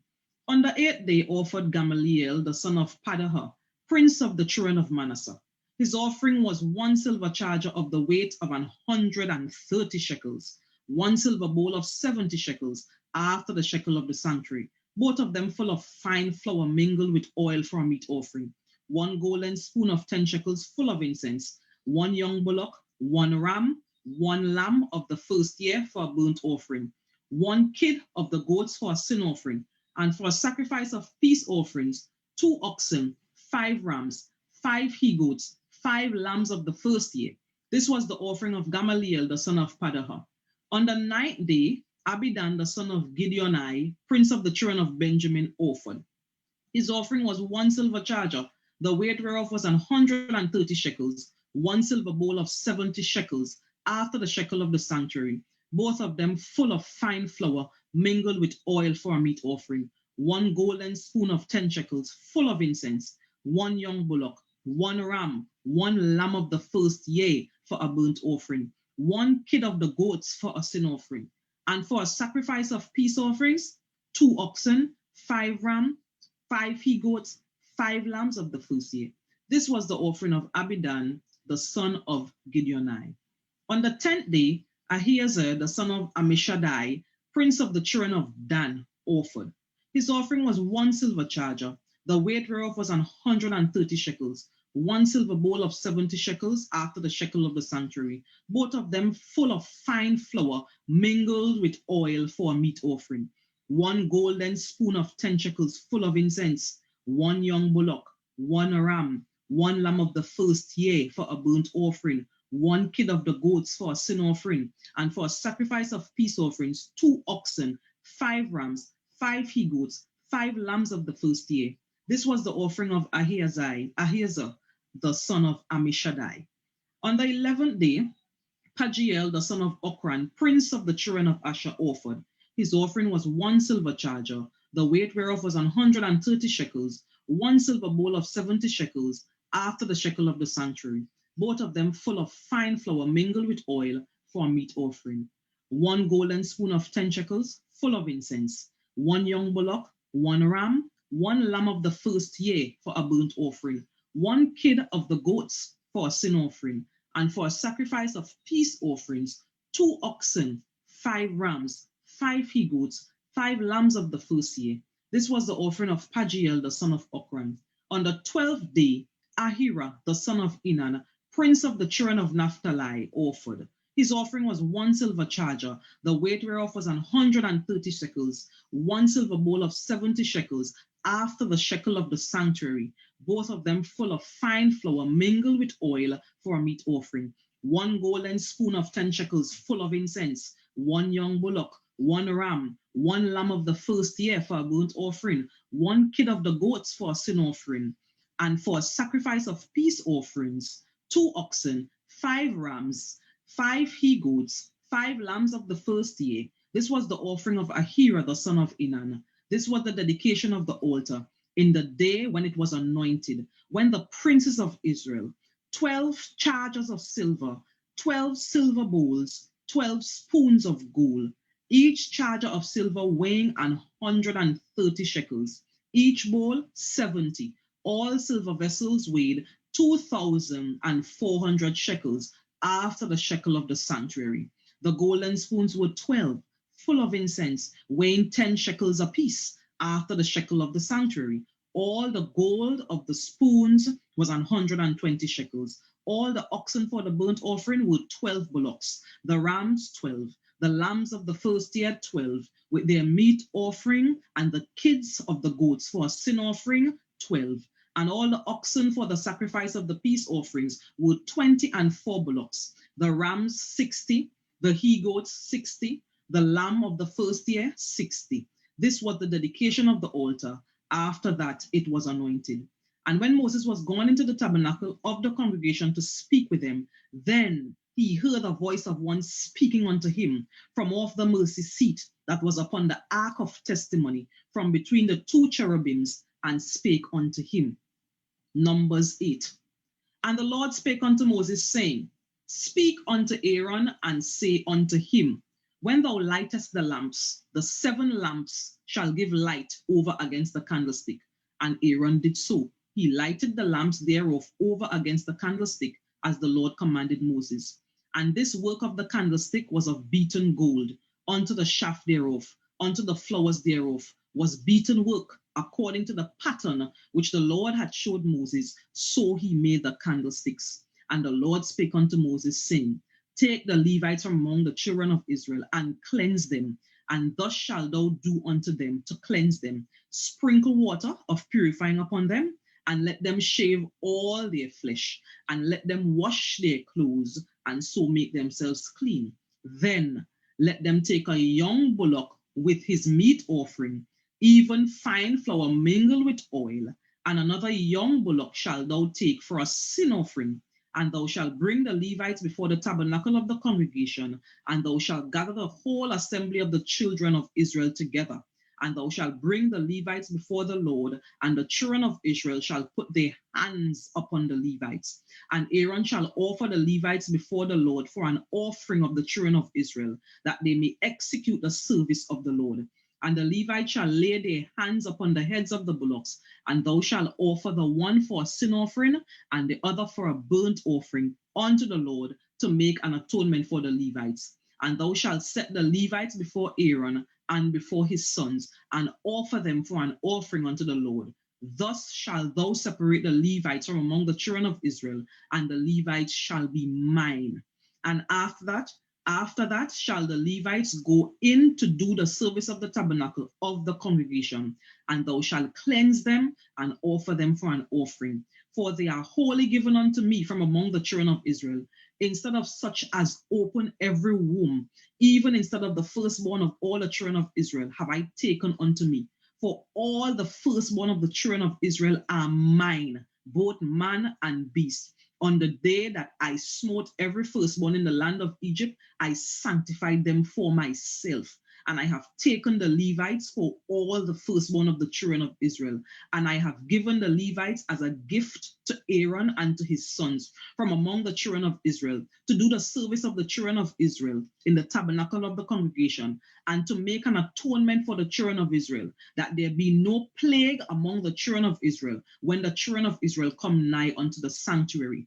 On the 8th day offered Gamaliel, the son of Pedahah, prince of the children of Manasseh. His offering was 1 silver charger of the weight of 130 shekels, 1 silver bowl of 70 shekels, after the shekel of the sanctuary, both of them full of fine flour mingled with oil for a meat offering. 1 golden spoon of 10 shekels full of incense, 1 young bullock, 1 ram, 1 lamb of the first year for a burnt offering, 1 kid of the goats for a sin offering, and for a sacrifice of peace offerings, 2 oxen, 5 rams, 5 he-goats, 5 lambs of the first year. This was the offering of Gamaliel, the son of Pedahah. On the 9th day, Abidan, the son of Gideoni, prince of the children of Benjamin, offered. His offering was 1 silver charger, the weight whereof was 130 shekels, 1 silver bowl of 70 shekels, after the shekel of the sanctuary, both of them full of fine flour mingled with oil for a meat offering. 1 golden spoon of 10 shekels full of incense, 1 young bullock, 1 ram, 1 lamb of the first year for a burnt offering, 1 kid of the goats for a sin offering, and for a sacrifice of peace offerings, 2 oxen, 5 ram, 5 he-goats, 5 lambs of the first year. This was the offering of Abidan, the son of Gideoni. On the 10th day, Ahiezer, the son of Ammishaddai, prince of the children of Dan, offered. His offering was 1 silver charger, the weight whereof was 130 shekels, 1 silver bowl of 70 shekels after the shekel of the sanctuary, both of them full of fine flour mingled with oil for a meat offering. 1 golden spoon of 10 shekels full of incense, 1 young bullock, 1 ram, 1 lamb of the first year for a burnt offering, 1 kid of the goats for a sin offering, and for a sacrifice of peace offerings, 2 oxen, 5 rams, 5 he-goats, 5 lambs of the first year. This was the offering of Ahiezer, the son of Ammishaddai. On the 11th day, Pagiel, the son of Okran, prince of the children of Asher, offered. His offering was 1 silver charger, the weight whereof was 130 shekels, 1 silver bowl of 70 shekels, after the shekel of the sanctuary, both of them full of fine flour mingled with oil for a meat offering. 1 golden spoon of 10 shekels, full of incense, 1 young bullock, 1 ram, 1 lamb of the first year for a burnt offering, 1 kid of the goats for a sin offering, and for a sacrifice of peace offerings, 2 oxen, 5 rams, 5 he-goats, 5 lambs of the first year. This was the offering of Pagiel, the son of Okran. On the 12th day, Ahira, the son of Enan, prince of the children of Naphtali, offered. His offering was 1 silver charger, the weight whereof was 130 shekels, 1 silver bowl of 70 shekels, after the shekel of the sanctuary, both of them full of fine flour mingled with oil for a meat offering. 1 golden spoon of 10 shekels full of incense, 1 young bullock, 1 ram, 1 lamb of the first year for a burnt offering, 1 kid of the goats for a sin offering, and for a sacrifice of peace offerings, 2 oxen, 5 rams, 5 he-goats, 5 lambs of the first year. This was the offering of Ahira, the son of Enan. This was the dedication of the altar in the day when it was anointed, when the princes of Israel, 12 chargers of silver, 12 silver bowls, 12 spoons of gold, each charger of silver weighing 130 shekels, each bowl 70. All silver vessels weighed 2,400 shekels after the shekel of the sanctuary. The golden spoons were 12, full of incense, weighing 10 shekels apiece after the shekel of the sanctuary. All the gold of the spoons was 120 shekels. All the oxen for the burnt offering were 12 bullocks, the rams 12, the lambs of the first year 12, with their meat offering, and the kids of the goats for a sin offering 12. And all the oxen for the sacrifice of the peace offerings were 20 and 4 bullocks, the rams 60, the he-goats 60, the lamb of the first year 60. This was the dedication of the altar. After that, it was anointed. And when Moses was gone into the tabernacle of the congregation to speak with them, then he heard a voice of one speaking unto him from off the mercy seat that was upon the ark of testimony, from between the two cherubims, and spake unto him. Numbers 8. And the Lord spake unto Moses, saying, Speak unto Aaron, and say unto him, When thou lightest the lamps, the 7 lamps shall give light over against the candlestick. And Aaron did so. He lighted the lamps thereof over against the candlestick, as the Lord commanded Moses. And this work of the candlestick was of beaten gold, unto the shaft thereof, unto the flowers thereof, was beaten work, according to the pattern which the Lord had showed Moses, so he made the candlesticks. And the Lord spake unto Moses, saying, Take the Levites from among the children of Israel, and cleanse them, and thus shalt thou do unto them to cleanse them. Sprinkle water of purifying upon them, and let them shave all their flesh, and let them wash their clothes, and so make themselves clean. Then let them take a young bullock with his meat offering, even fine flour mingled with oil, and another young bullock shalt thou take for a sin offering. And thou shalt bring the Levites before the tabernacle of the congregation, and thou shalt gather the whole assembly of the children of Israel together. And thou shalt bring the Levites before the Lord, and the children of Israel shall put their hands upon the Levites. And Aaron shall offer the Levites before the Lord for an offering of the children of Israel, that they may execute the service of the Lord. And the Levites shall lay their hands upon the heads of the bullocks, and thou shalt offer the one for a sin offering, and the other for a burnt offering unto the Lord, to make an atonement for the Levites. And thou shalt set the Levites before Aaron and before his sons, and offer them for an offering unto the Lord. Thus shalt thou separate the Levites from among the children of Israel, and the Levites shall be mine. And after that shall the Levites go in to do the service of the tabernacle of the congregation, and thou shalt cleanse them and offer them for an offering. For they are wholly given unto me from among the children of Israel, instead of such as open every womb, even instead of the firstborn of all the children of Israel, have I taken unto me. For all the firstborn of the children of Israel are mine, both man and beast. On the day that I smote every firstborn in the land of Egypt, I sanctified them for myself. And I have taken the Levites for all the firstborn of the children of Israel. And I have given the Levites as a gift to Aaron and to his sons from among the children of Israel, to do the service of the children of Israel in the tabernacle of the congregation, and to make an atonement for the children of Israel, that there be no plague among the children of Israel when the children of Israel come nigh unto the sanctuary.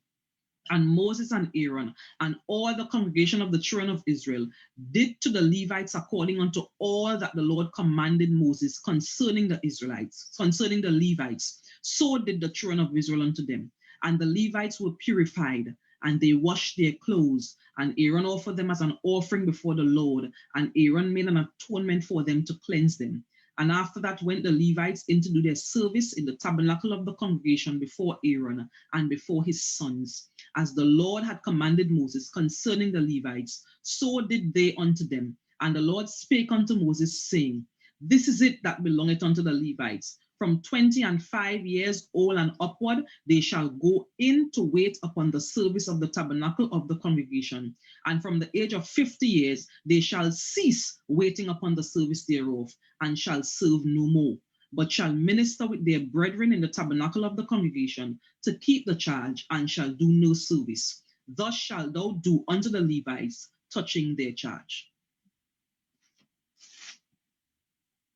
And Moses and Aaron and all the congregation of the children of Israel did to the Levites according unto all that the Lord commanded Moses concerning the Israelites, concerning the Levites. So did the children of Israel unto them. And the Levites were purified, and they washed their clothes. And Aaron offered them as an offering before the Lord. And Aaron made an atonement for them to cleanse them. And after that went the Levites in to do their service in the tabernacle of the congregation before Aaron and before his sons. As the Lord had commanded Moses concerning the Levites, so did they unto them. And the Lord spake unto Moses, saying, This is it that belongeth unto the Levites. From 25 years old and upward, they shall go in to wait upon the service of the tabernacle of the congregation. And from the age of 50 years, they shall cease waiting upon the service thereof, and shall serve no more, but shall minister with their brethren in the tabernacle of the congregation, to keep the charge, and shall do no service. Thus shalt thou do unto the Levites touching their charge.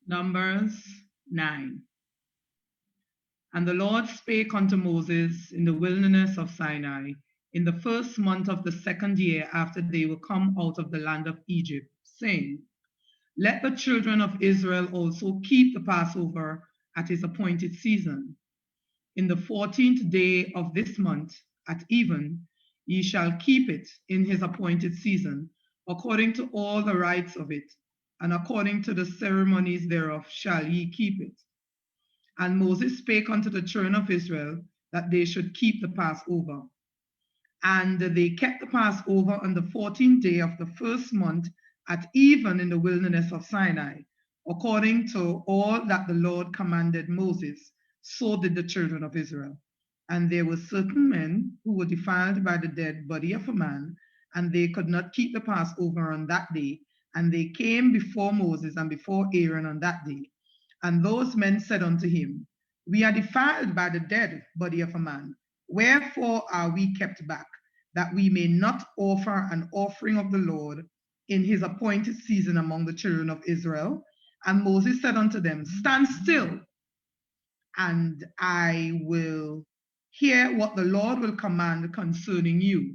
Numbers 9. And the Lord spake unto Moses in the wilderness of Sinai, in the first month of the second year after they were come out of the land of Egypt, saying, Let the children of Israel also keep the Passover at his appointed season. In the 14th day of this month, at even, ye shall keep it in his appointed season, according to all the rites of it, and according to the ceremonies thereof shall ye keep it. And Moses spake unto the children of Israel that they should keep the Passover. And they kept the Passover on the 14th day of the first month at even in the wilderness of Sinai, according to all that the Lord commanded Moses. So did the children of Israel. And there were certain men who were defiled by the dead body of a man, and they could not keep the Passover on that day. And they came before Moses and before Aaron on that day. And those men said unto him, We are defiled by the dead body of a man. Wherefore are we kept back, that we may not offer an offering of the Lord in his appointed season among the children of Israel? And Moses said unto them, Stand still, and I will hear what the Lord will command concerning you.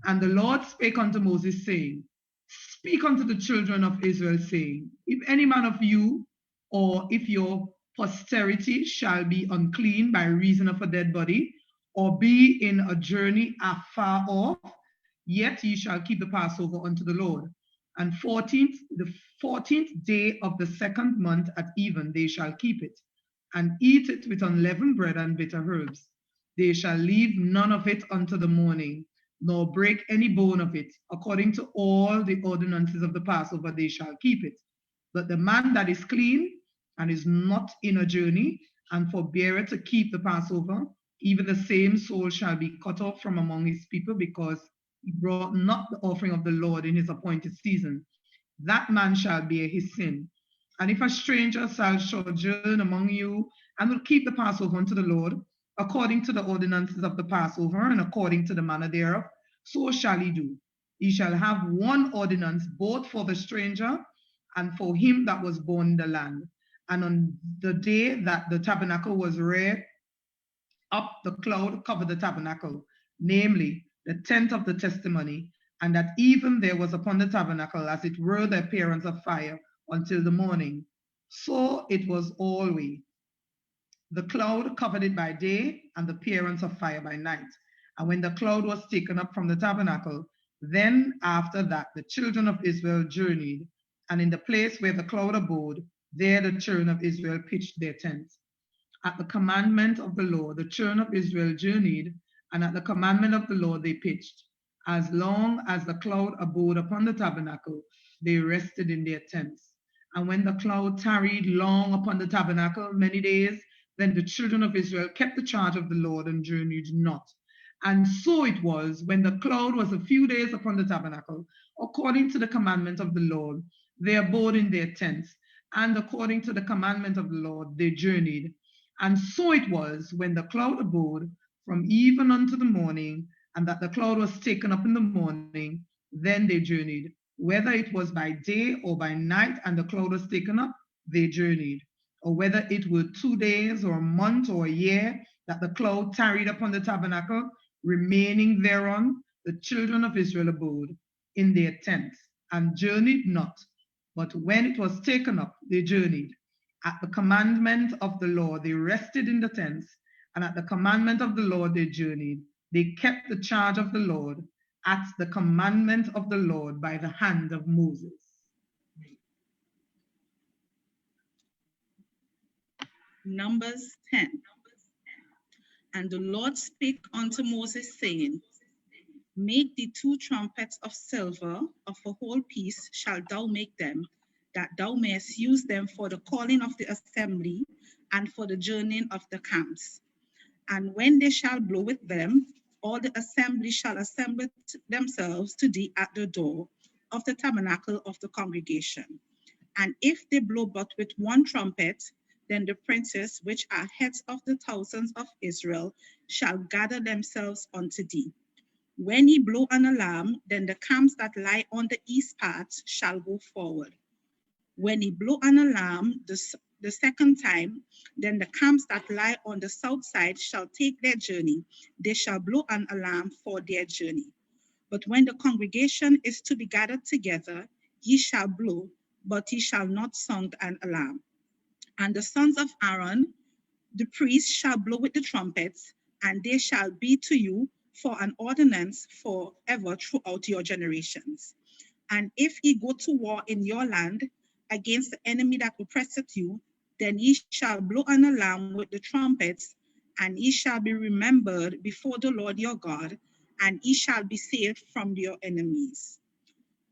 And the Lord spake unto Moses, saying, Speak unto the children of Israel, saying, If any man of you, or if your posterity shall be unclean by reason of a dead body, or be in a journey afar off, yet ye shall keep the Passover unto the Lord. And the 14th day of the second month at even they shall keep it, and eat it with unleavened bread and bitter herbs. They shall leave none of it unto the morning, nor break any bone of it. According to all the ordinances of the Passover, they shall keep it. But the man that is clean and is not in a journey, and forbeareth to keep the Passover, even the same soul shall be cut off from among his people, because he brought not the offering of the Lord in his appointed season. That man shall bear his sin. And if a stranger shall sojourn among you, and will keep the Passover unto the Lord, according to the ordinances of the Passover, and according to the manner thereof, so shall he do. He shall have one ordinance both for the stranger and for him that was born in the land. And on the day that the tabernacle was reared up, the cloud covered the tabernacle, namely the tent of the testimony, and that even there was upon the tabernacle as it were the appearance of fire until the morning. So it was always. The cloud covered it by day, and the appearance of fire by night. And when the cloud was taken up from the tabernacle, then after that the children of Israel journeyed, and in the place where the cloud abode, there the children of Israel pitched their tents. At the commandment of the Lord, the children of Israel journeyed, and at the commandment of the Lord they pitched. As long as the cloud abode upon the tabernacle, they rested in their tents. And when the cloud tarried long upon the tabernacle many days, then the children of Israel kept the charge of the Lord and journeyed not. And so it was, when the cloud was a few days upon the tabernacle, according to the commandment of the Lord, they abode in their tents, and according to the commandment of the Lord, they journeyed. And so it was, when the cloud abode from even unto the morning, and that the cloud was taken up in the morning, then they journeyed. Whether it was by day or by night, and the cloud was taken up, they journeyed. Or whether it were 2 days or a month or a year, that the cloud tarried upon the tabernacle, remaining thereon, the children of Israel abode in their tents, and journeyed not. But when it was taken up, they journeyed. At the commandment of the Lord, they rested in the tents, and at the commandment of the Lord, they journeyed. They kept the charge of the Lord at the commandment of the Lord by the hand of Moses. Numbers 10. And the Lord spake unto Moses, saying, Make thee 2 trumpets of silver, of a whole piece shalt thou make them, that thou mayest use them for the calling of the assembly and for the journeying of the camps. And when they shall blow with them, all the assembly shall assemble themselves to thee at the door of the tabernacle of the congregation. And if they blow but with 1 trumpet, then the princes, which are heads of the thousands of Israel, shall gather themselves unto thee. When ye blow an alarm, then the camps that lie on the east part shall go forward. When ye blow an alarm the second time, then the camps that lie on the south side shall take their journey. They shall blow an alarm for their journey. But when the congregation is to be gathered together, ye shall blow, but ye shall not sound an alarm. And the sons of Aaron, the priests, shall blow with the trumpets, and they shall be to you for an ordinance forever throughout your generations. And if ye go to war in your land against the enemy that oppresseth you, then ye shall blow an alarm with the trumpets, and ye shall be remembered before the Lord your God, and ye shall be saved from your enemies.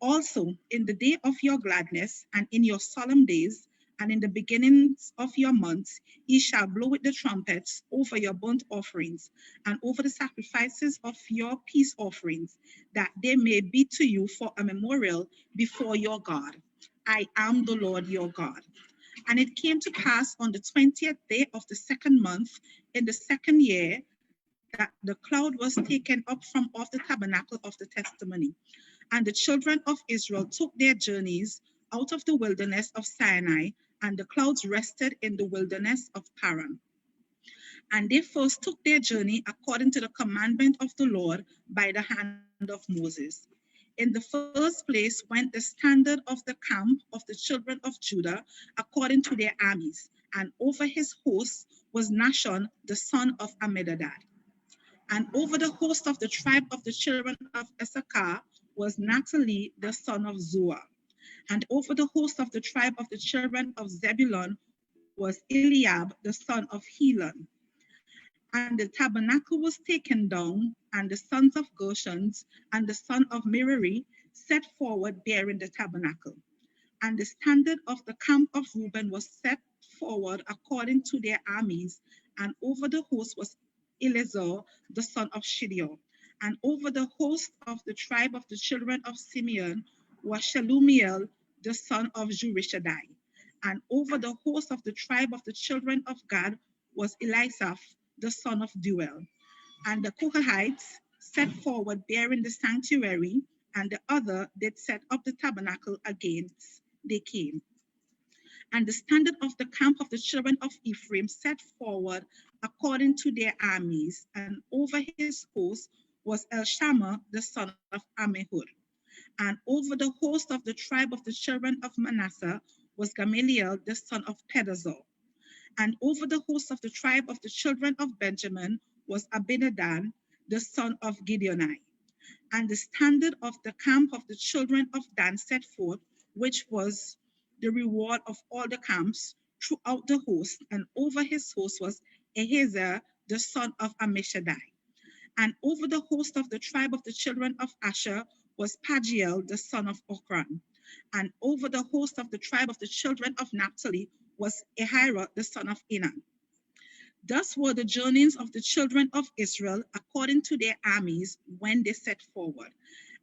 Also, in the day of your gladness and in your solemn days, And in the beginnings of your months, ye shall blow with the trumpets over your burnt offerings and over the sacrifices of your peace offerings, that they may be to you for a memorial before your God. I am the Lord your God. And it came to pass on the 20th day of the second month in the second year that the cloud was taken up from off the tabernacle of the testimony. And the children of Israel took their journeys out of the wilderness of Sinai, and the clouds rested in the wilderness of Paran. And they first took their journey according to the commandment of the Lord by the hand of Moses. In the first place went the standard of the camp of the children of Judah according to their armies, and over his host was Nahshon the son of Amminadab. And over the host of the tribe of the children of Issachar was Naphtali the son of Zuar. And over the host of the tribe of the children of Zebulun was Eliab the son of Helon. And the tabernacle was taken down, and the sons of Gershon and the son of Merari set forward bearing the tabernacle. And the standard of the camp of Reuben was set forward according to their armies, and over the host was Eleazar the son of Shedeur. And over the host of the tribe of the children of Simeon was Shelumiel the son of Zurishaddai. And over the host of the tribe of the children of Gad was Elisaph the son of Duel. And the Kohathites set forward bearing the sanctuary, and the other did set up the tabernacle against they came. And the standard of the camp of the children of Ephraim set forward according to their armies, and over his host was Elishama the son of Ammihud. And over the host of the tribe of the children of Manasseh was Gamaliel the son of Pedazur. And over the host of the tribe of the children of Benjamin was Abinadab the son of Gideoni. And the standard of the camp of the children of Dan set forth, which was the reward of all the camps throughout the host, and over his host was Ahiezer the son of Ammishaddai. And over the host of the tribe of the children of Asher was Pagiel the son of Okran. And over the host of the tribe of the children of Naphtali was Ahira the son of Enan. Thus were the journeys of the children of Israel according to their armies when they set forward.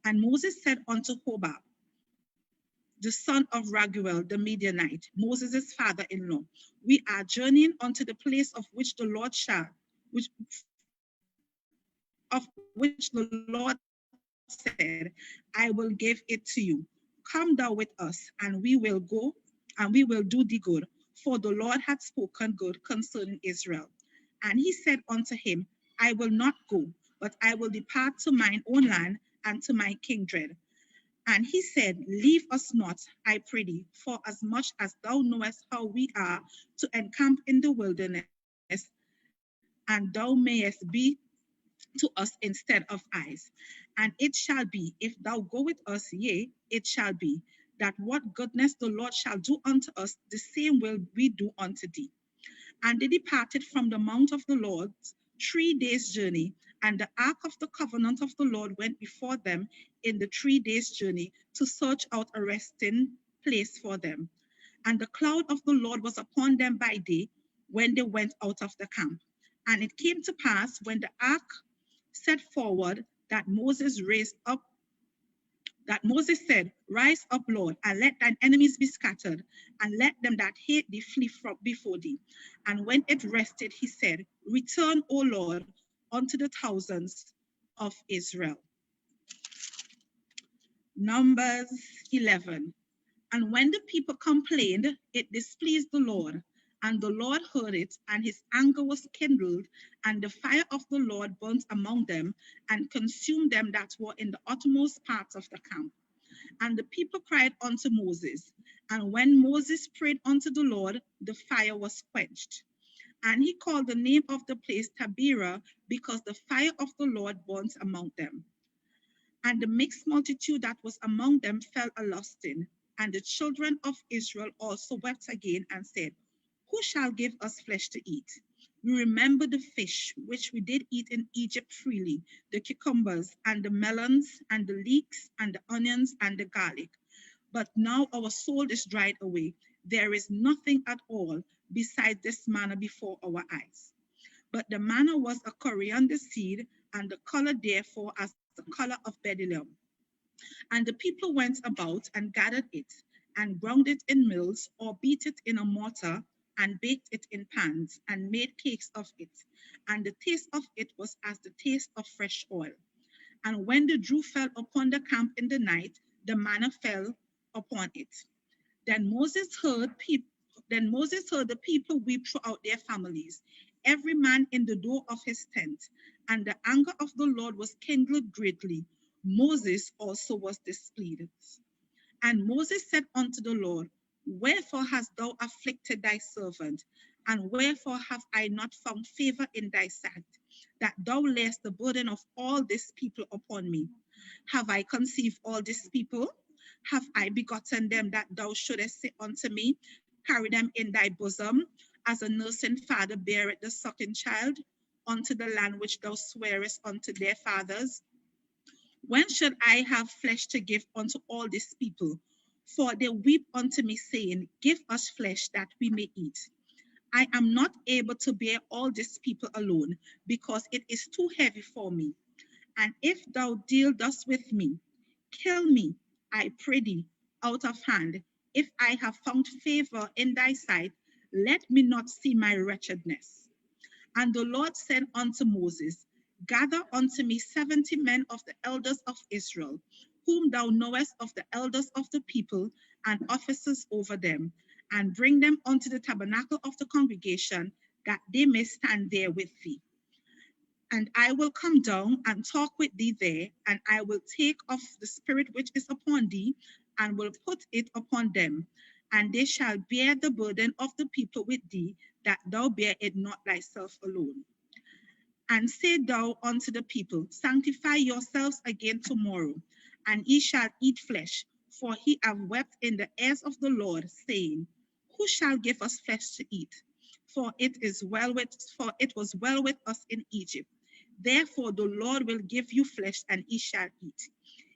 And Moses said unto Hobab, the son of Raguel the Midianite, Moses' father-in-law, we are journeying unto the place of which the Lord said, I will give it to you. Come thou with us, and we will go, and we will do thee good, for the Lord hath spoken good concerning Israel. And he said unto him, I will not go, but I will depart to mine own land and to my kindred. And he said, leave us not, I pray thee, for as much as thou knowest how we are to encamp in the wilderness, and thou mayest be to us instead of eyes. And it shall be, if thou go with us, yea, it shall be, that what goodness the Lord shall do unto us, the same will we do unto thee. And they departed from the mount of the Lord 3 days' journey, and the ark of the covenant of the Lord went before them in the 3 days' journey to search out a resting place for them. And the cloud of the Lord was upon them by day when they went out of the camp. And it came to pass when the ark set forward that Moses said, rise up, Lord, and let thine enemies be scattered, and let them that hate thee flee from before thee. And when it rested, he said, return, O Lord, unto the thousands of Israel. Numbers 11. And when the people complained, it displeased the Lord. And the Lord heard it, and his anger was kindled, and the fire of the Lord burnt among them, and consumed them that were in the uttermost parts of the camp. And the people cried unto Moses. And when Moses prayed unto the Lord, the fire was quenched. And he called the name of the place Taberah, because the fire of the Lord burnt among them. And the mixed multitude that was among them fell a lusting. And the children of Israel also wept again and said, who shall give us flesh to eat? We remember the fish which we did eat in Egypt freely, the cucumbers and the melons and the leeks and the onions and the garlic. But now our soul is dried away, there is nothing at all beside this manna before our eyes. But the manna was a coriander seed, and the color therefore as the color of bdellium. And the people went about and gathered it, and ground it in mills, or beat it in a mortar, and baked it in pans, and made cakes of it. And the taste of it was as the taste of fresh oil. And when the dew fell upon the camp in the night, the manna fell upon it. Then Moses heard the people weep throughout their families, every man in the door of his tent, and the anger of the Lord was kindled greatly. Moses also was displeased. And Moses said unto the Lord, wherefore hast thou afflicted thy servant? And wherefore have I not found favor in thy sight, that thou layest the burden of all this people upon me? Have I conceived all these people? Have I begotten them, that thou shouldest say unto me, carry them in thy bosom, as a nursing father beareth the sucking child, unto the land which thou swearest unto their fathers? When should I have flesh to give unto all these people? For they weep unto me, saying, give us flesh that we may eat. I am not able to bear all these people alone, because it is too heavy for me. And if thou deal thus with me, kill me, I pray thee, out of hand. If I have found favor in thy sight, let me not see my wretchedness. And the Lord said unto Moses, gather unto me 70 men of the elders of Israel, whom thou knowest of the elders of the people and officers over them, and bring them unto the tabernacle of the congregation, that they may stand there with thee. And I will come down and talk with thee there, and I will take of the spirit which is upon thee, and will put it upon them. And they shall bear the burden of the people with thee, that thou bear it not thyself alone. And say thou unto the people, sanctify yourselves again tomorrow, and ye shall eat flesh, for he have wept in the ears of the Lord, saying, who shall give us flesh to eat? For it was well with us in Egypt. Therefore the Lord will give you flesh, and ye shall eat.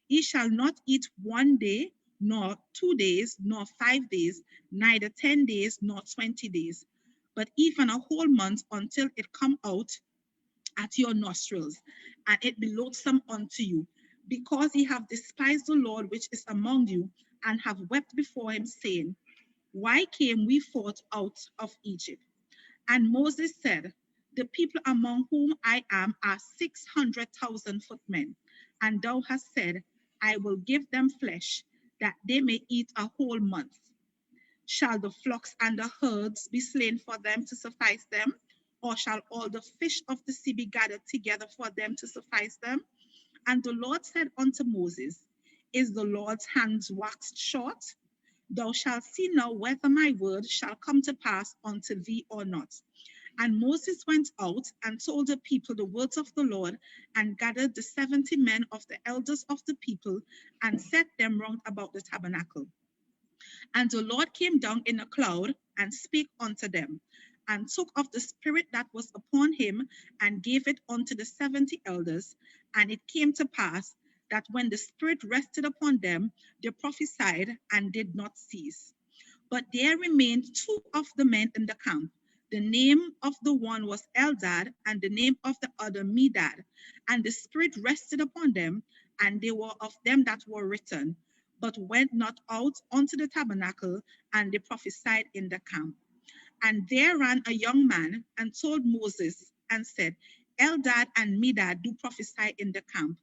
Ye shall not eat 1 day, nor 2 days, nor 5 days, neither 10 days, nor 20 days, but even a whole month, until it come out at your nostrils, and it be loathsome unto you, because ye have despised the Lord which is among you, and have wept before him, saying, why came we forth out of Egypt? And Moses said, the people among whom I am are 600,000 footmen, and thou hast said, I will give them flesh, that they may eat a whole month. Shall the flocks and the herds be slain for them to suffice them? Or shall all the fish of the sea be gathered together for them to suffice them? And the Lord said unto Moses, is the Lord's hands waxed short? Thou shalt see now whether my word shall come to pass unto thee or not. And Moses went out and told the people the words of the Lord, and gathered the 70 men of the elders of the people, and set them round about the tabernacle. And the Lord came down in a cloud, and spake unto them, and took of the spirit that was upon him, and gave it unto the 70 elders. And it came to pass, that when the spirit rested upon them, they prophesied, and did not cease. But there remained 2 of the men in the camp. The name of the one was Eldad, and the name of the other Medad. And the spirit rested upon them, and they were of them that were written, but went not out unto the tabernacle, and they prophesied in the camp. And there ran a young man, and told Moses, and said, Eldad and Medad do prophesy in the camp.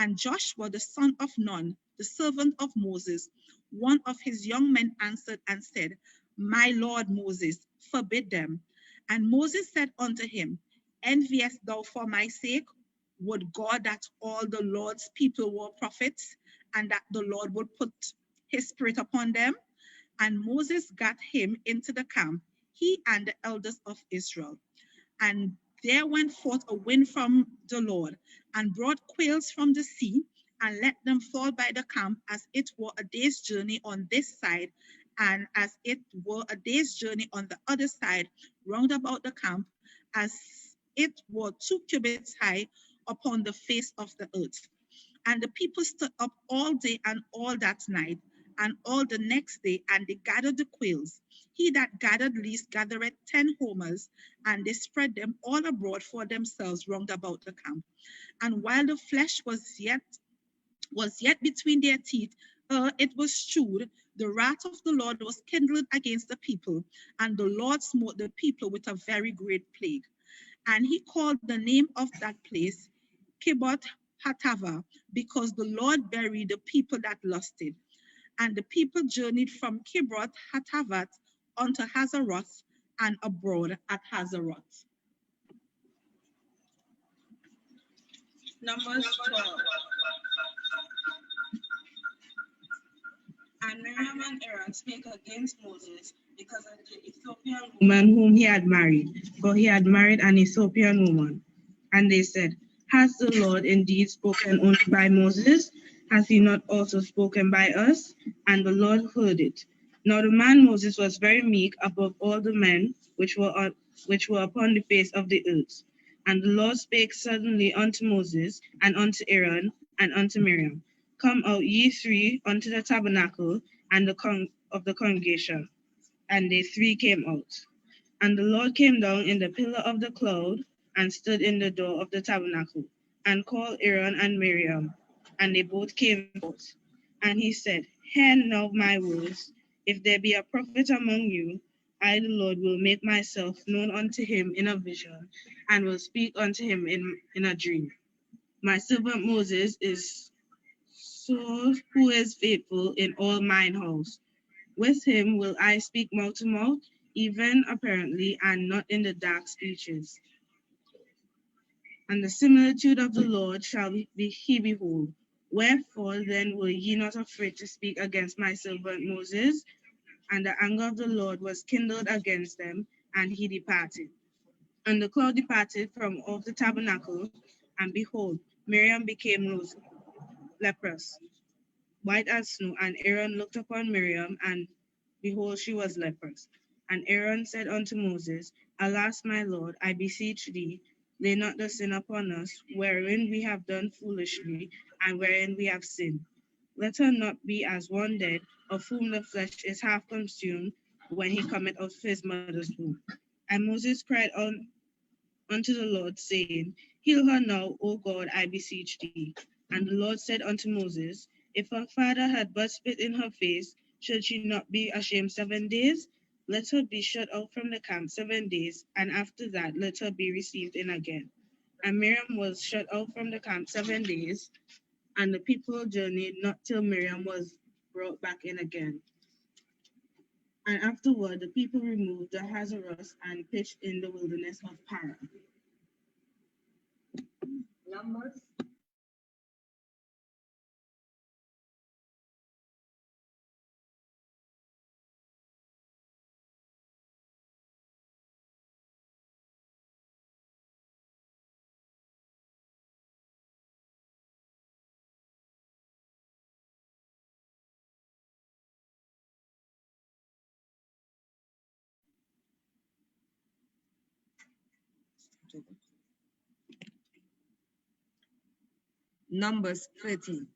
And Joshua the son of Nun, the servant of Moses, one of his young men, answered and said, my Lord Moses, forbid them. And Moses said unto him, enviest thou for my sake? Would God that all the Lord's people were prophets, and that the Lord would put his spirit upon them? And Moses got him into the camp, he and the elders of Israel. And there went forth a wind from the Lord, and brought quails from the sea, and let them fall by the camp, as it were a day's journey on this side, and as it were a day's journey on the other side, round about the camp, as it were 2 cubits high upon the face of the earth. And the people stood up all day and all that night, And all the next day, and they gathered the quails. He that gathered least gathereth 10 homers, and they spread them all abroad for themselves round about the camp. And while the flesh was yet between their teeth, it was stewed. The wrath of the Lord was kindled against the people, and the Lord smote the people with a very great plague. And he called the name of that place Kibboth Hatava, because the Lord buried the people that lusted. And the people journeyed from Kibroth Hatavat unto Hazeroth and abroad at Hazeroth. Numbers 12. And Miriam and Aaron spake against Moses because of the Ethiopian woman whom he had married, for he had married an Ethiopian woman. And they said, has the Lord indeed spoken only by Moses? Has he not also spoken by us? And the Lord heard it. Now the man Moses was very meek above all the men which were upon the face of the earth. And the Lord spake suddenly unto Moses, and unto Aaron, and unto Miriam, come out ye three unto the tabernacle and of the congregation. And they three came out. And the Lord came down in the pillar of the cloud, and stood in the door of the tabernacle, and called Aaron and Miriam, and they both came forth. And he said, hear now my words. If there be a prophet among you, I, the Lord, will make myself known unto him in a vision, and will speak unto him in a dream. My servant Moses is so who is faithful in all mine house. With him will I speak mouth to mouth, even apparently, and not in the dark speeches. And the similitude of the Lord shall he behold. Wherefore then were ye not afraid to speak against my servant Moses? And the anger of the Lord was kindled against them, and he departed. And the cloud departed from off the tabernacle, and behold, Miriam became leprous, white as snow. And Aaron looked upon Miriam, and behold, she was leprous. And Aaron said unto Moses, alas, my Lord, I beseech thee, lay not the sin upon us, wherein we have done foolishly, and wherein we have sinned. Let her not be as one dead, of whom the flesh is half consumed, when he cometh out of his mother's womb. And Moses cried unto the Lord, saying, heal her now, O God, I beseech thee. And the Lord said unto Moses, if her father had but spit in her face, should she not be ashamed 7 days? Let her be shut out from the camp 7 days, and after that let her be received in again. And Miriam was shut out from the camp 7 days, and the people journeyed not till Miriam was brought back in again. And afterward the people removed the Hazeroth and pitched in the wilderness of Paran. Numbers. Numbers 13.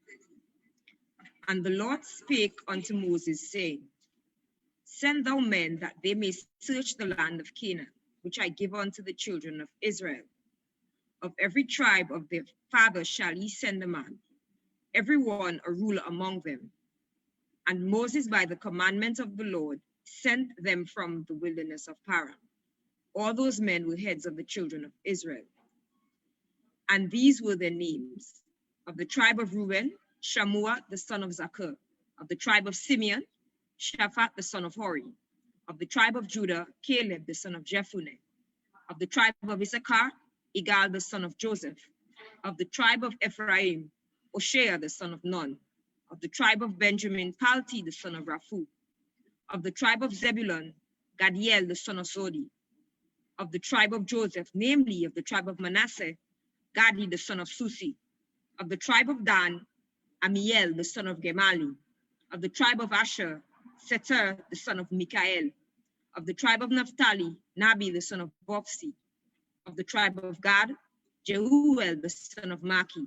And the Lord spake unto Moses, saying, send thou men that they may search the land of Canaan, which I give unto the children of Israel. Of every tribe of their fathers shall ye send a man, every one a ruler among them. And Moses, by the commandment of the Lord, sent them from the wilderness of Paran. All those men were heads of the children of Israel. And these were their names. Of the tribe of Reuben, Shammua the son of Zakur. Of the tribe of Simeon, Shaphat the son of Hori. Of the tribe of Judah, Caleb the son of Jephunneh. Of the tribe of Issachar, Igal the son of Joseph. Of the tribe of Ephraim, Oshea the son of Nun. Of the tribe of Benjamin, Palti the son of Raphu. Of the tribe of Zebulun, Gadiel the son of Zodi. Of the tribe of Joseph, namely of the tribe of Manasseh, Gadi the son of Susi. Of the tribe of Dan, Amiel the son of Gemali. Of the tribe of Asher, Seter the son of Mikael. Of the tribe of Naphtali, Nabi the son of Bopsi. Of the tribe of Gad, Jeuel the son of Maki.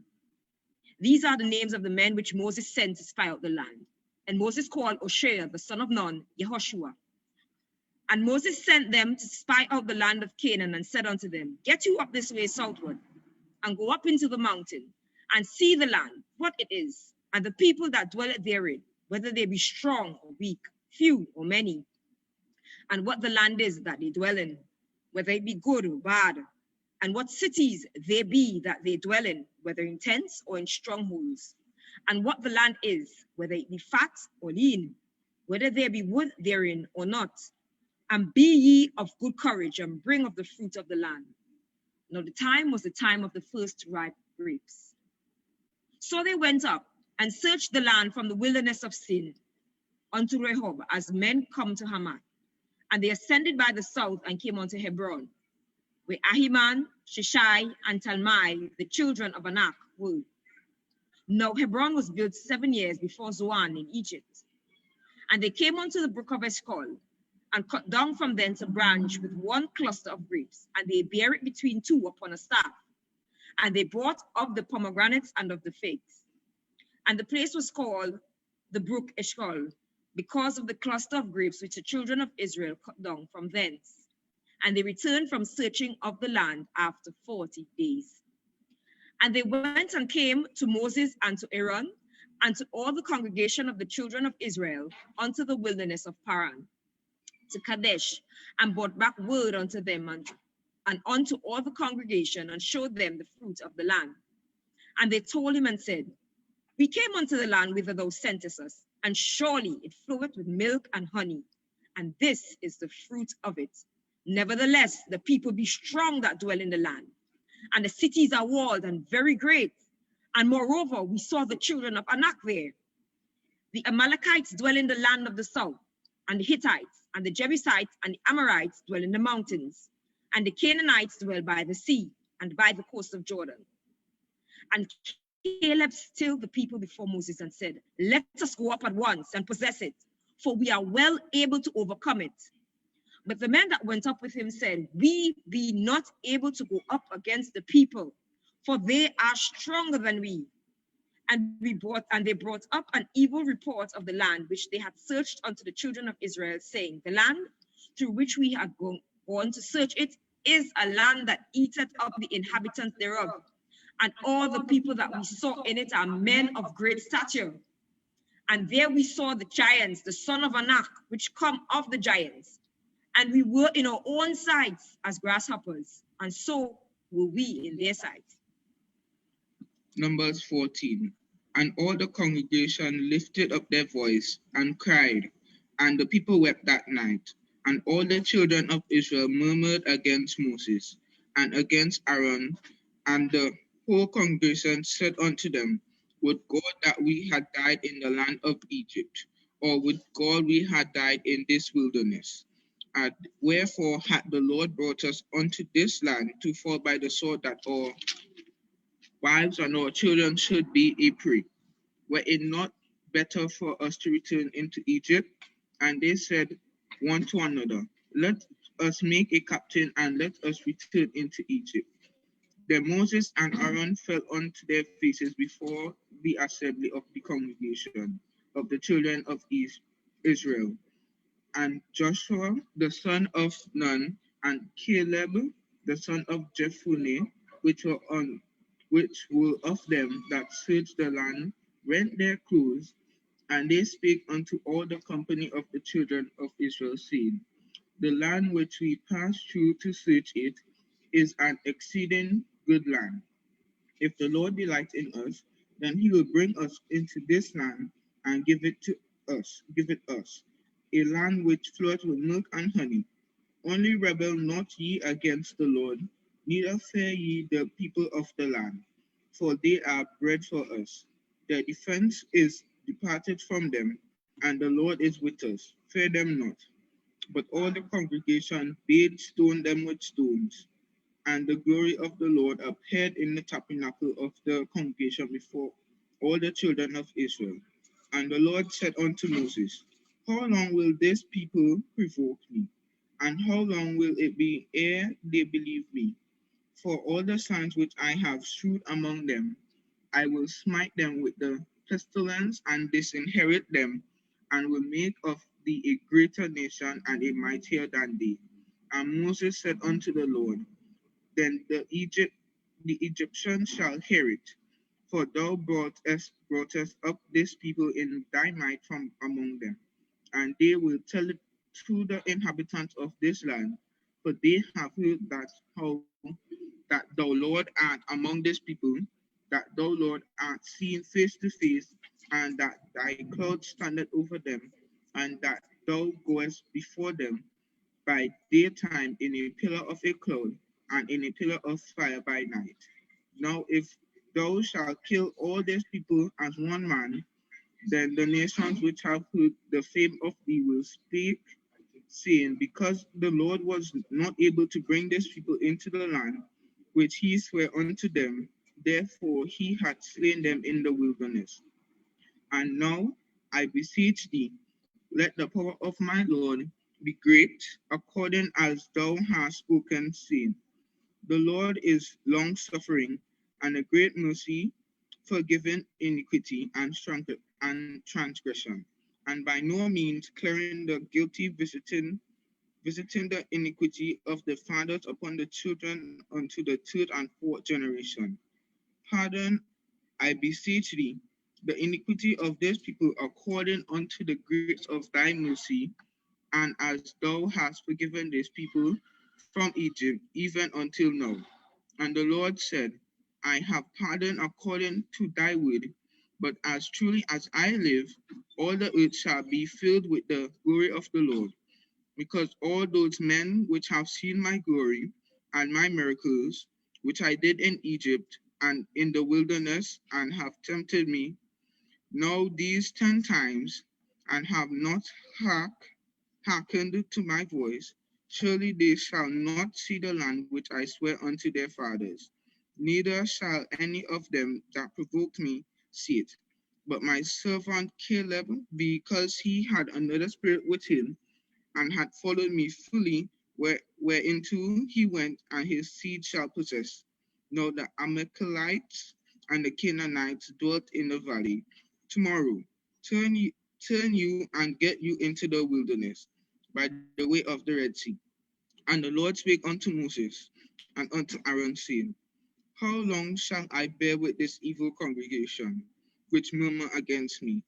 These are the names of the men which Moses sent to spy out the land. And Moses called Hoshea, the son of Nun, Yehoshua. And Moses sent them to spy out the land of Canaan and said unto them, Get you up this way southward, and go up into the mountain, and see the land, what it is, and the people that dwell therein, whether they be strong or weak, few or many, and what the land is that they dwell in, whether it be good or bad, and what cities they be that they dwell in, whether in tents or in strongholds, and what the land is, whether it be fat or lean, whether there be wood therein or not. And be ye of good courage, and bring of the fruit of the land. Now the time was the time of the first ripe grapes. So they went up and searched the land from the wilderness of Sin unto Rehob, as men come to Hamath. And they ascended by the south and came unto Hebron, where Ahiman, Sheshai, and Talmai, the children of Anak, were. Now Hebron was built 7 years before Zoan in Egypt. And they came unto the brook of Eshcol, and cut down from thence a branch with one cluster of grapes, and they bare it between two upon a staff. And they brought of the pomegranates and of the figs. And the place was called the brook Eshcol, because of the cluster of grapes which the children of Israel cut down from thence. And they returned from searching of the land after 40 days. And they went and came to Moses and to Aaron, and to all the congregation of the children of Israel, unto the wilderness of Paran, to Kadesh, and brought back word unto them and unto all the congregation, and showed them the fruit of the land. And they told him and said, We came unto the land whither thou sentest us, and surely it floweth with milk and honey, and this is the fruit of it. Nevertheless, the people be strong that dwell in the land, and the cities are walled and very great. And moreover, we saw the children of Anak there. The Amalekites dwell in the land of the south, and the Hittites, and the Jebusites, and the Amorites dwell in the mountains, and the Canaanites dwell by the sea, and by the coast of Jordan. And Caleb stilled the people before Moses and said, Let us go up at once and possess it, for we are well able to overcome it. But the men that went up with him said, We be not able to go up against the people, for they are stronger than we. And they brought up an evil report of the land which they had searched unto the children of Israel, saying, The land through which we had gone to search it is a land that eateth up the inhabitants thereof. And all the people that we saw in it are men of great stature. And there we saw the giants, the son of Anak, which come of the giants. And we were in our own sights as grasshoppers, and so were we in their sight. Numbers 14. And all the congregation lifted up their voice and cried, and the people wept that night. And all the children of Israel murmured against Moses and against Aaron. And the whole congregation said unto them, Would God that we had died in the land of Egypt, or would God we had died in this wilderness? And wherefore had the Lord brought us unto this land to fall by the sword, that our wives and our children should be a prey? Were it not better for us to return into Egypt? And they said one to another, Let us make a captain, and let us return into Egypt. Then Moses and Aaron fell onto their faces before the assembly of the congregation of the children of Israel. And Joshua the son of Nun and Caleb the son of Jephunneh, which were of them that searched the land, rent their clothes, and they spake unto all the company of the children of Israel, saying, The land which we passed through to search it is an exceeding good land. If the Lord delight in us, then he will bring us into this land and give it us, a land which floweth with milk and honey. Only rebel not ye against the Lord, neither fear ye the people of the land, for they are bread for us. Their defense is departed from them, and the Lord is with us. Fear them not. But all the congregation bade stone them with stones. And the glory of the Lord appeared in the tabernacle of the congregation before all the children of Israel. And the Lord said unto Moses, How long will this people provoke me? And how long will it be ere they believe me? For all the signs which I have shewed among them, I will smite them with the pestilence and disinherit them and will make of thee a greater nation and a mightier than they. And Moses said unto the Lord, then the Egyptians shall hear it, for thou broughtest up this people in thy might from among them, and they will tell it to the inhabitants of this land, for they have heard that thou Lord art among this people, that thou Lord art seen face to face, and that thy cloud standeth over them, and that thou goest before them by daytime in a pillar of a cloud, and in a pillar of fire by night. Now, if thou shalt kill all these people as one man, then the nations which have heard the fame of thee will speak, saying, because the Lord was not able to bring these people into the land which he sware unto them, therefore he had slain them in the wilderness. And now I beseech thee, let the power of my Lord be great, according as thou hast spoken, saying, the Lord is long suffering and a great mercy, forgiving iniquity and transgression, and by no means clearing the guilty, visiting the iniquity of the fathers upon the children unto the third and fourth generation. Pardon, I beseech thee, the iniquity of this people according unto the grace of thy mercy, and as thou hast forgiven these people from Egypt, even until now. And the Lord said, I have pardoned according to thy word, but as truly as I live, all the earth shall be filled with the glory of the Lord, because all those men which have seen my glory and my miracles, which I did in Egypt and in the wilderness, and have tempted me, now these 10 times, and have not hearkened to my voice, surely they shall not see the land which I swear unto their fathers, neither shall any of them that provoked me see it. But my servant Caleb, because he had another spirit with him, and had followed me fully, whereinto he went, and his seed shall possess. Now the Amalekites and the Canaanites dwelt in the valley. Tomorrow, turn you and get you into the wilderness by the way of the Red Sea. And the Lord spake unto Moses and unto Aaron, saying, how long shall I bear with this evil congregation, which murmur against me?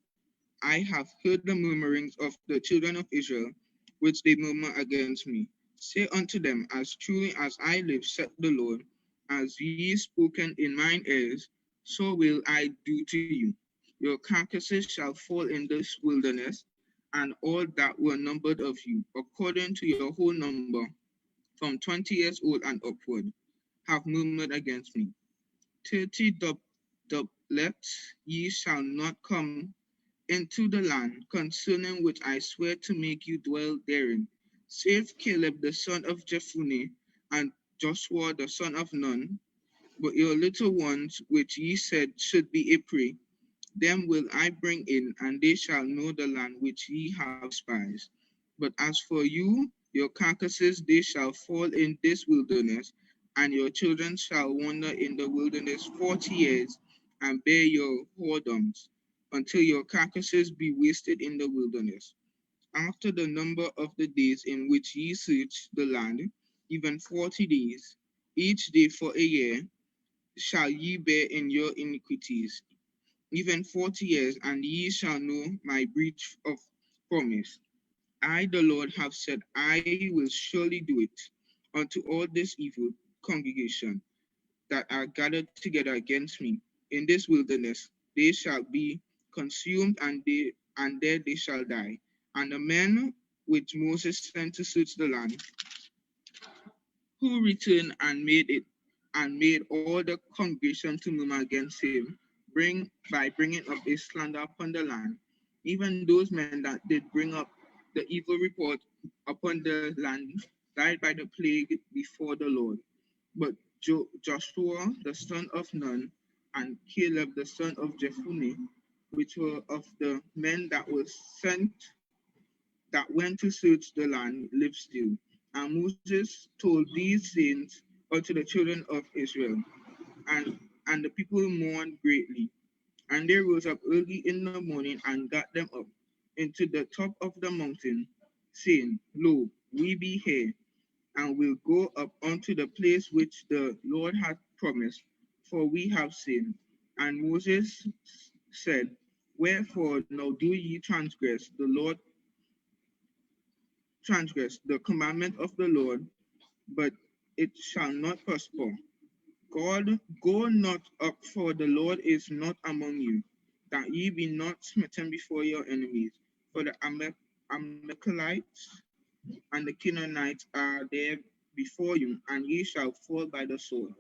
I have heard the murmurings of the children of Israel, which they murmur against me. Say unto them, as truly as I live, said the Lord, as ye spoken in mine ears, so will I do to you. Your carcasses shall fall in this wilderness, and all that were numbered of you, according to your whole number, from 20 years old and upward, have murmured against me. 30 doublets ye shall not come into the land concerning which I swear to make you dwell therein, save Caleb the son of Jephunneh and Joshua the son of Nun, but your little ones which ye said should be a prey, them will I bring in, and they shall know the land which ye have despised. But as for you, your carcasses they shall fall in this wilderness, and your children shall wander in the wilderness 40 years, and bear your whoredoms, until your carcasses be wasted in the wilderness. After the number of the days in which ye search the land, even 40 days, each day for a year, shall ye bear in your iniquities, even 40 years, and ye shall know my breach of promise. I, the Lord, have said, I will surely do it unto all this evil congregation that are gathered together against me in this wilderness. They shall be consumed, and there they shall die. And the men which Moses sent to search the land, who returned and made all the congregation to murmur against him, by bringing up a slander upon the land, even those men that did bring up the evil report upon the land died by the plague before the Lord. But Joshua the son of Nun and Caleb the son of Jephunneh, which were of the men that were sent that went to search the land, lived still. And Moses told these things unto the children of Israel, and the people mourned greatly. And they rose up early in the morning and got them up, into the top of the mountain, saying, Lo, we be here, and will go up unto the place which the Lord hath promised, for we have sinned. And Moses said, Wherefore now do ye transgress the commandment of the Lord, but it shall not prosper. God, go not up, for the Lord is not among you, that ye be not smitten before your enemies. For the Amalekites and the Canaanites are there before you, and ye shall fall by the sword,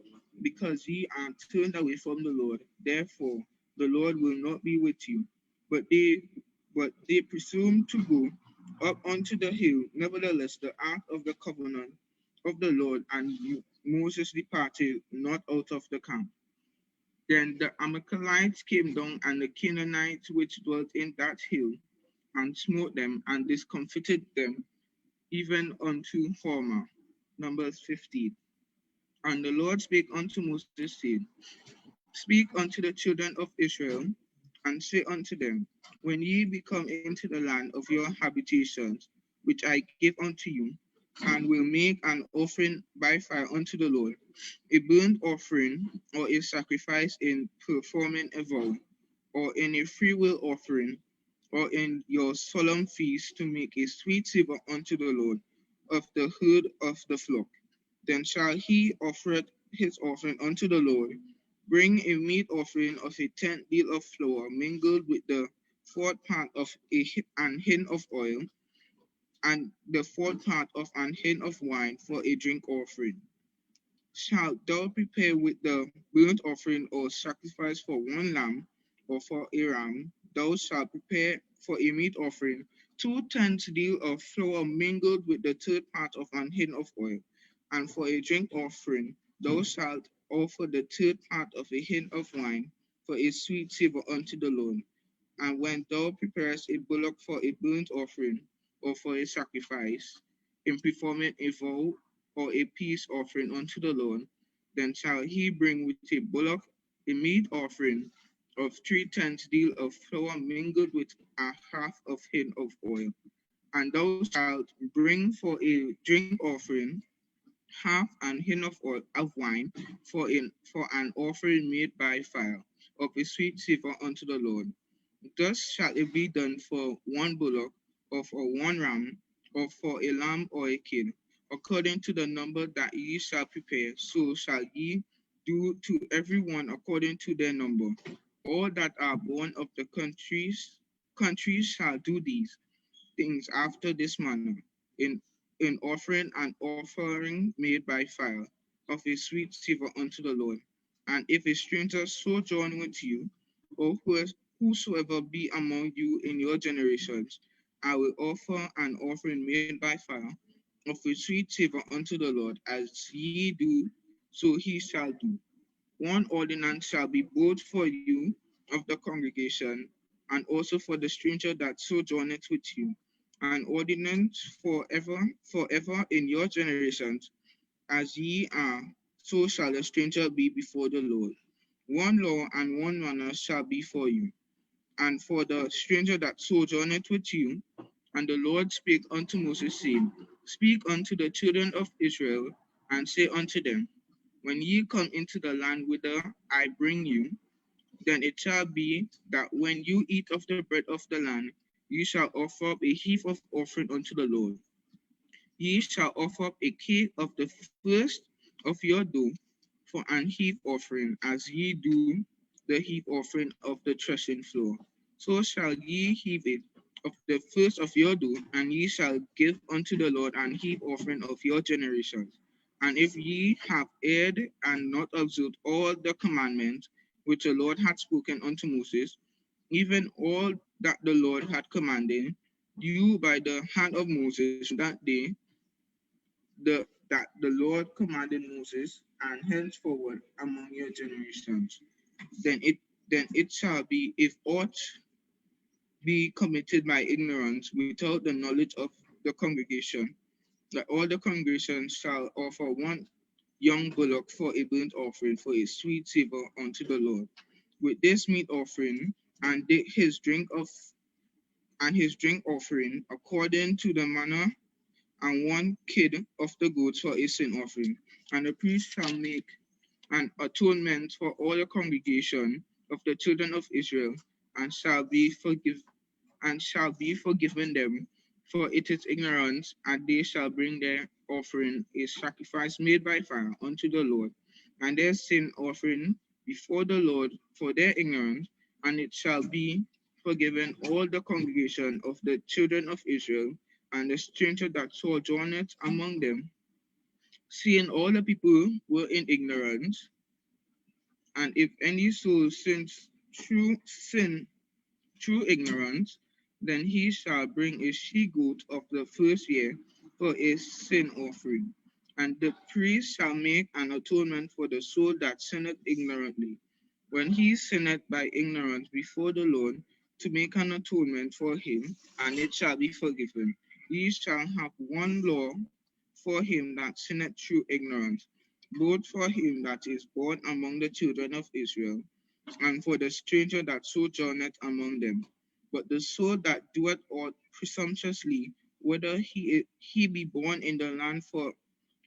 because ye are turned away from the Lord. Therefore, the Lord will not be with you. But they presume to go up unto the hill. Nevertheless, the ark of the covenant of the Lord and Moses departed not out of the camp. Then the Amalekites came down, and the Canaanites which dwelt in that hill, and smote them, and discomfited them even unto Hormah. Numbers 15. And the Lord spake unto Moses, saying, Speak unto the children of Israel, and say unto them, When ye be come into the land of your habitations, which I give unto you, and will make an offering by fire unto the Lord, a burnt offering, or a sacrifice in performing a vow, or in a freewill offering, or in your solemn feast to make a sweet savor unto the Lord of the herd of the flock. Then shall he offer his offering unto the Lord. Bring a meat offering of a tenth deal of flour mingled with the fourth part of an hin of oil, and the fourth part of an hin of wine for a drink offering. Shalt thou prepare with the burnt offering or sacrifice for one lamb or for a ram? Thou shalt prepare for a meat offering 2 tenths deal of flour mingled with the third part of an hin of oil. And for a drink offering, thou shalt offer the third part of a hin of wine for a sweet savor unto the Lord. And when thou preparest a bullock for a burnt offering or for a sacrifice, in performing a vow or a peace offering unto the Lord, then shall he bring with a bullock a meat offering of 3 tenths deal of flour mingled with a half of hin of oil. And thou shalt bring for a drink offering half an hin of oil of wine for an offering made by fire of a sweet savor unto the Lord. Thus shall it be done for one bullock, or for one ram, or for a lamb or a kid, according to the number that ye shall prepare, so shall ye do to every one according to their number. All that are born of the countries shall do these things after this manner, in offering made by fire of a sweet savor unto the Lord. And if a stranger sojourn with you, or whosoever be among you in your generations, I will offer an offering made by fire of a sweet savor unto the Lord, as ye do, so he shall do. One ordinance shall be both for you of the congregation, and also for the stranger that sojourneth with you, an ordinance forever in your generations, as ye are, so shall a stranger be before the Lord. One law and one manner shall be for you, and for the stranger that sojourneth with you. And the Lord spake unto Moses, saying, Speak unto the children of Israel, and say unto them, When ye come into the land whither I bring you, then it shall be that when you eat of the bread of the land, ye shall offer up a heap of offering unto the Lord. Ye shall offer up a cake of the first of your dough for an heap offering, as ye do the heap offering of the threshing floor. So shall ye heap it of the first of your dough, and ye shall give unto the Lord an heap offering of your generations. And if ye have erred and not observed all the commandments which the Lord had spoken unto Moses, even all that the Lord had commanded you by the hand of Moses that day, that the Lord commanded Moses, and henceforward among your generations. Then it shall be, if aught be committed by ignorance without the knowledge of the congregation, that all the congregation shall offer one young bullock for a burnt offering for a sweet savor unto the Lord. With this meat offering and his drink of and his drink offering according to the manner, and 1 kid of the goats for a sin offering. And the priest shall make an atonement for all the congregation of the children of Israel, and shall be forgiven them, for it is ignorance, and they shall bring their offering a sacrifice made by fire unto the Lord, and their sin offering before the Lord for their ignorance, and it shall be forgiven all the congregation of the children of Israel, and the stranger that sojourneth among them, seeing all the people were in ignorance. And if any soul sins through ignorance, then he shall bring a she-goat of the first year for a sin offering. And the priest shall make an atonement for the soul that sinneth ignorantly, when he sinneth by ignorance before the Lord, to make an atonement for him, and it shall be forgiven. Ye shall have one law for him that sinneth through ignorance, both for him that is born among the children of Israel, and for the stranger that sojourneth among them. But the soul that doeth aught presumptuously, whether he be born in the land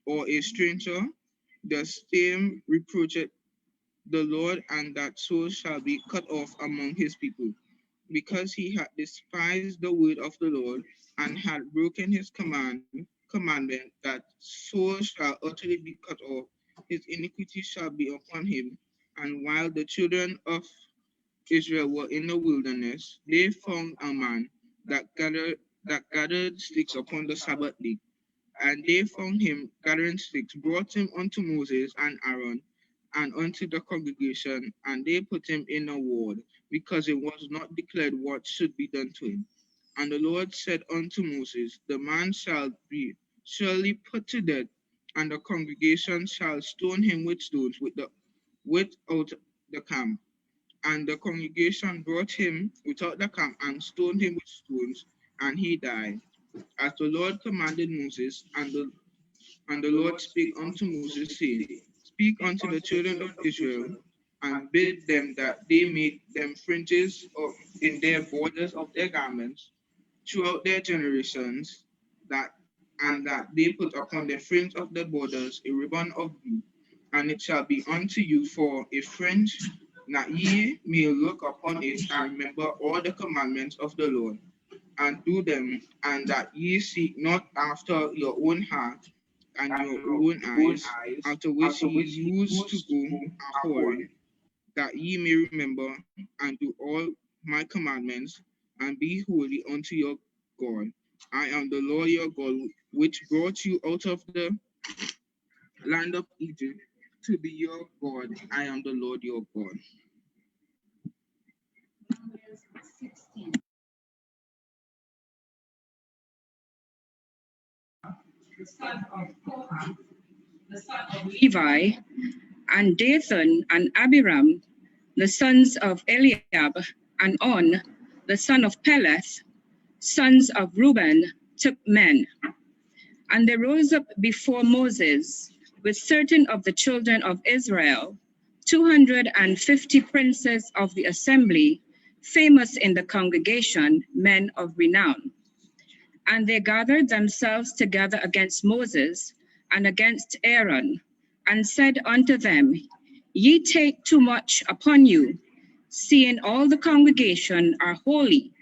or a stranger, the same reproacheth the Lord, and that soul shall be cut off among his people, because he had despised the word of the Lord, and had broken his commandment, that soul shall utterly be cut off. His iniquity shall be upon him. And while the children of Israel were in the wilderness, they found a man that gathered sticks upon the Sabbath day. And they found him gathering sticks, brought him unto Moses and Aaron, and unto the congregation, and they put him in a ward, because it was not declared what should be done to him. And the Lord said unto Moses, the man shall be surely put to death, and the congregation shall stone him with stones without the camp. And the congregation brought him without the camp, and stoned him with stones, and he died, as the Lord commanded Moses. And the Lord spake unto Moses, saying, Speak unto the children of Israel, and bid them that they make them fringes in their borders of their garments throughout their generations, and that they put upon the fringe of the borders a ribbon of blue, and it shall be unto you for a fringe, that ye may look upon it and remember all the commandments of the Lord, and do them, and that ye seek not after your own heart and your own eyes, after which ye used to go a-whoring, that ye may remember and do all my commandments, and be holy unto your God. I am the Lord your God, which brought you out of the land of Egypt to be your God. I am the Lord your God. The son of Kohath, the son of Levi, and Dathan and Abiram, the sons of Eliab, and On, the son of Peleth, sons of Reuben, took men. And they rose up before Moses with certain of the children of Israel, 250 princes of the assembly, famous in the congregation, men of renown. And they gathered themselves together against Moses and against Aaron, and said unto them, Ye take too much upon you, seeing all the congregation are holy,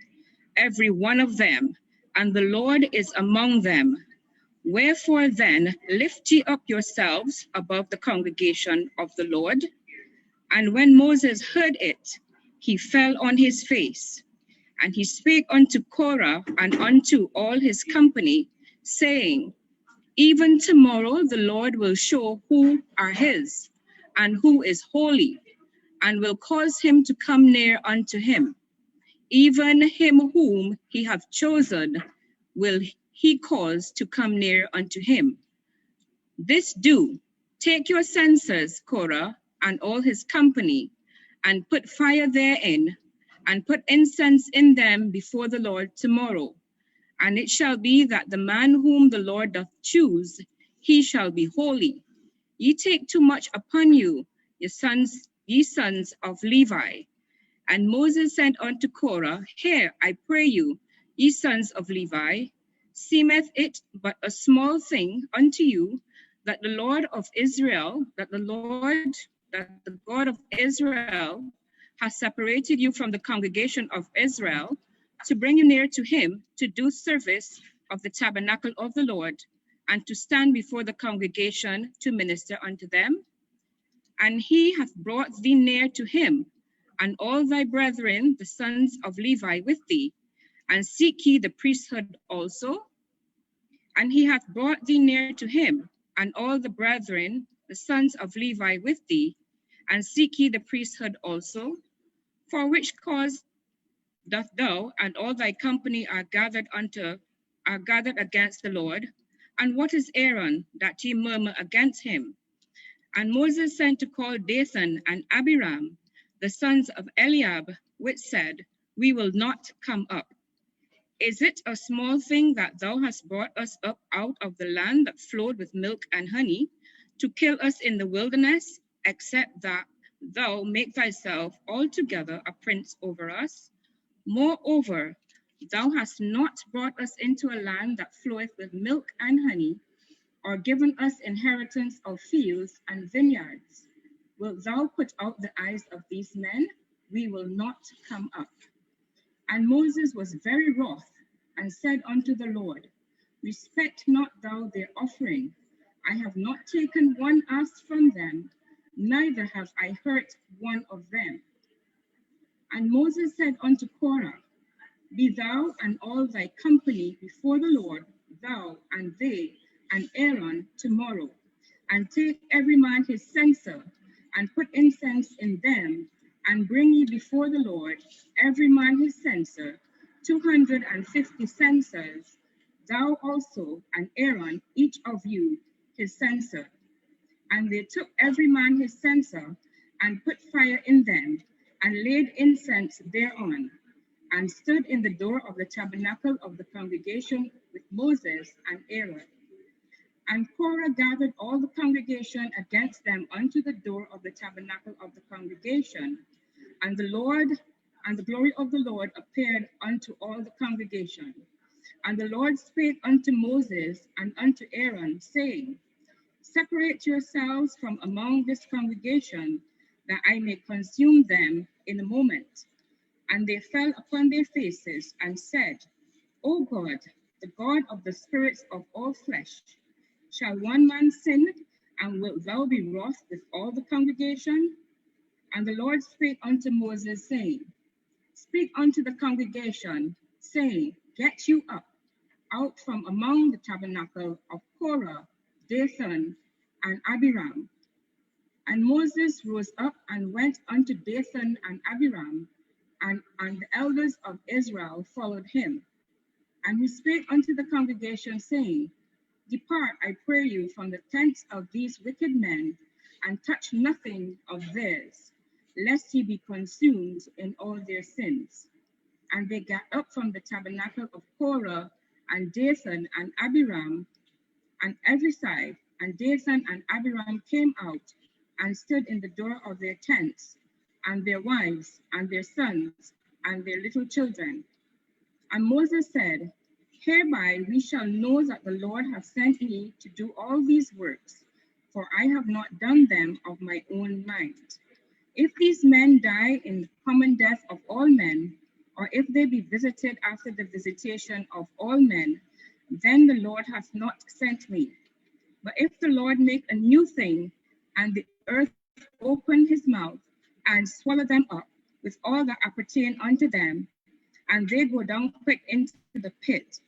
every one of them, and the Lord is among them. Wherefore then lift ye up yourselves above the congregation of the Lord. And when Moses heard it, he fell on his face. And he spake unto Korah and unto all his company, saying, Even tomorrow the Lord will show who are his, and who is holy, and will cause him to come near unto him. Even him whom he hath chosen will he cause to come near unto him. This do, take your censers, Korah, and all his company, and put fire therein, and put incense in them before the Lord tomorrow. And it shall be that the man whom the Lord doth choose, he shall be holy. Ye take too much upon you, ye sons of Levi. And Moses said unto Korah, Hear, I pray you, Ye sons of Levi, seemeth it but a small thing unto you that the Lord of Israel, that the God of Israel has separated you from the congregation of Israel to bring you near to him to do service of the tabernacle of the Lord and to stand before the congregation to minister unto them? And he hath brought thee near to him, and all thy brethren, the sons of Levi, with thee, and seek ye the priesthood also? And he hath brought thee near to him, and all the brethren, the sons of Levi, with thee, and seek ye the priesthood also? For which cause doth thou and all thy company are gathered against the Lord? And what is Aaron that ye murmur against him? And Moses sent to call Dathan and Abiram, the sons of Eliab, which said, We will not come up. Is it a small thing that thou hast brought us up out of the land that flowed with milk and honey, to kill us in the wilderness, except that thou make thyself altogether a prince over us? Moreover, thou hast not brought us into a land that floweth with milk and honey, or given us inheritance of fields and vineyards. Wilt thou put out the eyes of these men? We will not come up. And Moses was very wroth, and said unto the Lord, Respect not thou their offering. I have not taken one ass from them, neither have I hurt one of them. And Moses said unto Korah, Be thou and all thy company before the Lord, thou and they and Aaron tomorrow, and take every man his censer, and put incense in them, and bring ye before the Lord, every man his censer, 250 censers, thou also and Aaron, each of you, his censer. And they took every man his censer, and put fire in them, and laid incense thereon, and stood in the door of the tabernacle of the congregation with Moses and Aaron. And Korah gathered all the congregation against them unto the door of the tabernacle of the congregation. And the glory of the Lord appeared unto all the congregation. And the Lord spake unto Moses and unto Aaron, saying, Separate yourselves from among this congregation, that I may consume them in a moment. And they fell upon their faces and said, O God, the God of the spirits of all flesh, shall one man sin, and wilt thou be wroth with all the congregation? And the Lord spake unto Moses, saying, Speak unto the congregation, saying, Get you up, out from among the tabernacle of Korah, Dathan, and Abiram. And Moses rose up and went unto Dathan and Abiram, and the elders of Israel followed him. And he spake unto the congregation, saying, Depart, I pray you, from the tents of these wicked men, and touch nothing of theirs, lest ye be consumed in all their sins. And they got up from the tabernacle of Korah, and Dathan and Abiram, on every side, and Dathan and Abiram came out, and stood in the door of their tents, and their wives, and their sons, and their little children. And Moses said, Hereby we shall know that the Lord hath sent me to do all these works, for I have not done them of my own mind. If these men die in the common death of all men, or if they be visited after the visitation of all men, then the Lord hath not sent me. But if the Lord make a new thing, and the earth open his mouth, and swallow them up with all that appertain unto them, and they go down quick into the pit,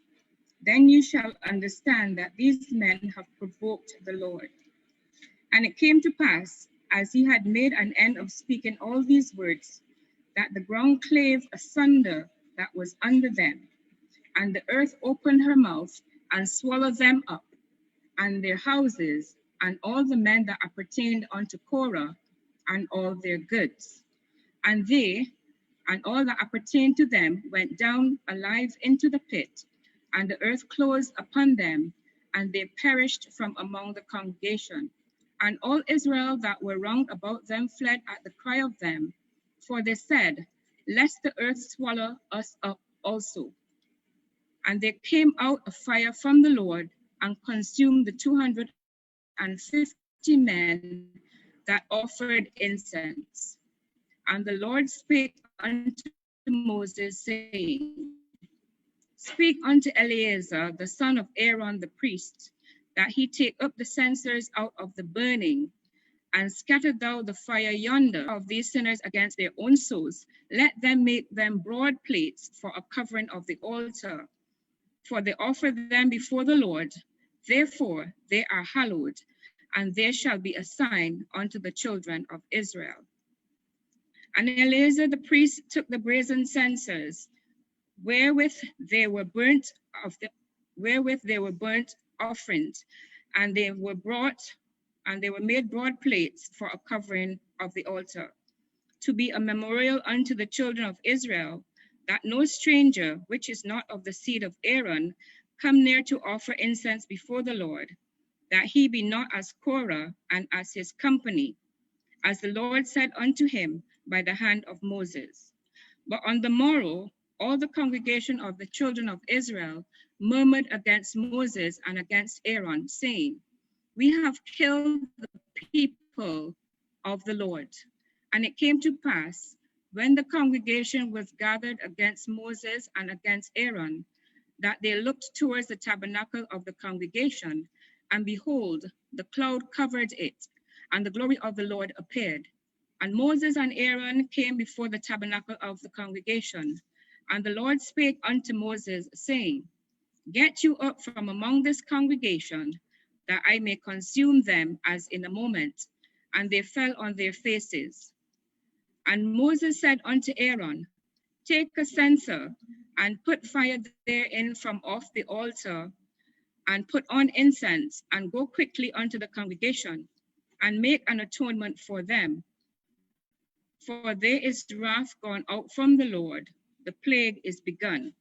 then you shall understand that these men have provoked the Lord. And it came to pass, as he had made an end of speaking all these words, that the ground clave asunder that was under them, and the earth opened her mouth and swallowed them up, and their houses, and all the men that appertained unto Korah, and all their goods. And they, and all that appertained to them, went down alive into the pit, and the earth closed upon them, and they perished from among the congregation. And all Israel that were round about them fled at the cry of them, for they said, Lest the earth swallow us up also. And there came out a fire from the Lord and consumed the 250 men that offered incense. And the Lord spake unto Moses, saying, Speak unto Eleazar, the son of Aaron the priest, that he take up the censers out of the burning, and scatter thou the fire yonder of these sinners against their own souls. Let them make them broad plates for a covering of the altar, for they offer them before the Lord. Therefore they are hallowed, and there shall be a sign unto the children of Israel. And Eleazar the priest took the brazen censers, wherewith they were burnt offerings, and they were made broad plates for a covering of the altar, to be a memorial unto the children of Israel, that no stranger which is not of the seed of Aaron come near to offer incense before the Lord, that he be not as Korah and as his company, as the Lord said unto him by the hand of Moses. But on the morrow, all the congregation of the children of Israel murmured against Moses and against Aaron, saying, We have killed the people of the Lord. And it came to pass, when the congregation was gathered against Moses and against Aaron, that they looked towards the tabernacle of the congregation, and behold, the cloud covered it, and the glory of the Lord appeared. And Moses and Aaron came before the tabernacle of the congregation. And the Lord spake unto Moses, saying, Get you up from among this congregation, that I may consume them as in a moment. And they fell on their faces. And Moses said unto Aaron, Take a censer, and put fire therein from off the altar, and put on incense, and go quickly unto the congregation, and make an atonement for them. For there is wrath gone out from the Lord, the plague is begun.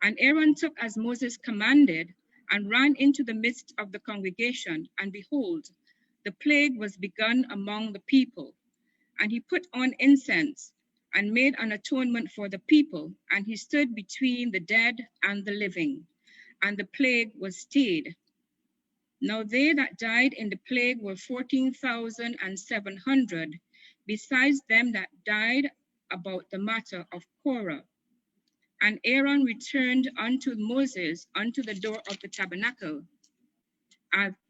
And Aaron took as Moses commanded, and ran into the midst of the congregation, and behold, the plague was begun among the people. And he put on incense, and made an atonement for the people, and he stood between the dead and the living, and the plague was stayed. Now they that died in the plague were 14,700, besides them that died about the matter of Korah. And Aaron returned unto Moses unto the door of the tabernacle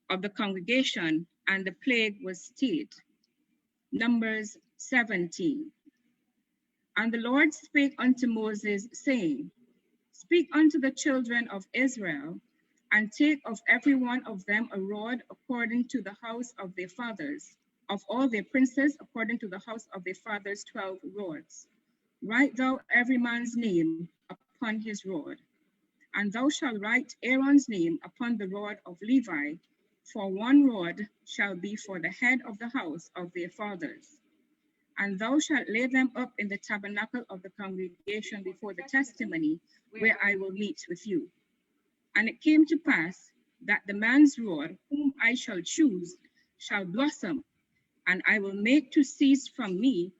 of the congregation, and the plague was stayed. Numbers 17. And the Lord spake unto Moses, saying, Speak unto the children of Israel, and take of every one of them a rod according to the house of their fathers, of all their princes according to the house of their fathers 12 rods. Write thou every man's name upon his rod, and thou shalt write Aaron's name upon the rod of Levi, for one rod shall be for the head of the house of their fathers. And thou shalt lay them up in the tabernacle of the congregation before the testimony, where I will meet with you. And it came to pass that the man's rod, whom I shall choose, shall blossom, and I will make to cease from me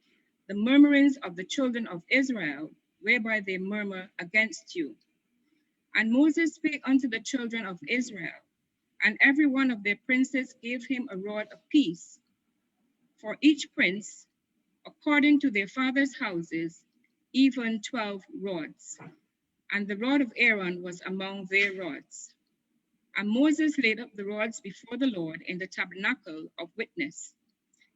the murmurings of the children of Israel, whereby they murmur against you. And Moses spake unto the children of Israel, and every one of their princes gave him a rod apiece, for each prince, according to their fathers' houses, even 12 rods. And the rod of Aaron was among their rods. And Moses laid up the rods before the Lord in the tabernacle of witness.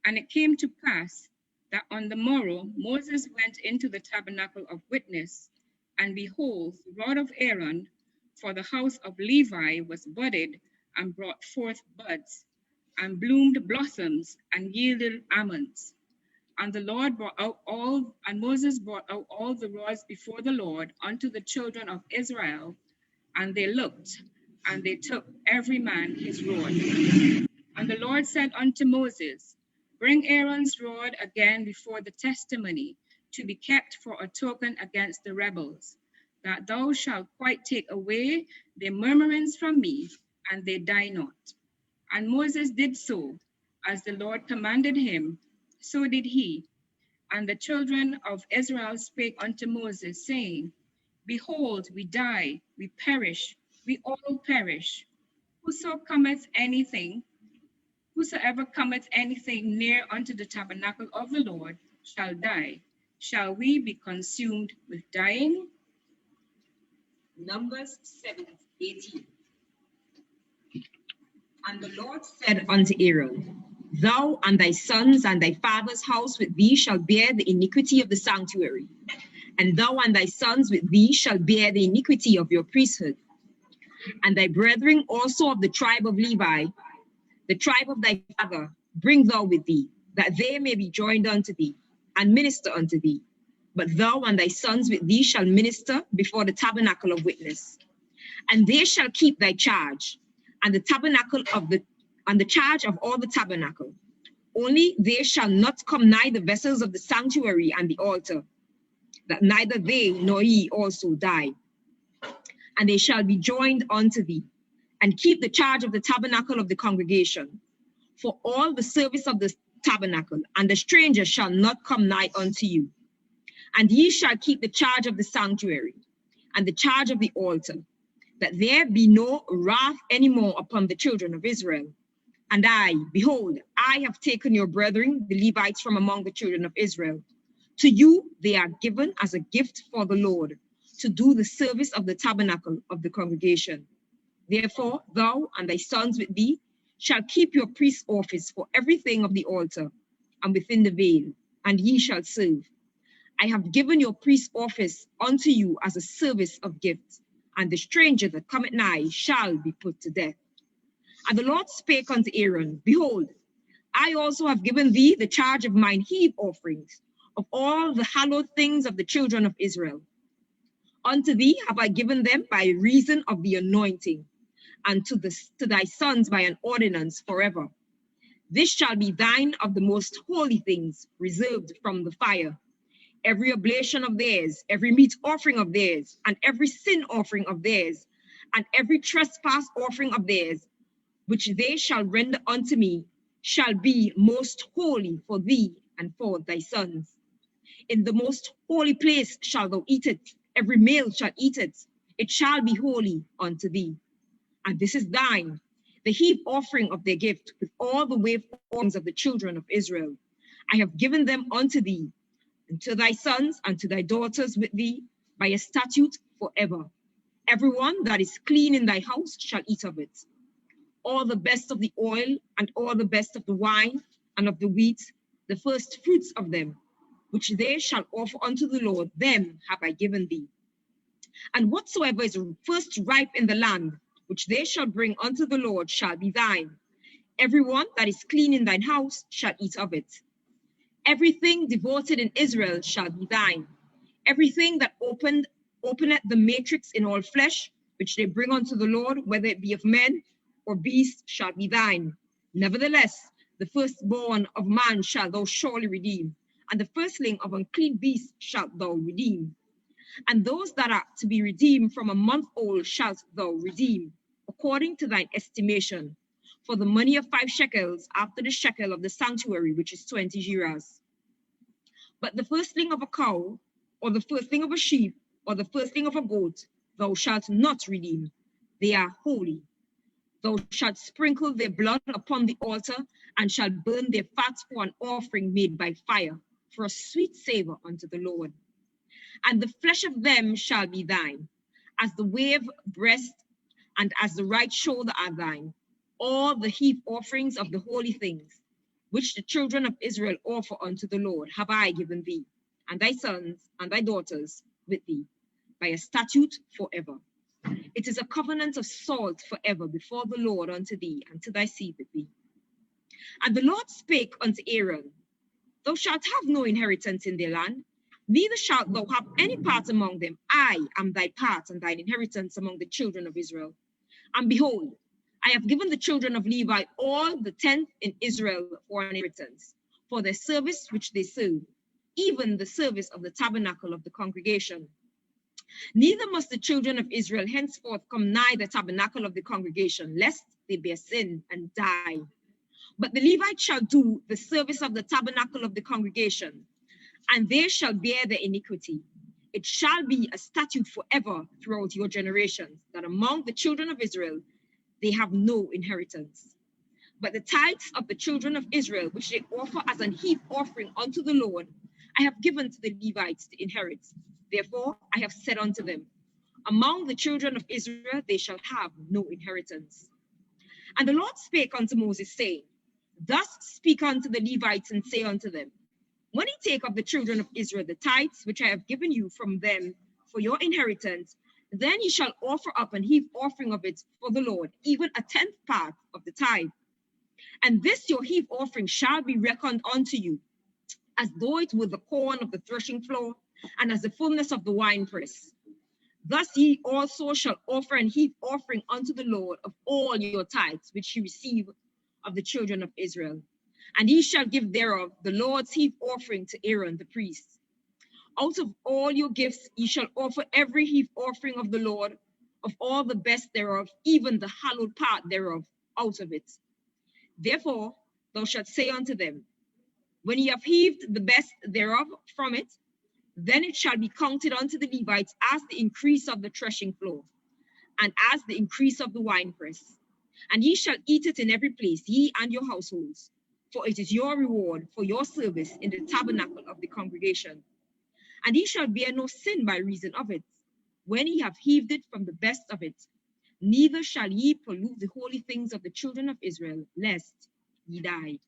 And it came to pass that on the morrow Moses went into the tabernacle of witness, and behold, the rod of Aaron for the house of Levi was budded, and brought forth buds, and bloomed blossoms, and yielded almonds. And the Lord brought out all, and Moses brought out all the rods before the Lord unto the children of Israel, and they looked, and they took every man his rod. And the Lord said unto Moses, Bring Aaron's rod again before the testimony, to be kept for a token against the rebels, that thou shalt quite take away their murmurings from me, and they die not. And Moses did so, as the Lord commanded him, so did he. And the children of Israel spake unto Moses, saying, Behold, we die, we perish, we all perish. Whosoever cometh anything near unto the tabernacle of the Lord shall die. Shall we be consumed with dying? Numbers 7:18. And the Lord said unto Aaron, Thou and thy sons and thy father's house with thee shall bear the iniquity of the sanctuary, and thou and thy sons with thee shall bear the iniquity of your priesthood. And thy brethren also of the tribe of Levi, the tribe of thy father, bring thou with thee, that they may be joined unto thee, and minister unto thee. But thou and thy sons with thee shall minister before the tabernacle of witness. And they shall keep thy charge, and the tabernacle and the charge of all the tabernacle. Only they shall not come nigh the vessels of the sanctuary and the altar, that neither they nor ye also die. And they shall be joined unto thee, and keep the charge of the tabernacle of the congregation, for all the service of the tabernacle, and the stranger shall not come nigh unto you. And ye shall keep the charge of the sanctuary, and the charge of the altar, that there be no wrath any more upon the children of Israel. And I, behold, I have taken your brethren, the Levites, from among the children of Israel. To you they are given as a gift for the Lord, to do the service of the tabernacle of the congregation. Therefore, thou and thy sons with thee shall keep your priest's office for everything of the altar, and within the veil, and ye shall serve. I have given your priest's office unto you as a service of gifts, and the stranger that cometh nigh shall be put to death. And the Lord spake unto Aaron, Behold, I also have given thee the charge of mine heave offerings, of all the hallowed things of the children of Israel. Unto thee have I given them by reason of the anointing, and to thy sons by an ordinance forever. This shall be thine of the most holy things, reserved from the fire. Every oblation of theirs, every meat offering of theirs, and every sin offering of theirs, and every trespass offering of theirs, which they shall render unto me, shall be most holy for thee and for thy sons. In the most holy place shalt thou eat it, every male shall eat it, it shall be holy unto thee. And this is thine, the heave offering of their gift, with all the wave offerings of the children of Israel. I have given them unto thee, and to thy sons and to thy daughters with thee, by a statute forever. Everyone that is clean in thy house shall eat of it. All the best of the oil, and all the best of the wine, and of the wheat, the first fruits of them, which they shall offer unto the Lord, them have I given thee. And whatsoever is first ripe in the land, which they shall bring unto the Lord, shall be thine. Everyone that is clean in thine house shall eat of it. Everything devoted in Israel shall be thine. Everything that openeth the matrix in all flesh, which they bring unto the Lord, whether it be of men or beasts, shall be thine. Nevertheless, the firstborn of man shalt thou surely redeem, and the firstling of unclean beasts shalt thou redeem. And those that are to be redeemed from a month old shalt thou redeem, according to thine estimation, for the money of 5 shekels after the shekel of the sanctuary, which is 20 gerahs. But the firstling of a cow, or the firstling of a sheep, or the firstling of a goat, thou shalt not redeem. They are holy. Thou shalt sprinkle their blood upon the altar, and shalt burn their fat for an offering made by fire, for a sweet savor unto the Lord. And the flesh of them shall be thine, as the wave breast and as the right shoulder are thine. All the heap offerings of the holy things, which the children of Israel offer unto the Lord, have I given thee, and thy sons and thy daughters with thee, by a statute forever. It is a covenant of salt forever before the Lord unto thee and to thy seed with thee. And the Lord spake unto Aaron, Thou shalt have no inheritance in their land, neither shalt thou have any part among them. I am thy part and thine inheritance among the children of Israel. And behold, I have given the children of Levi all the tenth in Israel for an inheritance, for their service which they serve, even the service of the tabernacle of the congregation. Neither must the children of Israel henceforth come nigh the tabernacle of the congregation, lest they bear sin and die. But the Levites shall do the service of the tabernacle of the congregation, and they shall bear the iniquity. It shall be a statute forever throughout your generations, that among the children of Israel they have no inheritance. But the tithes of the children of Israel, which they offer as an heap offering unto the Lord, I have given to the Levites to inherit. Therefore I have said unto them, among the children of Israel they shall have no inheritance. And the Lord spake unto Moses, saying, thus speak unto the Levites, and say unto them, when ye take of the children of Israel the tithes which I have given you from them for your inheritance, then ye shall offer up an heap offering of it for the Lord, even a 10th part of the tithe. And this your heap offering shall be reckoned unto you, as though it were the corn of the threshing floor, and as the fullness of the winepress. Thus ye also shall offer an heap offering unto the Lord of all your tithes, which ye receive of the children of Israel. And ye shall give thereof the Lord's heap offering to Aaron the priest. Out of all your gifts ye shall offer every heap offering of the Lord, of all the best thereof, even the hallowed part thereof, out of it. Therefore thou shalt say unto them, when ye have heaved the best thereof from it, then it shall be counted unto the Levites as the increase of the threshing floor, and as the increase of the winepress. And ye shall eat it in every place, ye and your households, for it is your reward for your service in the tabernacle of the congregation. And ye shall bear no sin by reason of it, when ye have heaved it from the best of it. Neither shall ye pollute the holy things of the children of Israel, lest ye die.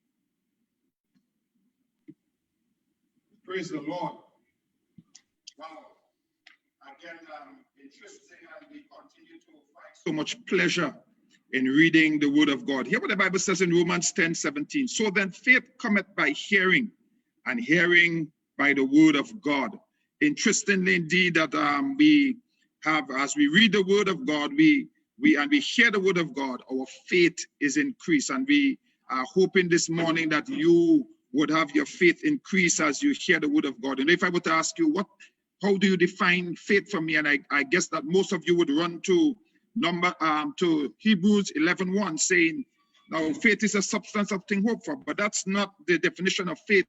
Praise the Lord. Wow. Again, interesting, and we continue to find so much pleasure in reading the word of God. Hear what the Bible says in Romans 10:17. So then faith cometh by hearing, and hearing by the word of God. Interestingly indeed that we have, as we read the word of God, we hear the word of God, our faith is increased. And we are hoping this morning that you would have your faith increase as you hear the word of God. And if I were to ask you, how do you define faith for me? And I guess that most of you would run to Hebrews 11:1, saying, now faith is a substance of things hoped for, but that's not the definition of faith.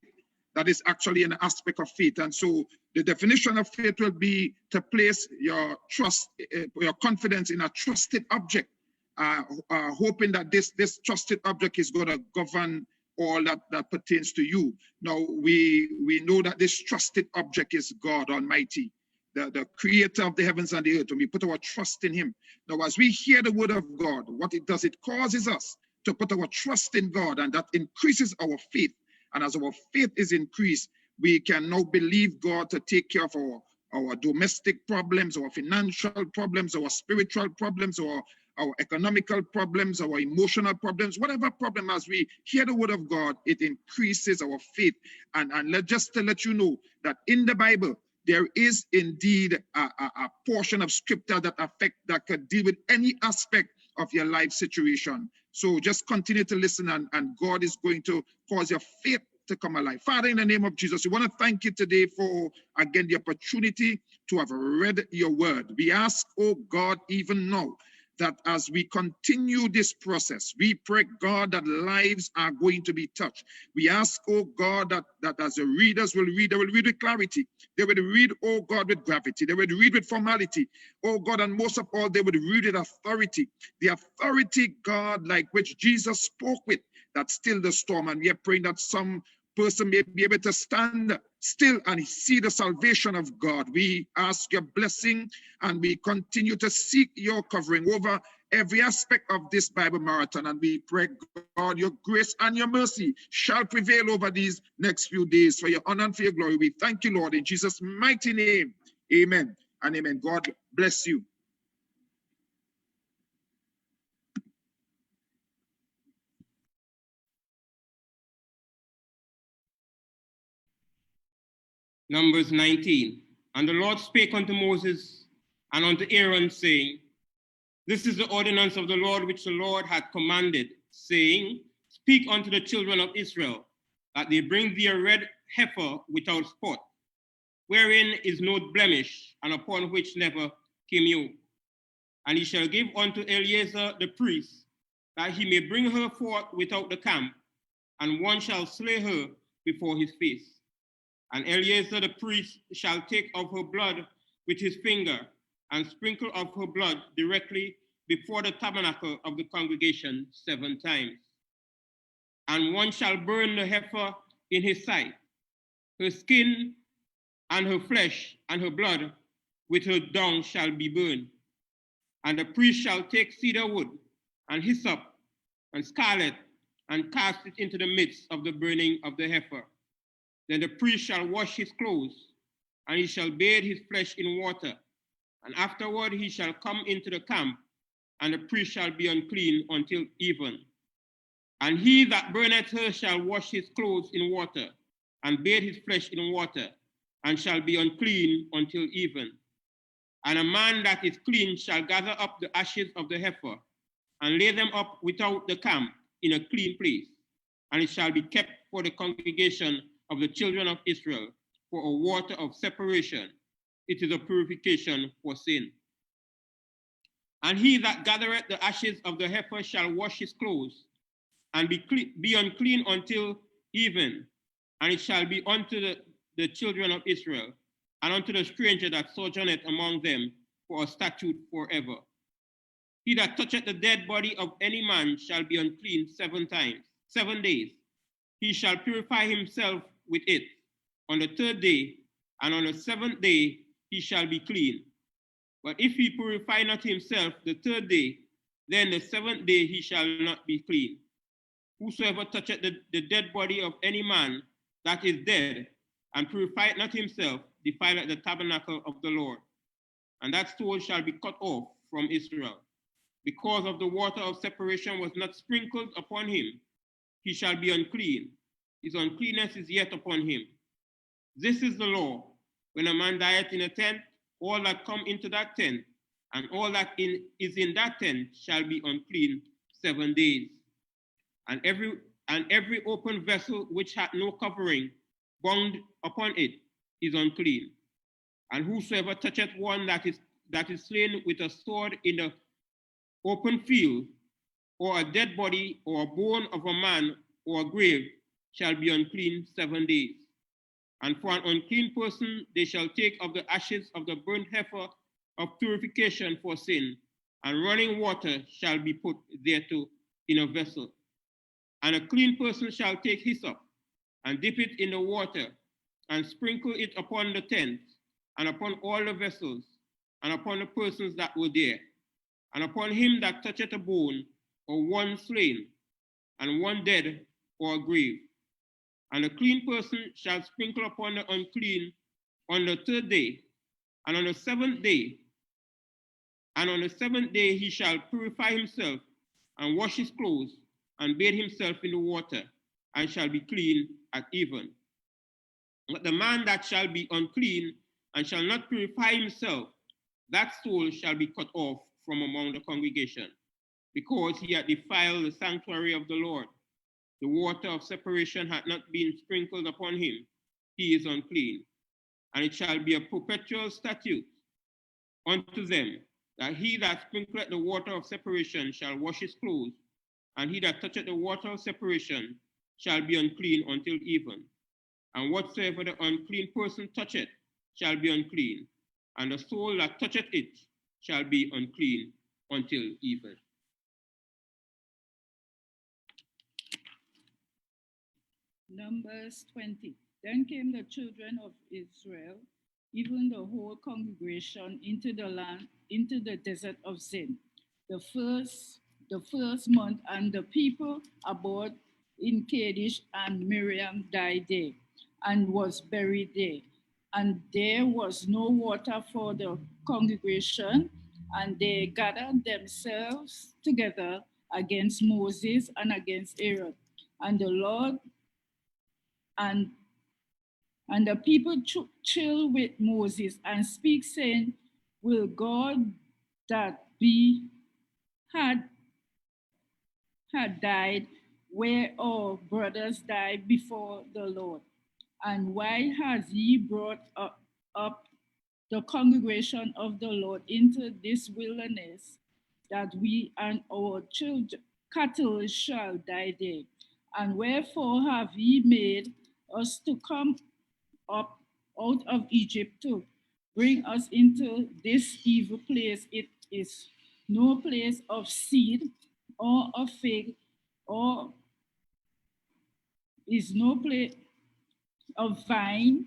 That is actually an aspect of faith. And so the definition of faith will be to place your trust, your confidence in a trusted object, hoping that this trusted object is going to govern all that pertains to you. Now, we know that this trusted object is God Almighty, the creator of the heavens and the earth, and we put our trust in him. Now, as we hear the word of God, what it does, it causes us to put our trust in God, and that increases our faith. And as our faith is increased, we can now believe God to take care of our domestic problems, our financial problems, our spiritual problems, or our economical problems, our emotional problems, whatever problem. As we hear the word of God, it increases our faith. And just to let you know that in the Bible, there is indeed a portion of scripture that could deal with any aspect of your life situation. So just continue to listen, and God is going to cause your faith to come alive. Father, in the name of Jesus, we want to thank you today for, again, the opportunity to have read your word. We ask, oh God, even now, that as we continue this process, we pray, God, that lives are going to be touched. We ask, oh God, that as the readers will read, they will read with clarity. They will read, oh God, with gravity. They will read with formality. Oh God, and most of all, they would read with authority. The authority, God, like which Jesus spoke with, that still the storm. And we are praying that some person may be able to stand still and see the salvation of God. We ask your blessing, and we continue to seek your covering over every aspect of this Bible marathon. And we pray, God, your grace and your mercy shall prevail over these next few days for your honor and for your glory. We thank you, Lord, in Jesus' mighty name. Amen and amen. God bless you. Numbers 19. And the Lord spake unto Moses and unto Aaron, saying, this is the ordinance of the Lord which the Lord hath commanded, saying, speak unto the children of Israel, that they bring thee a red heifer without spot, wherein is no blemish, and upon which never came yoke. And he shall give unto Eleazar the priest, that he may bring her forth without the camp, and one shall slay her before his face. And Eleazar the priest shall take of her blood with his finger and sprinkle of her blood directly before the tabernacle of the congregation 7 times. And one shall burn the heifer in his sight, her skin and her flesh and her blood with her dung shall be burned. And the priest shall take cedar wood and hyssop and scarlet and cast it into the midst of the burning of the heifer. Then the priest shall wash his clothes, and he shall bathe his flesh in water. And afterward he shall come into the camp, and the priest shall be unclean until even. And he that burneth her shall wash his clothes in water, and bathe his flesh in water, and shall be unclean until even. And a man that is clean shall gather up the ashes of the heifer, and lay them up without the camp in a clean place. And it shall be kept for the congregation of the children of Israel for a water of separation. It is a purification for sin. And he that gathereth the ashes of the heifer shall wash his clothes, and be unclean until even. And it shall be unto the children of Israel, and unto the stranger that sojourneth among them, for a statute forever. He that toucheth the dead body of any man shall be unclean 7 days. He shall purify himself with it on the 3rd day, and on the 7th day he shall be clean. But if he purify not himself the 3rd day, then the 7th day he shall not be clean. Whosoever toucheth the dead body of any man that is dead, and purifieth not himself, defileth the tabernacle of the Lord. And that soul shall be cut off from Israel. Because of the water of separation was not sprinkled upon him, he shall be unclean. His uncleanness is yet upon him. This is the law. When a man dieth in a tent, all that come into that tent, and all that is in that tent shall be unclean 7 days. And every open vessel which hath no covering bound upon it is unclean. And whosoever toucheth one that is slain with a sword in the open field, or a dead body, or a bone of a man, or a grave, shall be unclean 7 days. And for an unclean person, they shall take of the ashes of the burnt heifer of purification for sin, and running water shall be put thereto in a vessel. And a clean person shall take hyssop, and dip it in the water, and sprinkle it upon the tent, and upon all the vessels, and upon the persons that were there, and upon him that toucheth a bone, or one slain, and one dead, or a grave. And a clean person shall sprinkle upon the unclean on the 3rd day, and on the 7th day. And on the 7th day he shall purify himself, and wash his clothes, and bathe himself in the water, and shall be clean at even. But the man that shall be unclean, and shall not purify himself, that soul shall be cut off from among the congregation, because he hath defiled the sanctuary of the Lord. The water of separation hath not been sprinkled upon him. He is unclean. And it shall be a perpetual statute unto them, that he that sprinkleth the water of separation shall wash his clothes, and he that toucheth the water of separation shall be unclean until even. And whatsoever the unclean person toucheth shall be unclean, and the soul that toucheth it shall be unclean until even. Numbers 20. Then came the children of Israel, even the whole congregation, into the land, into the desert of Zin, the first month, and the people abode in Kadesh, and Miriam died there, and was buried there. And there was no water for the congregation, and they gathered themselves together against Moses and against Aaron. And the Lord and the people chill with Moses and speak, saying, will God that we had died where our brothers died before the Lord? And why has he brought up the congregation of the Lord into this wilderness, that we and our children, cattle shall die there? And wherefore have ye made us to come up out of Egypt to bring us into this evil place. It is no place of seed or of fig, or is no place of vine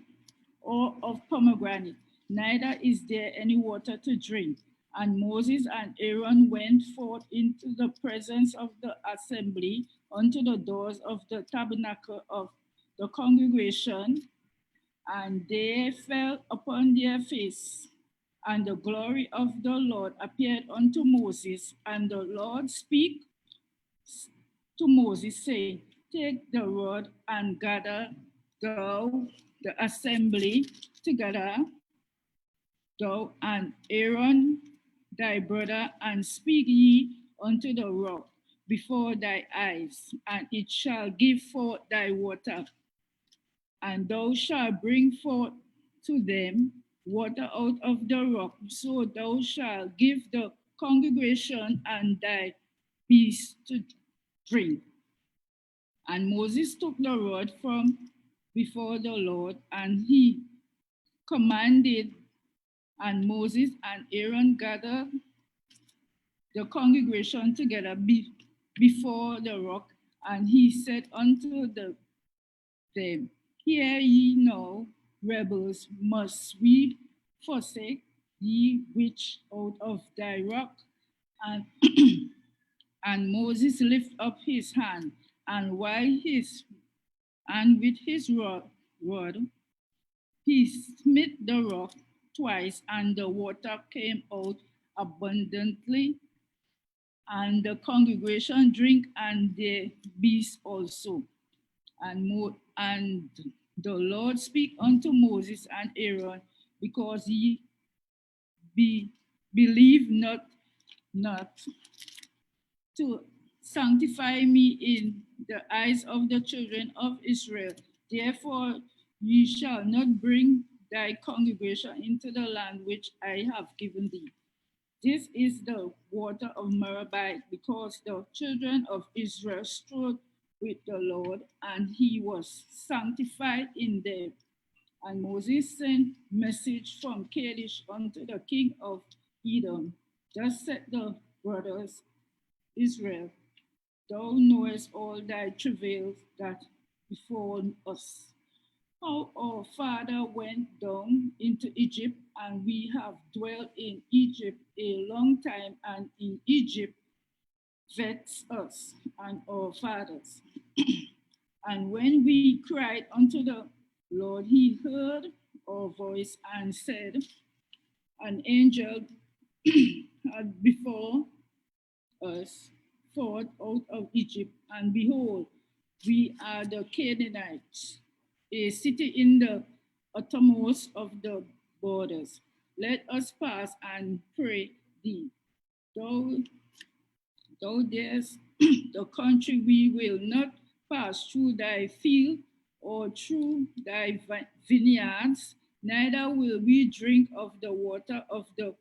or of pomegranate, neither is there any water to drink. And Moses and Aaron went forth into the presence of the assembly unto the doors of the tabernacle of the congregation, and they fell upon their face. And the glory of the Lord appeared unto Moses, and the Lord spake to Moses, saying, take the rod and gather thou the assembly together, thou and Aaron thy brother, and speak ye unto the rock before thy eyes, and it shall give forth thy water, and thou shalt bring forth to them water out of the rock, so thou shalt give the congregation and thy beasts to drink. And Moses took the rod from before the Lord, and he commanded, and Moses and Aaron gathered the congregation together before the rock, and he said unto them, hear ye now, rebels, must we forsake ye which out of thy rock? And, and Moses lifted up his hand, and with his rod he smote the rock twice, and the water came out abundantly, and the congregation drank, and their beasts also. And the Lord spake unto Moses and Aaron, because ye believe not to sanctify me in the eyes of the children of Israel. Therefore, ye shall not bring thy congregation into the land which I have given thee. This is the water of Meribah, because the children of Israel strode with the Lord, and he was sanctified in them. And Moses sent message from Kadesh unto the king of Edom. Thus said the brothers Israel, thou knowest all thy travails that befall us, how our father went down into Egypt, and we have dwelt in Egypt a long time, and in Egypt vexed us and our fathers. And when we cried unto the Lord, he heard our voice and said, an angel had before us forth out of Egypt, and behold, we are the Canaanites, a city in the uttermost of the borders. Let us pass and pray thee. Thou darest the country, we will not pass through thy field or through thy vineyards, neither will we drink of the water of the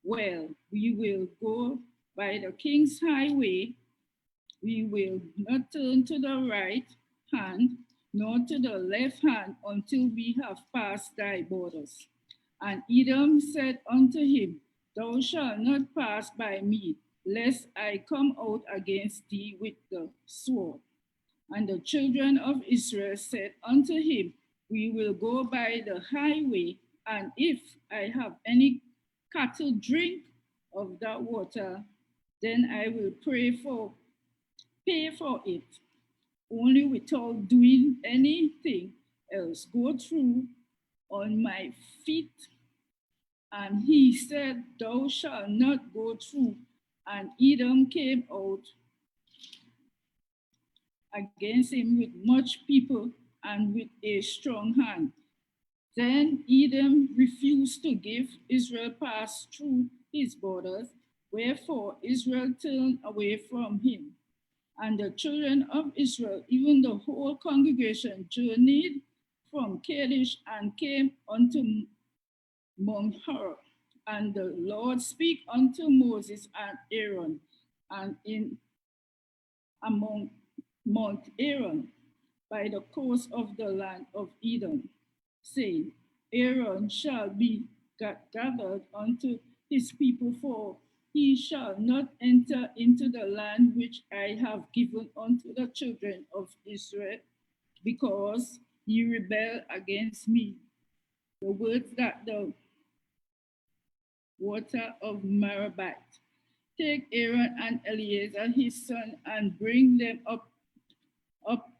well. We will go by the king's highway. We will not turn to the right hand nor to the left hand until we have passed thy borders. And Edom said unto him, thou shalt not pass by me, lest I come out against thee with the sword. And the children of Israel said unto him, we will go by the highway, and if I have any cattle drink of that water, then I will pay for it, only without doing anything else. Go through on my feet. And he said, thou shalt not go through. And Edom came out against him with much people and with a strong hand. Then Edom refused to give Israel pass through his borders, wherefore Israel turned away from him. And the children of Israel, even the whole congregation, journeyed from Kadesh and came unto Mount Horeb. And the Lord spake unto Moses and Aaron, and in among Mount Aaron, by the coast of the land of Edom, saying, Aaron shall be gathered unto his people, for he shall not enter into the land which I have given unto the children of Israel, because he rebelled against me. The words that the water of Meribah. Take Aaron and Eleazar his son, and bring them up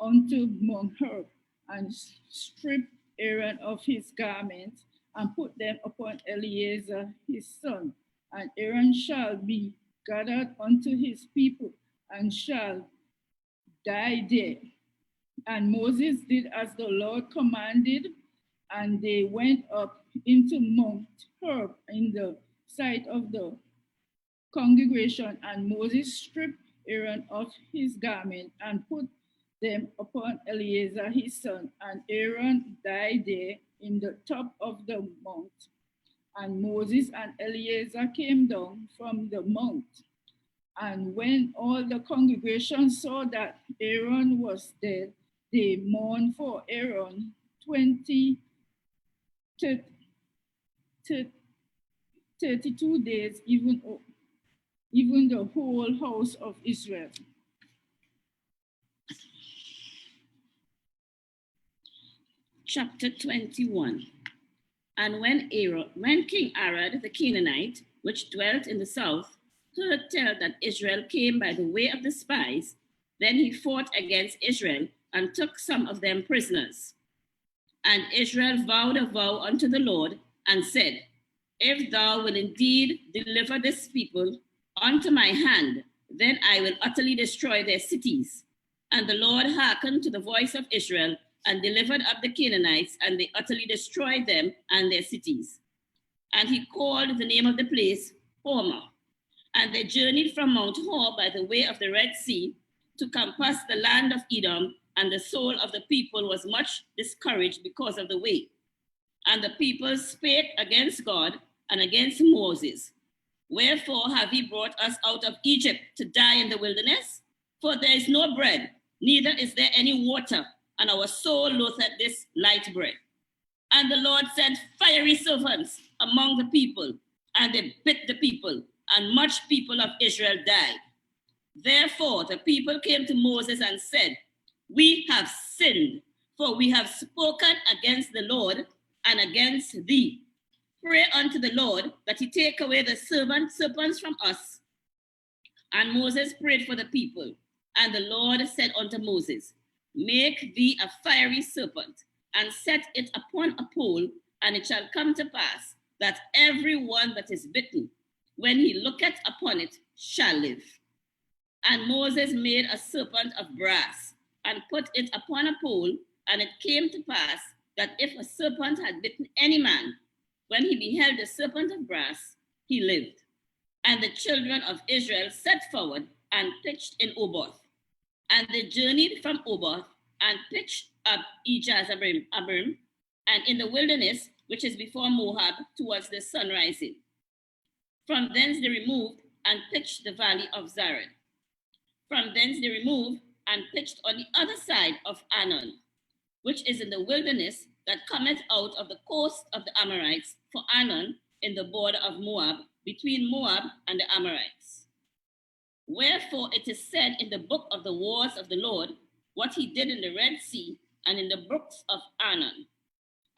unto Mount Horeb, and strip Aaron of his garments, and put them upon Eleazar his son. And Aaron shall be gathered unto his people, and shall die there. And Moses did as the Lord commanded, and they went up into Mount Horeb in the sight of the congregation, and Moses stripped Aaron of his garment and put them upon Eleazar his son, and Aaron died there in the top of the mount. And Moses and Eleazar came down from the mount. And when all the congregation saw that Aaron was dead, they mourned for Aaron 32 days, even the whole house of Israel. Chapter 21. And when King Arad the Canaanite, which dwelt in the south, heard tell that Israel came by the way of the spies, then he fought against Israel and took some of them prisoners. And Israel vowed a vow unto the Lord and said, If thou wilt indeed deliver this people unto my hand, then I will utterly destroy their cities. And the Lord hearkened to the voice of Israel and delivered up the Canaanites, and they utterly destroyed them and their cities. And he called the name of the place Hormah. And they journeyed from Mount Hor by the way of the Red Sea to compass the land of Edom, and the soul of the people was much discouraged because of the way. And the people spake against God and against Moses. Wherefore have he brought us out of Egypt to die in the wilderness? For there is no bread, neither is there any water, and our soul loatheth this light bread. And the Lord sent fiery serpents among the people, and they bit the people, and much people of Israel died. Therefore the people came to Moses and said, We have sinned, for we have spoken against the Lord and against thee. Pray unto the Lord that he take away the serpents from us. And Moses prayed for the people. And the Lord said unto Moses, Make thee a fiery serpent, and set it upon a pole, and it shall come to pass that every one that is bitten, when he looketh upon it, shall live. And Moses made a serpent of brass, and put it upon a pole, and it came to pass that if a serpent had bitten any man, when he beheld the serpent of brass, he lived. And the children of Israel set forward and pitched in Oboth. And they journeyed from Oboth and pitched up Ijaz-Abrim, and in the wilderness, which is before Moab, towards the sun rising. From thence they removed and pitched the valley of Zared. From thence they removed and pitched on the other side of Anon, which is in the wilderness that cometh out of the coast of the Amorites, for Anon in the border of Moab, between Moab and the Amorites. Wherefore it is said in the book of the wars of the Lord, what he did in the Red Sea and in the brooks of Anon,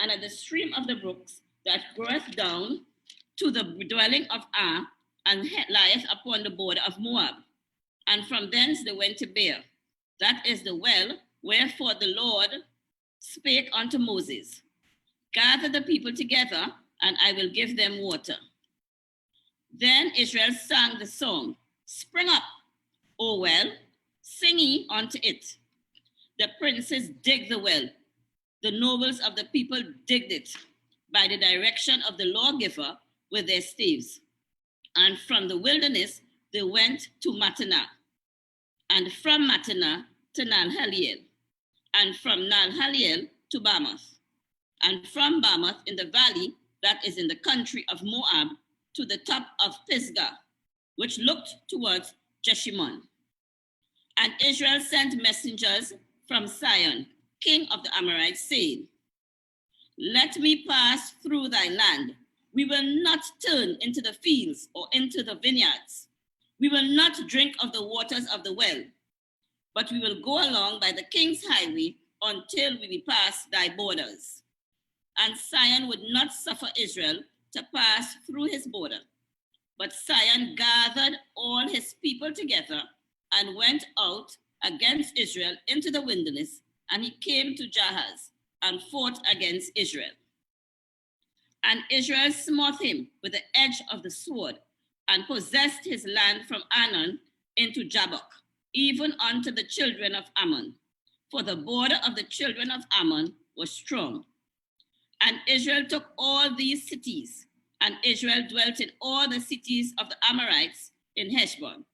and at the stream of the brooks that goeth down to the dwelling of Ar, and lieth upon the border of Moab. And from thence they went to Beer, that is the well, wherefore the Lord spake unto Moses, Gather the people together, and I will give them water. Then Israel sang the song, Spring up, O well, sing ye unto it. The princes dig the well, the nobles of the people digged it, by the direction of the lawgiver with their staves. And from the wilderness they went to Mattanah, and from Mattanah to Nahaliel, and from Nahaliel to Bamoth, and from Bamoth in the valley that is in the country of Moab to the top of Pisgah, which looked towards Jeshimon. And Israel sent messengers from Sihon, king of the Amorites, saying, Let me pass through thy land. We will not turn into the fields or into the vineyards. We will not drink of the waters of the well, but we will go along by the king's highway until we pass thy borders. And Sion would not suffer Israel to pass through his border. But Sion gathered all his people together and went out against Israel into the wilderness, and he came to Jahaz and fought against Israel. And Israel smote him with the edge of the sword and possessed his land from Anon into Jabbok, even unto the children of Ammon. For the border of the children of Ammon was strong. And Israel took all these cities, and Israel dwelt in all the cities of the Amorites in Heshbon,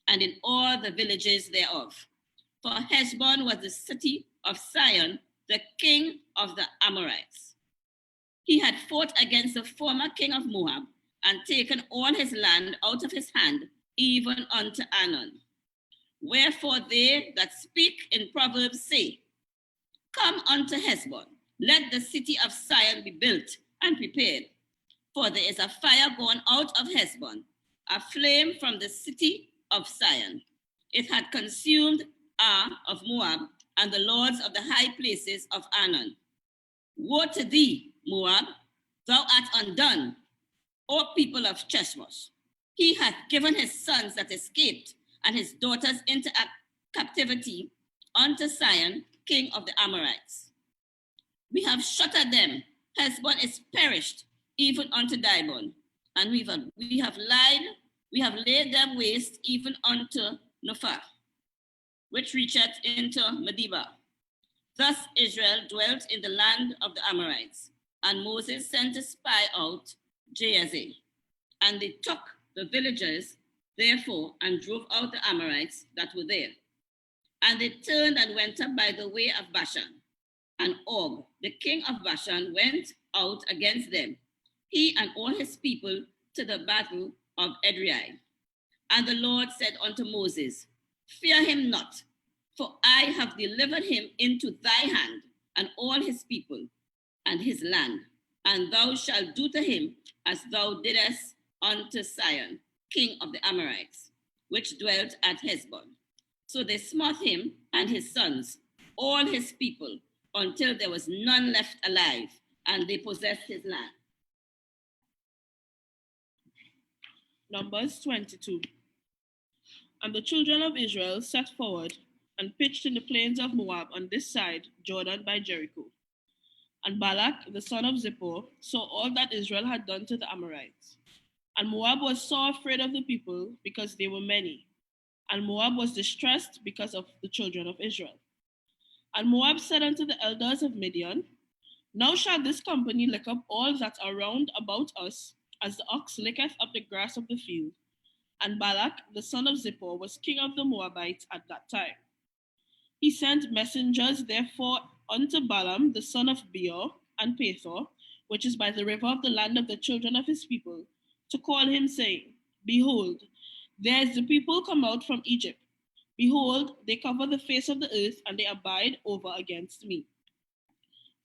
and in all the villages thereof. For Heshbon was the city of Sion, the king of the Amorites. He had fought against the former king of Moab, and taken all his land out of his hand, even unto Anon. Wherefore they that speak in Proverbs say, Come unto Heshbon, let the city of Sion be built and prepared. For there is a fire gone out of Heshbon, a flame from the city of Sion. It had consumed Ar of Moab, and the lords of the high places of Anon. Woe to thee, Moab, thou art undone, O people of Cheshmosh. He hath given his sons that escaped, and his daughters into captivity unto Sion, king of the Amorites. We have shattered them. Heshbon is perished, even unto Dibon, and we have laid them waste even unto Nophah, which reacheth into Medeba. Thus Israel dwelt in the land of the Amorites, and Moses sent to spy out Jahaziel, and they took the villages, therefore, and drove out the Amorites that were there. And they turned and went up by the way of Bashan, and Og, the king of Bashan, went out against them, he and all his people, to the battle of Edrei. And the Lord said unto Moses, Fear him not, for I have delivered him into thy hand, and all his people, and his land. And thou shalt do to him as thou didst unto Sihon, king of the Amorites, which dwelt at Heshbon. So they smote him and his sons, all his people, until there was none left alive, and they possessed his land. Numbers 22. And the children of Israel set forward and pitched in the plains of Moab on this side Jordan by Jericho. And Balak, the son of Zippor, saw all that Israel had done to the Amorites. And Moab was so afraid of the people because they were many. And Moab was distressed because of the children of Israel. And Moab said unto the elders of Midian, Now shall this company lick up all that are round about us, as the ox licketh up the grass of the field. And Balak, the son of Zippor, was king of the Moabites at that time. He sent messengers therefore unto Balaam, the son of Beor, and Pethor, which is by the river of the land of the children of his people, to call him, saying, Behold, there is the people come out from Egypt. Behold, they cover the face of the earth, and they abide over against me.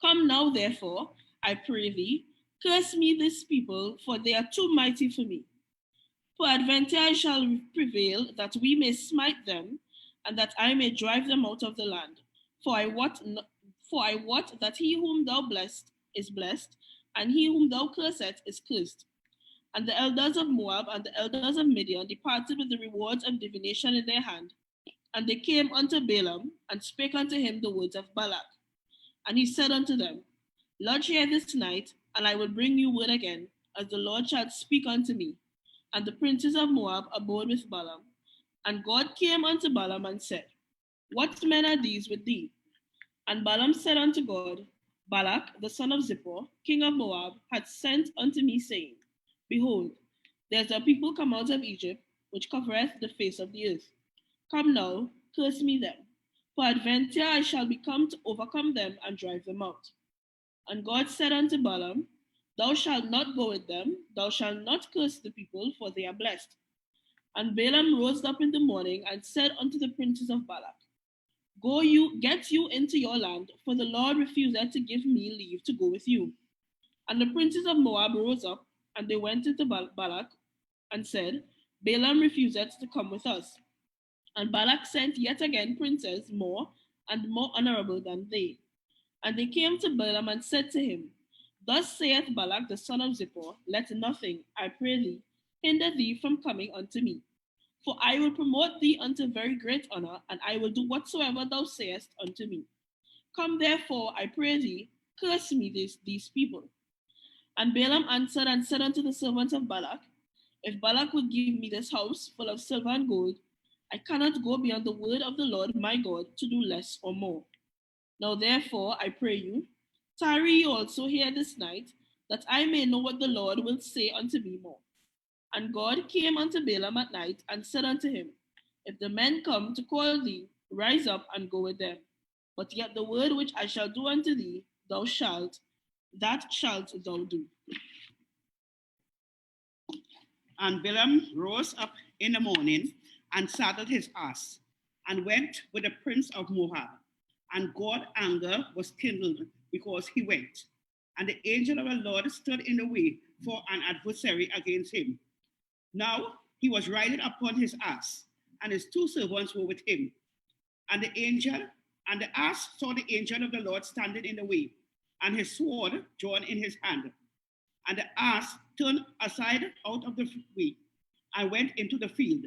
Come now, therefore, I pray thee, curse me this people, for they are too mighty for me. Peradventure I shall prevail, that we may smite them, and that I may drive them out of the land. For I wot that he whom thou blessed is blessed, and he whom thou cursest is cursed. And the elders of Moab and the elders of Midian departed with the rewards of divination in their hand. And they came unto Balaam, and spake unto him the words of Balak. And he said unto them, Lodge here this night, and I will bring you word again, as the Lord shall speak unto me. And the princes of Moab abode with Balaam. And God came unto Balaam and said, What men are these with thee? And Balaam said unto God, Balak, the son of Zippor, king of Moab, hath sent unto me, saying, Behold, there is a people come out of Egypt, which covereth the face of the earth. Come now, curse me them. Peradventure I shall be come to overcome them and drive them out. And God said unto Balaam, Thou shalt not go with them, thou shalt not curse the people, for they are blessed. And Balaam rose up in the morning and said unto the princes of Balak, get you into your land, for the Lord refused to give me leave to go with you. And the princes of Moab rose up, and they went into Balak and said, Balaam refused to come with us. And Balak sent yet again princes more and more honorable than they. And they came to Balaam and said to him, Thus saith Balak the son of Zippor, Let nothing, I pray thee, hinder thee from coming unto me. For I will promote thee unto very great honor, and I will do whatsoever thou sayest unto me. Come therefore, I pray thee, curse me these people. And Balaam answered and said unto the servants of Balak, If Balak would give me this house full of silver and gold, I cannot go beyond the word of the Lord my God to do less or more. Now therefore, I pray you, tarry ye also here this night, that I may know what the Lord will say unto me more. And God came unto Balaam at night and said unto him, If the men come to call thee, rise up and go with them. But yet the word which I shall do unto thee, that shalt thou do. And Balaam rose up in the morning and saddled his ass and went with the prince of Moab. And God's anger was kindled because he went. And the angel of the Lord stood in the way for an adversary against him. Now he was riding upon his ass, and his two servants were with him. And the ass saw the angel of the Lord standing in the way, and his sword drawn in his hand. And the ass turned aside out of the way and went into the field.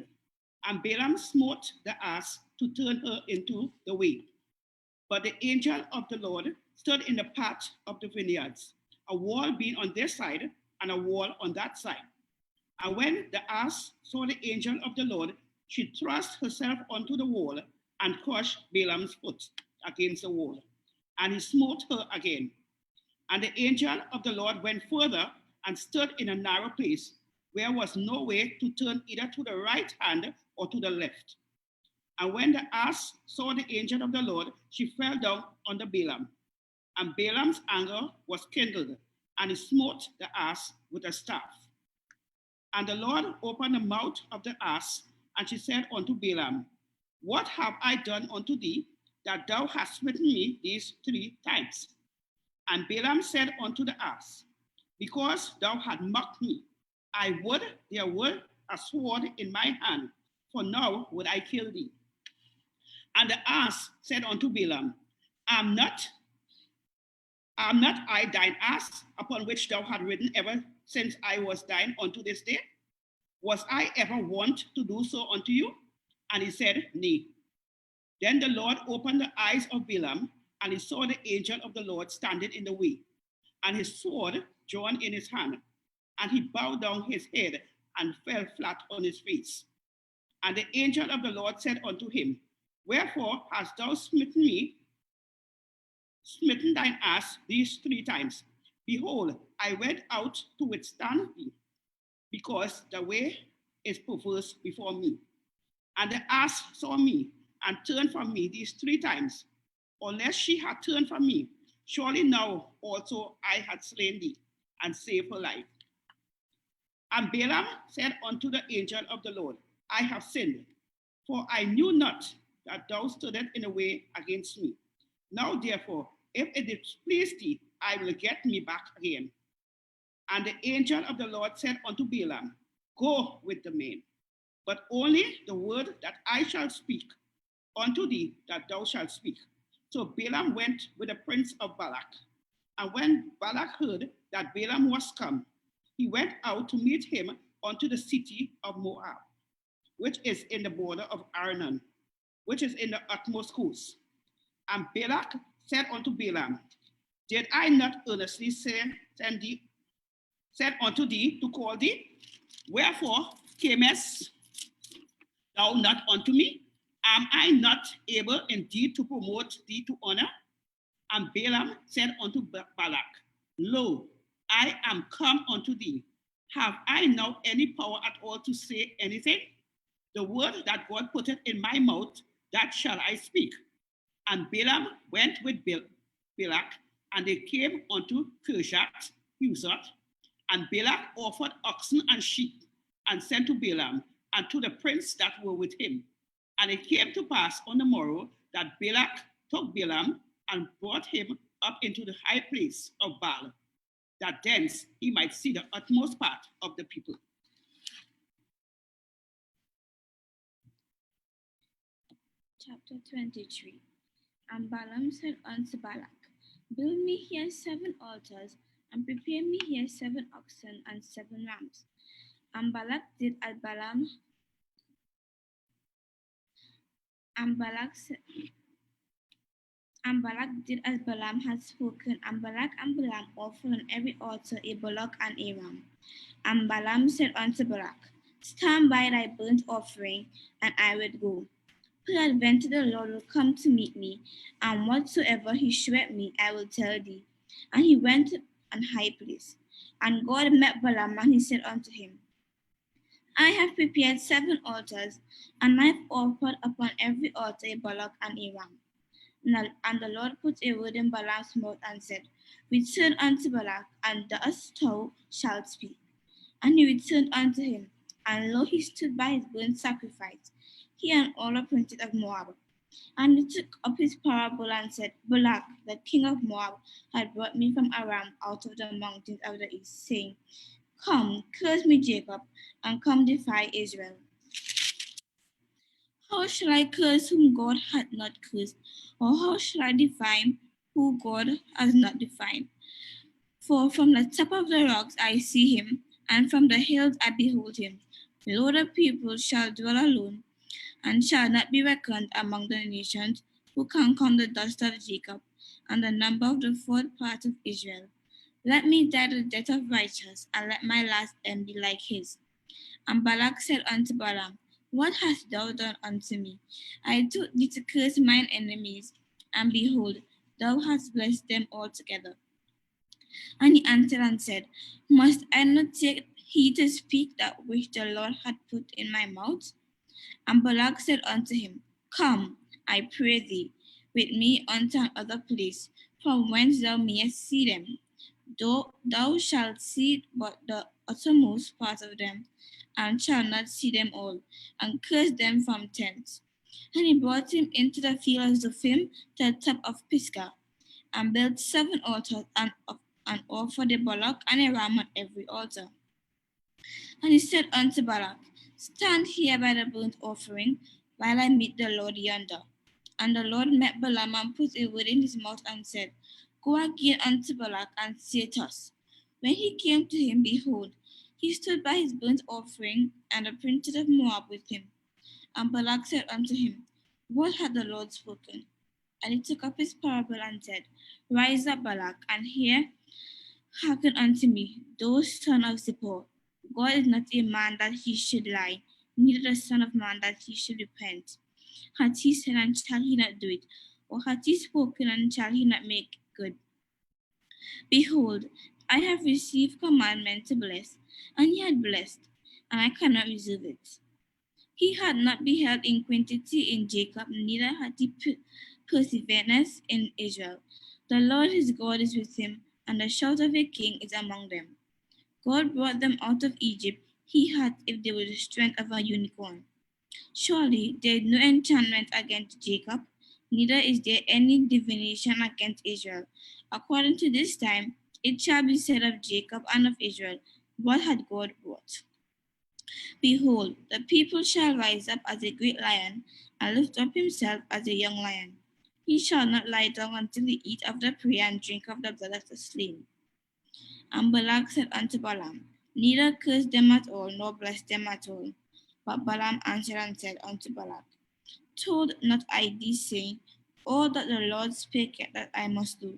And Balaam smote the ass to turn her into the way. But the angel of the Lord stood in the path of the vineyards, a wall being on this side and a wall on that side. And when the ass saw the angel of the Lord, she thrust herself onto the wall and crushed Balaam's foot against the wall. And he smote her again. And the angel of the Lord went further and stood in a narrow place where was no way to turn either to the right hand or to the left. And when the ass saw the angel of the Lord, she fell down under Balaam. And Balaam's anger was kindled, and he smote the ass with a staff. And the Lord opened the mouth of the ass, and she said unto Balaam, What have I done unto thee, that thou hast smitten me these 3 times? And Balaam said unto the ass, Because thou hast mocked me, I would there were a sword in my hand, for now would I kill thee. And the ass said unto Balaam, Am not I thine ass, upon which thou hast ridden ever since I was thine unto this day? Was I ever wont to do so unto you? And he said, Nay. Then the Lord opened the eyes of Balaam, and he saw the angel of the Lord standing in the way, and his sword drawn in his hand. And he bowed down his head and fell flat on his face. And the angel of the Lord said unto him, Wherefore hast thou smitten thine ass these 3 times? Behold, I went out to withstand thee, because the way is perverse before me. And the ass saw me and turned from me these 3 times. Unless she had turned from me, surely now also I had slain thee and saved her life. And Balaam said unto the angel of the Lord, I have sinned, for I knew not that thou stoodest in the way against me. Now therefore, if it displease thee, I will get me back again. And the angel of the Lord said unto Balaam, Go with the men, but only the word that I shall speak unto thee that thou shalt speak. So Balaam went with the prince of Balak. And when Balak heard that Balaam was come, he went out to meet him unto the city of Moab, which is in the border of Arnon, which is in the utmost coast. And Balak said unto Balaam, Did I not earnestly said unto thee to call thee? Wherefore camest thou not unto me? Am I not able indeed to promote thee to honor? And Balaam said unto Balak, Lo, I am come unto thee. Have I now any power at all to say anything? The word that God putteth in my mouth, that shall I speak. And Balaam went with Balak, and they came unto Kirjath Huzoth. And Balak offered oxen and sheep, and sent to Balaam and to the prince that were with him. And it came to pass on the morrow that Balak took Balaam and brought him up into the high place of Baal, that thence he might see the utmost part of the people. Chapter 23. And Balaam said unto Balak, Build me here 7 altars, and prepare me here 7 oxen and 7 rams. And Balak did as Balaam and Balak did as Balaam had spoken, and Balak and Balaam offered on every altar a bullock and a ram. And Balaam said unto Balak, Stand by thy burnt offering, and I will go. Peradventure the Lord will come to meet me, and whatsoever he sheweth me, I will tell thee. And he went an high place. And God met Balaam, and he said unto him, I have prepared 7 altars, and I have offered upon every altar a bullock and a ram. And the Lord put a word in Balaam's mouth and said, Return unto Balak, and thus thou shalt speak. And he returned unto him, and lo, he stood by his burnt sacrifice, he and all the princes of Moab. And he took up his parable and said, Balak, the king of Moab, had brought me from Aram out of the mountains of the east, saying, Come, curse me, Jacob, and come defy Israel. How shall I curse whom God hath not cursed? Or how shall I define who God has not defined? For from the top of the rocks I see him, and from the hills I behold him. Lo, the people shall dwell alone, and shall not be reckoned among the nations, who can count the dust of Jacob, and the number of the 4th part of Israel. Let me die the death of righteous, and let my last end be like his. And Balak said unto Balaam, What hast thou done unto me? I told thee to curse mine enemies, and behold, thou hast blessed them altogether. And he answered and said, Must I not take heed to speak that which the Lord hath put in my mouth? And Balak said unto him, Come, I pray thee, with me unto another place, from whence thou mayest see them. Thou shalt see but the uttermost part of them, and shalt not see them all, and curse them from thence. And he brought him into the field of Zophim to the top of Pisgah, and built 7 altars, and offered a bullock and a ram on every altar. And he said unto Balak, Stand here by the burnt offering, while I meet the Lord yonder. And the Lord met Balaam and put a word in his mouth and said, Go again unto Balak and say thus. When he came to him, behold, he stood by his burnt offering, and the princes of Moab with him. And Balak said unto him, What hath the Lord spoken? And he took up his parable and said, Rise up, Balak, and hearken unto me, thou son of Zippor. God is not a man that he should lie, neither the Son of Man that he should repent. Hath he said, and shall he not do it? Or hath he spoken, and shall he not make good? Behold, I have received commandment to bless, and he had blessed, and I cannot reserve it. He had not beheld iniquity in Jacob, neither had he perseverance in Israel. The Lord his God is with him, and the shout of a king is among them. God brought them out of Egypt. He had, if they were the strength of a unicorn. Surely there is no enchantment against Jacob, neither is there any divination against Israel. According to this time, it shall be said of Jacob and of Israel, What had God brought? Behold, the people shall rise up as a great lion, and lift up himself as a young lion. He shall not lie down until he eat of the prey and drink of the blood of the slain. And Balak said unto Balaam, Neither curse them at all, nor bless them at all. But Balaam answered and said unto Balak, Told not I thee, saying, All that the Lord spake that I must do?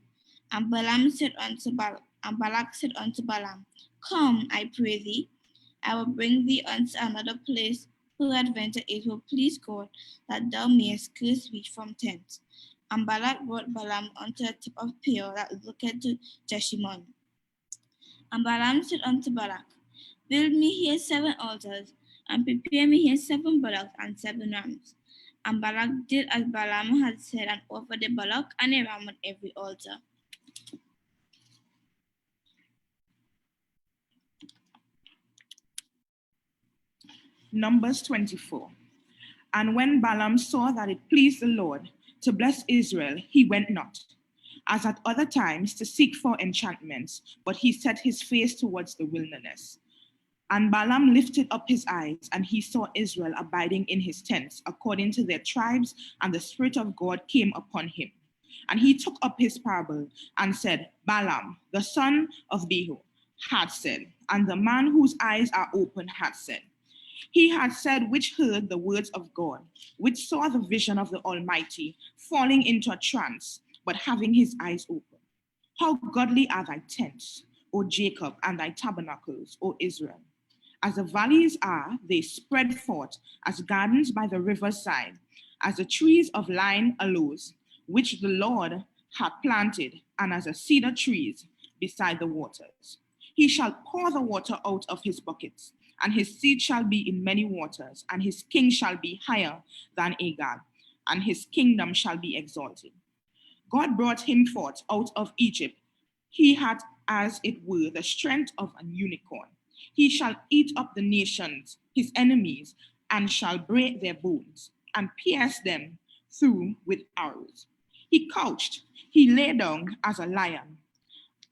And Balak said unto Balaam, Come, I pray thee, I will bring thee unto another place, peradventure it will please God that thou mayest curse me from thence. And Balak brought Balaam unto the top of Peor that looketh to Jeshimon. And Balaam said unto Balak, Build me here 7 altars, and prepare me here 7 bullocks and 7 rams. And Balak did as Balaam had said, and offered a bullock and a ram on every altar. Numbers 24. And when Balaam saw that it pleased the Lord to bless Israel, he went not, as at other times, to seek for enchantments, but he set his face towards the wilderness. And Balaam lifted up his eyes, and he saw Israel abiding in his tents, according to their tribes, and the Spirit of God came upon him. And he took up his parable and said, Balaam, the son of Beor, had said, and the man whose eyes are open had said. He had said, which heard the words of God, which saw the vision of the Almighty, falling into a trance, but having his eyes open. How godly are thy tents, O Jacob, and thy tabernacles, O Israel. As the valleys are, they spread forth as gardens by the river's side, as the trees of line aloes, which the Lord hath planted, and as a cedar trees beside the waters. He shall pour the water out of his buckets, and his seed shall be in many waters, and his king shall be higher than Agag, and his kingdom shall be exalted. God brought him forth out of Egypt. He had, as it were, the strength of an unicorn. He shall eat up the nations, his enemies, and shall break their bones, and pierce them through with arrows. He couched, he lay down as a lion,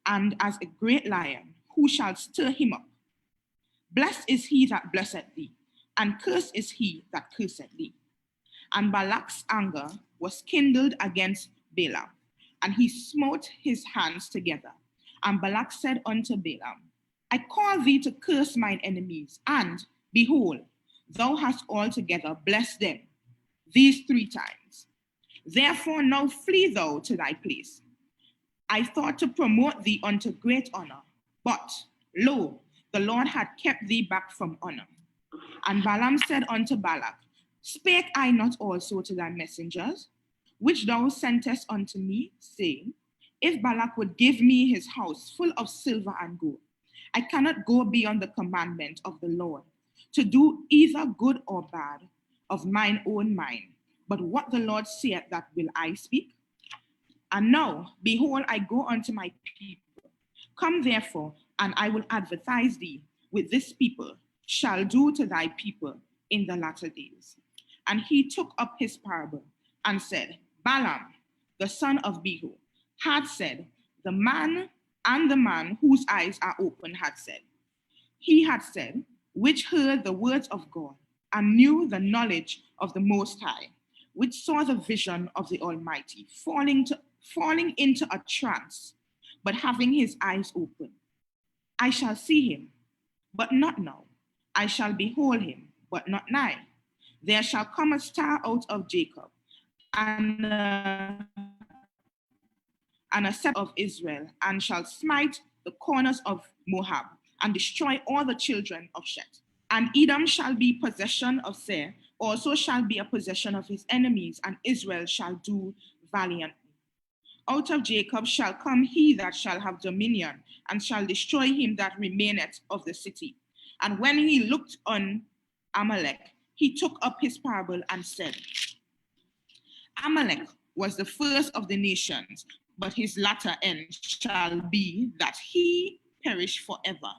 and as a great lion, who shall stir him up? Blessed is he that blesseth thee, and cursed is he that curseth thee. And Balak's anger was kindled against Balaam, and he smote his hands together. And Balak said unto Balaam, I call thee to curse mine enemies, and behold, thou hast altogether blessed them these 3 times. Therefore now flee thou to thy place. I thought to promote thee unto great honor, but lo, the Lord had kept thee back from honor. And Balaam said unto Balak, Spake I not also to thy messengers, which thou sentest unto me, saying, If Balak would give me his house full of silver and gold, I cannot go beyond the commandment of the Lord, to do either good or bad of mine own mind. But what the Lord saith, that will I speak. And now, behold, I go unto my people. Come therefore, and I will advertise thee with this people shall do to thy people in the latter days. And he took up his parable and said, Balaam, the son of Beor, had said, the man whose eyes are open had said. He had said, which heard the words of God and knew the knowledge of the Most High, which saw the vision of the Almighty, falling into a trance, but having his eyes open. I shall see him, but not now. I shall behold him, but not nigh. There shall come a star out of Jacob, and a set of Israel, and shall smite the corners of Moab, and destroy all the children of Shet. And Edom shall be possession of Seir, also shall be a possession of his enemies, and Israel shall do valiantly. Out of Jacob shall come he that shall have dominion, and shall destroy him that remaineth of the city. And when he looked on Amalek, he took up his parable and said, Amalek was the first of the nations, but his latter end shall be that he perish forever.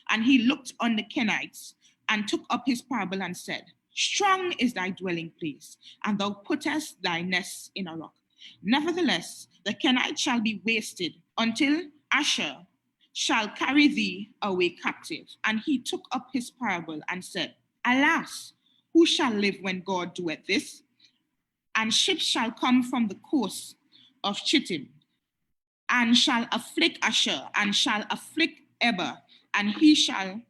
And he looked on the Kenites, and took up his parable and said, Strong is thy dwelling place, and thou puttest thy nest in a rock. Nevertheless, the Kenites shall be wasted until Asher shall carry thee away captive. And he took up his parable and said, Alas, who shall live when God doeth this? And ships shall come from the coast of Chittim, and shall afflict Asher, and shall afflict Eber, and he shall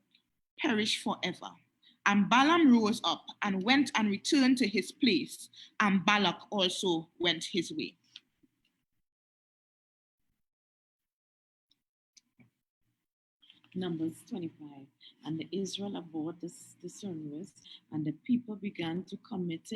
perish forever. And Balaam rose up and went and returned to his place, and Balak also went his way. Numbers 25. And the Israel abhorred the Syrians, and the people began to commit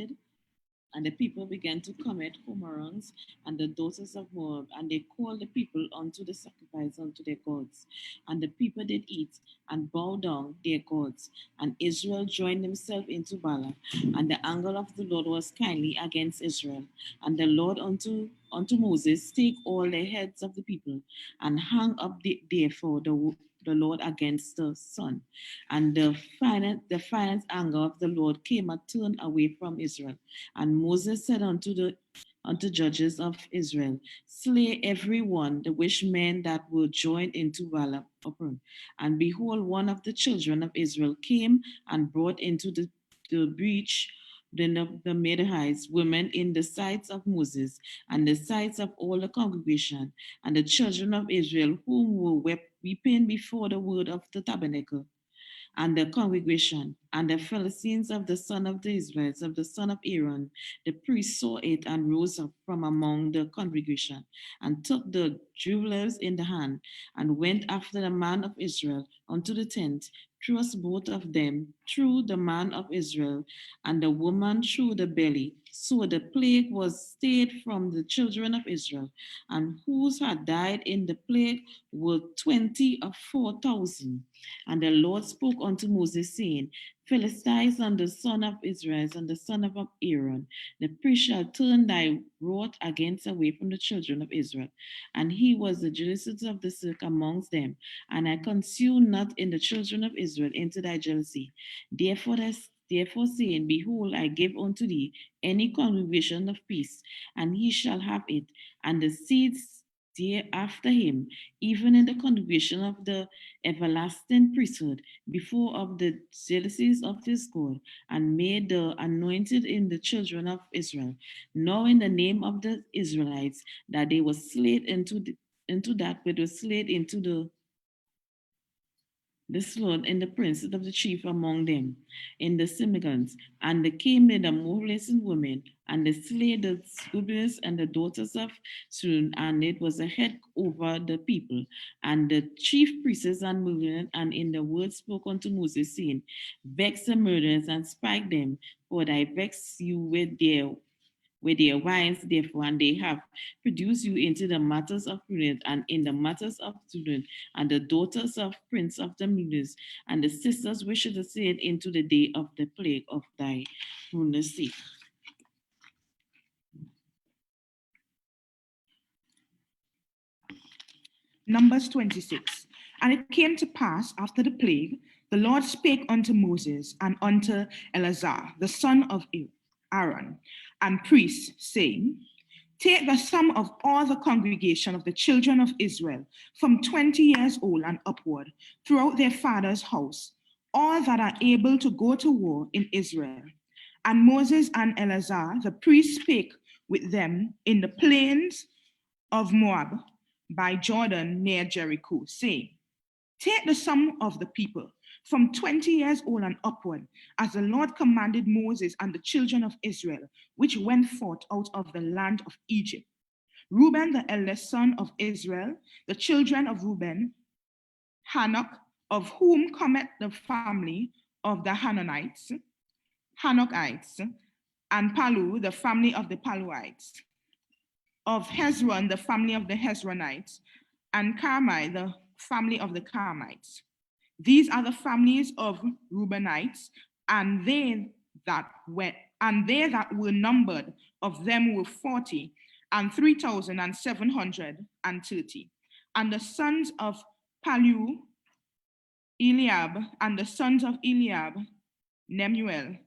whoremongs and the daughters of Moab, and they called the people unto the sacrifice unto their gods. And the people did eat and bow down their gods. And Israel joined himself into Balak, and the anger of the Lord was kindly against Israel. And the Lord unto Moses, take all the heads of the people, and hang up therefore the Lord against the sun. And the violent anger of the Lord came and turned away from Israel. And Moses said unto judges of Israel, slay every one, the which men that will join into valor upon. And behold, one of the children of Israel came and brought into the breach the Midianites women in the sights of Moses and the sights of all the congregation and the children of Israel, whom were weeping before the word of the tabernacle and the congregation, and the Philistines of the son of the Israelites, of the son of Aaron, the priest saw it and rose up from among the congregation, and took the jewelers in the hand, and went after the man of Israel unto the tent, thrust both of them through the man of Israel, and the woman through the belly. So the plague was stayed from the children of Israel, and whose had died in the plague were 24,000. And the Lord spoke unto Moses, saying, Philistines and the son of Israel and the son of Aaron, the priest shall turn thy wrath against away from the children of Israel. And he was the jealousy of the silk amongst them, and I consume not in the children of Israel into thy jealousy. Therefore saying, behold, I give unto thee any congregation of peace, and he shall have it, and the seeds after him, even in the congregation of the everlasting priesthood, before of the jealousies of his God, and made the anointed in the children of Israel, knowing the name of the Israelites, that they were slain into that which was slain into the slaughter in the princes of the chief among them, in the synagogues, and they came in the moveless women, and they slay the scribes and the daughters of Sun, and it was a head over the people, and the chief priests and murderers, and in the word spoke unto Moses, saying, vex the murderers and spike them, for I vex you with their wives, therefore, and they have produced you into the matters of prudence, and in the matters of student, and the daughters of prince of the Medes, and the sisters which should ascend into the day of the plague of thy lunacy. Numbers 26. And it came to pass after the plague, the Lord spake unto Moses and unto Eleazar, the son of Aaron, and priests, saying, take the sum of all the congregation of the children of Israel from 20 years old and upward throughout their father's house, all that are able to go to war in Israel. And Moses and Eleazar, the priest, spake with them in the plains of Moab by Jordan near Jericho, saying, take the sum of the people from 20 years old and upward, as the Lord commanded Moses and the children of Israel, which went forth out of the land of Egypt. Reuben, the eldest son of Israel, the children of Reuben, Hanok, of whom cometh the family of the Hanokites, and Palu, the family of the Paluites, of Hezron, the family of the Hezronites, and Carmi, the family of the Carmites. These are the families of Reubenites, and they that were numbered of them were 40, and 3,730. And the sons of Palu, Eliab, and the sons of Eliab, Nemuel,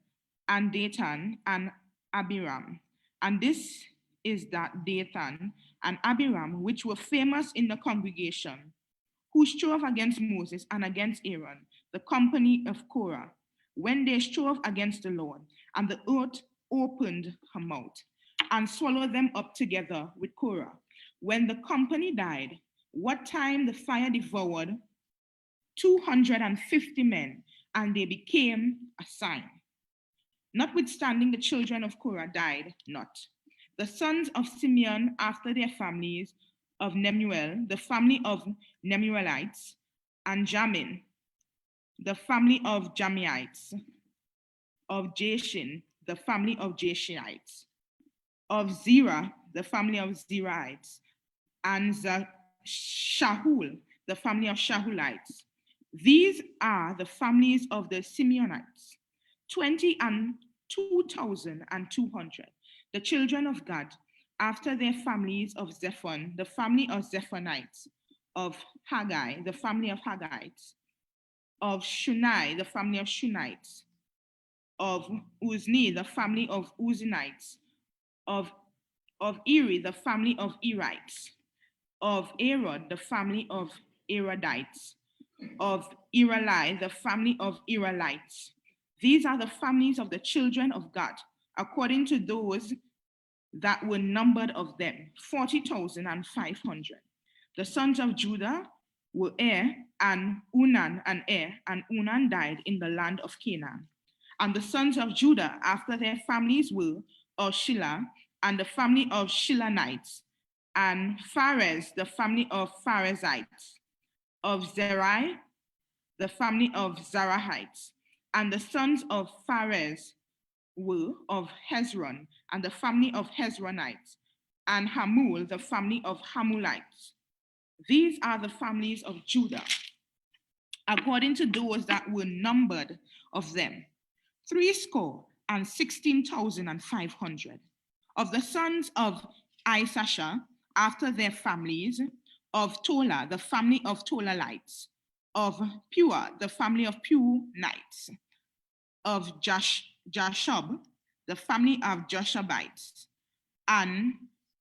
and Dathan, and Abiram. And this is that Dathan and Abiram, which were famous in the congregation, who strove against Moses and against Aaron, the company of Korah, when they strove against the Lord, and the earth opened her mouth and swallowed them up together with Korah. When the company died, what time the fire devoured 250 men, and they became a sign. Notwithstanding, the children of Korah died not. The sons of Simeon after their families, of Nemuel, the family of Nemuelites, and Jamin, the family of Jamiites, of Jashin, the family of Jashinites, of Zerah, the family of Zerahites, and Shahul, the family of Shahulites. These are the families of the Simeonites, 22,200. The children of Gad, after their families of Zephon, the family of Zephonites, of Haggai, the family of Haggites, of Shunai, the family of Shunites, of Uzni, the family of Uzinites, of Eri, the family of Erites, of Arod, the family of Arodites, of Iralai, the family of Iralites. These are the families of the children of God, according to those that were numbered of them, 40,500. The sons of Judah were Er and Unan and Er, and Unan died in the land of Canaan. And the sons of Judah after their families were of Shelah, and the family of Shilanites, and Pharez, the family of Pharezites, of Zerai, the family of Zarahites. And the sons of Pharez were of Hezron, and the family of Hezronites, and Hamul, the family of Hamulites. These are the families of Judah, according to those that were numbered of them, 16,500. Of the sons of Issachar, after their families, of Tola, the family of Tolalites, of Pua, the family of Punites, of Jashub, the family of Joshabites, and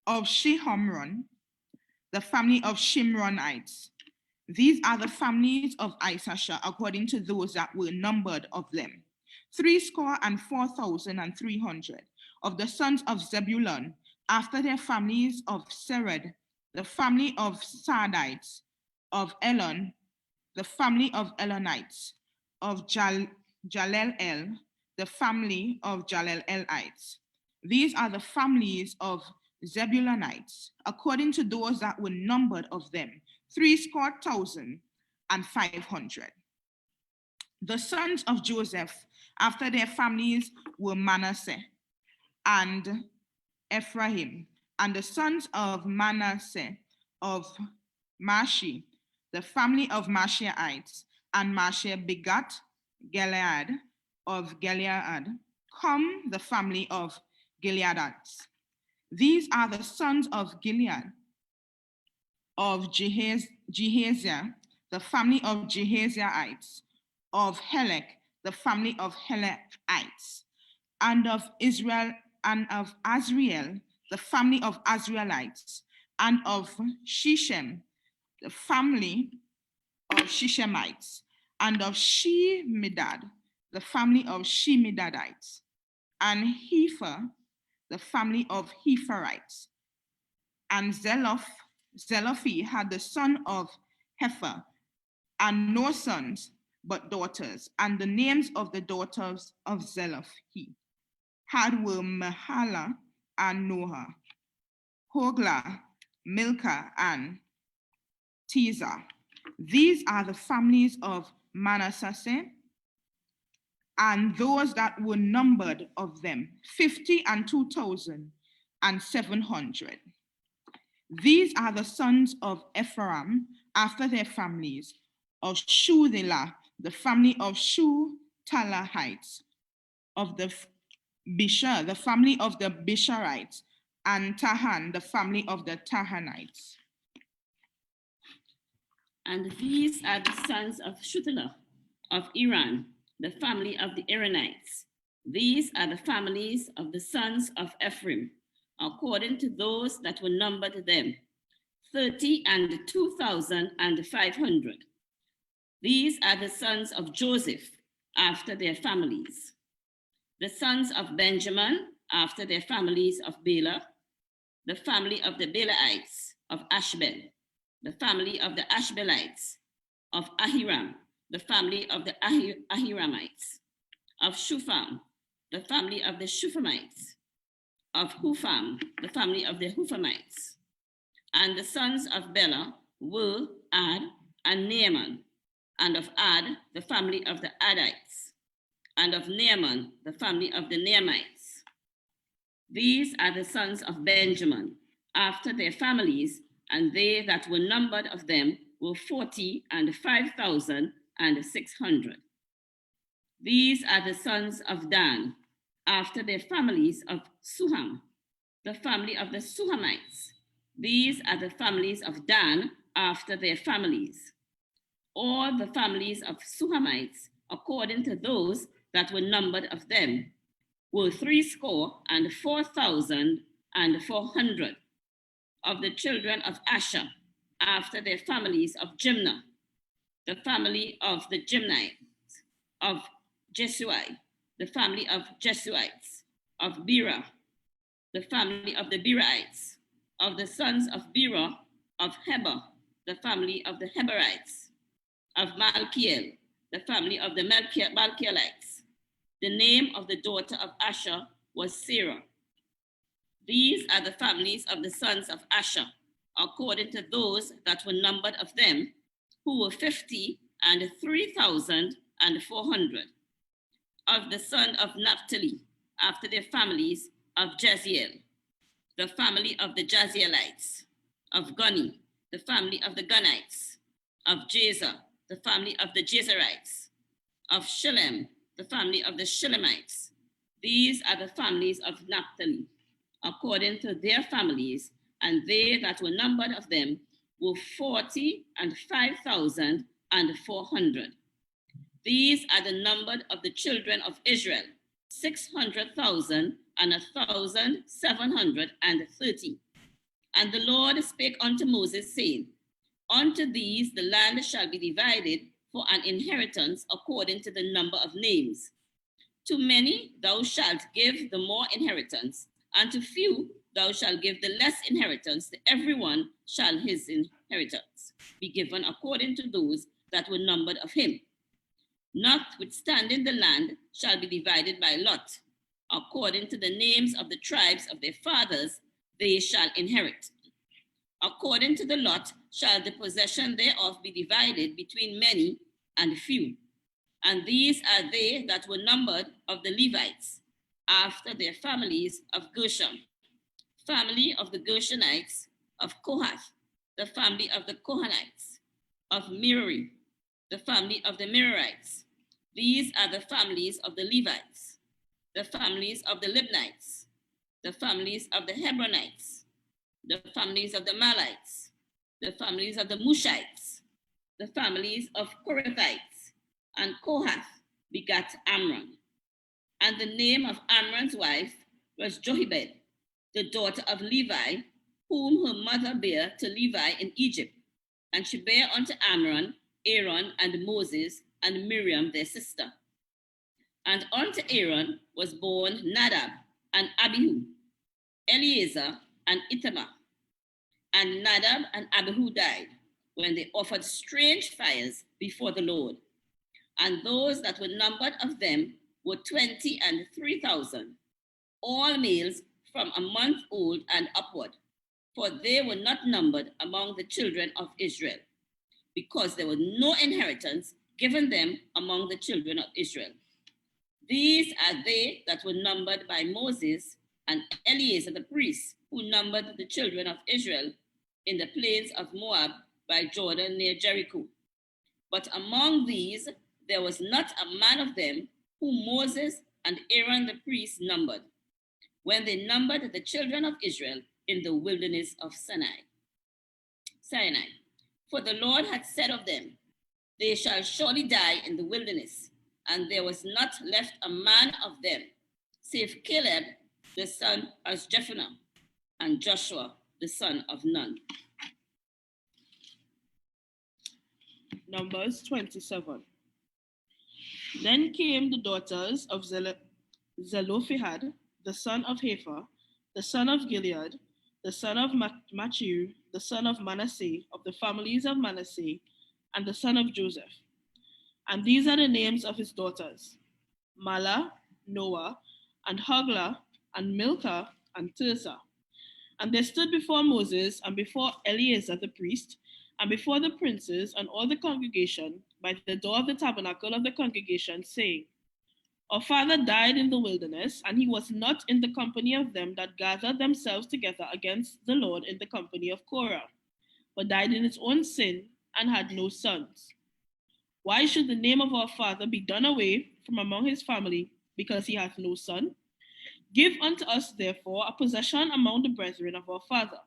of Shihomron, the family of Shimronites. These are the families of Issachar, according to those that were numbered of them, 64,300. Of the sons of Zebulun, after their families, of Sered, the family of Sardites, of Elon, the family of Elonites, of Jalel-El, the family of Jalel-Elites. These are the families of Zebulunites, according to those that were numbered of them, 3,500. The sons of Joseph, after their families, were Manasseh and Ephraim. And the sons of Manasseh, of Mashi, the family of Mashiaites, and Mashi begat Gilead, of Gilead, come the family of Gileadites. These are the sons of Gilead, of Jehaziah, the family of Jehaziaites, of Helek, the family of Helekites, and of Israel, and of Azriel, the family of Azraelites, and of Shechem, the family of Shechemites, and of Shemidad, the family of Shemidadites, and Hepher, the family of Hepherites. And Zelophi had the son of Hepher, and no sons, but daughters. And the names of the daughters of Zelophi were Mahala and Noah, Hogla, Milcah, and Tirzah. These are the families of Manasseh, and those that were numbered of them, 52,700. These are the sons of Ephraim, after their families, of Shuthelah, the family of Shuthalahites, of the Bishar, the family of the Bisharites, and Tahan, the family of the Tahanites. And these are the sons of Shuthelah, of Iran, the family of the Iranites. These are the families of the sons of Ephraim, according to those that were numbered them, 32,500. These are the sons of Joseph, after their families. The sons of Benjamin, after their families, of Bela, the family of the Belaites, of Ashbel, the family of the Ashbelites, of Ahiram, the family of the Ahiramites, of Shufam, the family of the Shufamites, of Hufam, the family of the Hufamites. And the sons of Bela were Ad and Naaman, and of Ad, the family of the Adites, and of Naaman, the family of the Naamites. These are the sons of Benjamin, after their families, and they that were numbered of them were 45,600. These are the sons of Dan, after their families, of Suham, the family of the Suhamites. These are the families of Dan, after their families. All the families of Suhamites, according to those that were numbered of them, were 64,400. Of the children of Asher, after their families of Jimnah, the family of the Jimnites, of Jesui, the family of Jesuites, of Bera, the family of the Beraites, of the sons of Bera, of Heber, the family of the Heberites, of Malkiel, the family of the Malkielites. The name of the daughter of Asher was Sarah. These are the families of the sons of Asher, according to those that were numbered of them, who were 53,400. Of the son of Naphtali, after their families, of Jaziel, the family of the Jazielites, of Guni, the family of the Gunites, of Jazer, the family of the Jezerites, of Shillem, the family of the Shillemites. These are the families of Naphtali, according to their families, and they that were numbered of them were 45,400. These are the numbered of the children of Israel, 600,730. And the Lord spake unto Moses, saying, Unto these the land shall be divided for an inheritance according to the number of names. To many thou shalt give the more inheritance, and to few thou shalt give the less inheritance. To everyone shall his inheritance be given according to those that were numbered of him. Notwithstanding, the land shall be divided by lot. According to the names of the tribes of their fathers, they shall inherit. According to the lot shall the possession thereof be divided between many and few. And these are they that were numbered of the Levites, after their families of Gershon, family of the Gershonites, of Kohath, the family of the Kohanites, of Merari, the family of the Merarites. These are the families of the Levites, the families of the Libnites, the families of the Hebronites, the families of the Malites, the families of the Mushites, the families of Korathites. And Kohath begat Amram. And the name of Amram's wife was Jochebed, the daughter of Levi, whom her mother bare to Levi in Egypt. And she bare unto Amram, Aaron, and Moses, and Miriam their sister. And unto Aaron was born Nadab, and Abihu, Eleazar, and Ithamar. And Nadab and Abihu died when they offered strange fires before the Lord. And those that were numbered of them were 23,000, all males from a month old and upward, for they were not numbered among the children of Israel, because there was no inheritance given them among the children of Israel. These are they that were numbered by Moses and Eleazar the priest, who numbered the children of Israel in the plains of Moab by Jordan near Jericho. But among these there was not a man of them whom Moses and Aaron the priest numbered, when they numbered the children of Israel in the wilderness of Sinai. For the Lord had said of them, they shall surely die in the wilderness, and there was not left a man of them, save Caleb the son of Jephunneh, and Joshua the son of Nun. Numbers 27. Then came the daughters of Zelophehad, the son of Hepher, the son of Gilead, the son of Machir, the son of Manasseh, of the families of Manasseh, and the son of Joseph. And these are the names of his daughters: Mala, Noah, and Hoglah, and Milcah, and Tirzah. And they stood before Moses, and before Eleazar the priest, and before the princes and all the congregation, by the door of the tabernacle of the congregation, saying, Our father died in the wilderness, and he was not in the company of them that gathered themselves together against the Lord in the company of Korah, but died in his own sin, and had no sons. Why should the name of our father be done away from among his family, because he hath no son? Give unto us, therefore, a possession among the brethren of our father.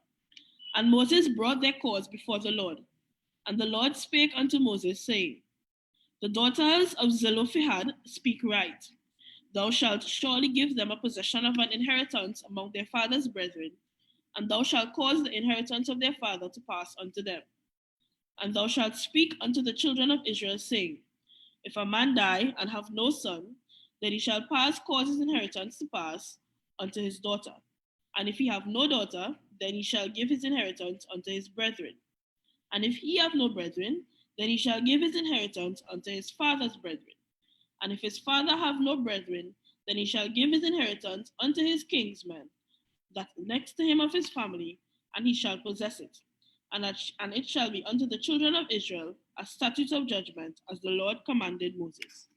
And Moses brought their cause before the Lord, And the Lord spake unto Moses, saying, The daughters of Zelophehad speak right. Thou shalt surely give them a possession of an inheritance among their father's brethren, and thou shalt cause the inheritance of their father to pass unto them. And thou shalt speak unto the children of Israel, saying, If a man die and have no son, then he shall cause his inheritance to pass unto his daughter. And if he have no daughter, then he shall give his inheritance unto his brethren. And if he have no brethren, then he shall give his inheritance unto his father's brethren. And if his father have no brethren, then he shall give his inheritance unto his kinsmen, that next to him of his family, and he shall possess it. And it shall be unto the children of Israel a statute of judgment, as the Lord commanded Moses.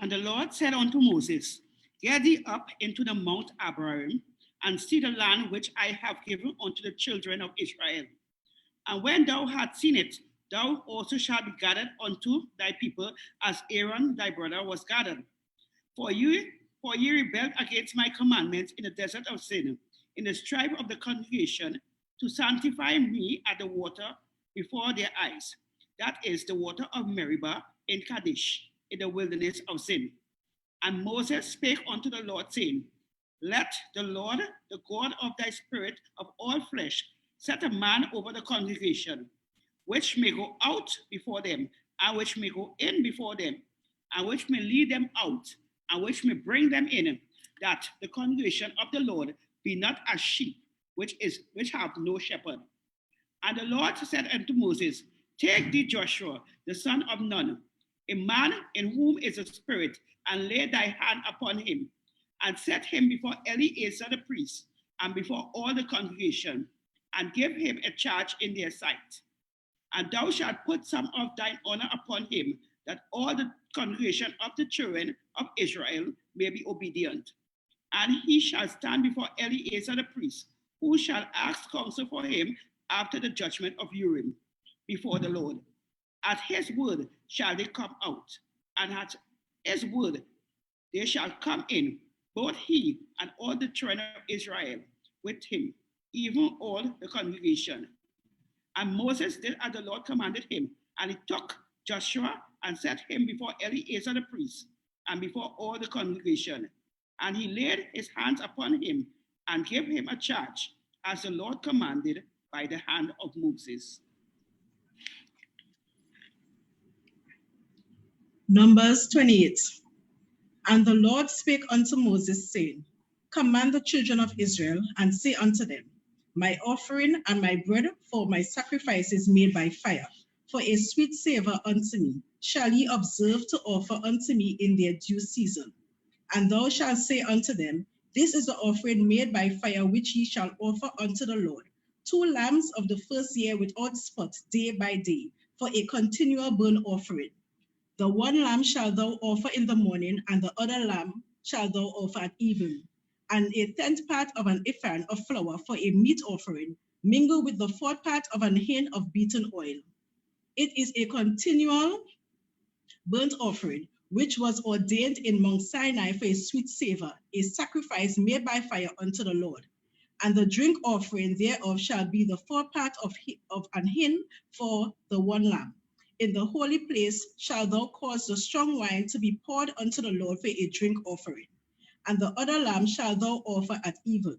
And the Lord said unto Moses, Get thee up into the Mount Abraham, and see the land which I have given unto the children of Israel. And when thou hast seen it, thou also shalt be gathered unto thy people, as Aaron thy brother was gathered. For ye rebelled against my commandments in the desert of Sin, in the strife of the congregation, to sanctify me at the water before their eyes. That is the water of Meribah in Kadesh, in the wilderness of Sin. And Moses spake unto the Lord, saying, Let the Lord, the God of thy spirit of all flesh, set a man over the congregation, which may go out before them, and which may go in before them, and which may lead them out, and which may bring them in, that the congregation of the Lord be not as sheep, which have no shepherd. And the Lord said unto Moses, Take thee Joshua, the son of Nun, a man in whom is a spirit, and lay thy hand upon him, and set him before Eleazar the priest, and before all the congregation, and give him a charge in their sight. And thou shalt put some of thine honor upon him, that all the congregation of the children of Israel may be obedient. And he shall stand before Eleazar the priest, who shall ask counsel for him after the judgment of Urim before the Lord. At his word shall they come out, and at his word they shall come in, both he and all the children of Israel with him, even all the congregation. And Moses did as the Lord commanded him, and he took Joshua and set him before Eleazar the priest, and before all the congregation. And he laid his hands upon him, and gave him a charge, as the Lord commanded by the hand of Moses. Numbers 28. And the Lord spake unto Moses, saying, Command the children of Israel, and say unto them, My offering and my bread for my sacrifices made by fire, for a sweet savour unto me, shall ye observe to offer unto me in their due season. And thou shalt say unto them, This is the offering made by fire which ye shall offer unto the Lord, 2 lambs of the first year without spot day by day, for a continual burnt offering. The 1 lamb shall thou offer in the morning, and the other lamb shall thou offer at even. And a 10th part of an ephah of flour for a meat offering, mingled with the 4th part of an hin of beaten oil. It is a continual burnt offering, which was ordained in Mount Sinai for a sweet savour, a sacrifice made by fire unto the Lord. And the drink offering thereof shall be the 4th part of an hin for the 1 lamb. In the holy place shall thou cause the strong wine to be poured unto the Lord for a drink offering. And the other lamb shall thou offer at even.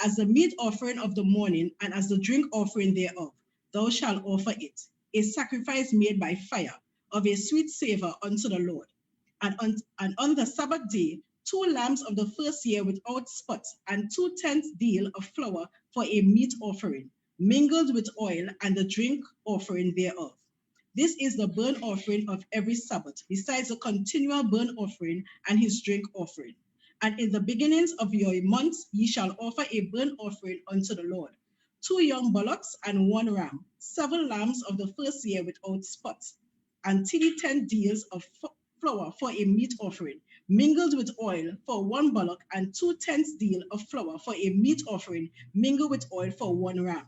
As the meat offering of the morning, and as the drink offering thereof, thou shalt offer it, a sacrifice made by fire, of a sweet savour unto the Lord. And on the Sabbath day, 2 lambs of the first year without spot, and 2/10 deal of flour for a meat offering, mingled with oil, and the drink offering thereof. This is the burnt offering of every Sabbath, besides the continual burnt offering and his drink offering. And in the beginnings of your months ye shall offer a burnt offering unto the Lord, 2 young bullocks and 1 ram, 7 lambs of the first year without spot, and 10 deals of flour for a meat offering, mingled with oil for 1 bullock, and 2/10 deal of flour for a meat offering, mingled with oil for 1 ram.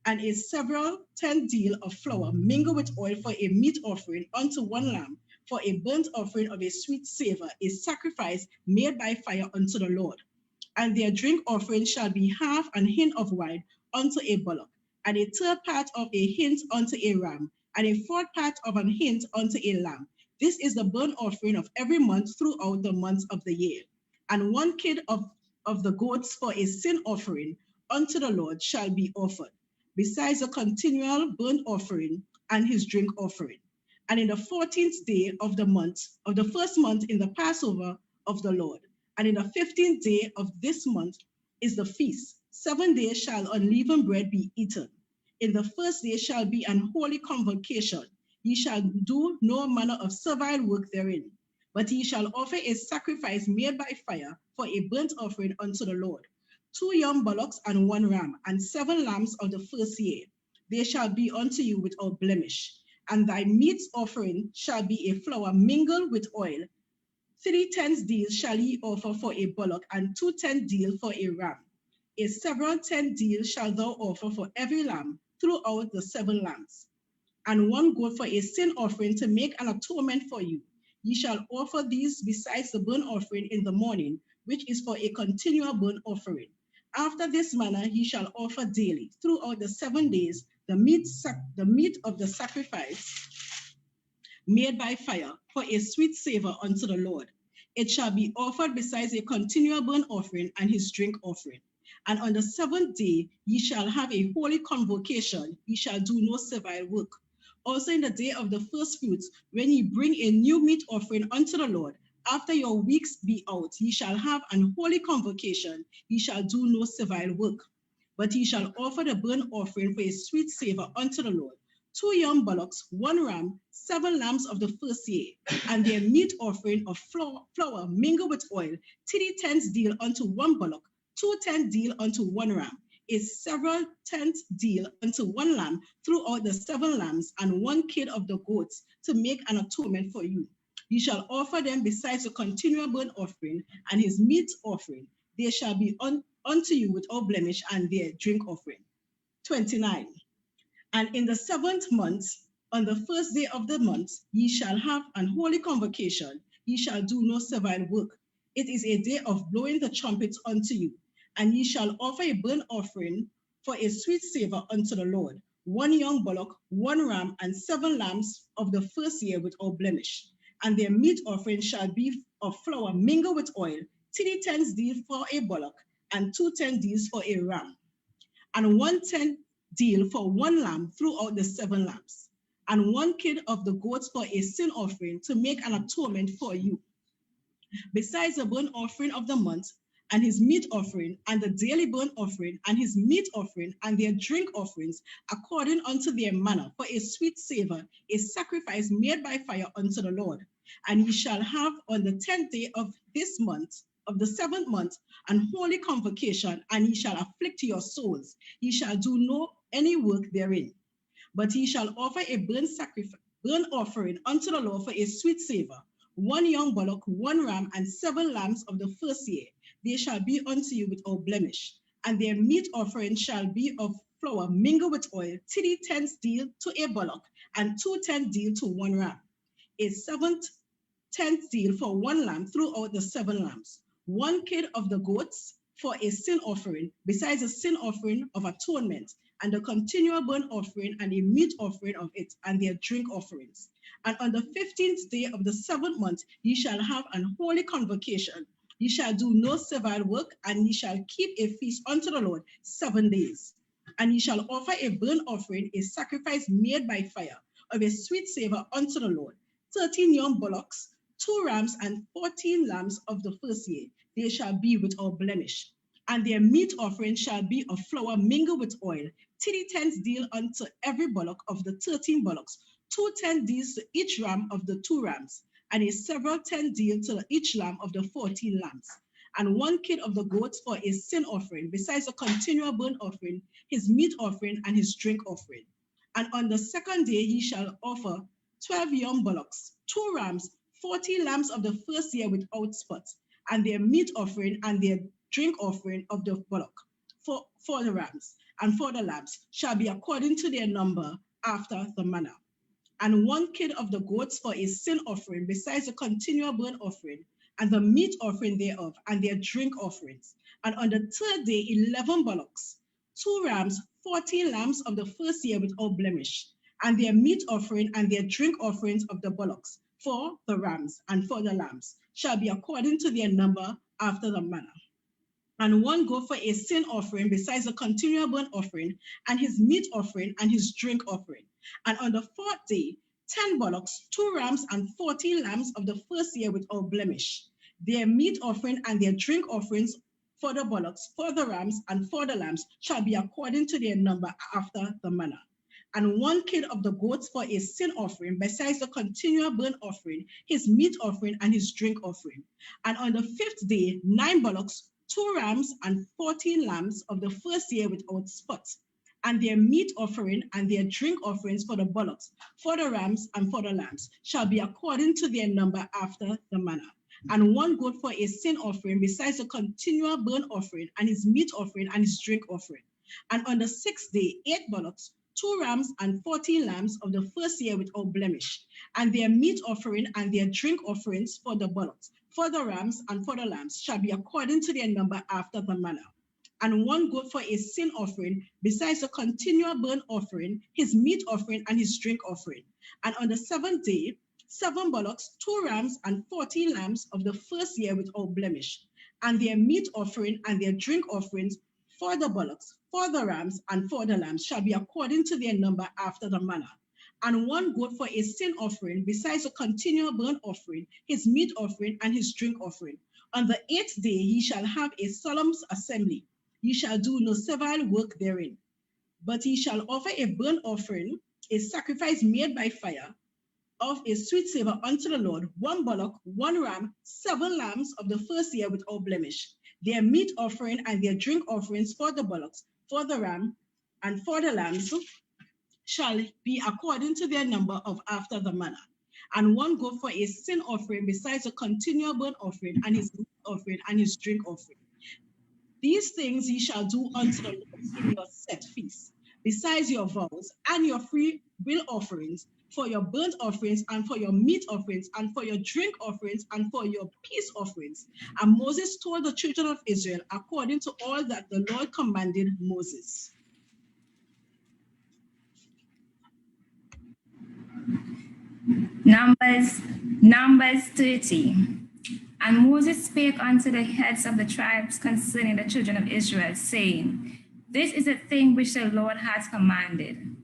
And a several 10 deal of flour mingled with oil for a meat offering unto 1 lamb, for a burnt offering of a sweet savour, a sacrifice made by fire unto the Lord. And their drink offering shall be half an hin of wine, unto a bullock, and a third part of a hint unto a ram, and a fourth part of an hint unto a lamb. This is the burnt offering of every month throughout the months of the year. And one kid of the goats for a sin offering unto the Lord shall be offered, besides a continual burnt offering and his drink offering. And in the 14th day of the month, of the first month in the Passover of the Lord, and in the 15th day of this month is the feast. 7 days shall unleavened bread be eaten. In the first day shall be an holy convocation. Ye shall do no manner of servile work therein, but ye shall offer a sacrifice made by fire for a burnt offering unto the Lord. 2 young bullocks and 1 ram, and 7 lambs of the first year. They shall be unto you without blemish. And thy meat offering shall be a flour mingled with oil. 3 deals shall ye offer for a bullock, and 2 deals for a ram. A several 10 deals shall thou offer for every lamb throughout the 7 lambs, and 1 goat for a sin offering to make an atonement for you. Ye shall offer these besides the burnt offering in the morning, which is for a continual burnt offering. After this manner ye shall offer daily throughout the 7 days the meat of the sacrifice made by fire for a sweet savor unto the Lord. It shall be offered besides a continual burnt offering and his drink offering. And on the 7th day ye shall have a holy convocation, ye shall do no servile work. Also in the day of the first fruits, when ye bring a new meat offering unto the Lord, after your weeks be out, ye shall have an holy convocation, ye shall do no servile work. But ye shall offer the burnt offering for a sweet savor unto the Lord. 2 young bullocks, 1 ram, 7 lambs of the first year, and their meat offering of flour mingled with oil, 3 deal unto 1 bullock, 2 deal unto 1 ram, a several 10 deal unto 1 lamb throughout the 7 lambs, and 1 kid of the goats to make an atonement for you. You shall offer them besides the continual burnt offering and his meat offering. They shall be unto you without blemish, and their drink offering. 29. And in the 7th month, on the first day of the month, ye shall have an holy convocation. Ye shall do no servile work. It is a day of blowing the trumpets unto you. And ye shall offer a burnt offering for a sweet savor unto the Lord. 1 young bullock, 1 ram, and 7 lambs of the first year without blemish. And their meat offering shall be of flour mingled with oil, 3 deals for a bullock, and 2 deals for a ram, and 1 deal for 1 lamb throughout the 7 lambs, and 1 kid of the goats for a sin offering to make an atonement for you. Besides the burnt offering of the month, and his meat offering, and the daily burnt offering, and his meat offering, and their drink offerings, according unto their manner, for a sweet savor, a sacrifice made by fire unto the Lord. And ye shall have on the 10th day of this month, of the 7th month, an holy convocation, and ye shall afflict your souls. Ye shall do no any work therein. But ye shall offer a burnt offering unto the Lord for a sweet savor, 1 young bullock, 1 ram, and 7 lambs of the first year. They shall be unto you without blemish. And their meat offering shall be of flour mingled with oil, 3 deal to a bullock, and 2 deal to 1 ram. A 7th deal for 1 lamb throughout the 7 lambs. 1 kid of the goats for a sin offering, besides a sin offering of atonement, and the continual burnt offering and a meat offering of it, and their drink offerings. And on the 15th day of the 7th month, ye shall have an holy convocation. Ye shall do no servile work, and ye shall keep a feast unto the Lord 7 days. And ye shall offer a burnt offering, a sacrifice made by fire, of a sweet savor unto the Lord. 13 young bullocks, 2 rams, and 14 lambs of the first year. They shall be without blemish. And their meat offering shall be of flour mingled with oil, 3 deal unto every bullock of the 13 bullocks, 2 deals to each ram of the 2 rams, and a several 10 deal to each lamb of the 14 lambs, and 1 kid of the goats for a sin offering, besides a continual burnt offering, his meat offering, and his drink offering. And on the 2nd day ye shall offer 12 young bullocks, 2 rams, 40 lambs of the first year without spot, and their meat offering and their drink offering of the bullock for the rams and for the lambs shall be according to their number after the manner. And 1 kid of the goats for a sin offering, besides the continual burnt offering, and the meat offering thereof, and their drink offerings. And on the 3rd day 11 bullocks, 2 rams, 40 lambs of the first year without blemish, and their meat offering and their drink offerings of the bullocks for the rams and for the lambs shall be according to their number after the manner. And 1 goat for a sin offering besides a continual burnt offering, and his meat offering and his drink offering. And on the 4th day, 10 bullocks, 2 rams, and 40 lambs of the first year without blemish. Their meat offering and their drink offerings for the bullocks, for the rams, and for the lambs shall be according to their number after the manner. And 1 kid of the goats for a sin offering, besides the continual burnt offering, his meat offering, and his drink offering. And on the 5th day, 9 bullocks, 2 rams, and 14 lambs of the first year without spot, and their meat offering and their drink offerings for the bullocks, for the rams, and for the lambs shall be according to their number after the manner. And 1 goat for a sin offering, besides the continual burnt offering, and his meat offering, and his drink offering. And on the 6th day, 8 bullocks, 2 rams, and 40 lambs of the first year without blemish, and their meat offering and their drink offerings for the bullocks, for the rams, and for the lambs shall be according to their number after the manner. And 1 goat for a sin offering, besides the continual burnt offering, his meat offering, and his drink offering. And on the 7th day, 7 bullocks, 2 rams, and 40 lambs of the first year without blemish, and their meat offering and their drink offerings for the bullocks, for the rams, and for the lambs shall be according to their number after the manner. And 1 goat for a sin offering, besides a continual burnt offering, his meat offering, and his drink offering. On the 8th day ye shall have a solemn assembly. Ye shall do no servile work therein. But ye shall offer a burnt offering, a sacrifice made by fire, of a sweet savor unto the Lord, 1 bullock, 1 ram, 7 lambs of the first year without blemish. Their meat offering and their drink offerings for the bullocks, for the ram, and for the lambs shall be according to their number of after the manner. And 1 goat for a sin offering, besides a continual burnt offering, and his meat offering, and his drink offering. These things ye shall do unto the Lord in your set feasts, besides your vows and your free will offerings, for your burnt offerings, and for your meat offerings, and for your drink offerings, and for your peace offerings. And Moses told the children of Israel according to all that the Lord commanded Moses. Numbers 30. And Moses spake unto the heads of the tribes concerning the children of Israel, saying, This is a thing which the Lord hath commanded.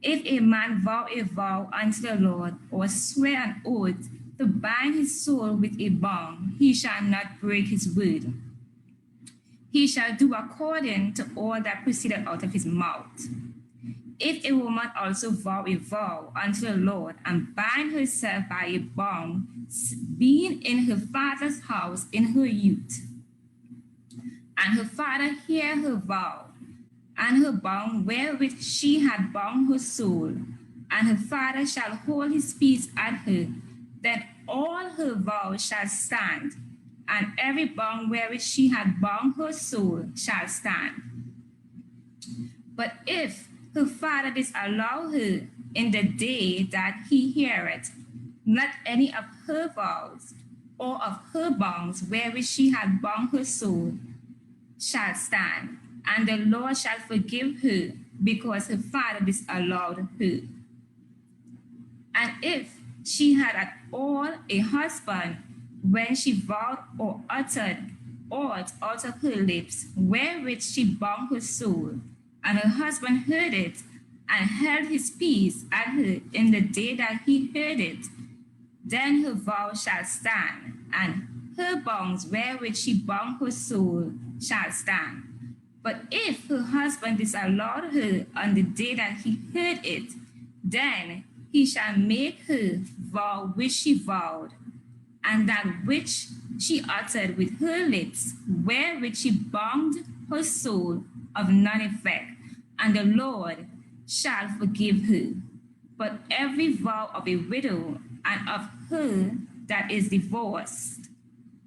If a man vow a vow unto the Lord, or swear an oath to bind his soul with a bond, he shall not break his word. He shall do according to all that proceeded out of his mouth. If a woman also vow a vow unto the Lord, and bind herself by a bond, being in her father's house in her youth, and her father hear her vow, and her bond wherewith she had bound her soul, and her father shall hold his peace at her, then all her vows shall stand, and every bond wherewith she had bound her soul shall stand. But if her father disallow her in the day that he heareth, not any of her vows, or of her bonds wherewith she had bound her soul, shall stand, and the Lord shall forgive her, because her father disallowed her. And if she had at all a husband, when she vowed or uttered aught out of her lips, wherewith she bound her soul, and her husband heard it, and held his peace at her in the day that he heard it, then her vow shall stand, and her bonds wherewith she bound her soul shall stand. But if her husband disallowed her on the day that he heard it, then he shall make her vow which she vowed, and that which she uttered with her lips, wherewith she bound her soul, of none effect, and the Lord shall forgive her. But every vow of a widow and of her that is divorced,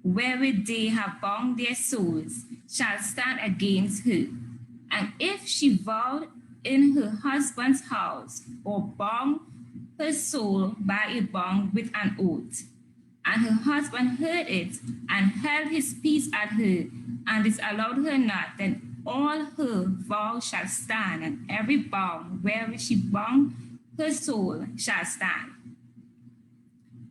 wherewith they have bound their souls, shall stand against her. And if she vowed in her husband's house, or bound her soul by a bond with an oath, and her husband heard it, and held his peace at her, and disallowed her not, then all her vows shall stand, and every bond wherewith she bound her soul shall stand.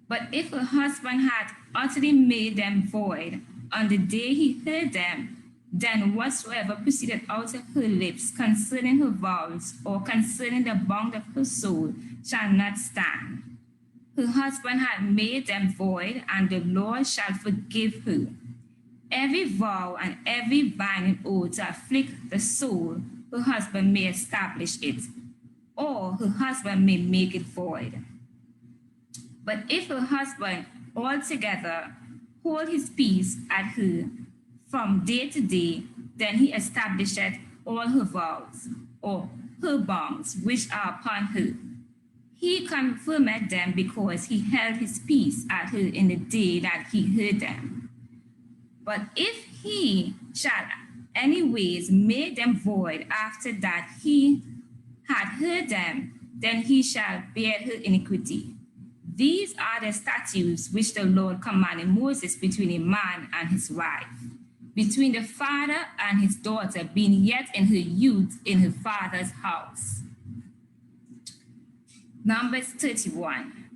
But if her husband had utterly made them void on the day he heard them, then whatsoever proceeded out of her lips concerning her vows or concerning the bond of her soul shall not stand. Her husband had made them void, and the Lord shall forgive her. Every vow and every binding oath to afflict the soul, her husband may establish it, or her husband may make it void. But if her husband altogether hold his peace at her from day to day, then he establisheth all her vows, or her bonds which are upon her. He confirmed them because he held his peace at her in the day that he heard them. But if he shall anyways make them void after that he had heard them, then he shall bear her iniquity. These are the statutes which the Lord commanded Moses between a man and his wife, between the father and his daughter, being yet in her youth in her father's house. Numbers 31.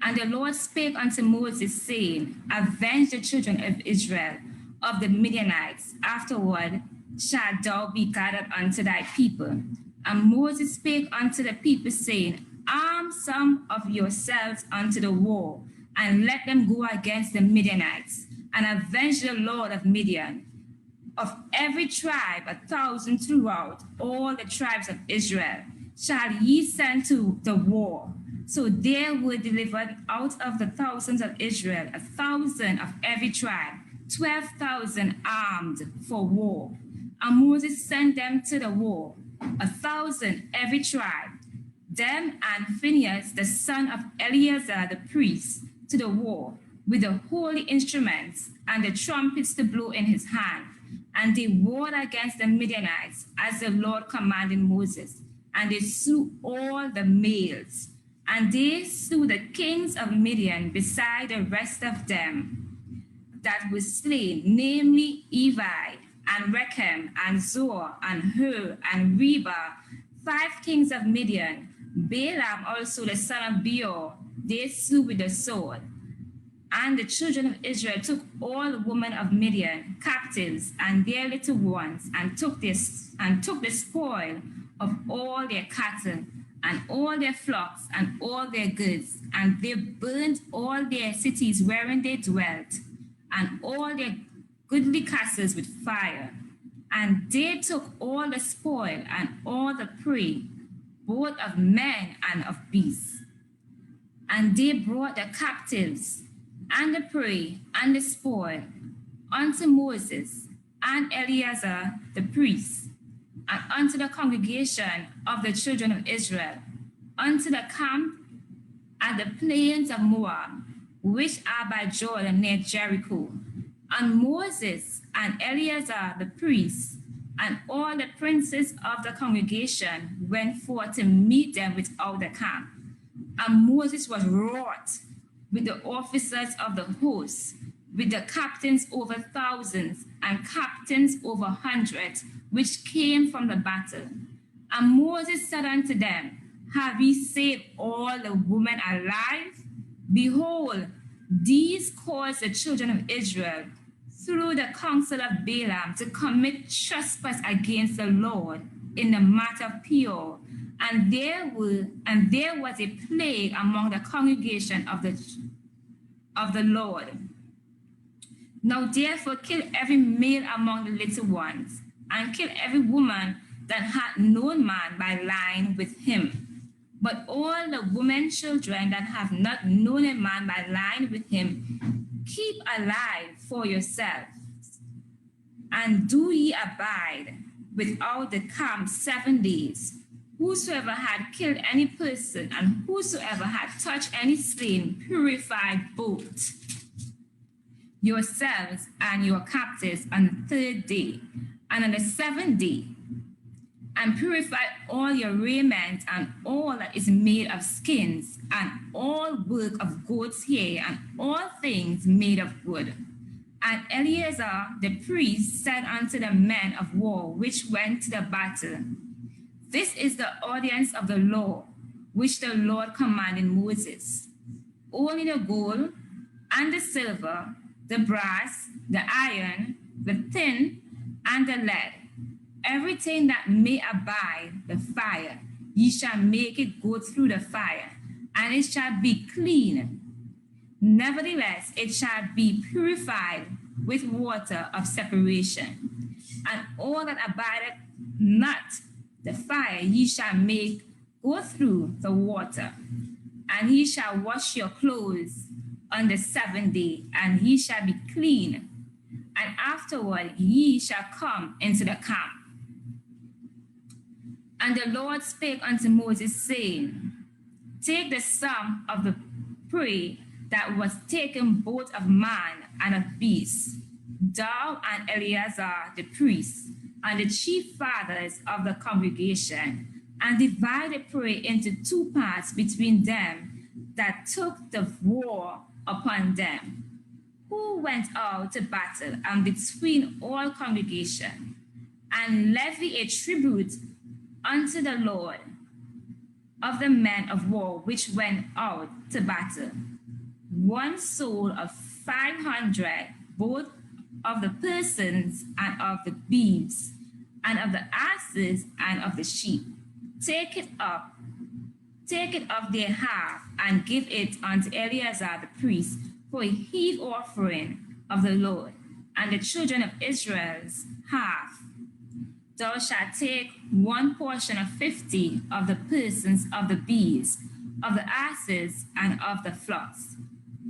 And the Lord spake unto Moses, saying, Avenge the children of Israel of the Midianites. Afterward shalt thou be gathered unto thy people. And Moses spake unto the people, saying, Arm some of yourselves unto the war, and let them go against the Midianites, and avenge the Lord of Midian. Of every tribe 1,000 throughout all the tribes of Israel shall ye send to the war. So there were delivered out of the thousands of Israel 1,000 of every tribe, 12,000 armed for war. And Moses sent them to the war, 1,000 every tribe, them and Phinehas, the son of Eleazar the priest, to the war, with the holy instruments and the trumpets to blow in his hand. And they warred against the Midianites, as the Lord commanded Moses. And they slew all the males. And they slew the kings of Midian beside the rest of them that were slain, namely Evi, and Rechem, and Zor, and Hur, and Reba, 5 kings of Midian. Balaam also the son of Beor, they slew with the sword. And the children of Israel took all the women of Midian captives and their little ones, and took the spoil of all their cattle and all their flocks and all their goods, and they burned all their cities wherein they dwelt, and all their goodly castles with fire. And they took all the spoil and all the prey, both of men and of beasts. And they brought the captives and the prey and the spoil unto Moses and Eleazar the priest, and unto the congregation of the children of Israel, unto the camp at the plains of Moab, which are by Jordan near Jericho. And Moses and Eleazar the priest and all the princes of the congregation went forth to meet them without the camp. And Moses was wroth with the officers of the host, with the captains over thousands and captains over hundreds, which came from the battle. And Moses said unto them, Have ye saved all the women alive? Behold, these caused the children of Israel through the counsel of Balaam to commit trespass against the Lord in the matter of Peor. And there was a plague among the congregation of the Lord. Now therefore kill every male among the little ones, and kill every woman that had known man by lying with him. But all the women children that have not known a man by lying with him, keep alive for yourselves. And do ye abide without the camp 7 days. Whosoever had killed any person, and whosoever had touched any slain, purified both yourselves and your captives on the 3rd day, and on the 7th day, and purify all your raiment and all that is made of skins, and all work of goat's hair, and all things made of wood. And Eleazar the priest said unto the men of war which went to the battle, This is the audience of the law which the Lord commanded Moses. Only the gold and the silver, the brass, the iron, the tin, and the lead, everything that may abide the fire, ye shall make it go through the fire, and it shall be clean. Nevertheless, it shall be purified with water of separation. And all that abideth not the fire ye shall make go through the water. And ye shall wash your clothes on the 7th day, and ye shall be clean. And afterward ye shall come into the camp. And the Lord spake unto Moses, saying, Take the sum of the prey that was taken both of man and of beast, thou and Eleazar the priest, and the chief fathers of the congregation, and divide the prey into 2 parts between them that took the war upon them, who went out to battle, and between all congregation, and levy a tribute unto the Lord of the men of war which went out to battle, 1 soul of 500, both of the persons and of the beeves, and of the asses and of the sheep. Take it of their half, and give it unto Eleazar the priest for a heave offering of the Lord, and the children of Israel's half. Thou shalt take 1 portion of 50 of the persons of the bees, of the asses, and of the flocks,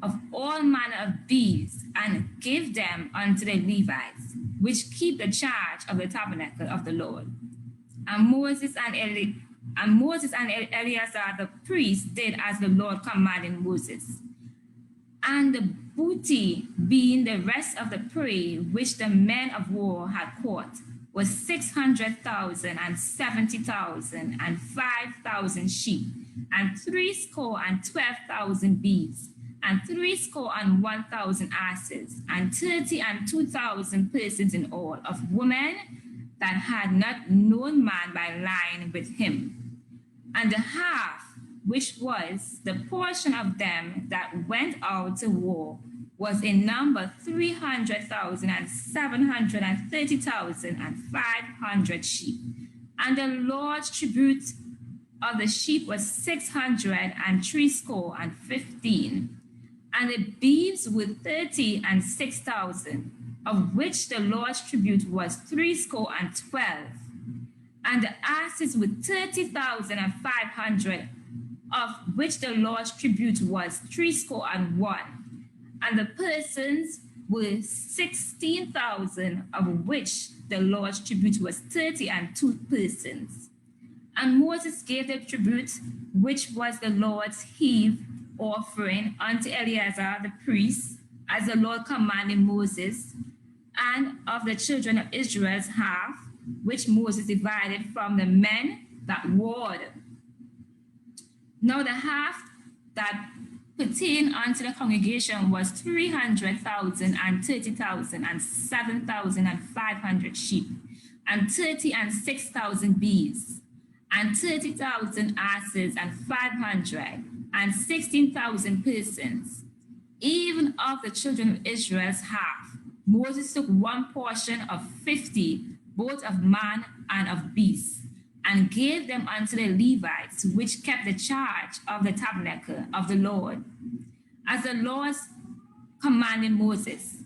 of all manner of beasts, and give them unto the Levites, which keep the charge of the tabernacle of the Lord. And Moses and Eleazar the priest did as the Lord commanded Moses. And the booty, being the rest of the prey which the men of war had caught, was 600,000 and 70,000 and 5,000 sheep, and 12,000 beasts, and 1,000 asses, and 32,000 persons in all, of women that had not known man by line with him. And the half, which was the portion of them that went out to war, was in number 300,000 and 730,000 and 500 sheep. And the Lord's tribute of the sheep was 615. And the beeves were 30 and 6,000, of which the Lord's tribute was 312. And the asses were 30,500, of which the Lord's tribute was 301. And the persons were 16,000, of which the Lord's tribute was 32 persons. And Moses gave the tribute, which was the Lord's heave offering, unto Eleazar the priest, as the Lord commanded Moses, and of the children of Israel's half, which Moses divided from the men that warred. Now the half that pertained unto the congregation was 300,000 and 30,000 and 7,500 sheep, and 6,000 beasts, and 30,000 asses, and 500 and 16,000 persons. Even of the children of Israel's half, Moses took 1 portion of 50, both of man and of beast, and gave them unto the Levites, which kept the charge of the tabernacle of the Lord, as the Lord commanded Moses.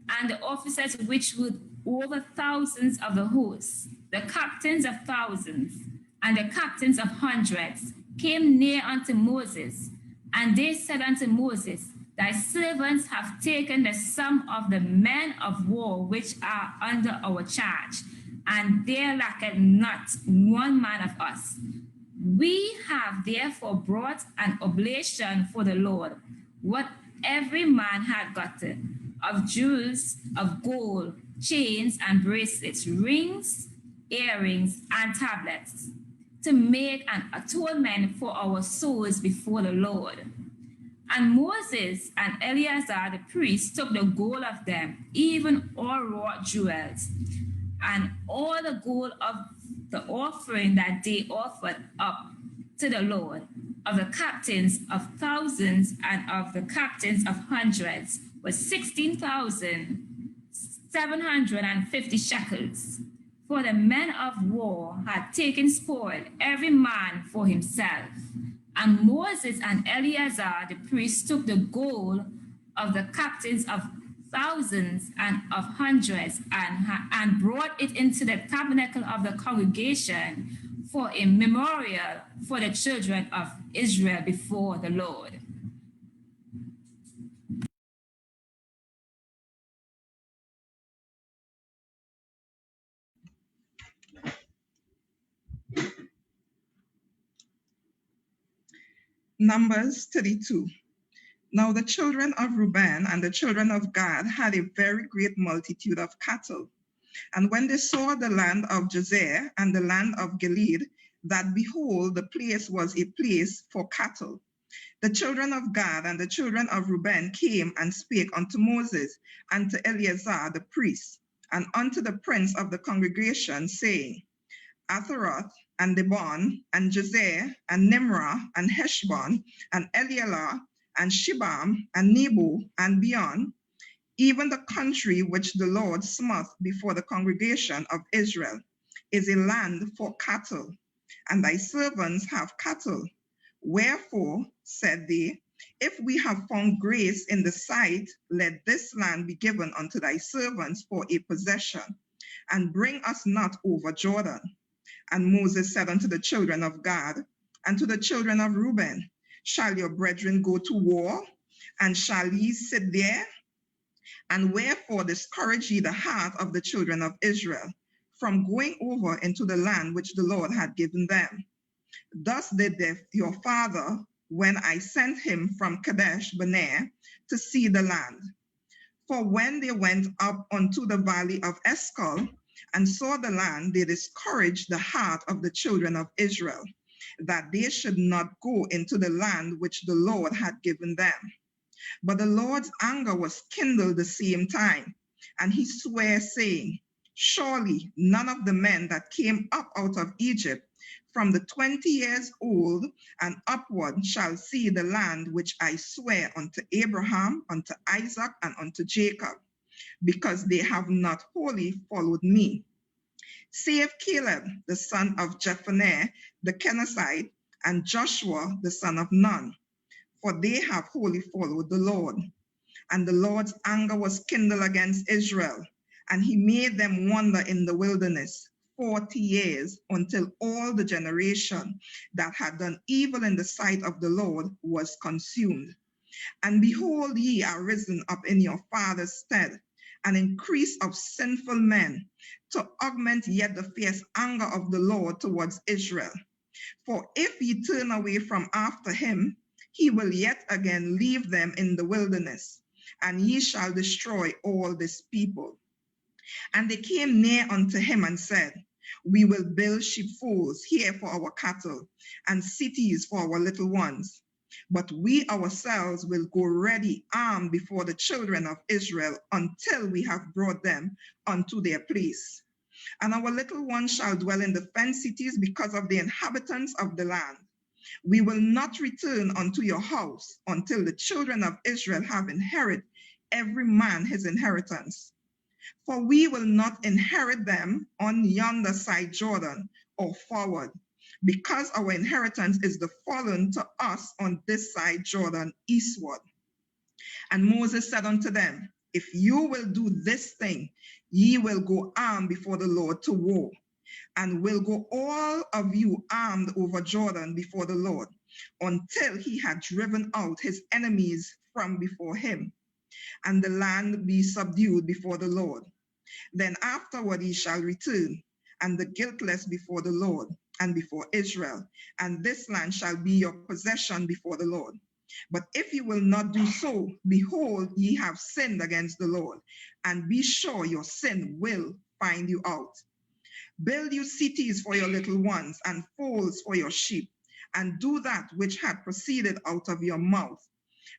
And the officers which were over thousands of the hosts, the captains of thousands, and the captains of hundreds, came near unto Moses, and they said unto Moses, Thy servants have taken the sum of the men of war which are under our charge, and there lacketh not 1 man of us. We have therefore brought an oblation for the Lord, what every man had gotten, of jewels, of gold, chains and bracelets, rings, earrings, and tablets, to make an atonement for our souls before the Lord. And Moses and Eleazar the priest took the gold of them, even all wrought jewels, and all the gold of the offering that they offered up to the Lord, of the captains of thousands and of the captains of hundreds, was 16,750 shekels. For the men of war had taken spoil, every man for himself. And Moses and Eleazar the priest took the gold of the captains of thousands and of hundreds and brought it into the tabernacle of the congregation for a memorial for the children of Israel before the Lord. Numbers 32. Now the children of Reuben and the children of Gad had a very great multitude of cattle. And when they saw the land of Jazer and the land of Gilead, that behold, the place was a place for cattle, the children of Gad and the children of Reuben came and spake unto Moses and to Eleazar the priest, and unto the prince of the congregation, saying, Atharoth and Dibon and Jazer and Nimrah and Heshbon and Elealeh and Shibam and Nebo and beyond, even the country which the Lord smote before the congregation of Israel, is a land for cattle, and thy servants have cattle. Wherefore, said they, if we have found grace in the sight, let this land be given unto thy servants for a possession, and bring us not over Jordan. And Moses said unto the children of Gad and to the children of Reuben, shall your brethren go to war, and shall ye sit there? And wherefore discourage ye the heart of the children of Israel from going over into the land which the Lord had given them? Thus did your father when I sent him from Kadesh Barnea to see the land. For when they went up unto the valley of Eshcol and saw the land, they discouraged the heart of the children of Israel, that they should not go into the land which the Lord had given them. But the Lord's anger was kindled the same time, and he sware, saying, surely none of the men that came up out of Egypt from the 20 years old and upward shall see the land which I swear unto Abraham, unto Isaac, and unto Jacob, because they have not wholly followed me, save Caleb the son of Jephunneh the Kenizzite, and Joshua the son of Nun, for they have wholly followed the Lord. And the Lord's anger was kindled against Israel, and he made them wander in the wilderness 40 years, until all the generation that had done evil in the sight of the Lord was consumed. And behold, ye are risen up in your father's stead, an increase of sinful men, to augment yet the fierce anger of the Lord towards Israel. For if ye turn away from after him, he will yet again leave them in the wilderness, and ye shall destroy all this people. And they came near unto him and said, we will build sheepfolds here for our cattle, and cities for our little ones. But we ourselves will go ready armed before the children of Israel until we have brought them unto their place. And our little ones shall dwell in the fenced cities because of the inhabitants of the land. We will not return unto your house until the children of Israel have inherited every man his inheritance. For we will not inherit them on yonder side Jordan or forward, because our inheritance is the fallen to us on this side Jordan eastward. And Moses said unto them, if you will do this thing, ye will go armed before the Lord to war, and will go all of you armed over Jordan before the Lord, until he had driven out his enemies from before him, and the land be subdued before the Lord. Then afterward ye shall return, and the guiltless before the Lord and before Israel, and this land shall be your possession before the Lord. But if you will not do so, behold, ye have sinned against the Lord, and be sure your sin will find you out. Build you cities for your little ones, and folds for your sheep, and do that which had proceeded out of your mouth.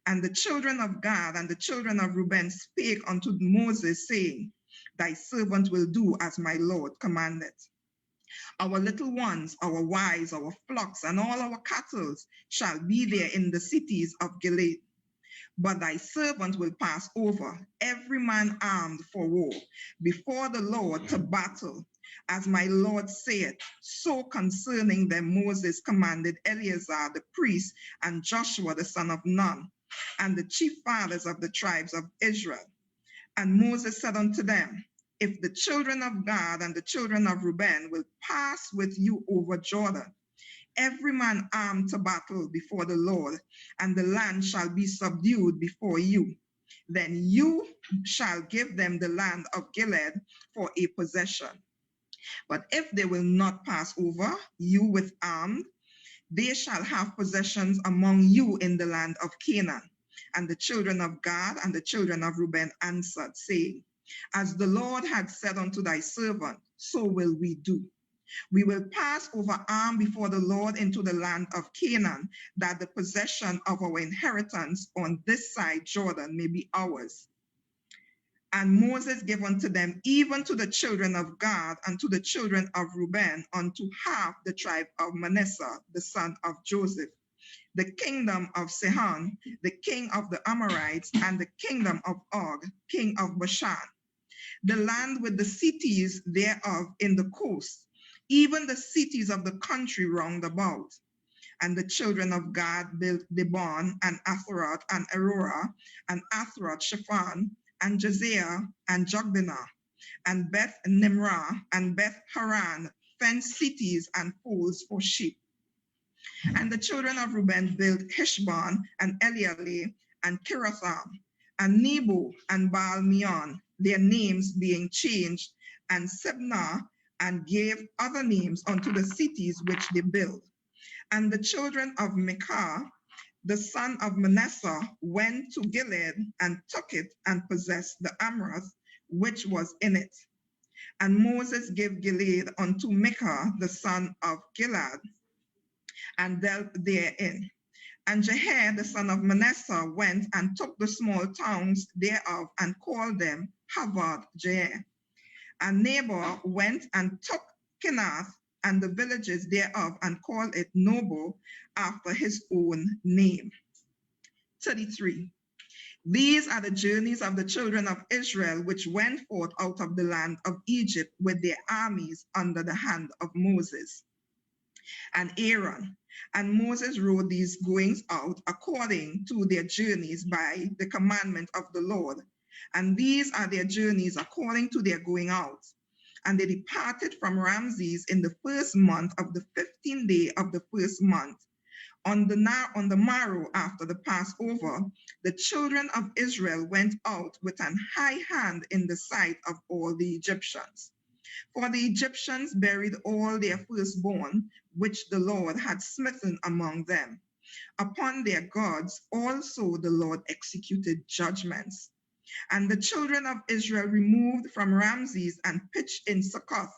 And the children of Gad and the children of Reuben spake unto Moses, saying, Thy servant will do as my Lord commanded. Our little ones, our wives, our flocks, and all our cattle shall be there in the cities of Gilead. But thy servant will pass over, every man armed for war, before the Lord to battle. As my Lord saith, so concerning them Moses commanded Eleazar the priest and Joshua the son of Nun, and the chief fathers of the tribes of Israel. And Moses said unto them, if the children of Gad and the children of Reuben will pass with you over Jordan, every man armed to battle before the Lord, and the land shall be subdued before you, then you shall give them the land of Gilead for a possession. But if they will not pass over you with armed, they shall have possessions among you in the land of Canaan. And the children of Gad and the children of Reuben answered, saying, as the Lord had said unto thy servant, so will we do. We will pass over armed before the Lord into the land of Canaan, that the possession of our inheritance on this side Jordan may be ours. And Moses gave unto them, even to the children of Gad and to the children of Reuben, unto half the tribe of Manasseh, the son of Joseph, the kingdom of Sihon, the king of the Amorites, and the kingdom of Og, king of Bashan, the land with the cities thereof in the coast, even the cities of the country round about. And the children of Gad built Dibon, and Atharoth, and Aurora, and Athroth Shaphan, and Jaziah, and Jogbenah, and Beth Nimrah, and Beth Haran, fenced cities and folds for sheep. And the children of Reuben built Heshbon, and Elealeh, and Kiratham, and Nebo, and Baal Meon, their names being changed, and Sebna, and gave other names unto the cities which they built. And the children of Micah, the son of Manasseh, went to Gilead and took it and possessed the Amrath, which was in it. And Moses gave Gilead unto Micah, the son of Gilad, and dealt therein. And Jeher, the son of Manasseh, went and took the small towns thereof and called them Havoth Jair. And Nabal went and took Kenath and the villages thereof and called it Noble after his own name. 33. These are the journeys of the children of Israel which went forth out of the land of Egypt with their armies under the hand of Moses and Aaron. And Moses wrote these goings out according to their journeys by the commandment of the Lord. And these are their journeys according to their going out. And they departed from Ramses in the first month of the 15th day of the first month. On the morrow after the Passover, the children of Israel went out with an high hand in the sight of all the Egyptians. For the Egyptians buried all their firstborn, which the Lord had smitten among them. Upon their gods also the Lord executed judgments. And the children of Israel removed from Ramses and pitched in Succoth.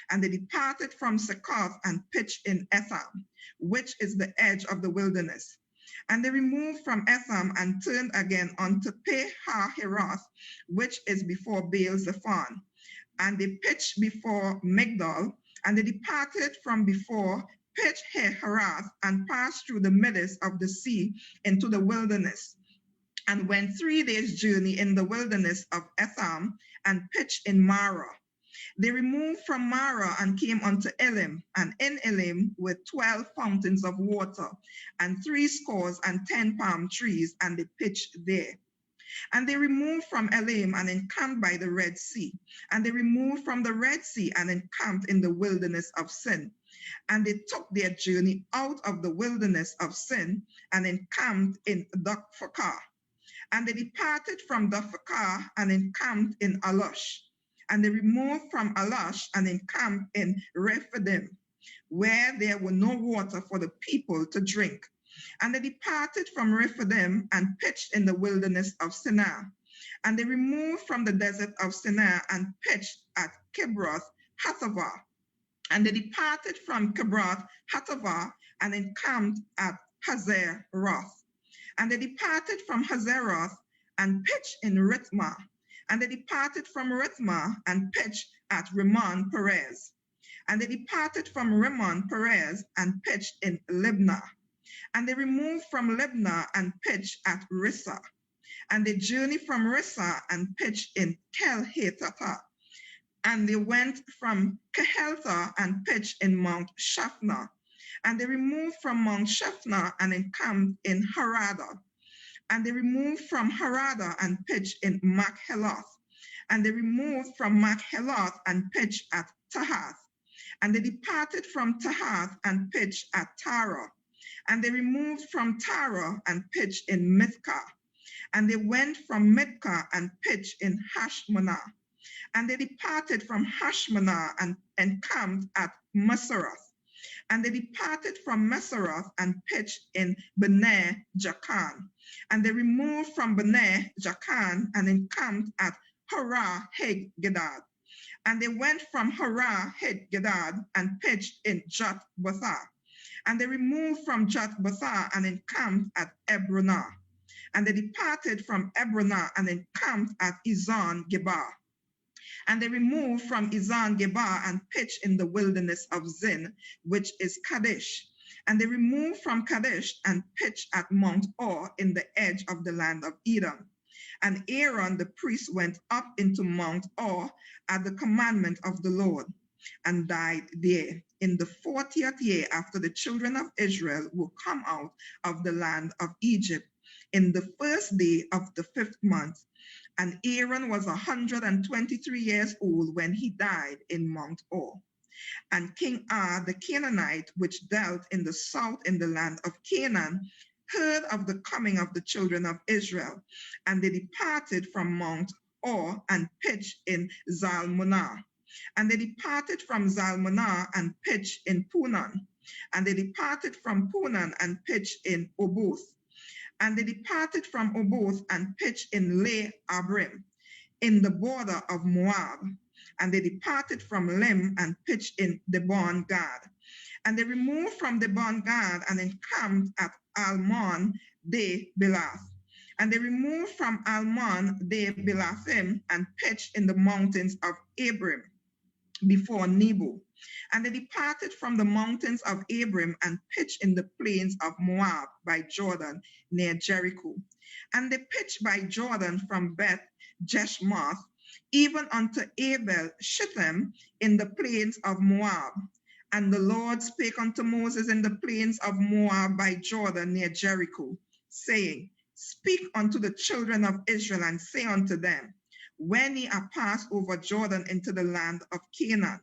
And they departed from Succoth and pitched in Etham, which is the edge of the wilderness. And they removed from Etham and turned again unto Pi-hahiroth, which is before Baal-zephon. And they pitched before Migdol, and they departed from before Pith-hahiroth and passed through the midst of the sea into the wilderness, and went 3 days' journey in the wilderness of Etham and pitched in Marah. They removed from Marah and came unto Elim, and in Elim were 12 fountains of water, and 70 palm trees, and they pitched there. And they removed from Elim and encamped by the Red Sea. And they removed from the Red Sea and encamped in the wilderness of Sin. And they took their journey out of the wilderness of Sin and encamped in Dophakah. And they departed from Dophakah and encamped in Alush. And they removed from Alush and encamped in Rephidim, where there were no water for the people to drink. And they departed from Rephidim and pitched in the wilderness of Sinai. And they removed from the desert of Sinai and pitched at Kibroth Hattaavah. And they departed from Kibroth Hattaavah and encamped at Hazer Roth. And they departed from Hazeroth and pitched in Rithmah. And they departed from Rithmah and pitched at Rimmon Perez. And they departed from Rimmon Perez and pitched in Libnah. And they removed from Libnah and pitched at Rissa. And they journeyed from Rissa and pitched in Kelhetata. And they went from Kehelta and pitched in Mount Shafna. And they removed from Mount Shafna and encamped in Harada. And they removed from Harada and pitched in Machheloth. And they removed from Machheloth and pitched at Tahath. And they departed from Tahath and pitched at Tara. And they removed from Tara and pitched in Mithkah. And they went from Mithkah and pitched in Hashmanah. And they departed from Hashmanah and encamped at Maseroth. And they departed from Maseroth and pitched in Bnei Jacan. And they removed from Bnei Jacan and encamped at Harah Hagedad. And they went from Harah Hagedad and pitched in Jotbathah. And they removed from Jotbathah and encamped at Ebronah. And they departed from Ebronah and encamped at Ezon Gebar. And they removed from Ezon Gebar and pitched in the wilderness of Zin, which is Kadesh. And they removed from Kadesh and pitched at Mount Or in the edge of the land of Edom. And Aaron the priest went up into Mount Or at the commandment of the Lord and died there in the 40th year after the children of Israel were come out of the land of Egypt, in the first day of the 5th month. And Aaron was 123 years old when he died in Mount Or. And King Ar the Canaanite, which dwelt in the south in the land of Canaan, heard of the coming of the children of Israel, and they departed from Mount Or and pitched in Zalmunna. And they departed from Zalmunna and pitched in Punan. And they departed from Punan and pitched in Oboth. And they departed from Oboth and pitched in Le Abrim, in the border of Moab. And they departed from Lim and pitched in Debon Gad. And they removed from Debon Gad and encamped at Almon de Belath. And they removed from Almon de Belathim and pitched in the mountains of Abrim before Nebo. And they departed from the mountains of Abrim and pitched in the plains of Moab by Jordan near Jericho. And they pitched by Jordan from Beth Jeshmoth even unto Abel Shittim in the plains of Moab. And the Lord spake unto Moses in the plains of Moab by Jordan near Jericho, saying, Speak unto the children of Israel and say unto them, when ye are passed over Jordan into the land of Canaan,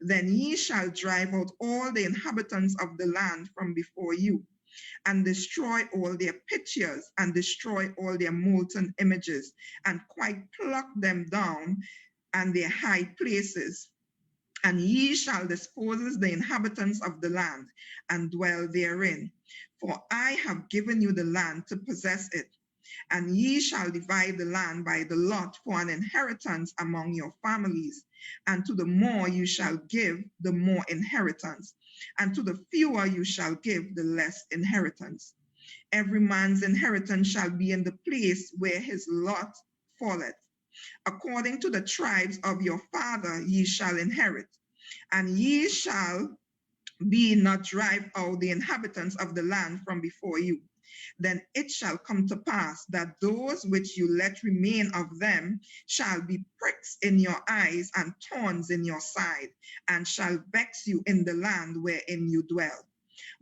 then ye shall drive out all the inhabitants of the land from before you, and destroy all their pictures, and destroy all their molten images, and quite pluck them down and their high places. And ye shall dispose the inhabitants of the land, and dwell therein. For I have given you the land to possess it. And ye shall divide the land by the lot for an inheritance among your families. And to the more you shall give, the more inheritance. And to the fewer you shall give, the less inheritance. Every man's inheritance shall be in the place where his lot falleth. According to the tribes of your father ye shall inherit. And ye shall be not drive out the inhabitants of the land from before you. Then it shall come to pass that those which you let remain of them shall be pricks in your eyes and thorns in your side, and shall vex you in the land wherein you dwell.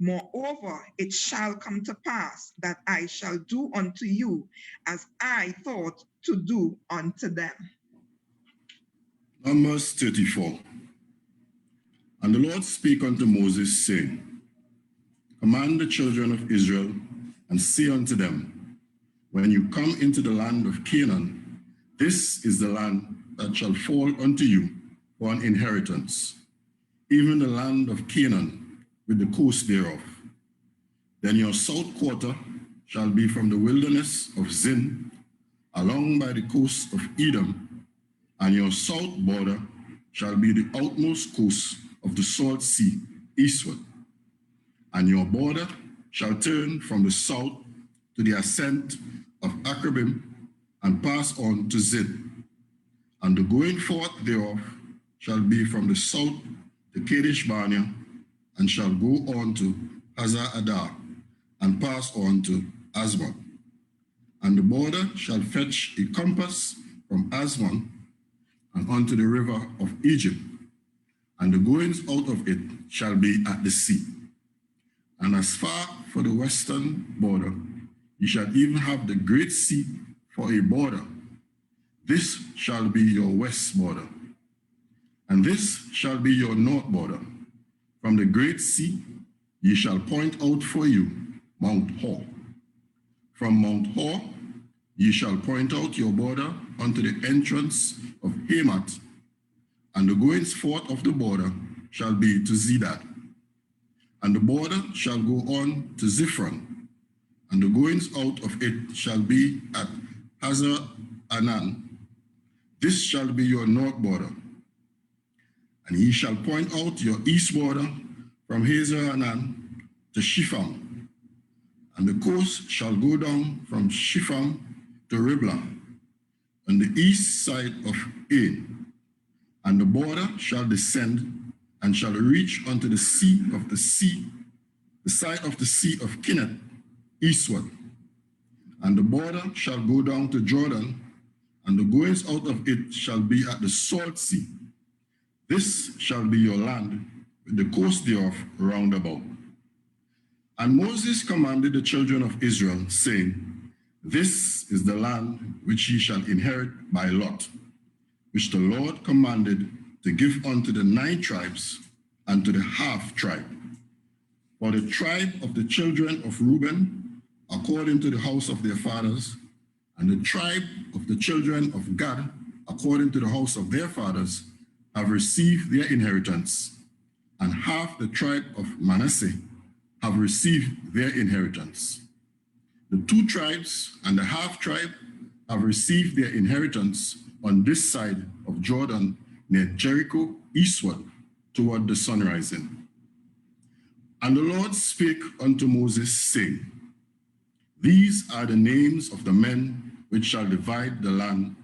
Moreover, it shall come to pass that I shall do unto you as I thought to do unto them. Numbers 34. And the Lord spake unto Moses, saying, Command the children of Israel, and say unto them, when you come into the land of Canaan, this is the land that shall fall unto you for an inheritance, even the land of Canaan with the coast thereof. Then your south quarter shall be from the wilderness of Zin, along by the coast of Edom, and your south border shall be the outmost coast of the salt sea eastward. And your border shall turn from the south to the ascent of Akrabim, and pass on to Zin. And the going forth thereof shall be from the south to Kadesh Barnea, and shall go on to Hazar Adar, and pass on to Asmon. And the border shall fetch a compass from Asmon and unto the river of Egypt, and the goings out of it shall be at the sea. And as far for the western border, you shall even have the great sea for a border. This shall be your west border. And this shall be your north border. From the great sea ye shall point out for you Mount Hor. From Mount Hor ye shall point out your border unto the entrance of Hamath, and the goings forth of the border shall be to Zedad. And the border shall go on to Ziphron, and the goings out of it shall be at Hazar Anan. This shall be your north border. And ye shall point out your east border from Hazar Anan to Shipham, and the coast shall go down from Shipham to Riblah, on the east side of Ain, and the border shall descend and shall reach unto the side of the sea of Kinneth eastward. And the border shall go down to Jordan, and the goings out of it shall be at the salt sea. This shall be your land, with the coast thereof round about. And Moses commanded the children of Israel, saying, This is the land which ye shall inherit by lot, which the Lord commanded to give unto the 9 tribes and to the half tribe. For the tribe of the children of Reuben, according to the house of their fathers, and the tribe of the children of Gad, according to the house of their fathers, have received their inheritance, and half the tribe of Manasseh have received their inheritance. The 2 tribes and the half tribe have received their inheritance on this side of Jordan, near Jericho, eastward, toward the sunrising. And the Lord spake unto Moses, saying, These are the names of the men which shall divide the land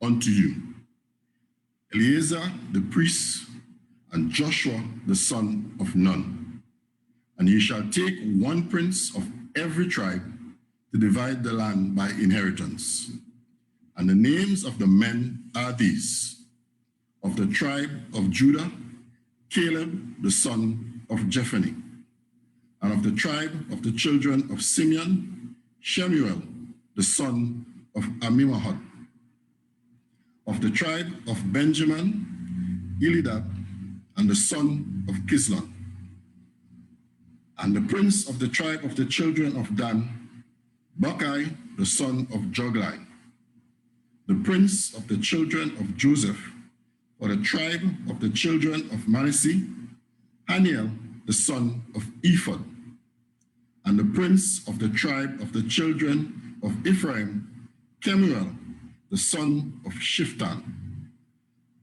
unto you: Eleazar the priest, and Joshua the son of Nun. And ye shall take 1 prince of every tribe to divide the land by inheritance. And the names of the men are these: of the tribe of Judah, Caleb the son of Jephunneh; and of the tribe of the children of Simeon, Shemuel the son of Amminadab; of the tribe of Benjamin, Elidab, and the son of Kislon; and the prince of the tribe of the children of Dan, Bukai the son of Joglai; the prince of the children of Joseph, for the tribe of the children of Manasseh, Haniel the son of Ephod; and the prince of the tribe of the children of Ephraim, Kemuel the son of Shiftan;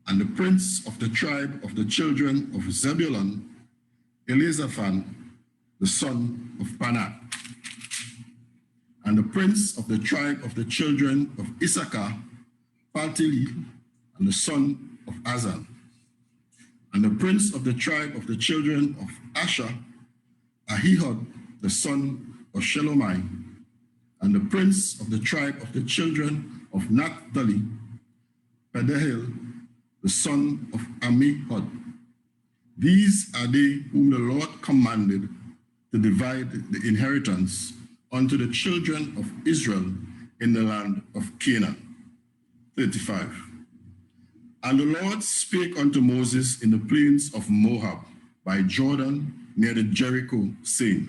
and the prince of the tribe of the children of Zebulun, Elizaphan the son of Panah; and the prince of the tribe of the children of Issachar, Paltiel, and the son of Azan; and the prince of the tribe of the children of Asher, Ahihud the son of Shelomai; and the prince of the tribe of the children of Naphtali, Pedahel the son of Ammihud. These are they whom the Lord commanded to divide the inheritance unto the children of Israel in the land of Canaan. 35. And the Lord spake unto Moses in the plains of Moab by Jordan near the Jericho, saying,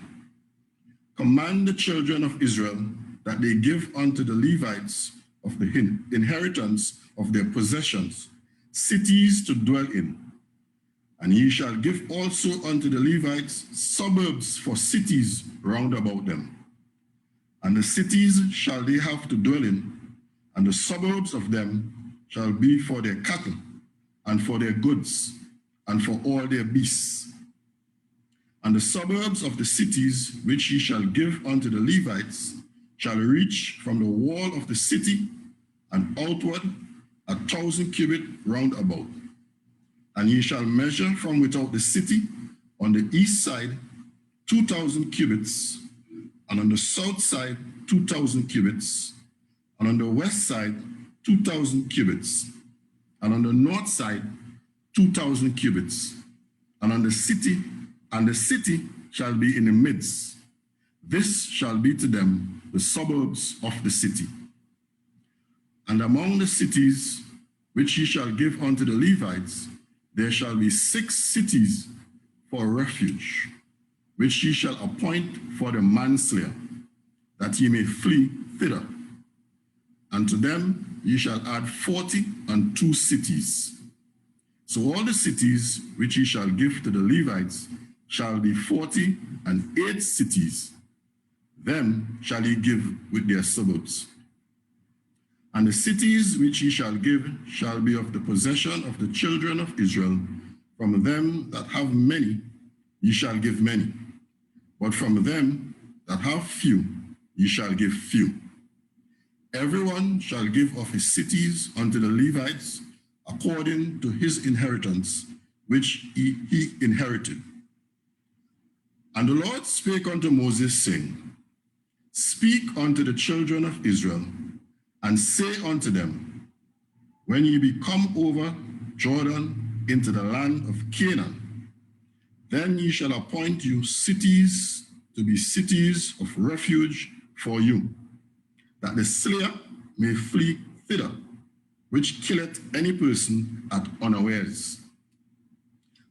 Command the children of Israel that they give unto the Levites of the inheritance of their possessions cities to dwell in. And ye shall give also unto the Levites suburbs for cities round about them. And the cities shall they have to dwell in, and the suburbs of them shall be for their cattle, and for their goods, and for all their beasts. And the suburbs of the cities which ye shall give unto the Levites shall reach from the wall of the city and outward 1,000 cubits round about. And ye shall measure from without the city on the east side 2,000 cubits, and on the south side 2,000 cubits, and on the west side 2,000 cubits, and on the north side 2,000 cubits, and on the city shall be in the midst. This shall be to them the suburbs of the city. And among the cities which ye shall give unto the Levites, there shall be 6 cities for refuge, which ye shall appoint for the manslayer, that ye may flee thither. And to them ye shall add 42 cities. So all the cities which ye shall give to the Levites shall be 48 cities. Them shall ye give with their suburbs. And the cities which ye shall give shall be of the possession of the children of Israel. From them that have many ye shall give many, but from them that have few ye shall give few. Everyone shall give of his cities unto the Levites according to his inheritance, which he inherited. And the Lord spake unto Moses, saying, Speak unto the children of Israel, and say unto them, when ye be come over Jordan into the land of Canaan, then ye shall appoint you cities to be cities of refuge for you, that the slayer may flee thither, which killeth any person at unawares.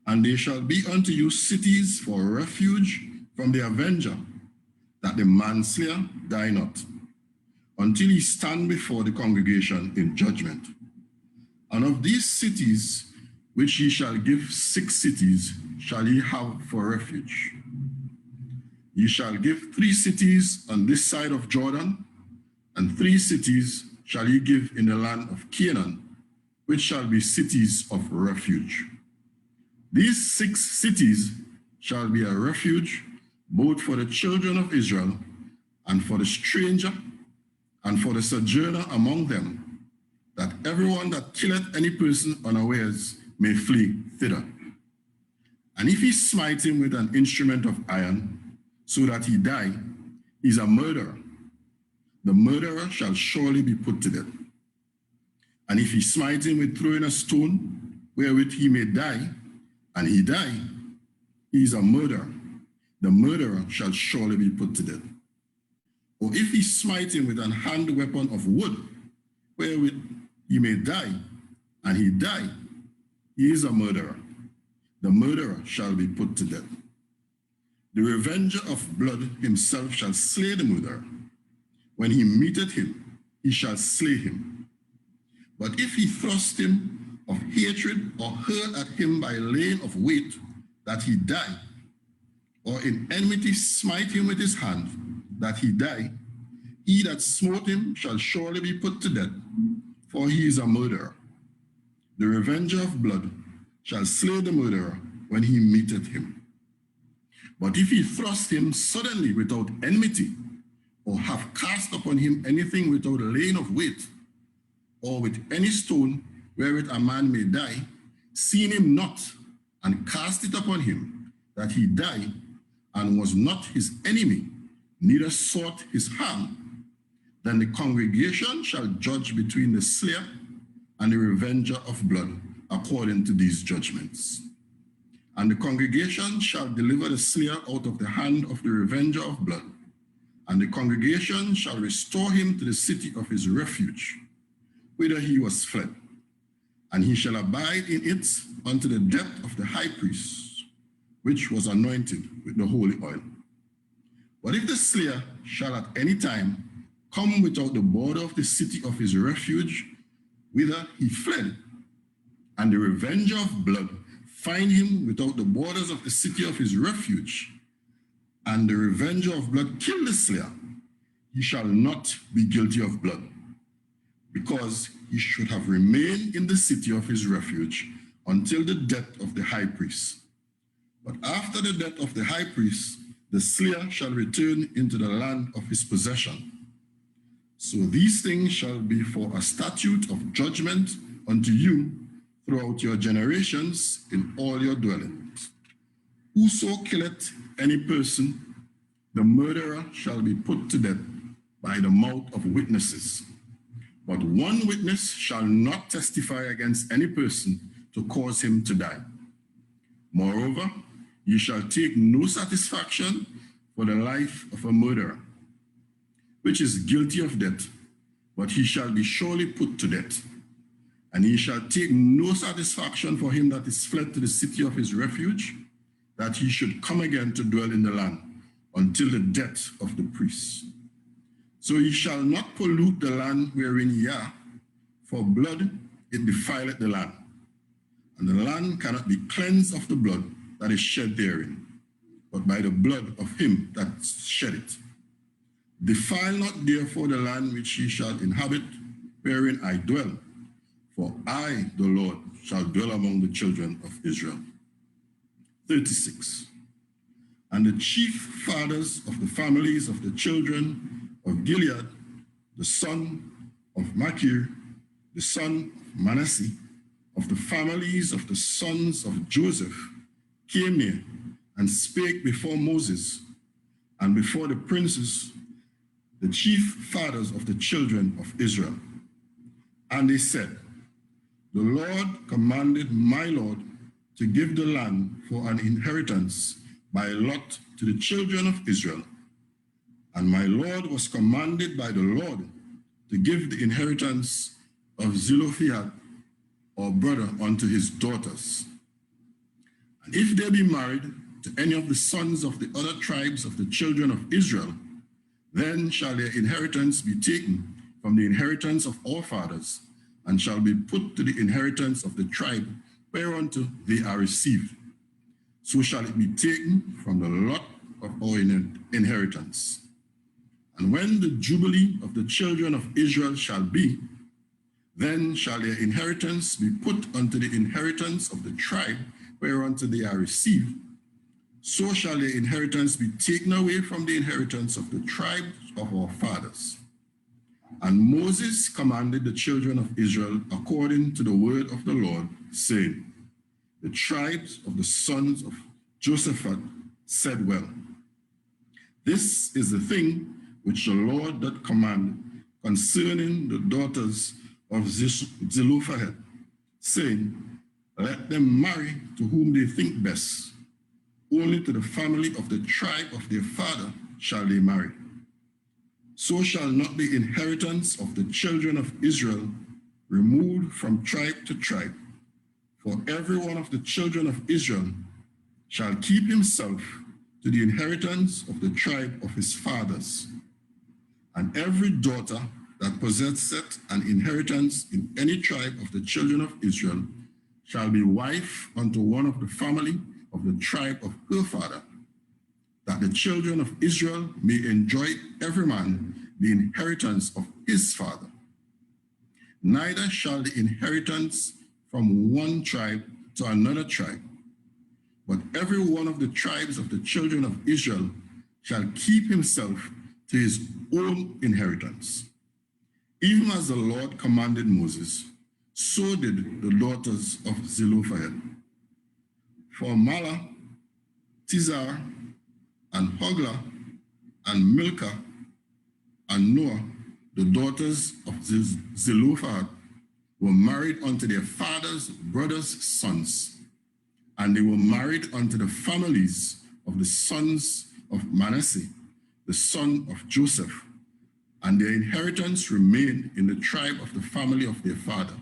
And they shall be unto you cities for refuge from the avenger, that the manslayer die not, until he stand before the congregation in judgment. And of these cities, which ye shall give 6 cities, shall ye have for refuge. Ye shall give 3 cities on this side of Jordan, and 3 cities shall ye give in the land of Canaan, which shall be cities of refuge. These 6 cities shall be a refuge both for the children of Israel, and for the stranger, and for the sojourner among them, that everyone that killeth any person unawares may flee thither. And if he smite him with an instrument of iron, so that he die, he is a murderer. The murderer shall surely be put to death. And if he smite him with throwing a stone, wherewith he may die, and he die, he is a murderer. The murderer shall surely be put to death. Or if he smite him with an hand weapon of wood, wherewith he may die, and he die, he is a murderer. The murderer shall be put to death. The revenger of blood himself shall slay the murderer. When he meeteth him, he shall slay him. But if he thrust him of hatred, or hurl at him by laying of weight, that he die, or in enmity smite him with his hand, that he die, he that smote him shall surely be put to death, for he is a murderer. The revenger of blood shall slay the murderer when he meeteth him. But if he thrust him suddenly without enmity, or have cast upon him anything without laying of weight, or with any stone wherewith a man may die, seeing him not, and cast it upon him, that he die, and was not his enemy, neither sought his harm, then the congregation shall judge between the slayer and the revenger of blood, according to these judgments. And the congregation shall deliver the slayer out of the hand of the revenger of blood, and the congregation shall restore him to the city of his refuge, whither he was fled, and he shall abide in it unto the death of the high priest, which was anointed with the holy oil. But if the slayer shall at any time come without the border of the city of his refuge, whither he fled, and the revenger of blood find him without the borders of the city of his refuge, and the revenger of blood kill the slayer, he shall not be guilty of blood, because he should have remained in the city of his refuge until the death of the high priest. But after the death of the high priest, the slayer shall return into the land of his possession, So these things shall be for a statute of judgment unto you throughout your generations in all your dwellings. Whoso killeth any person, the murderer shall be put to death by the mouth of witnesses. But one witness shall not testify against any person to cause him to die. Moreover, you shall take no satisfaction for the life of a murderer, which is guilty of death, but he shall be surely put to death. And he shall take no satisfaction for him that is fled to the city of his refuge, that he should come again to dwell in the land until the death of the priest. So ye shall not pollute the land wherein ye are, for blood it defileth the land, and the land cannot be cleansed of the blood that is shed therein, but by the blood of him that shed it. Defile not therefore the land which ye shall inhabit, wherein I dwell, for I, the Lord, shall dwell among the children of Israel. 36. And the chief fathers of the families of the children of Gilead, the son of Machir, the son of Manasseh, of the families of the sons of Joseph, came near and spake before Moses and before the princes, the chief fathers of the children of Israel. And they said, the Lord commanded my Lord to give the land for an inheritance by lot to the children of Israel. And my Lord was commanded by the Lord to give the inheritance of Zelophehad, or brother, unto his daughters. And if they be married to any of the sons of the other tribes of the children of Israel, then shall their inheritance be taken from the inheritance of all fathers, and shall be put to the inheritance of the tribe whereunto they are received. So shall it be taken from the lot of our inheritance. And when the jubilee of the children of Israel shall be, then shall their inheritance be put unto the inheritance of the tribe whereunto they are received. So shall their inheritance be taken away from the inheritance of the tribes of our fathers. And Moses commanded the children of Israel according to the word of the Lord, saying, the tribes of the sons of Josephat said well, this is the thing which the Lord doth command concerning the daughters of Zelophehad, saying, let them marry to whom they think best. Only to the family of the tribe of their father shall they marry. So shall not the inheritance of the children of Israel removed from tribe to tribe. For every one of the children of Israel shall keep himself to the inheritance of the tribe of his fathers. And every daughter that possesseth an inheritance in any tribe of the children of Israel shall be wife unto one of the family of the tribe of her father, that the children of Israel may enjoy every man the inheritance of his father. Neither shall the inheritance from one tribe to another tribe, but every one of the tribes of the children of Israel shall keep himself to his own inheritance. Even as the Lord commanded Moses, so did the daughters of Zelophehad. For Mahlah, Tizar, and Hoglah, and Milcah, and Noah, the daughters of Zelophehad, were married unto their father's brothers' sons, and they were married unto the families of the sons of Manasseh, the son of Joseph, and their inheritance remained in the tribe of the family of their father.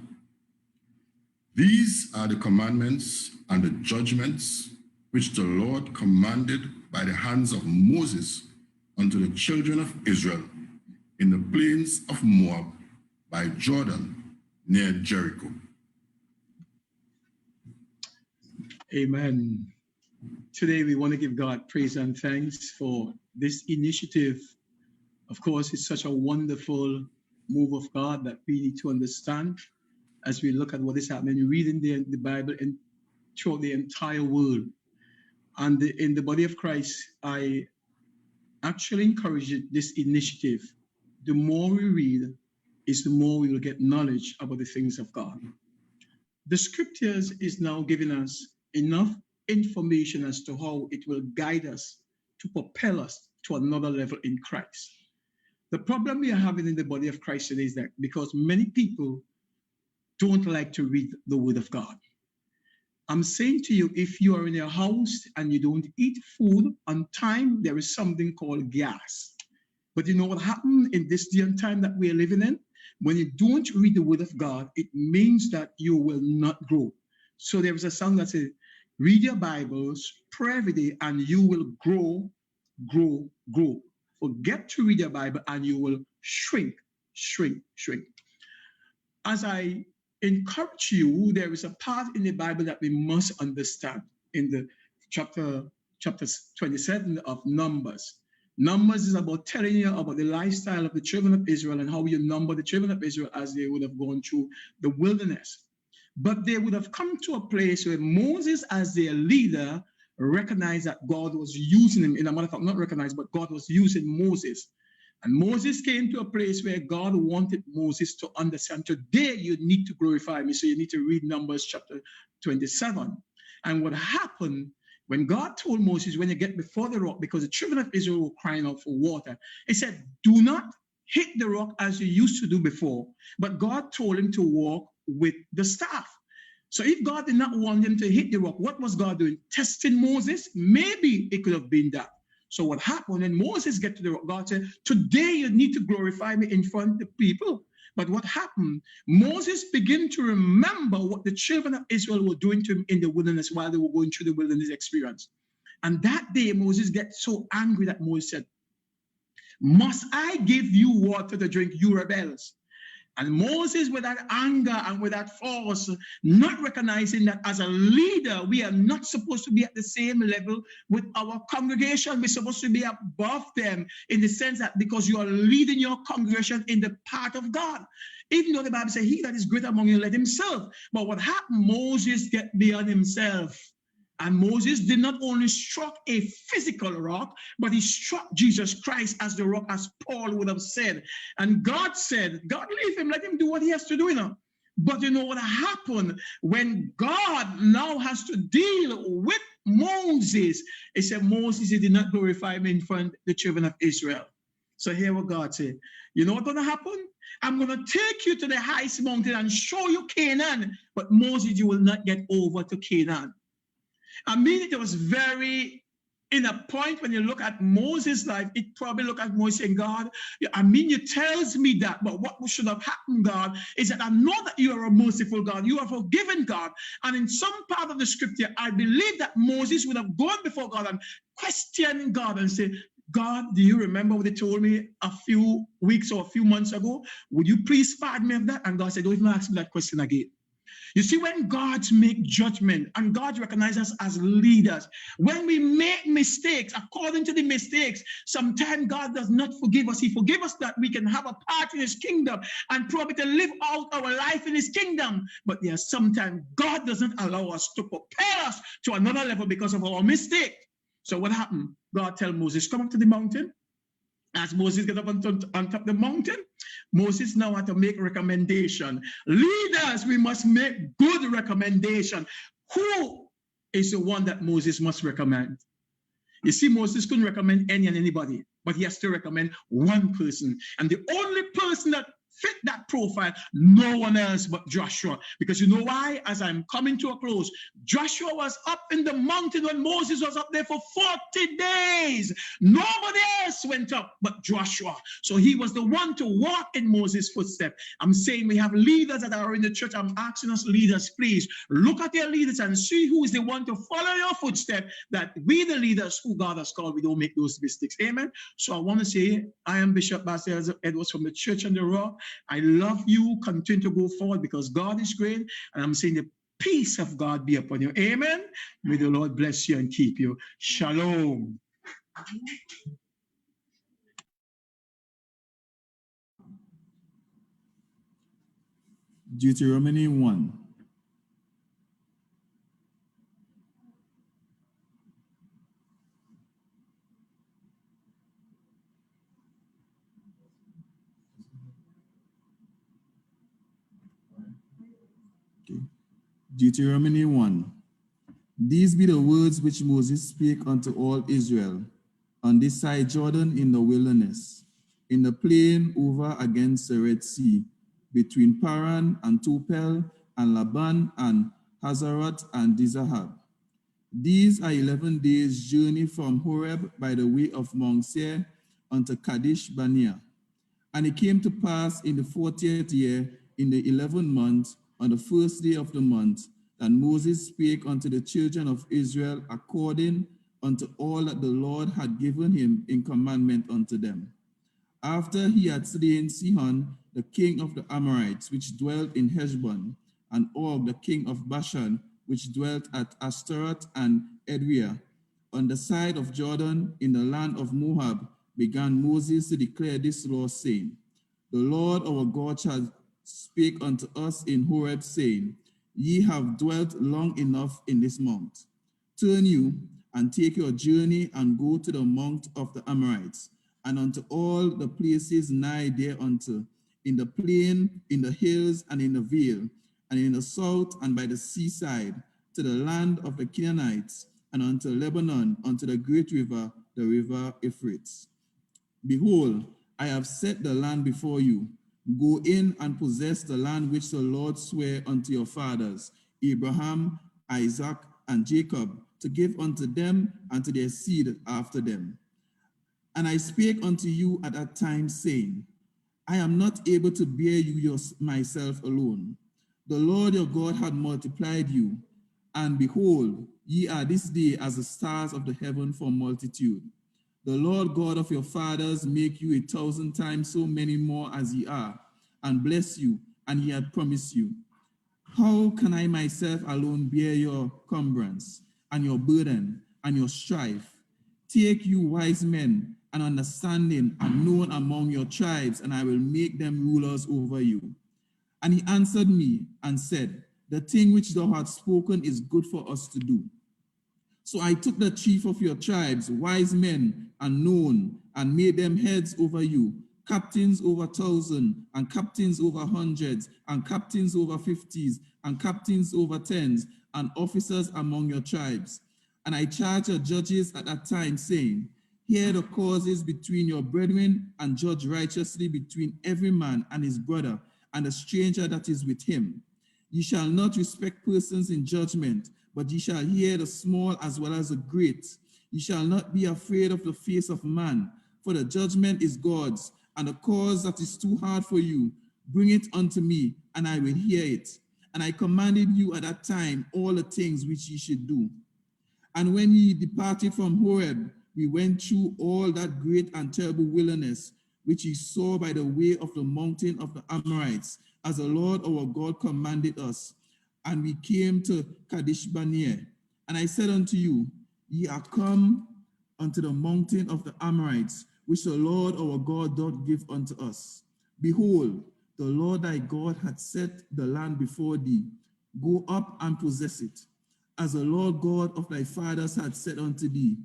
These are the commandments and the judgments which the Lord commanded by the hands of Moses unto the children of Israel in the plains of Moab by Jordan near Jericho. Amen. Today we want to give God praise and thanks for this initiative. Of course, it's such a wonderful move of God that we need to understand as we look at what is happening. Reading the Bible and throughout the entire world. And in the body of Christ, I actually encourage this initiative the more we read, is the more we will get knowledge about the things of God. The scriptures is now giving us enough information as to how it will guide us to propel us to another level in Christ. The problem we are having in the body of Christ today is that because many people don't like to read the word of God. I'm saying to you, if you are in your house and you don't eat food on time, there is something called gas. But you know what happened in this day and time that we are living in? When you don't read the word of God, it means that you will not grow. So there is a song that says, read your Bibles, pray every day, and you will grow, grow, grow. Forget to read your Bible and you will shrink, shrink, shrink. As I encourage you, there is a part in the Bible that we must understand in the chapter 27 of Numbers. Numbers is about telling you about the lifestyle of the children of Israel and how you number the children of Israel as they would have gone through the wilderness. But they would have come to a place where Moses, as their leader, recognized that God was using him. In a matter of fact, not recognized, but God was using Moses. And Moses came to a place where God wanted Moses to understand, today you need to glorify me. So you need to read Numbers chapter 27. And what happened when God told Moses, when you get before the rock, because the children of Israel were crying out for water, he said, do not hit the rock as you used to do before. But God told him to walk with the staff. So if God did not want him to hit the rock, what was God doing? Testing Moses? Maybe it could have been that. So what happened when Moses get to the rock, God said, today you need to glorify me in front of the people. But what happened? Moses began to remember what the children of Israel were doing to him in the wilderness while they were going through the wilderness experience. And that day, Moses gets so angry that Moses said, must I give you water to drink, you rebels? And Moses, with that anger and with that force, not recognizing that as a leader, we are not supposed to be at the same level with our congregation. We're supposed to be above them in the sense that because you are leading your congregation in the path of God. Even though the Bible says, he that is great among you, let himself. But what happened? Moses get beyond himself. And Moses did not only struck a physical rock, but he struck Jesus Christ as the rock, as Paul would have said. And God said, God, leave him, let him do what he has to do, you know. But you know what happened when God now has to deal with Moses? He said, Moses, he did not glorify me in front of the children of Israel. So hear what God said. You know what's going to happen? I'm going to take you to the highest mountain and show you Canaan. But Moses, you will not get over to Canaan. I mean, it was very, in a point when you look at Moses' life, it probably look at Moses saying, God, I mean, you tells me that, but what should have happened, God, is that I know that you are a merciful God. You are forgiven, God. And in some part of the scripture, I believe that Moses would have gone before God and questioned God and said, God, do you remember what they told me a few weeks or a few months ago? Would you please pardon me of that? And God said, don't even ask me that question again. You see, when God make judgment and God recognizes us as leaders, when we make mistakes, according to the mistakes, sometimes God does not forgive us. He forgives us that we can have a part in his kingdom and probably to live out our life in his kingdom. But yes, sometimes God doesn't allow us to prepare us to another level because of our mistake. So what happened? God tell Moses, come up to the mountain. As Moses got up on top of the mountain, Moses now had to make recommendation. Leaders, we must make good recommendation. Who is the one that Moses must recommend? You see, Moses couldn't recommend any and anybody, but he has to recommend one person. And the only person that fit that profile, no one else but Joshua. Because you know why? As I'm coming to a close, Joshua was up in the mountain when Moses was up there for 40 days. Nobody else went up but Joshua. So he was the one to walk in Moses' footsteps. I'm saying we have leaders that are in the church. I'm asking us leaders, please look at your leaders and see who is the one to follow your footsteps, that we the leaders who God has called, we don't make those mistakes. Amen. So I want to say, I am Bishop Basil Edwards from the Church on the Rock. I love you. Continue to go forward because God is great. And I'm saying the peace of God be upon you. Amen. May the Lord bless you and keep you. Shalom. Deuteronomy 1. Deuteronomy 1. These be the words which Moses spake unto all Israel on this side Jordan in the wilderness, in the plain over against the Red Sea, between Paran and Topel and Laban and Hazaroth and Dizahab. These are 11 days' journey from Horeb by the way of Mount Seir unto Kadesh Barnea. And it came to pass in the 40th year, in the 11th month, on the first day of the month, that Moses spake unto the children of Israel according unto all that the Lord had given him in commandment unto them. After he had slain Sihon, the king of the Amorites, which dwelt in Heshbon, and Og, the king of Bashan, which dwelt at Ashtaroth and Edrei, on the side of Jordan, in the land of Moab, began Moses to declare this law, saying, The Lord our God shall speak unto us in Horeb, saying, Ye have dwelt long enough in this mount. Turn you and take your journey and go to the mount of the Amorites, and unto all the places nigh thereunto, in the plain, in the hills, and in the vale, and in the south, and by the seaside, to the land of the Canaanites, and unto Lebanon, unto the great river, the river Euphrates. Behold, I have set the land before you. Go in and possess the land which the Lord sware unto your fathers, Abraham, Isaac, and Jacob, to give unto them and to their seed after them. And I spake unto you at that time, saying, I am not able to bear you myself alone. The Lord your God had multiplied you, and behold, ye are this day as the stars of the heaven for multitude. The Lord God of your fathers make you 1,000 times so many more as ye are, and bless you, and he had promised you. How can I myself alone bear your cumbrance, and your burden, and your strife? Take you wise men, and understanding, and known among your tribes, and I will make them rulers over you. And he answered me, and said, The thing which thou hast spoken is good for us to do. So I took the chief of your tribes, wise men and known, and made them heads over you, captains over 1,000, and captains over hundreds, and captains over 50s, and captains over 10s, and officers among your tribes. And I charged your judges at that time, saying, Hear the causes between your brethren, and judge righteously between every man and his brother, and the stranger that is with him. Ye shall not respect persons in judgment, but ye shall hear the small as well as the great. Ye shall not be afraid of the face of man, for the judgment is God's, and the cause that is too hard for you, bring it unto me, and I will hear it. And I commanded you at that time all the things which ye should do. And when ye departed from Horeb, we went through all that great and terrible wilderness, which ye saw by the way of the mountain of the Amorites, as the Lord our God commanded us. And we came to Kadesh Barnea. And I said unto you, Ye are come unto the mountain of the Amorites, which the Lord our God doth give unto us. Behold, the Lord thy God hath set the land before thee. Go up and possess it, as the Lord God of thy fathers had said unto thee.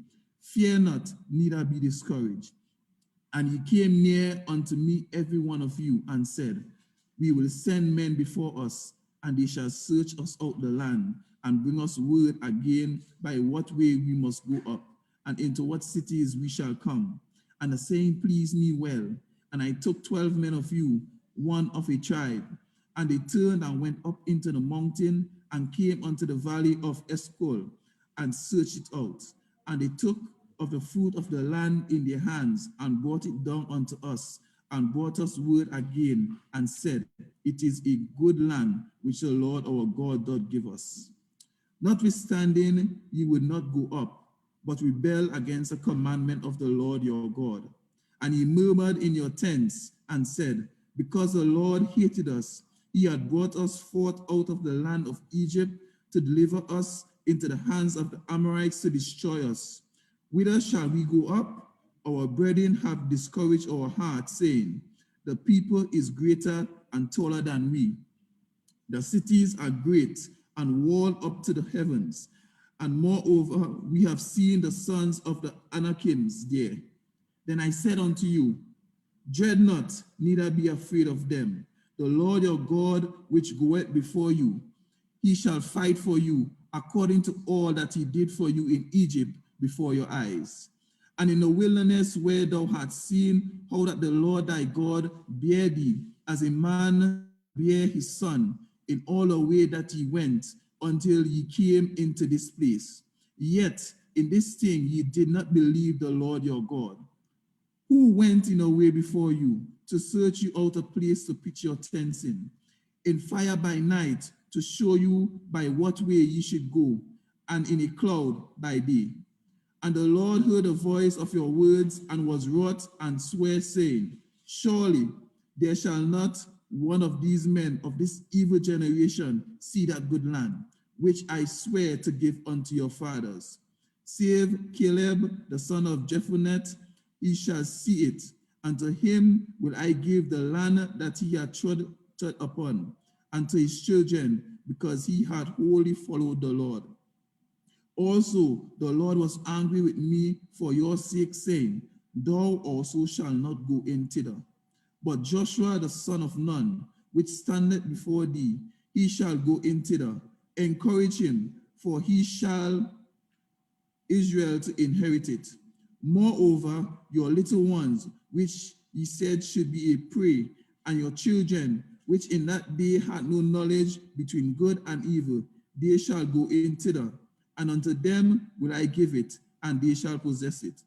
Fear not, neither be discouraged. And ye came near unto me, every one of you, and said, We will send men before us, and they shall search us out the land, and bring us word again by what way we must go up, and into what cities we shall come. And the saying pleased me well. And I took 12 men of you, one of a tribe. And they turned and went up into the mountain, and came unto the valley of Eshcol, and searched it out. And they took of the fruit of the land in their hands, and brought it down unto us, and brought us word again, and said, It is a good land which the Lord our God doth give us. Notwithstanding, ye would not go up, but rebel against the commandment of the Lord your God. And ye murmured in your tents, and said, Because the Lord hated us, he had brought us forth out of the land of Egypt to deliver us into the hands of the Amorites to destroy us. Whither shall we go up? Our brethren have discouraged our hearts, saying, The people is greater and taller than we. The cities are great and walled up to the heavens. And moreover, we have seen the sons of the Anakims there. Then I said unto you, Dread not, neither be afraid of them. The Lord your God, which goeth before you, He shall fight for you according to all that he did for you in Egypt before your eyes. And in the wilderness where thou hadst seen how that the Lord thy God bare thee, as a man bare his son, in all the way that he went, until ye came into this place. Yet in this thing ye did not believe the Lord your God, who went in a way before you to search you out a place to pitch your tents in fire by night to show you by what way ye should go, and in a cloud by day. And the Lord heard the voice of your words and was wroth and sware, saying, surely there shall not one of these men of this evil generation see that good land, which I swear to give unto your fathers. Save Caleb, the son of Jephunneh, he shall see it, and to him will I give the land that he hath trod upon, and to his children, because he had wholly followed the Lord. Also, the Lord was angry with me for your sake, saying, thou also shalt not go in thither. But Joshua the son of Nun, which standeth before thee, he shall go in thither. Encourage him, for he shall Israel to inherit it. Moreover, your little ones, which ye said should be a prey, and your children, which in that day had no knowledge between good and evil, they shall go in thither, and unto them will I give it, and they shall possess it.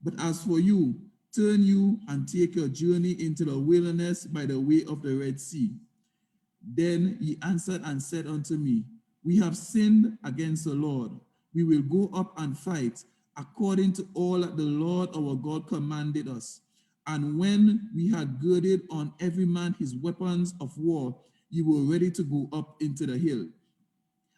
But as for you, turn you and take your journey into the wilderness by the way of the Red Sea. Then he answered and said unto me, we have sinned against the Lord. We will go up and fight according to all that the Lord our God commanded us. And when we had girded on every man his weapons of war, ye were ready to go up into the hill.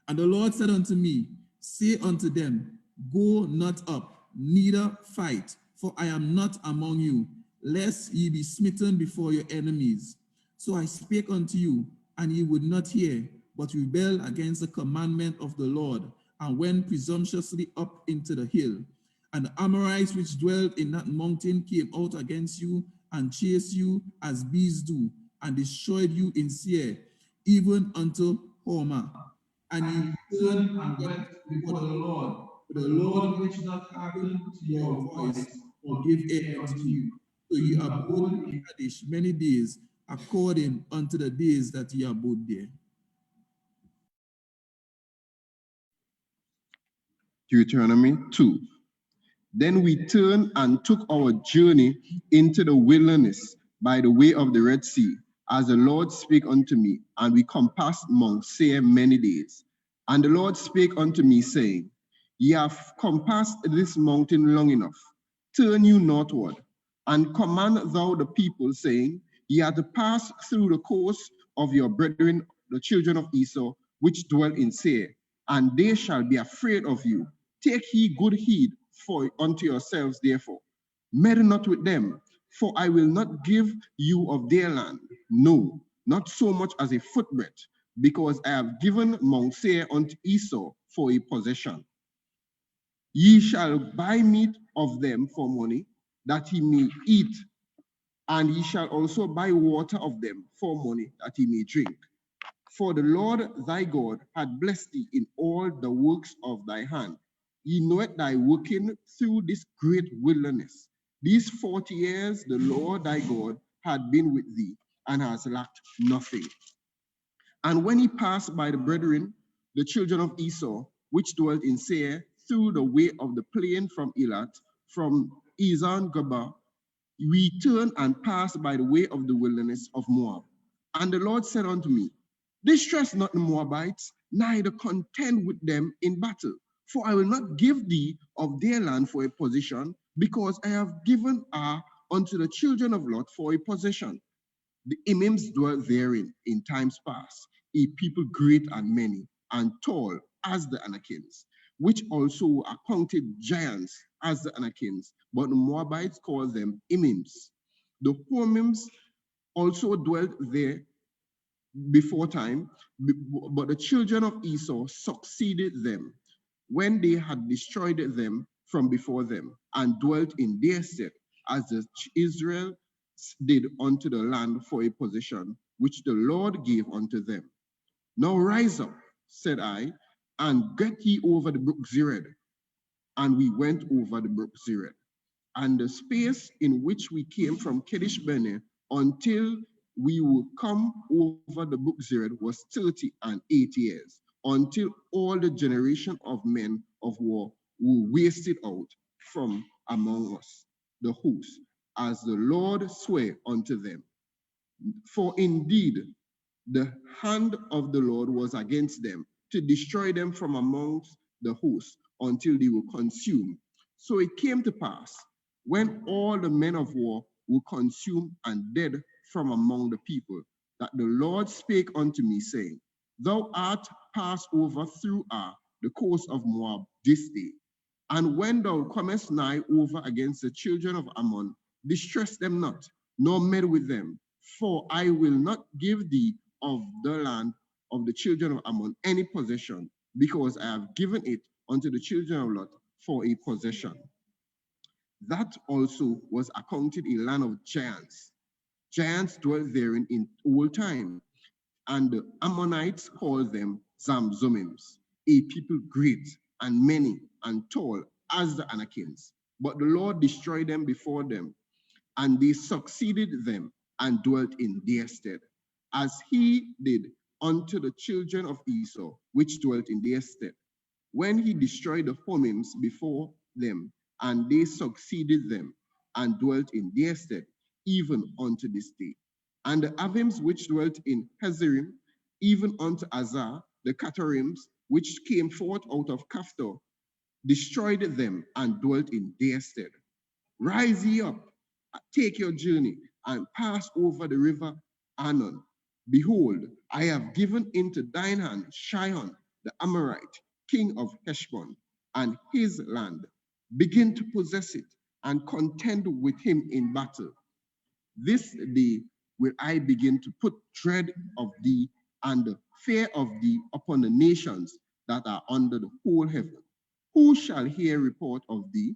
And the Lord said unto me, say unto them, go not up, neither fight, for I am not among you, lest ye be smitten before your enemies. So I spake unto you, and ye would not hear, but rebelled against the commandment of the Lord, and went presumptuously up into the hill. And the Amorites which dwelt in that mountain came out against you, and chased you as bees do, and destroyed you in Seir, even unto Hormah. And ye turned and went before the Lord, but the Lord would not hearken to your voice, or give ear unto you. So ye abode in Kadesh many days, according unto the days that ye abode there. Deuteronomy 2. Then we turned and took our journey into the wilderness by the way of the Red Sea, as the Lord spake unto me, and we compassed Mount Seir many days. And the Lord spake unto me, saying, ye have compassed this mountain long enough. Turn you northward, and command thou the people, saying, ye are to pass through the coast of your brethren, the children of Esau, which dwell in Seir, and they shall be afraid of you. Take ye good heed unto yourselves, therefore. Meddle not with them, for I will not give you of their land, no, not so much as a footbreadth, because I have given Mount Seir unto Esau for a possession. Ye shall buy meat of them for money, that he may eat, and ye shall also buy water of them for money, that he may drink. For the Lord thy God hath blessed thee in all the works of thy hand. Ye knoweth thy working through this great wilderness. These 40 years the Lord thy God had been with thee, and has lacked nothing. And when he passed by the brethren, the children of Esau, which dwelt in Seir, through the way of the plain from Elat, from Ezon-Geber, we turned and passed by the way of the wilderness of Moab. And the Lord said unto me, distress not the Moabites, neither contend with them in battle. For I will not give thee of their land for a possession, because I have given her unto the children of Lot for a possession. The Imims dwelt therein in times past, a people great and many, and tall as the Anakins, which also were accounted giants as the Anakins, but the Moabites called them Imims. The Hormims also dwelt there before time, but the children of Esau succeeded them when they had destroyed them from before them, and dwelt in their stead, as the Israel did unto the land for a possession, which the Lord gave unto them. Now rise up, said I, and get ye over the brook Zered. And we went over the brook Zered. And the space in which we came from Kadesh Barnea until we would come over the brook Zered was 38 years, until all the generation of men of war were wasted out from among us, the host, as the Lord sware unto them. For indeed, the hand of the Lord was against them to destroy them from amongst the host until they were consumed. So it came to pass, when all the men of war were consumed and dead from among the people, that the Lord spake unto me, saying, Thou art passed over through the coast of Moab this day. And when thou comest nigh over against the children of Ammon, distress them not, nor meddle with them, for I will not give thee of the land of the children of Ammon any possession, because I have given it unto the children of Lot for a possession. That also was accounted a land of giants. Giants dwelt therein in old time, and the Ammonites called them Zamzummims, a people great and many and tall as the Anakims. But the Lord destroyed them before them, and they succeeded them and dwelt in their stead, as he did unto the children of Esau, which dwelt in their stead, when he destroyed the Homims before them, and they succeeded them and dwelt in their stead, even unto this day. And the Avims which dwelt in Hazerim, even unto Azar, the Catarims, which came forth out of Caphtor, destroyed them and dwelt in their stead. Rise ye up, take your journey, and pass over the river Arnon. Behold, I have given into thine hand Sihon the Amorite, king of Heshbon, and his land. Begin to possess it, and contend with him in battle. This day will I begin to put dread of thee and the fear of thee upon the nations that are under the whole heaven. Who shall hear report of thee,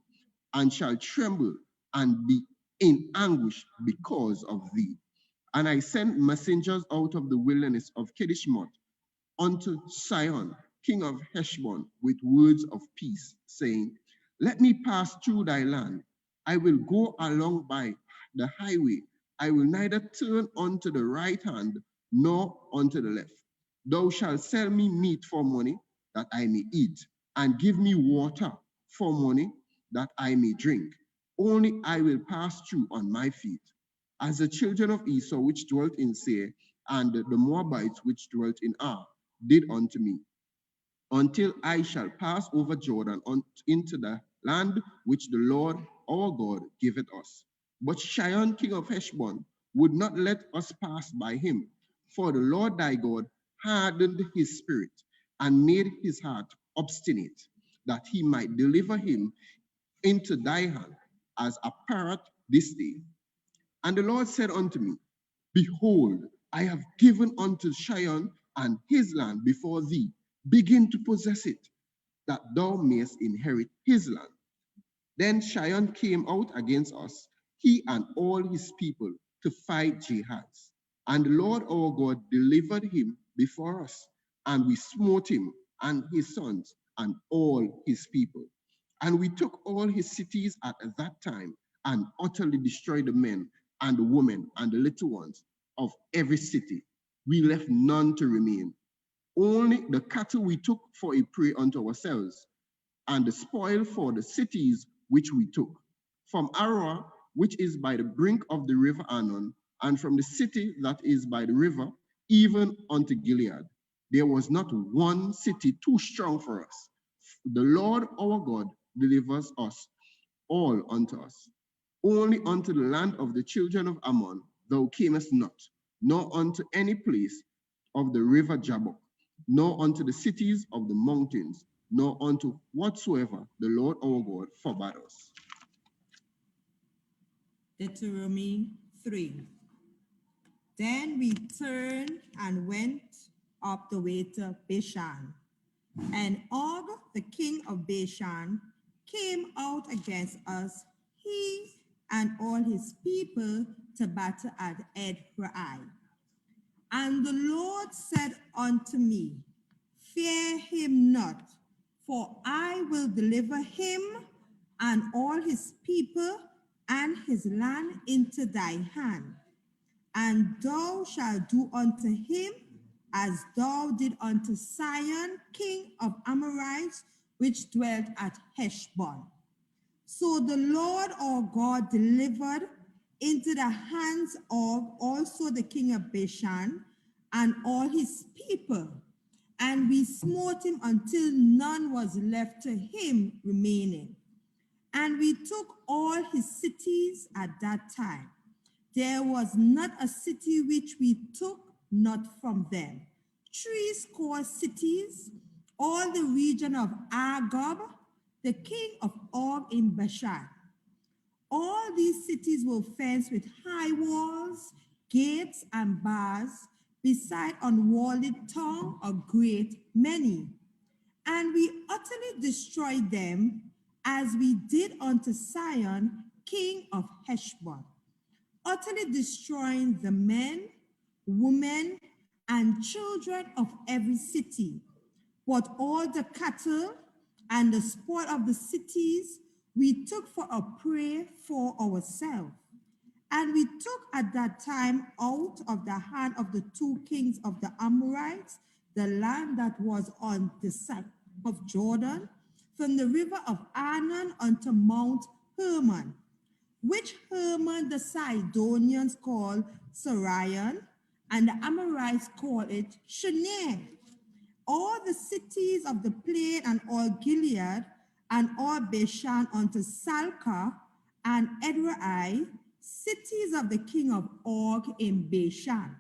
and shall tremble and be in anguish because of thee? And I sent messengers out of the wilderness of Kedishmoth unto Sihon, king of Heshbon, with words of peace, saying, Let me pass through thy land. I will go along by the highway. I will neither turn unto the right hand nor unto the left. Thou shalt sell me meat for money, that I may eat, and give me water for money, that I may drink. Only I will pass through on my feet. As the children of Esau, which dwelt in Seir, and the Moabites, which dwelt in Ar, did unto me, until I shall pass over Jordan into the land which the Lord our God giveth us. But Sihon, king of Heshbon, would not let us pass by him, for the Lord thy God hardened his spirit and made his heart obstinate, that he might deliver him into thy hand as a parrot this day. And the Lord said unto me, Behold, I have given unto Sihon and his land before thee. Begin to possess it, that thou mayest inherit his land. Then Sihon came out against us, he and all his people, to fight Jehaz. And the Lord our God delivered him before us, and we smote him and his sons and all his people. And we took all his cities at that time and utterly destroyed the men and the women and the little ones of every city. We left none to remain. Only the cattle we took for a prey unto ourselves, and the spoil for the cities which we took. From Aroah, which is by the brink of the river Arnon, and from the city that is by the river, even unto Gilead, there was not one city too strong for us. The Lord our God delivers us all unto us. Only unto the land of the children of Ammon thou camest not, nor unto any place of the river Jabbok, nor unto the cities of the mountains, nor unto whatsoever the Lord our God forbade us. Deuteronomy 3. Then we turned and went up the way to Bashan. And Og, the king of Bashan, came out against us, he and all his people, to battle at Edrei. And the Lord said unto me, Fear him not, for I will deliver him and all his people and his land into thy hand. And thou shalt do unto him as thou did unto Sihon, king of Amorites, which dwelt at Heshbon. So the Lord our God delivered into the hands of also the king of Bashan and all his people, and we smote him until none was left to him remaining. And we took all his cities at that time. There was not a city which we took not from them. 80 cities, all the region of Argob, the king of Og in Bashan. All these cities were fenced with high walls, gates, and bars, beside unwalled tongue a great many. And we utterly destroyed them, as we did unto Sihon, king of Heshbon, utterly destroying the men, women, and children of every city. But all the cattle and the spoil of the cities we took for a prey for ourselves. And we took at that time out of the hand of the 2 kings of the Amorites the land that was on the side of Jordan, from the river of Arnon unto Mount Hermon, which Hermon the Sidonians call Sarion, and the Amorites call it Shunem. All the cities of the plain and all Gilead and all Bashan unto Salcah and Edrei, cities of the king of Og in Bashan.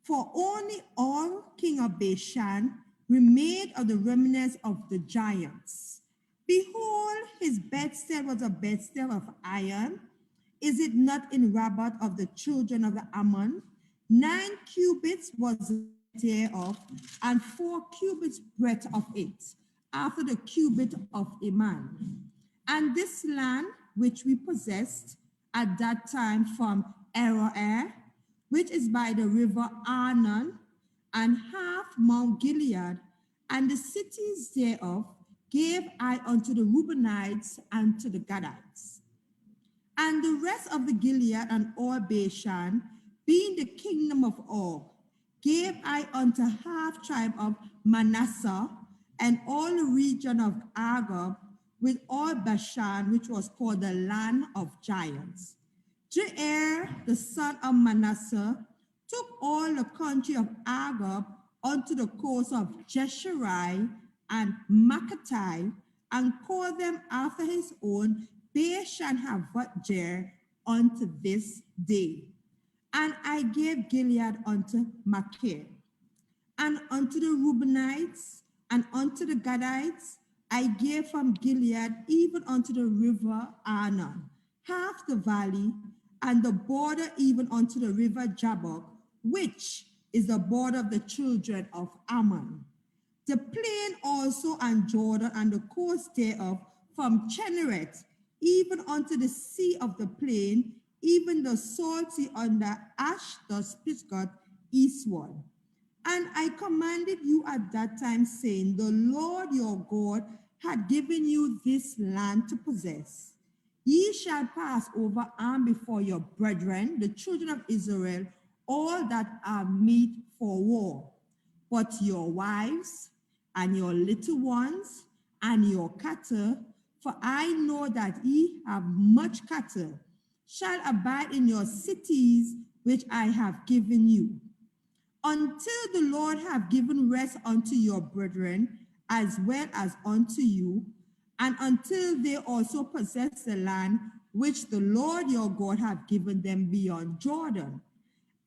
For only Og, king of Bashan, remained of the remnants of the giants. Behold, his bedstead was a bedstead of iron. Is it not in Rabbah of the children of the Ammon? 9 cubits was thereof, and 4 cubits breadth of it, after the cubit of a man. And this land which we possessed at that time from Aroer, which is by the river Arnon, and half Mount Gilead, and the cities thereof, gave I unto the Reubenites and to the Gadites. And the rest of the Gilead and all Bashan, being the kingdom of Og, gave I unto half tribe of Manasseh, and all the region of Argob, with all Bashan, which was called the land of giants. Jair, the son of Manasseh, took all the country of Argob unto the coast of Jeshurun and Makkatai, and called them after his own Bashan Havotjair unto this day. And I gave Gilead unto Machir. And unto the Reubenites and unto the Gadites I gave from Gilead even unto the river Arnon, half the valley, and the border even unto the river Jabbok, which is the border of the children of Ammon. The plain also and Jordan and the coast thereof, from Cheneret even unto the sea of the plain, even the salt sea under Ashdod Pisgah eastward. And I commanded you at that time, saying, the Lord your God had given you this land to possess. Ye shall pass over armed before your brethren, the children of Israel, all that are meet for war. But your wives and your little ones and your cattle, for I know that ye have much cattle, shall abide in your cities which I have given you, until the Lord have given rest unto your brethren, as well as unto you, and until they also possess the land which the Lord your God hath given them beyond Jordan.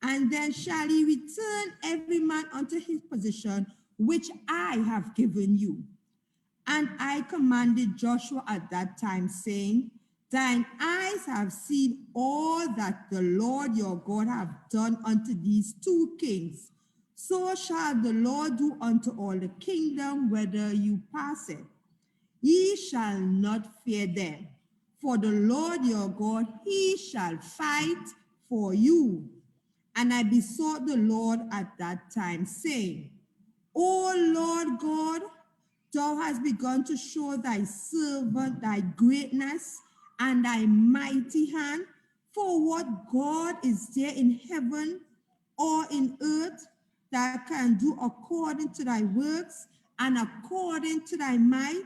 And then shall ye return every man unto his position, which I have given you. And I commanded Joshua at that time, saying, thine eyes have seen all that the Lord your God hath done unto these 2 kings. So shall the Lord do unto all the kingdom, whether you pass it. Ye shall not fear them, for the Lord your God, he shall fight for you. And I besought the Lord at that time, saying, O Lord God, thou hast begun to show thy servant thy greatness and thy mighty hand. For what God is there in heaven or in earth that can do according to thy works and according to thy might?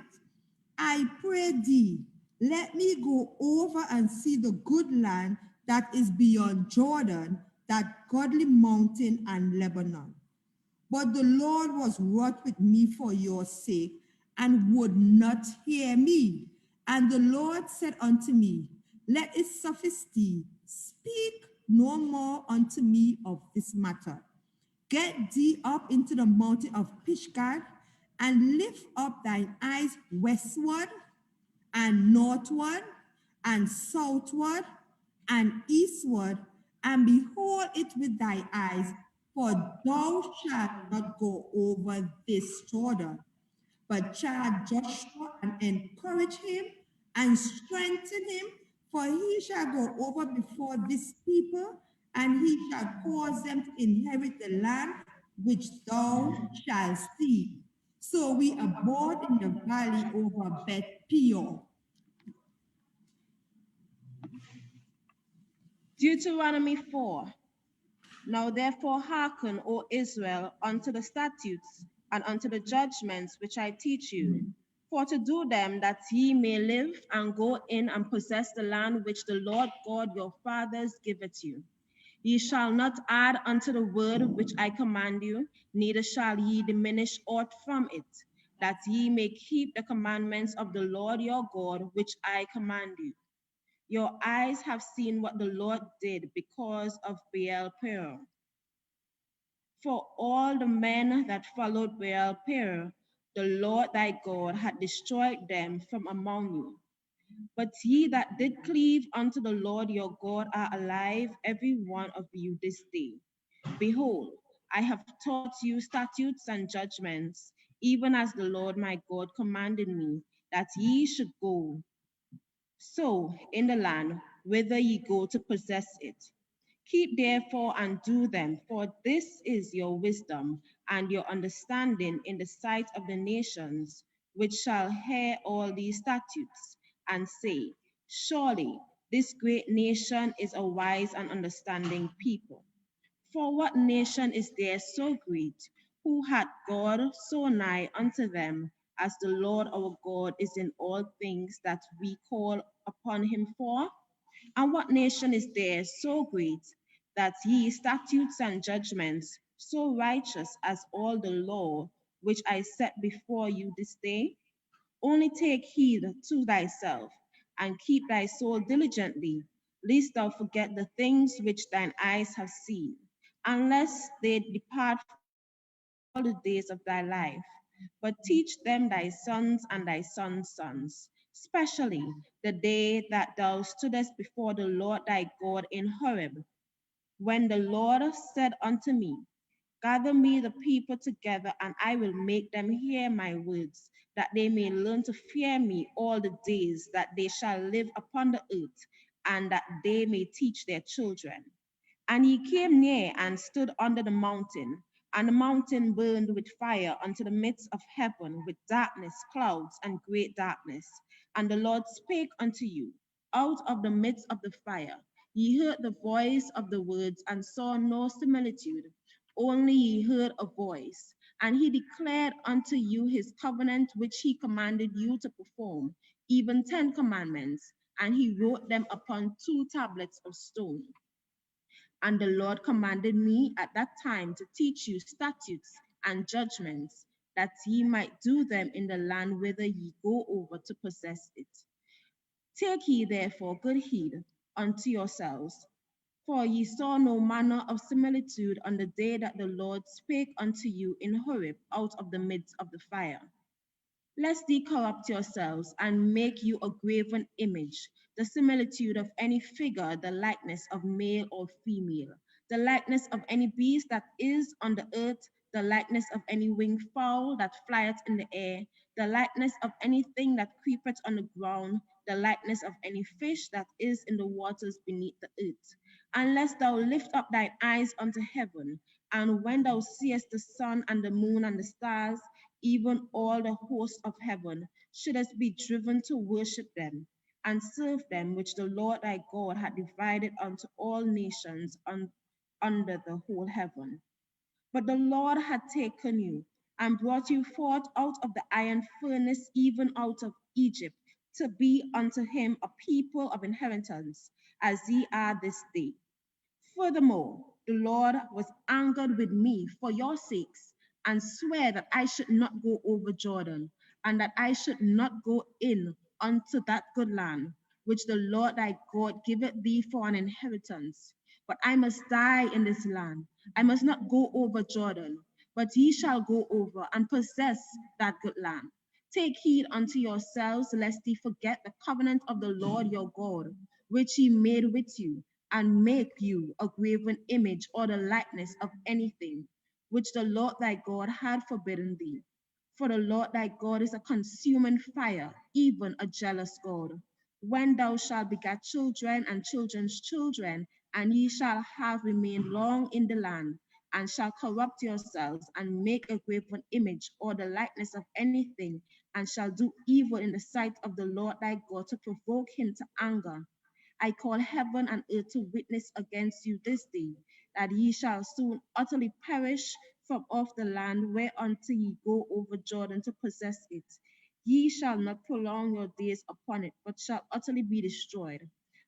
I pray thee, let me go over and see the good land that is beyond Jordan, that godly mountain and Lebanon. But the Lord was wroth with me for your sake, and would not hear me. And the Lord said unto me, let it suffice thee, speak no more unto me of this matter. Get thee up into the mountain of Pisgah, and lift up thine eyes westward, and northward, and southward, and eastward, and behold it with thy eyes, for thou shalt not go over this Jordan. But charge Joshua and encourage him and strengthen him, for he shall go over before this people, and he shall cause them to inherit the land which thou shalt see. So we abode in the valley over Beth Peor. Deuteronomy 4. Now therefore hearken, O Israel, unto the statutes and unto the judgments which I teach you, for to do them, that ye may live and go in and possess the land which the Lord God your fathers giveth you. Ye shall not add unto the word which I command you, neither shall ye diminish aught from it, that ye may keep the commandments of the Lord your God, which I command you. Your eyes have seen what the Lord did because of Baal Peor. For all the men that followed Baal Peor, the Lord thy God had destroyed them from among you. But ye that did cleave unto the Lord your God are alive, every one of you this day. Behold, I have taught you statutes and judgments, even as the Lord my God commanded me, that ye should go so in the land whither ye go to possess it. Keep therefore and do them, for this is your wisdom and your understanding in the sight of the nations, which shall hear all these statutes, and say, surely this great nation is a wise and understanding people. For what nation is there so great, who hath God so nigh unto them, as the Lord our God is in all things that we call upon him for? And what nation is there so great, that ye statutes and judgments, so righteous as all the law which I set before you this day? Only take heed to thyself, and keep thy soul diligently, lest thou forget the things which thine eyes have seen, unless they depart all the days of thy life. But teach them thy sons and thy sons' sons, especially the day that thou stoodest before the Lord thy God in Horeb, when the Lord said unto me, gather me the people together, and I will make them hear my words, that they may learn to fear me all the days that they shall live upon the earth, and that they may teach their children. And he came near and stood under the mountain, and the mountain burned with fire unto the midst of heaven, with darkness, clouds, and great darkness. And the Lord spake unto you out of the midst of the fire. Ye heard the voice of the words, and saw no similitude, only ye heard a voice. And he declared unto you his covenant, which he commanded you to perform, even 10 commandments, and he wrote them upon 2 tablets of stone. And the Lord commanded me at that time to teach you statutes and judgments, that ye might do them in the land whither ye go over to possess it. Take ye therefore good heed unto yourselves, for ye saw no manner of similitude on the day that the Lord spake unto you in Horeb out of the midst of the fire. Lest ye corrupt yourselves and make you a graven image, the similitude of any figure, the likeness of male or female, the likeness of any beast that is on the earth, the likeness of any winged fowl that flieth in the air, the likeness of anything that creepeth on the ground, the likeness of any fish that is in the waters beneath the earth. Unless thou lift up thine eyes unto heaven, And when thou seest the sun and the moon and the stars, even all the hosts of heaven, shouldest be driven to worship them and serve them, which the Lord thy God had divided unto all nations under the whole heaven. But the Lord had taken you and brought you forth out of the iron furnace, even out of Egypt, to be unto him a people of inheritance, as ye are this day. Furthermore, the Lord was angered with me for your sakes, and sware that I should not go over Jordan, and that I should not go in unto that good land, which the Lord thy God giveth thee for an inheritance. But I must die in this land. I must not go over Jordan, but ye shall go over and possess that good land. Take heed unto yourselves, lest ye forget the covenant of the Lord your God, which he made with you, and make you a graven image or the likeness of anything which the Lord thy God had forbidden thee. For the Lord thy God is a consuming fire, even a jealous God. When thou shalt beget children and children's children, and ye shall have remained long in the land, and shall corrupt yourselves, and make a graven image or the likeness of anything, and shall do evil in the sight of the Lord thy God to provoke him to anger, I call heaven and earth to witness against you this day, that ye shall soon utterly perish from off the land whereunto ye go over Jordan to possess it. Ye shall not prolong your days upon it, but shall utterly be destroyed.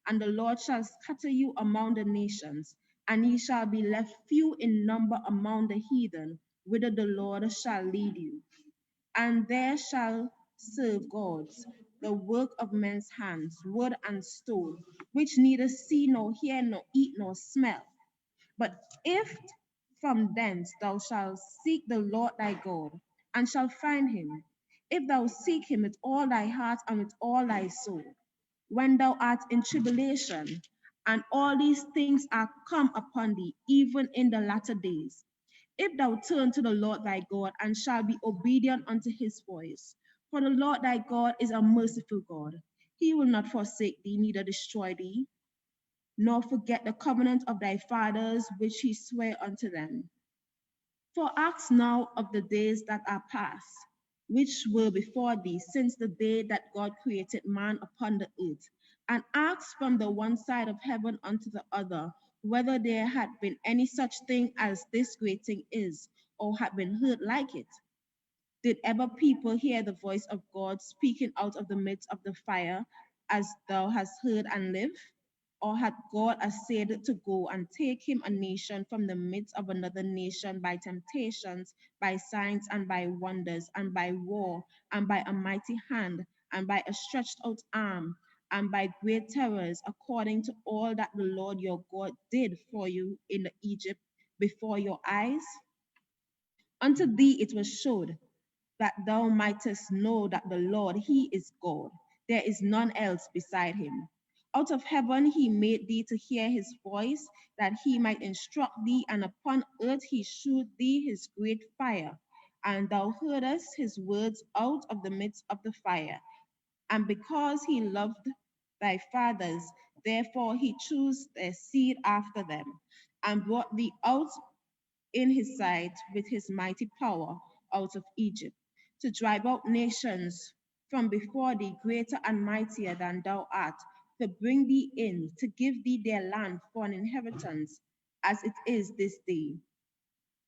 And the Lord shall scatter you among the nations, and ye shall be left few in number among the heathen, whither the Lord shall lead you. And there shall serve gods, the work of men's hands, wood and stone, which neither see nor hear nor eat nor smell. But if from thence thou shalt seek the Lord thy God, and shalt find him, if thou seek him with all thy heart and with all thy soul, when thou art in tribulation, and all these things are come upon thee, even in the latter days, if thou turn to the Lord thy God, and shall be obedient unto his voice. For the Lord thy God is a merciful God. He will not forsake thee, neither destroy thee, nor forget the covenant of thy fathers, which he sware unto them. For ask now of the days that are past, which were before thee, since the day that God created man upon the earth, and ask from the one side of heaven unto the other, whether there had been any such thing as this great thing is, or had been heard like it. Did ever people hear the voice of God speaking out of the midst of the fire, as thou hast heard and live? Or had God essayed to go and take him a nation from the midst of another nation by temptations, by signs, and by wonders, and by war, and by a mighty hand, and by a stretched out arm, and by great terrors, according to all that the Lord your God did for you in Egypt before your eyes? Unto thee it was showed, that thou mightest know that the Lord, he is God. There is none else beside him. Out of heaven he made thee to hear his voice, that he might instruct thee, and upon earth he shewed thee his great fire. And thou heardest his words out of the midst of the fire. And because he loved thy fathers, therefore he chose their seed after them, and brought thee out in his sight with his mighty power out of Egypt, to drive out nations from before thee, greater and mightier than thou art, to bring thee in, to give thee their land for an inheritance, as it is this day.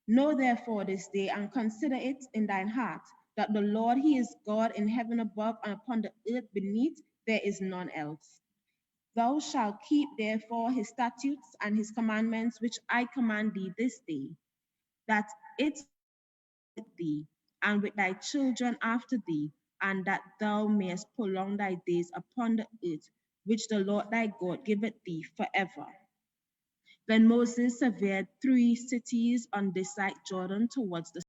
Know therefore this day, and consider it in thine heart, that the Lord, he is God in heaven above, and upon the earth beneath, there is none else. Thou shalt keep therefore his statutes and his commandments, which I command thee this day, that it with thee and with thy children after thee, and that thou mayest prolong thy days upon the earth, which the Lord thy God giveth thee forever. Then Moses severed 3 cities on this side Jordan towards the